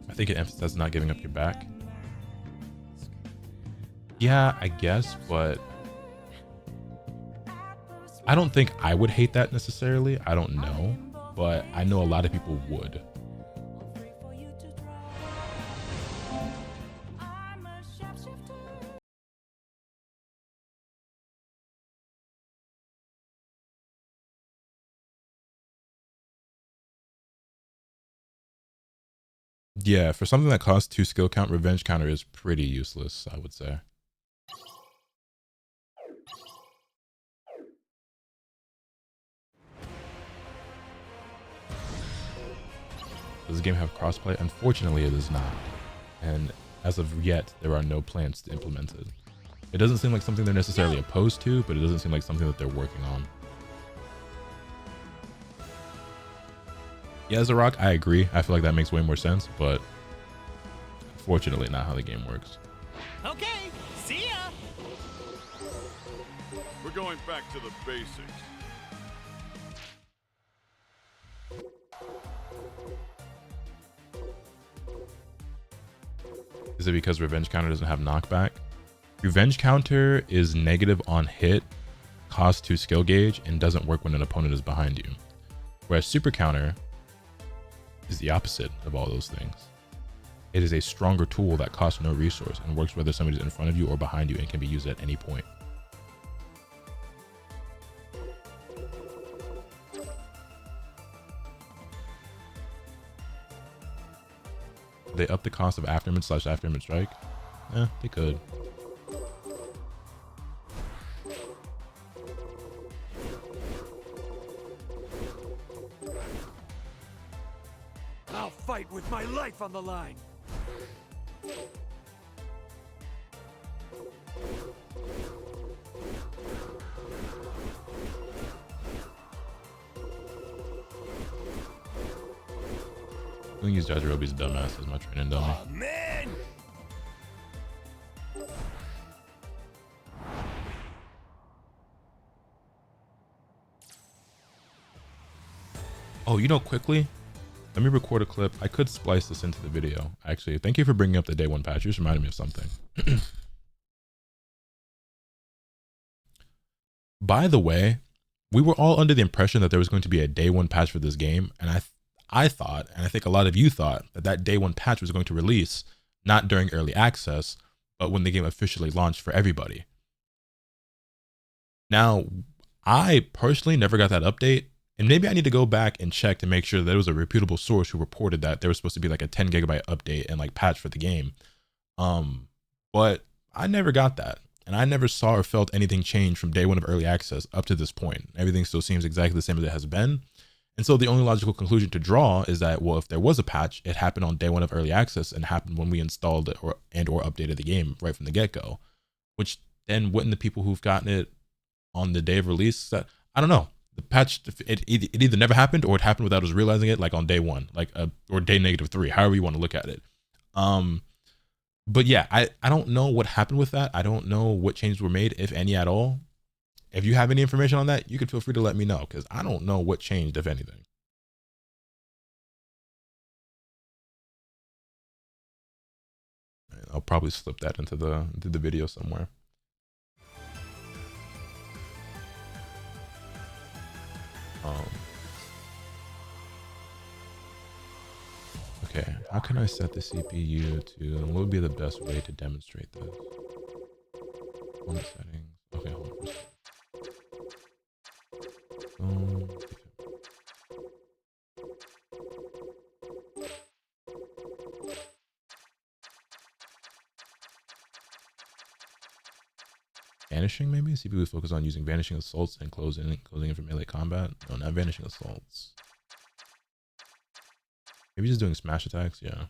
I think it emphasizes not giving up your back. Yeah, I guess, but I don't think I would hate that necessarily. I don't know, but I know a lot of people would. Yeah, for something that costs 2 skill count, revenge counter is pretty useless, I would say. Does the game have crossplay? Unfortunately, it does not. And as of yet, there are no plans to implement it. It doesn't seem like something they're necessarily opposed to, but it doesn't seem like something that they're working on. Yeah, as a rock, I agree. I feel like that makes way more sense, but unfortunately not how the game works. Okay, see ya. We're going back to the basics. Is it because revenge counter doesn't have knockback? Revenge counter is negative on hit, costs 2 skill gauge, and doesn't work when an opponent is behind you. Whereas super counter is the opposite of all those things. It is a stronger tool that costs no resource and works whether somebody's in front of you or behind you and can be used at any point. They up the cost of aftermid / aftermid strike? Eh, they could. I'll fight with my life on the line. I'm gonna use Jajirobe's dumbass as my training dummy. Oh, man! Oh, you know, quickly, let me record a clip. I could splice this into the video. Actually, thank you for bringing up the day 1 patch. You just reminded me of something. By the way, we were all under the impression that there was going to be a day 1 patch for this game, and I thought, and I think a lot of you thought, that that day 1 patch was going to release not during early access, but when the game officially launched for everybody. Now, I personally never got that update, and maybe I need to go back and check to make sure that it was a reputable source who reported that there was supposed to be like a 10 gigabyte update and like patch for the game. But I never got that, and I never saw or felt anything change from day 1 of early access up to this point. Everything still seems exactly the same as it has been. And so the only logical conclusion to draw is that, well, if there was a patch, it happened on day 1 of early access and happened when we installed it or updated the game right from the get-go, which then wouldn't the people who've gotten it on the day of release, that I don't know, the patch, it either never happened or it happened without us realizing it, like on day 1, like or day -3, however you want to look at it. But yeah, I don't know what happened with that. I don't know what changes were made, if any at all. If you have any information on that, you could feel free to let me know, because I don't know what changed, if anything. I'll probably slip that into the video somewhere. Okay, how can I set the CPU to, what would be the best way to demonstrate this? On the settings. Okay, hold on. Vanishing, maybe? CPU is focused on using vanishing assaults and closing in for melee combat. No, not vanishing assaults. Maybe just doing smash attacks, yeah.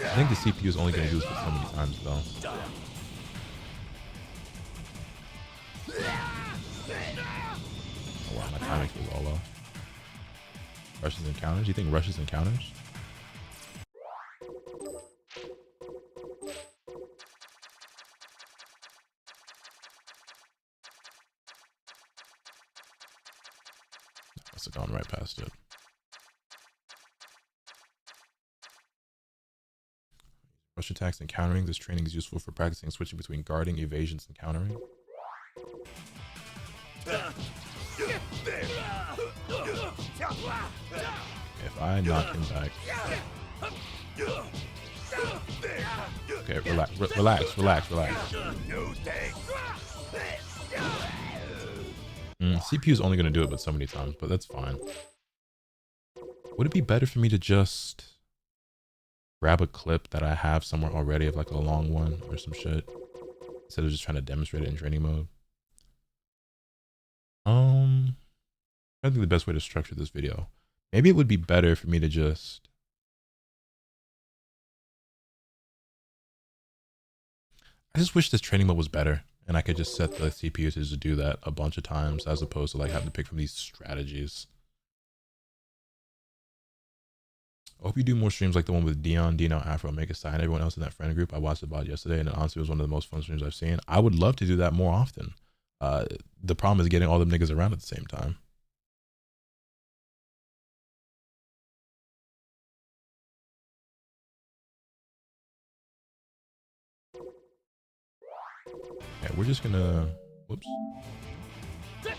I think the CPU is only going to do this for so many times, though. Oh wow, my timing was all off. Rushes and counters? You think rushes and counters? Must have gone right past it. Rush attacks and countering. This training is useful for practicing switching between guarding, evasions, and countering. If I knock him back. Okay, relax. CPU is only going to do it but so many times, but that's fine. would it be better for me to just grab a clip that I have somewhere already of like a long one or some shit instead of just trying to demonstrate it in training mode? I think the best way to structure this video, maybe it would be better for me to just I just wish this training mode was better and I could just set the CPU to do that a bunch of times as opposed to like having to pick from these strategies. I hope you do more streams like the one with Dion, Dino, Afro, Make a Sign, everyone else in that friend group. I watched the bot yesterday and it honestly was one of the most fun streams I've seen. I would love to do that more often. The problem is getting all them niggas around at the same time. Yeah, we're just gonna, whoops. We're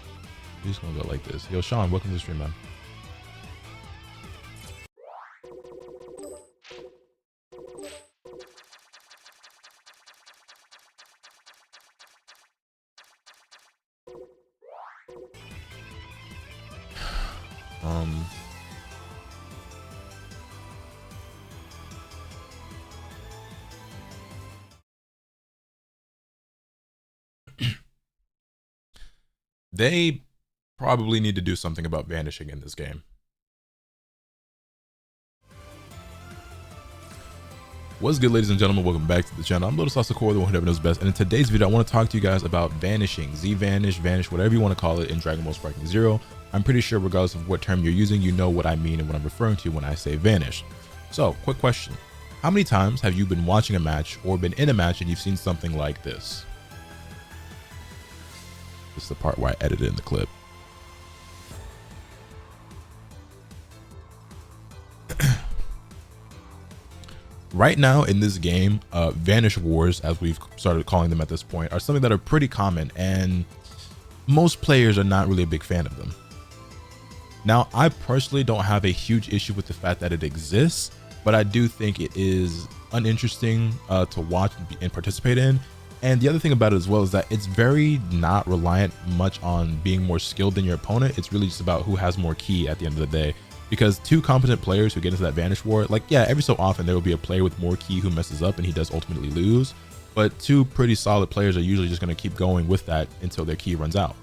just gonna go like this. Yo, Sean, welcome to the stream, man. They probably need to do something about vanishing in this game. What's good, ladies and gentlemen? Welcome back to the channel. I'm Lotus Asakura, the one who never knows best. And in today's video, I want to talk to you guys about vanishing, Z-vanish, vanish, whatever you want to call it in Dragon Ball Sparking Zero. I'm pretty sure regardless of what term you're using, you know what I mean and what I'm referring to when I say vanish. So, quick question. How many times have you been watching a match or been in a match and you've seen something like this? This is the part where I edited in the clip. Right now in this game, Vanish Wars, as we've started calling them at this point, are something that are pretty common and most players are not really a big fan of them. Now, I personally don't have a huge issue with the fact that it exists, but I do think it is uninteresting to watch and participate in. And the other thing about it as well is that it's very not reliant much on being more skilled than your opponent. It's really just about who has more ki at the end of the day. Because two competent players who get into that Vanish War, like, yeah, every so often there will be a player with more ki who messes up and he does ultimately lose. But two pretty solid players are usually just going to keep going with that until their ki runs out.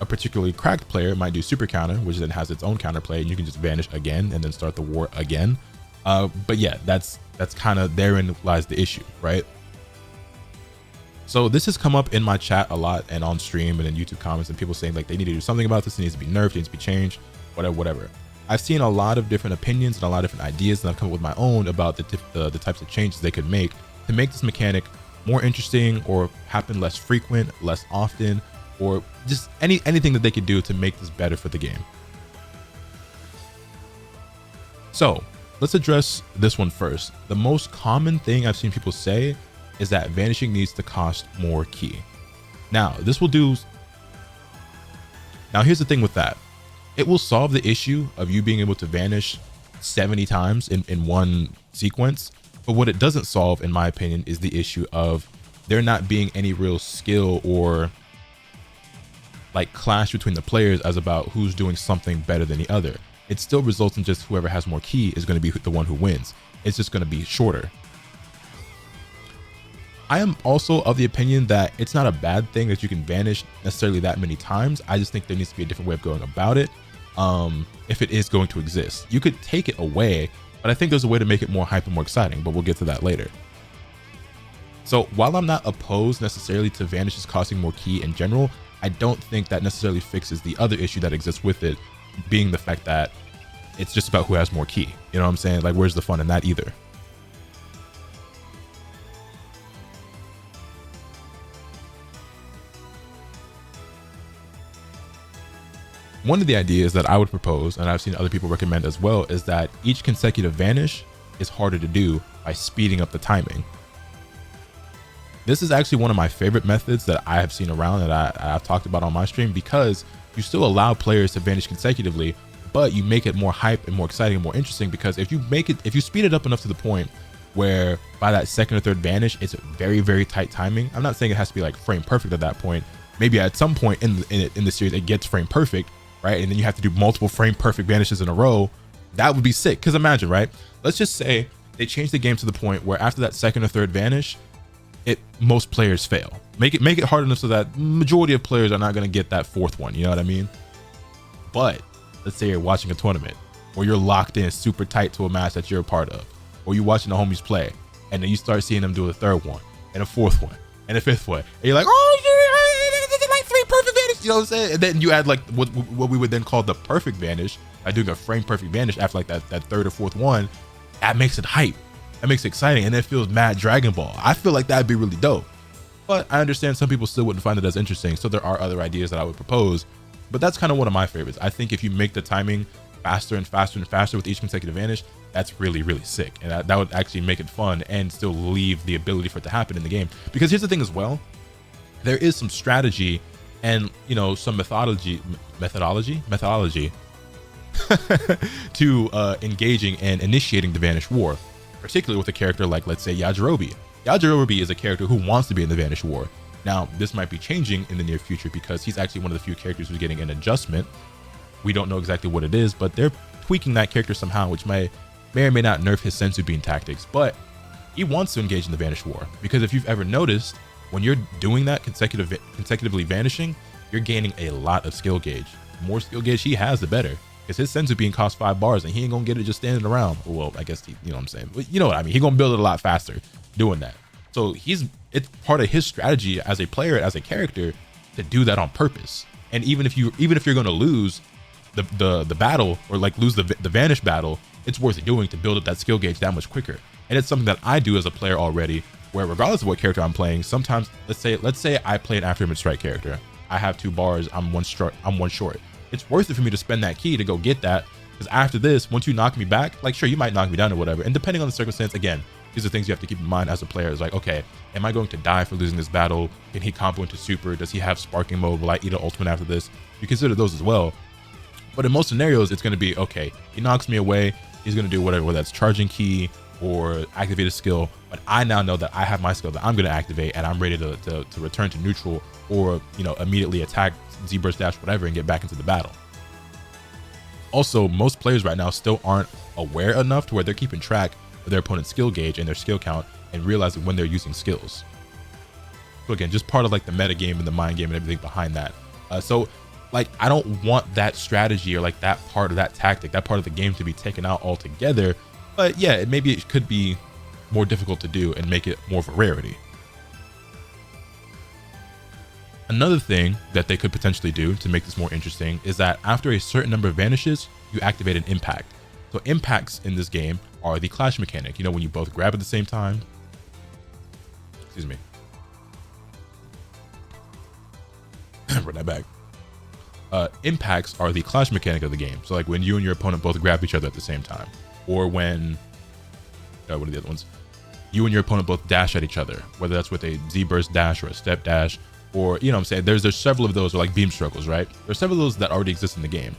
A particularly cracked player might do super counter, which then has its own counterplay, and you can just vanish again and then start the war again. But yeah, that's kind of therein lies the issue, right? So this has come up in my chat a lot and on stream and in YouTube comments, and people saying like they need to do something about this. It needs to be nerfed, it needs to be changed, whatever. I've seen a lot of different opinions and a lot of different ideas, and I've come up with my own about the types of changes they could make to make this mechanic more interesting or happen less frequent, less often, or just anything that they could do to make this better for the game. So let's address this one first. The most common thing I've seen people say is that vanishing needs to cost more ki. Now, this will do. Now, here's the thing with that. It will solve the issue of you being able to vanish 70 times in one sequence. But what it doesn't solve, in my opinion, is the issue of there not being any real skill or like clash between the players as about who's doing something better than the other. It still results in just whoever has more ki is going to be the one who wins. It's just going to be shorter. I am also of the opinion that it's not a bad thing that you can vanish necessarily that many times. I just think there needs to be a different way of going about it. If it is going to exist, you could take it away, but I think there's a way to make it more hype and more exciting, but we'll get to that later. So while I'm not opposed necessarily to vanishes costing more ki in general, I don't think that necessarily fixes the other issue that exists with it, being the fact that it's just about who has more ki. You know what I'm saying? Like, where's the fun in that either? One of the ideas that I would propose, and I've seen other people recommend as well, is that each consecutive vanish is harder to do by speeding up the timing. This is actually one of my favorite methods that I have seen around and I've talked about on my stream, because you still allow players to vanish consecutively, but you make it more hype and more exciting and more interesting, because if you speed it up enough to the point where by that second or third vanish, it's very, very tight timing. I'm not saying it has to be like frame perfect at that point. Maybe at some point in the series, it gets frame perfect, right? And then you have to do multiple frame perfect vanishes in a row. That would be sick. Because imagine, right? Let's just say they change the game to the point where after that second or third vanish, most players fail. Make it hard enough so that majority of players are not going to get that fourth one. You know what I mean? But let's say you're watching a tournament, or you're locked in super tight to a match that you're a part of, or you're watching the homies play, and then you start seeing them do a third one, and a fourth one, and a fifth one, and you're like, oh, yeah, like 3 perfect vanish. You know what I'm saying? And then you add like what we would then call the perfect vanish by doing a frame perfect vanish after like that third or fourth one. That makes it hype. That makes it exciting, and it feels mad Dragon Ball. I feel like that'd be really dope. But I understand some people still wouldn't find it as interesting, so there are other ideas that I would propose. But that's kind of one of my favorites. I think if you make the timing faster and faster and faster with each consecutive vanish, that's really, really sick. And that would actually make it fun and still leave the ability for it to happen in the game. Because here's the thing as well, there is some strategy and, you know, some methodology to engaging and initiating the Vanish War, particularly with a character like, let's say, Yajirobe. Yajirobe is a character who wants to be in the Vanish War. Now, this might be changing in the near future because he's actually one of the few characters who's getting an adjustment. We don't know exactly what it is, but they're tweaking that character somehow, which may or may not nerf his senzu bean tactics. But he wants to engage in the Vanish War because if you've ever noticed, when you're doing that consecutively vanishing, you're gaining a lot of skill gauge. The more skill gauge he has, the better. Because his senzu bean costs 5 bars and he ain't gonna get it just standing around. Well, I guess you know what I'm saying. But you know what I mean. He's gonna build it a lot faster doing that. So it's part of his strategy as a player, as a character, to do that on purpose. And even if you're going to lose the battle, or like lose the vanish battle, it's worth it doing to build up that skill gauge that much quicker. And it's something that I do as a player already, where regardless of what character I'm playing, sometimes let's say I play an after mid strike character. I have 2 bars, I'm one short. It's worth it for me to spend that key to go get that, because after this, once you knock me back, like sure, you might knock me down or whatever, and depending on the circumstance, again, these are things you have to keep in mind as a player. It's like, okay, am I going to die for losing this battle? Can he combo into super? Does he have sparking mode? Will I eat an ultimate after this? You consider those as well. But in most scenarios, it's going to be, okay, he knocks me away. He's going to do whatever, whether that's charging key or activate a skill. But I now know that I have my skill that I'm going to activate and I'm ready to return to neutral, or, you know, immediately attack, Z-burst dash, whatever, and get back into the battle. Also, most players right now still aren't aware enough to where they're keeping track of their opponent's skill gauge and their skill count and realizing when they're using skills. So again, just part of like the meta game and the mind game and everything behind that. So like, I don't want that strategy or like that part of that tactic, that part of the game to be taken out altogether. But yeah, maybe it could be more difficult to do and make it more of a rarity. Another thing that they could potentially do to make this more interesting is that after a certain number of vanishes, you activate an impact. So impacts in this game are the clash mechanic. You know, when you both grab at the same time. Excuse me. Run that back. Impacts are the clash mechanic of the game. So like when you and your opponent both grab each other at the same time, or when what are the other ones? You and your opponent both dash at each other, whether that's with a Z-burst dash or a step dash, or, you know what I'm saying, there's several of those, or like beam struggles, right? There's several of those that already exist in the game.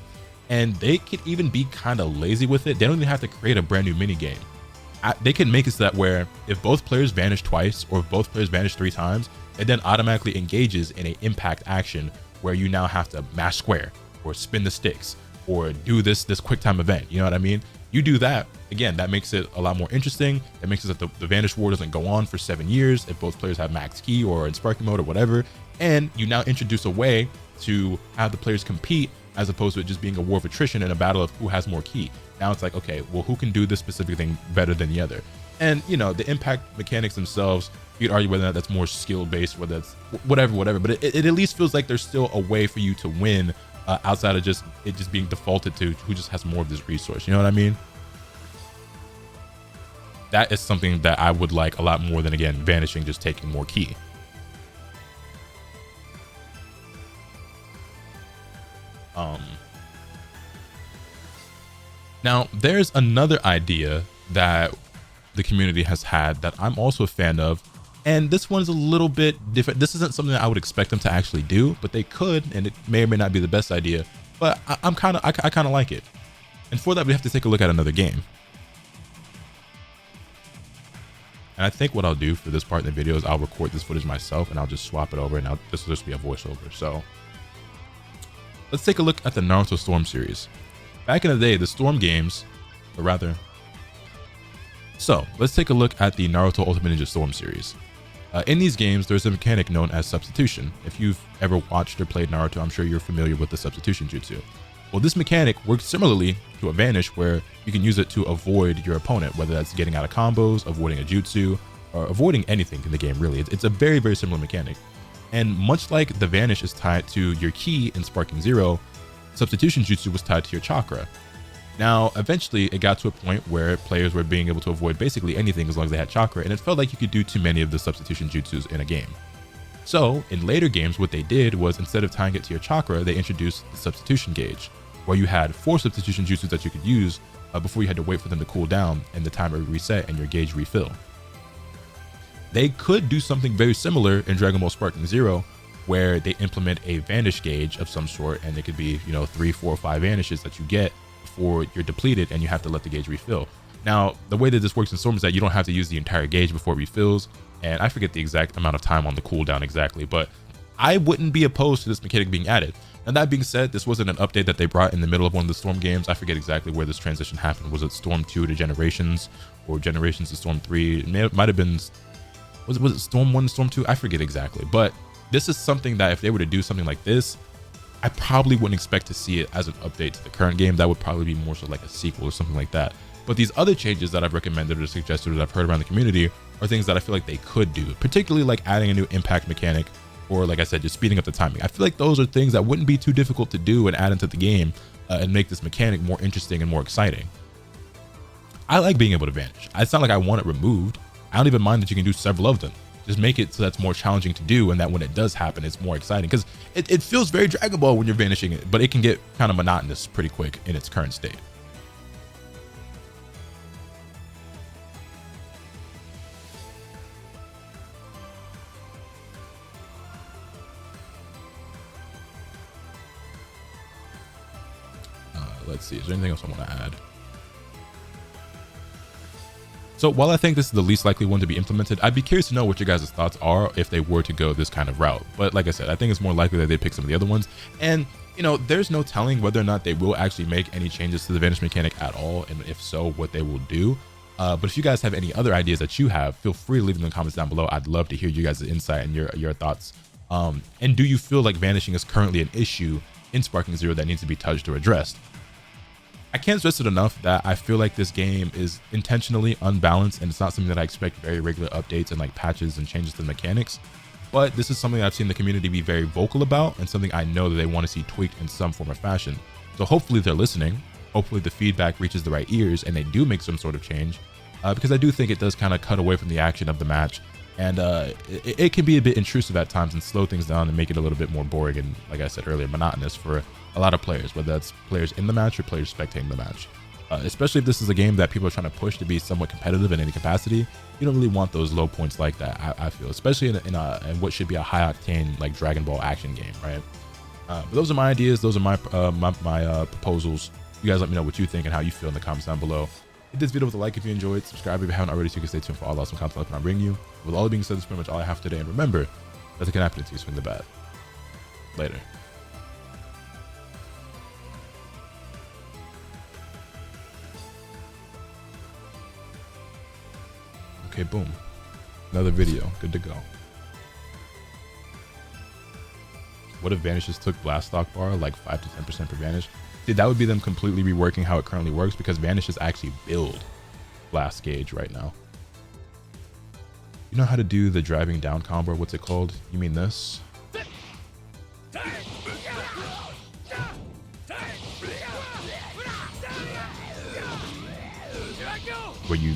And they could even be kind of lazy with it. They don't even have to create a brand new mini game. They can make it so that where if both players vanish twice, or if both players vanish 3 times, it then automatically engages in a impact action where you now have to mash square, or spin the sticks, or do this quick time event. You know what I mean? You do that, again, that makes it a lot more interesting. It makes it that the Vanish War doesn't go on for 7 years if both players have max key or in sparking mode or whatever. And you now introduce a way to have the players compete, as opposed to it just being a war of attrition and a battle of who has more key. Now it's like, okay, well, who can do this specific thing better than the other? And, you know, the impact mechanics themselves, you could argue whether or not that's more skill based, whether that's whatever, but it at least feels like there's still a way for you to win outside of just it just being defaulted to who just has more of this resource. You know what I mean? That is something that I would like a lot more than, again, vanishing, just taking more key. Now, there's another idea that the community has had that I'm also a fan of, and this one's a little bit different. This isn't something that I would expect them to actually do, but they could, and it may or may not be the best idea, but I kind of like it. And for that, we have to take a look at another game. And I think what I'll do for this part in the video is I'll record this footage myself and I'll just swap it over, and this will just be a voiceover. So let's take a look at the Naruto Storm series. Back in the day, the Storm games but rather. So let's take a look at the Naruto Ultimate Ninja Storm series. In these games, there's a mechanic known as substitution. If you've ever watched or played Naruto, I'm sure you're familiar with the substitution jutsu. Well, this mechanic works similarly to a vanish, where you can use it to avoid your opponent, whether that's getting out of combos, avoiding a jutsu, or avoiding anything in the game, really. It's a very, very similar mechanic. And much like the vanish is tied to your ki in Sparking Zero, substitution jutsu was tied to your chakra. Now, eventually, it got to a point where players were being able to avoid basically anything as long as they had chakra, and it felt like you could do too many of the substitution jutsus in a game. So, in later games, what they did was, instead of tying it to your chakra, they introduced the substitution gauge, where you had 4 substitution jutsus that you could use before you had to wait for them to cool down and the timer reset and your gauge refill. They could do something very similar in Dragon Ball Sparking Zero, where they implement a vanish gauge of some sort, and it could be, 3, 4, 5 vanishes that you get before you're depleted and you have to let the gauge refill. Now, the way that this works in Storm is that you don't have to use the entire gauge before it refills, and I forget the exact amount of time on the cooldown exactly, but I wouldn't be opposed to this mechanic being added. And that being said, this wasn't an update that they brought in the middle of one of the Storm games. I forget exactly where this transition happened. Was it Storm 2 to Generations, or Generations to Storm 3? It might have been, was it Storm 1 to Storm 2? I forget exactly, but this is something that if they were to do something like this, I probably wouldn't expect to see it as an update to the current game. That would probably be more so like a sequel or something like that. But these other changes that I've recommended or suggested or that I've heard around the community are things that I feel like they could do, particularly like adding a new impact mechanic, or like I said, just speeding up the timing. I feel like those are things that wouldn't be too difficult to do and add into the game and make this mechanic more interesting and more exciting. I like being able to vanish. It's not like I want it removed. I don't even mind that you can do several of them. Just make it so that's more challenging to do, and that when it does happen, it's more exciting, because it feels very Dragon Ball when you're vanishing it, but it can get kind of monotonous pretty quick in its current state. Let's see, is there anything else I want to add? So while I think this is the least likely one to be implemented, I'd be curious to know what your guys' thoughts are if they were to go this kind of route. But like I said, I think it's more likely that they pick some of the other ones. And, there's no telling whether or not they will actually make any changes to the vanish mechanic at all, and if so, what they will do. But if you guys have any other ideas that you have, feel free to leave them in the comments down below. I'd love to hear you guys' insight and your thoughts. And do you feel like vanishing is currently an issue in Sparking Zero that needs to be touched or addressed? I can't stress it enough that I feel like this game is intentionally unbalanced, and it's not something that I expect very regular updates and like patches and changes to the mechanics. But this is something I've seen the community be very vocal about, and something I know that they want to see tweaked in some form or fashion. So hopefully they're listening. Hopefully the feedback reaches the right ears and they do make some sort of change, because I do think it does kind of cut away from the action of the match, and it can be a bit intrusive at times and slow things down and make it a little bit more boring and, like I said earlier, monotonous for a lot of players, whether that's players in the match or players spectating the match. Especially if this is a game that people are trying to push to be somewhat competitive in any capacity, you don't really want those low points like that, I feel, especially in what should be a high octane like Dragon Ball action game, right? But those are my ideas. Those are my proposals. You guys let me know what you think and how you feel in the comments down below. Hit this video with a like if you enjoyed. Subscribe if you haven't already so you can stay tuned for all the awesome content I'm bringing you. With all that being said, that's pretty much all I have today. And remember, nothing can happen until you swing the bat. Later. Okay, boom. Another video. Good to go. What if vanishes took blast stock bar like 5 to 10% per vanish? Dude, that would be them completely reworking how it currently works, because vanishes actually build blast gauge right now. You know how to do the driving down combo? What's it called? You mean this? Where you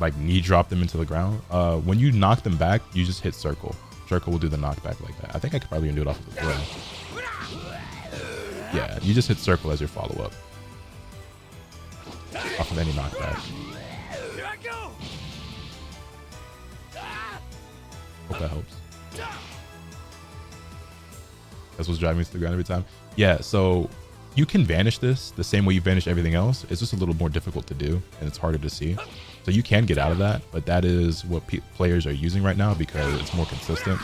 like knee drop them into the ground. When you knock them back, you just hit circle. Circle will do the knockback like that. I think I could probably even do it off of the throw. Yeah, you just hit circle as your follow-up. Off of any knockback. Hope that helps. That's what's driving me to the ground every time. Yeah, so you can vanish this the same way you vanish everything else. It's just a little more difficult to do, and it's harder to see. So you can get out of that, but that is what players are using right now because it's more consistent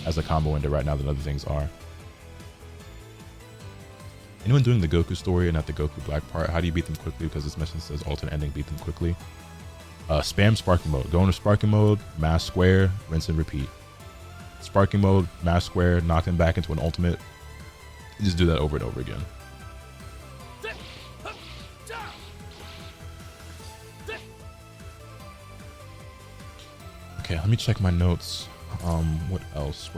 as a combo ender right now than other things are. Anyone doing the Goku story and at the Goku Black part, how do you beat them quickly? Because this mission says alternate ending, beat them quickly. Spam sparking mode. Go into sparking mode, mash square, rinse and repeat. Sparking mode, mash square, knock them back into an ultimate. You just do that over and over again. Okay, let me check my notes. What else?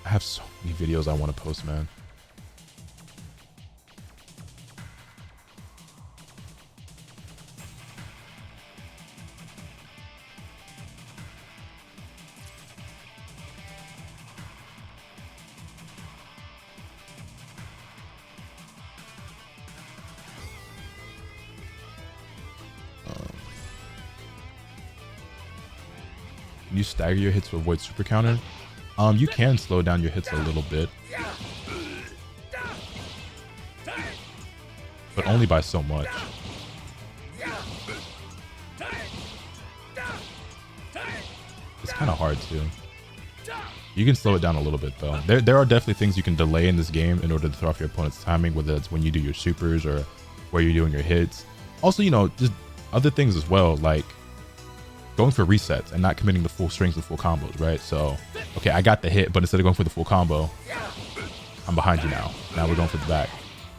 I have so many videos I want to post, man. You stagger your hits to avoid super counter. You can slow down your hits a little bit, but only by so much. It's kind of hard too. You can slow it down a little bit though. There are definitely things you can delay in this game in order to throw off your opponent's timing, whether it's when you do your supers or where you're doing your hits. Also, you know, just other things as well, like going for resets and not committing the full strings and full combos, right? So, okay, I got the hit, but instead of going for the full combo, I'm behind you now. Now we're going for the back.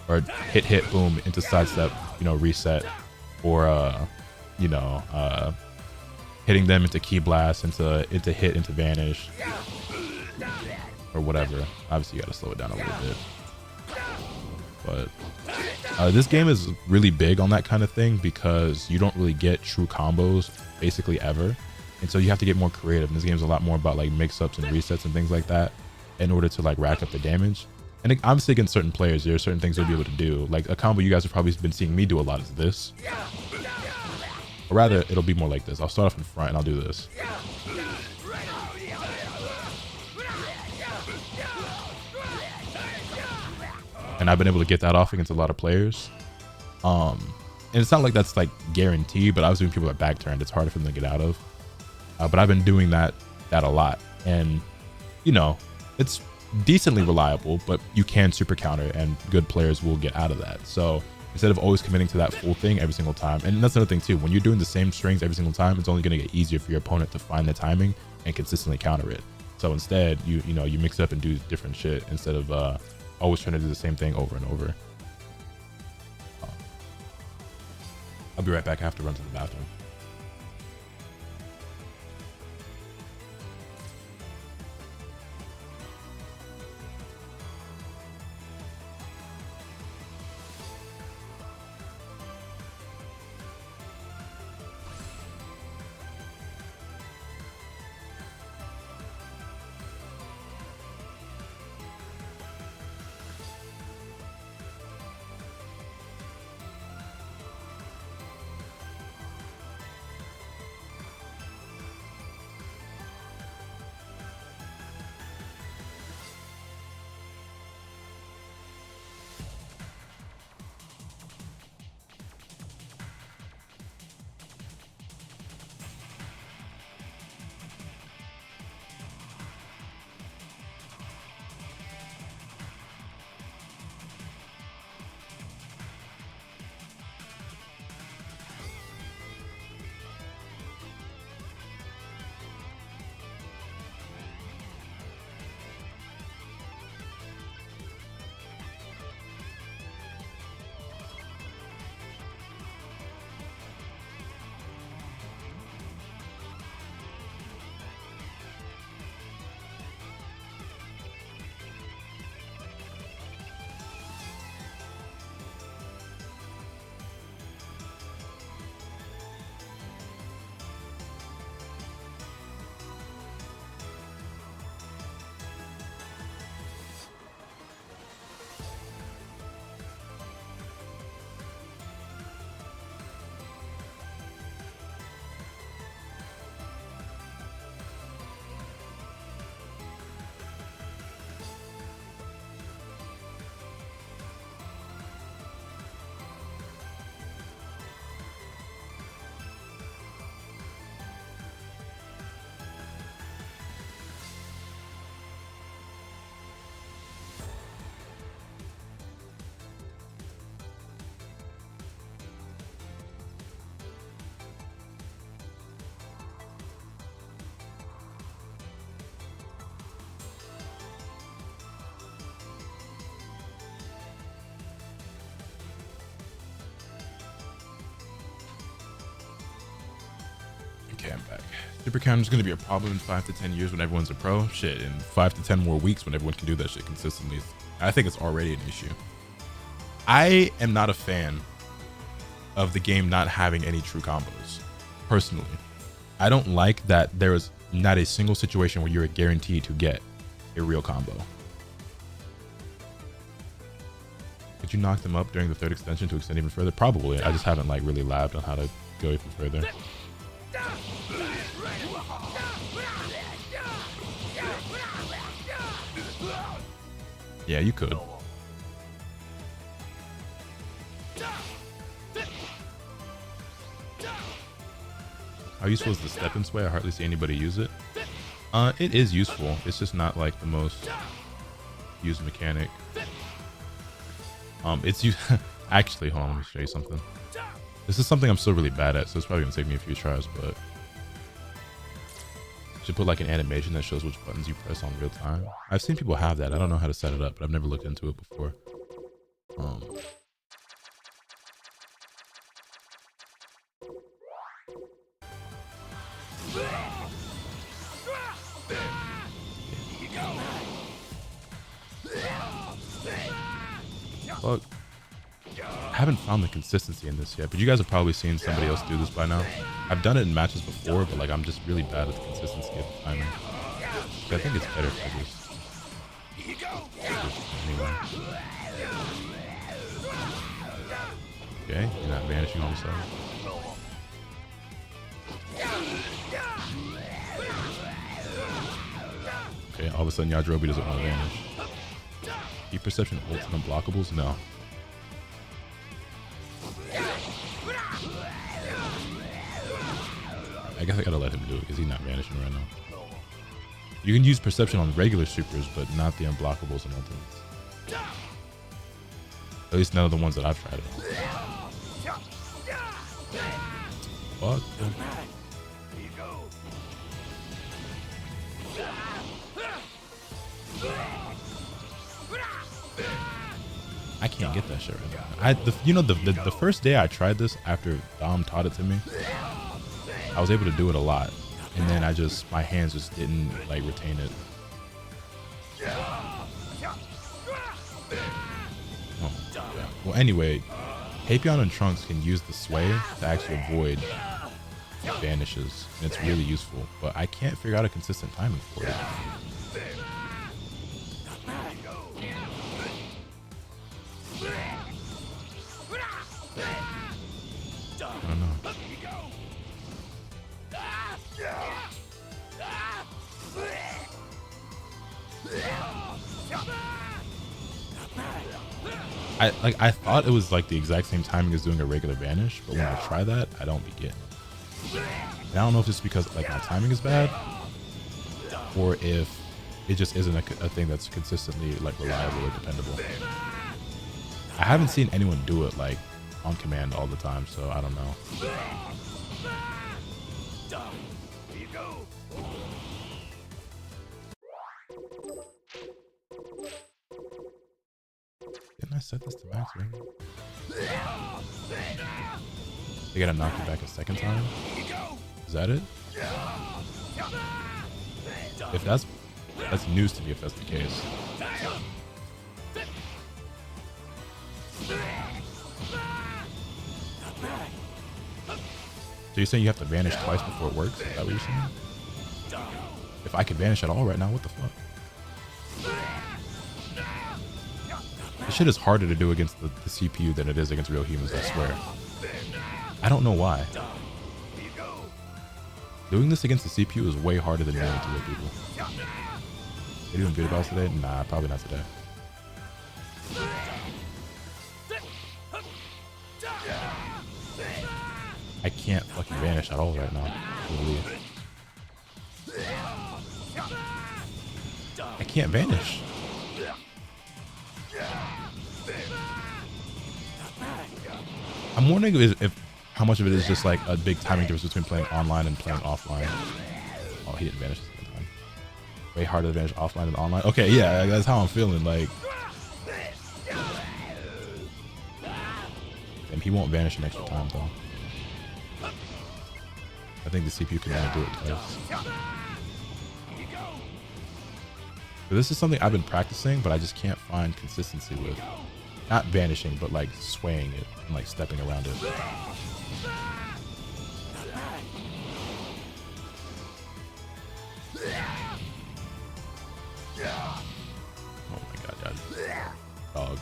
Or hit, boom, into sidestep, you know, reset. Or, you know, hitting them into key blast, into hit, into vanish. Or whatever. Obviously, you got to slow it down a little bit. But this game is really big on that kind of thing because you don't really get true combos basically ever, and so you have to get more creative. And this game's a lot more about like mix-ups and resets and things like that in order to like rack up the damage. And obviously against certain players, there are certain things you'll be able to do. Like a combo you guys have probably been seeing me do a lot is this, or rather it'll be more like this. I'll start off in front and I'll do this, and I've been able to get that off against a lot of players. And it's not like that's like guaranteed, but obviously when people are back turned, it's harder for them to get out of. But I've been doing that a lot, and you know, it's decently reliable, but you can super counter and good players will get out of that. So instead of always committing to that full thing every single time, and that's another thing too, when you're doing the same strings every single time, it's only going to get easier for your opponent to find the timing and consistently counter it. So instead, you know, you mix up and do different shit instead of always trying to do the same thing over and over. I'll be right back. I have to run to the bathroom. Okay, I'm back. Super counter is going to be a problem in 5 to 10 years when everyone's a pro. Shit, in 5 to 10 more weeks when everyone can do that shit consistently. I think it's already an issue. I am not a fan of the game not having any true combos. Personally, I don't like that there is not a single situation where you're guaranteed to get a real combo. Could you knock them up during the 3rd extension to extend even further? Probably. I just haven't like really labbed on how to go even further. Yeah, you could. How useful is the step-in sway? I hardly see anybody use it. It is useful. It's just not like the most used mechanic. It's actually, hold on, let me show you something. This is something I'm still really bad at, so it's probably gonna take me a few tries, but I should put like an animation that shows which buttons you press on real time. I've seen people have that. I don't know how to set it up, but I've never looked into it before. Fuck. I haven't found the consistency in this yet, but you guys have probably seen somebody else do this by now. I've done it in matches before, but like I'm just really bad at the consistency of the timing. So I think it's better if I just anyway. Okay, you're not vanishing on the side. Okay, all of a sudden Yajirobe doesn't want to vanish. Deep perception ults and unblockables? No. I guess I gotta let him do it because he's not vanishing right now. You can use perception on regular supers, but not the unblockables and ultimates. At least none of the ones that I've tried it on. Fuck. I can't get that shit right now. The first day I tried this after Dom taught it to me, I was able to do it a lot, and then my hands just didn't like retain it. Oh, yeah. Well, anyway, Hapion and Trunks can use the sway to actually avoid vanishes, and it's really useful, but I can't figure out a consistent timing for it. I don't know. I thought it was like the exact same timing as doing a regular vanish, but when I try that, I don't be getting it. And I don't know if it's because like my timing is bad, or if it just isn't a thing that's consistently like reliable or dependable. I haven't seen anyone do it like on command all the time, so I don't know. Didn't I set this to max right? They gotta knock you back a second time? Is that it? If that's news to me if that's the case. So you're saying you have to vanish twice before it works? Is that what you're saying? If I could vanish at all right now, what the fuck? This shit is harder to do against the CPU than it is against real humans, I swear. I don't know why. Doing this against the CPU is way harder than doing it to real people. They doing good battles today? Nah, probably not today. I can't fucking vanish at all right now. I can't vanish. I'm wondering if how much of it is just like a big timing difference between playing online and playing offline. Oh, he didn't vanish the second time. Way harder to vanish offline than online. Okay, yeah, that's how I'm feeling. Like, and he won't vanish an extra time though. I think the CPU can only do it twice. But this is something I've been practicing, but I just can't find consistency with. Not vanishing, but like swaying it and like stepping around it. Oh my god, dog.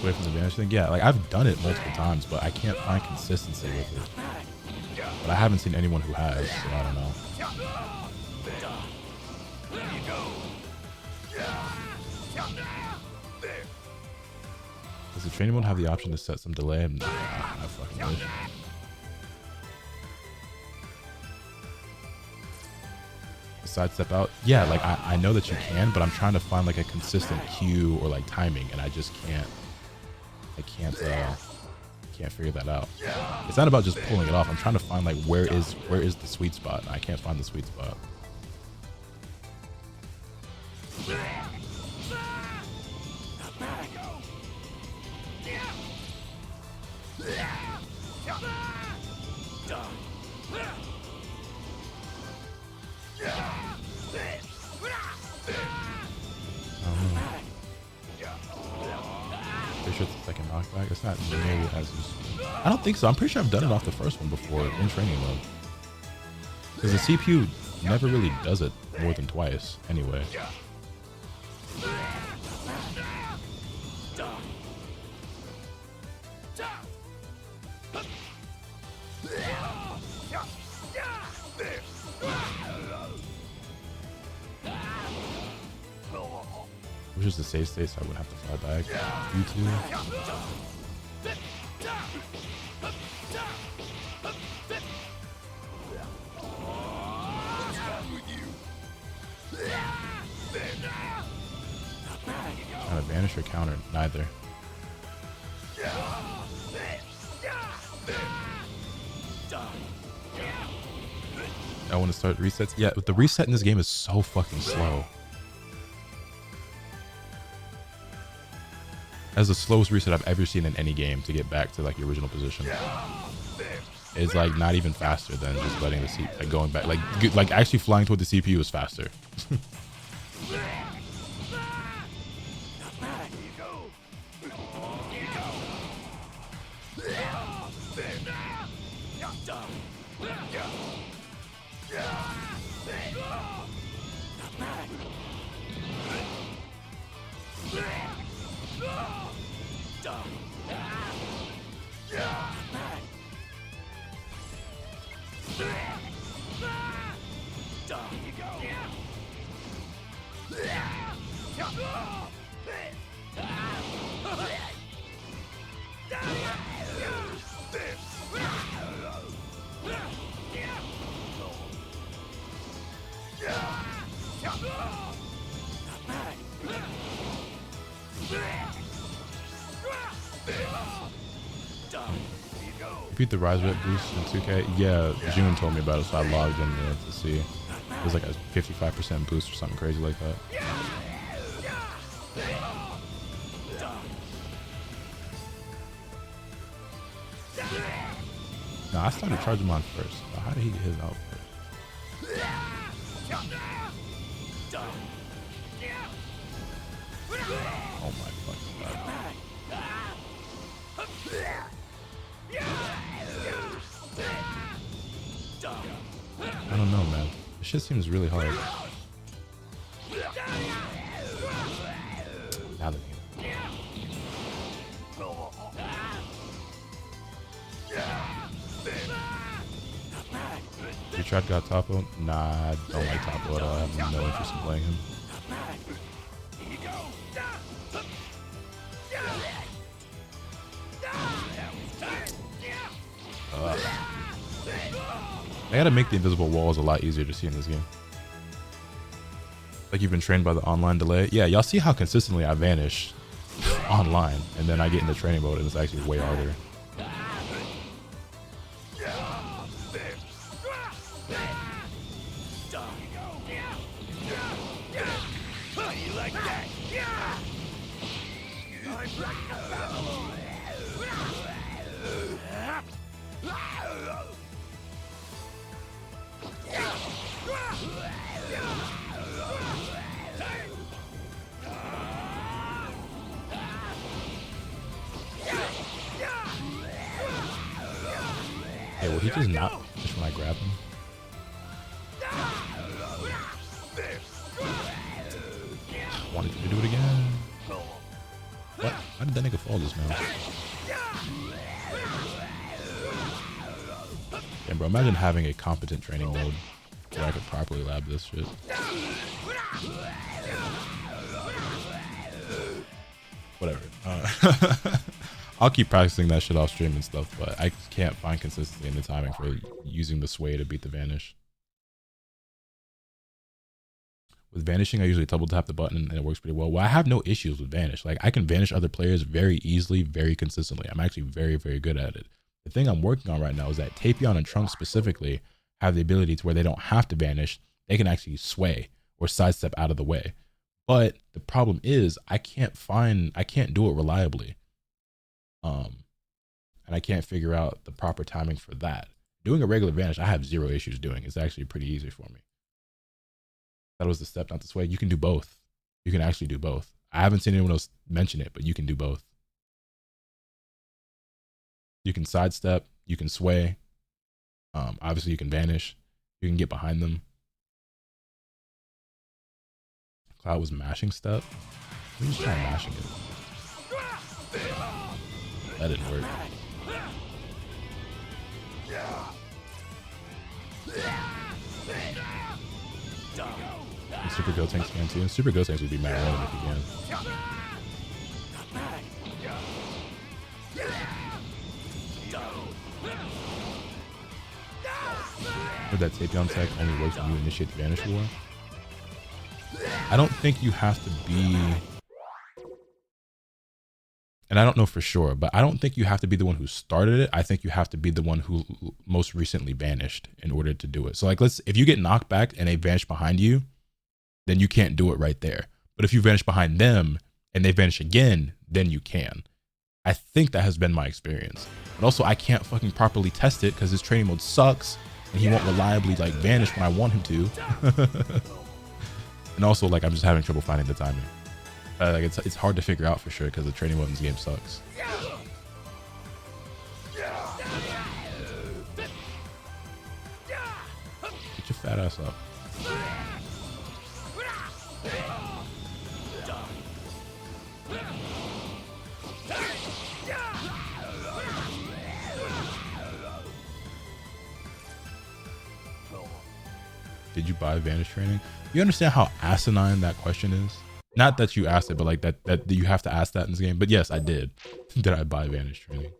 Away from the vanish thing? Yeah, like I've done it multiple times, but I can't find consistency with it. But I haven't seen anyone who has, so I don't know. Does the training mode have the option to set some delay? Nah, I fucking wish. Sidestep out? Yeah, like I know that you can, but I'm trying to find like a consistent cue or like timing, and I just can't. I can't figure that out. It's not about just pulling it off. I'm trying to find like where is the sweet spot. I can't find the sweet spot. Pretty sure it's the second knockback. It's not nearly as useful. I don't think so. I'm pretty sure I've done it off the first one before in training mode. Because the CPU never really does it more than twice anyway. Which is the safe state, so I wouldn't have to fly back. YouTube. Trying to vanish or counter? Neither. I want to start resets. Yeah, but the reset in this game is so fucking slow. That's the slowest reset I've ever seen in any game to get back to like your original position. It's like not even faster than just letting the CPU, like going back, like actually flying toward the CPU is faster. Beat the rise rate boost in 2K. Yeah, June told me about it, so I logged in to see. It was like a 55% boost or something crazy like that. No, I started charging mine first. How did he get his out first? Oh my fucking god. I don't know, man. This shit seems really hard. Now that you tried got Topo? Nah, I don't like Topo at all. I have no interest in playing him. I gotta make the invisible walls a lot easier to see in this game. Like you've been trained by the online delay. Yeah, y'all see how consistently I vanish online, and then I get into training mode and it's actually way harder. Hey, will he just not just when I grab him? I wanted you to do it again. What? How did that nigga fall just now? Yeah, bro, imagine having a competent training mode where I could properly lab this shit. Whatever. I'll keep practicing that shit off stream and stuff, but I can't find consistency in the timing for using the sway to beat the vanish. With vanishing, I usually double tap the button and it works pretty well. Well, I have no issues with vanish. Like, I can vanish other players very easily, very consistently. I'm actually very, very good at it. The thing I'm working on right now is that Tapion and Trunks specifically have the ability to where they don't have to vanish. They can actually sway or sidestep out of the way. But the problem is I can't do it reliably. And I can't figure out the proper timing for that. Doing a regular vanish, I have zero issues doing. It's actually pretty easy for me. That was the step, not the sway. You can do both. You can actually do both. I haven't seen anyone else mention it, but you can do both. You can sidestep, you can sway. Obviously, you can vanish. You can get behind them. Cloud was mashing step. Let me just try mashing it. That didn't work. And Super Go Tanks can too. Super Go Tanks would be mad random if you can. But that Tapion tech only works when you initiate the Vanish War. I don't think you have to be, and I don't know for sure, but I don't think you have to be the one who started it. I think you have to be the one who most recently vanished in order to do it. So like, if you get knocked back and they vanish behind you, then you can't do it right there. But if you vanish behind them and they vanish again, then you can. I think that has been my experience. But also I can't fucking properly test it because his training mode sucks and he won't reliably like vanish when I want him to. And also like I'm just having trouble finding the timing. Like it's hard to figure out for sure because the training mode in this game sucks. Get your fat ass up. Did you buy Vanish training? You understand how asinine that question is? Not that you asked it, but like that you have to ask that in this game. But yes, I did. Did I buy Vanish training?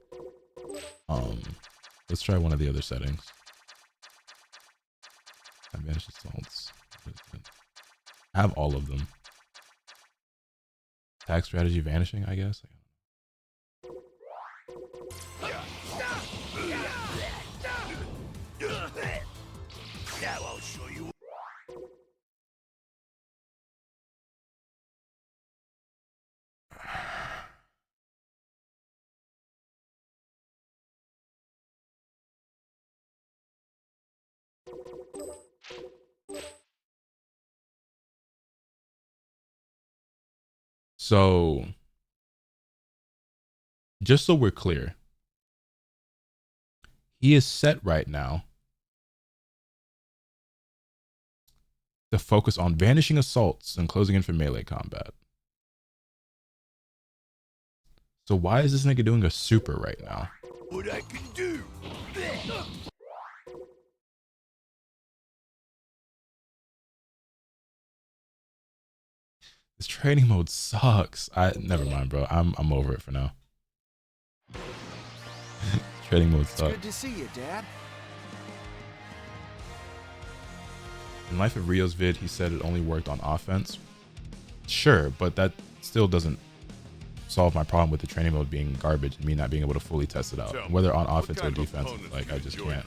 Let's try one of the other settings. Vanish assaults. I have all of them. Attack strategy vanishing, I guess. Now I'll show you. So, just so we're clear, he is set right now to focus on vanishing assaults and closing in for melee combat. So why is this nigga doing a super right now? What I can do. This training mode sucks. Never mind, bro. I'm over it for now. Training mode sucks. Good to see you, Dad. In Life of Rio's vid, he said it only worked on offense. Sure, but that still doesn't solve my problem with the training mode being garbage and me not being able to fully test it out. Whether on offense or defense, like I just can't.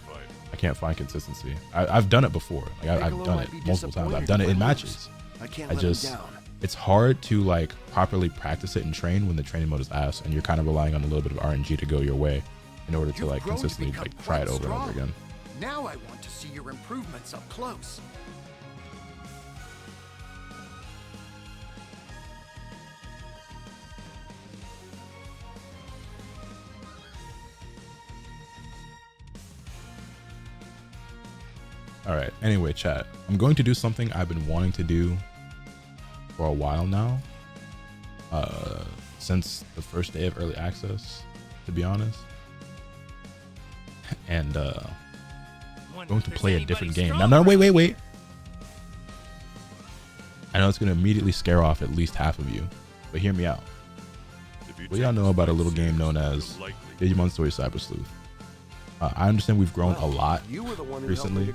I can't find consistency. I've done it before. Like I've done it multiple times. I've done it in matches. I just, it's hard to like properly practice it and train when the training mode is ass and you're kind of relying on a little bit of RNG to go your way in order to like consistently like try it over and over again. Now I want to see your improvements up close. All right. Anyway, chat. I'm going to do something I've been wanting to do for a while now. Since the first day of early access, to be honest. And I'm going to play a different game. Now, no, wait. I know it's going to immediately scare off at least half of you, but hear me out. What y'all know about a little game known as Digimon Story Cyber Sleuth? I understand we've grown a lot recently,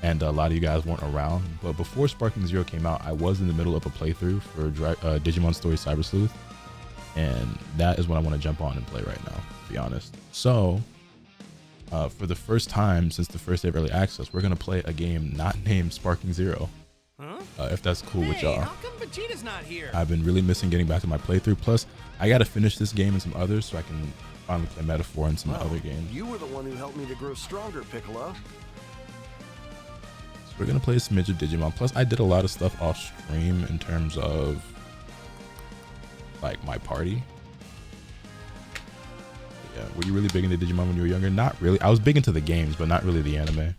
and a lot of you guys weren't around, but before Sparking Zero came out, I was in the middle of a playthrough for Digimon Story Cyber Sleuth, and that is what I want to jump on and play right now, to be honest. So, for the first time since the first day of early access, we're going to play a game not named Sparking Zero. If that's cool with y'all. How come Vegeta's not here? I've been really missing getting back to my playthrough. Plus, I got to finish this game and some others so I can finally play Metaphor and some other games. You were the one who helped me to grow stronger, Piccolo. So we're going to play a smidge of Digimon. Plus, I did a lot of stuff off stream in terms of like my party. Yeah, were you really big into Digimon when you were younger? Not really. I was big into the games, but not really the anime.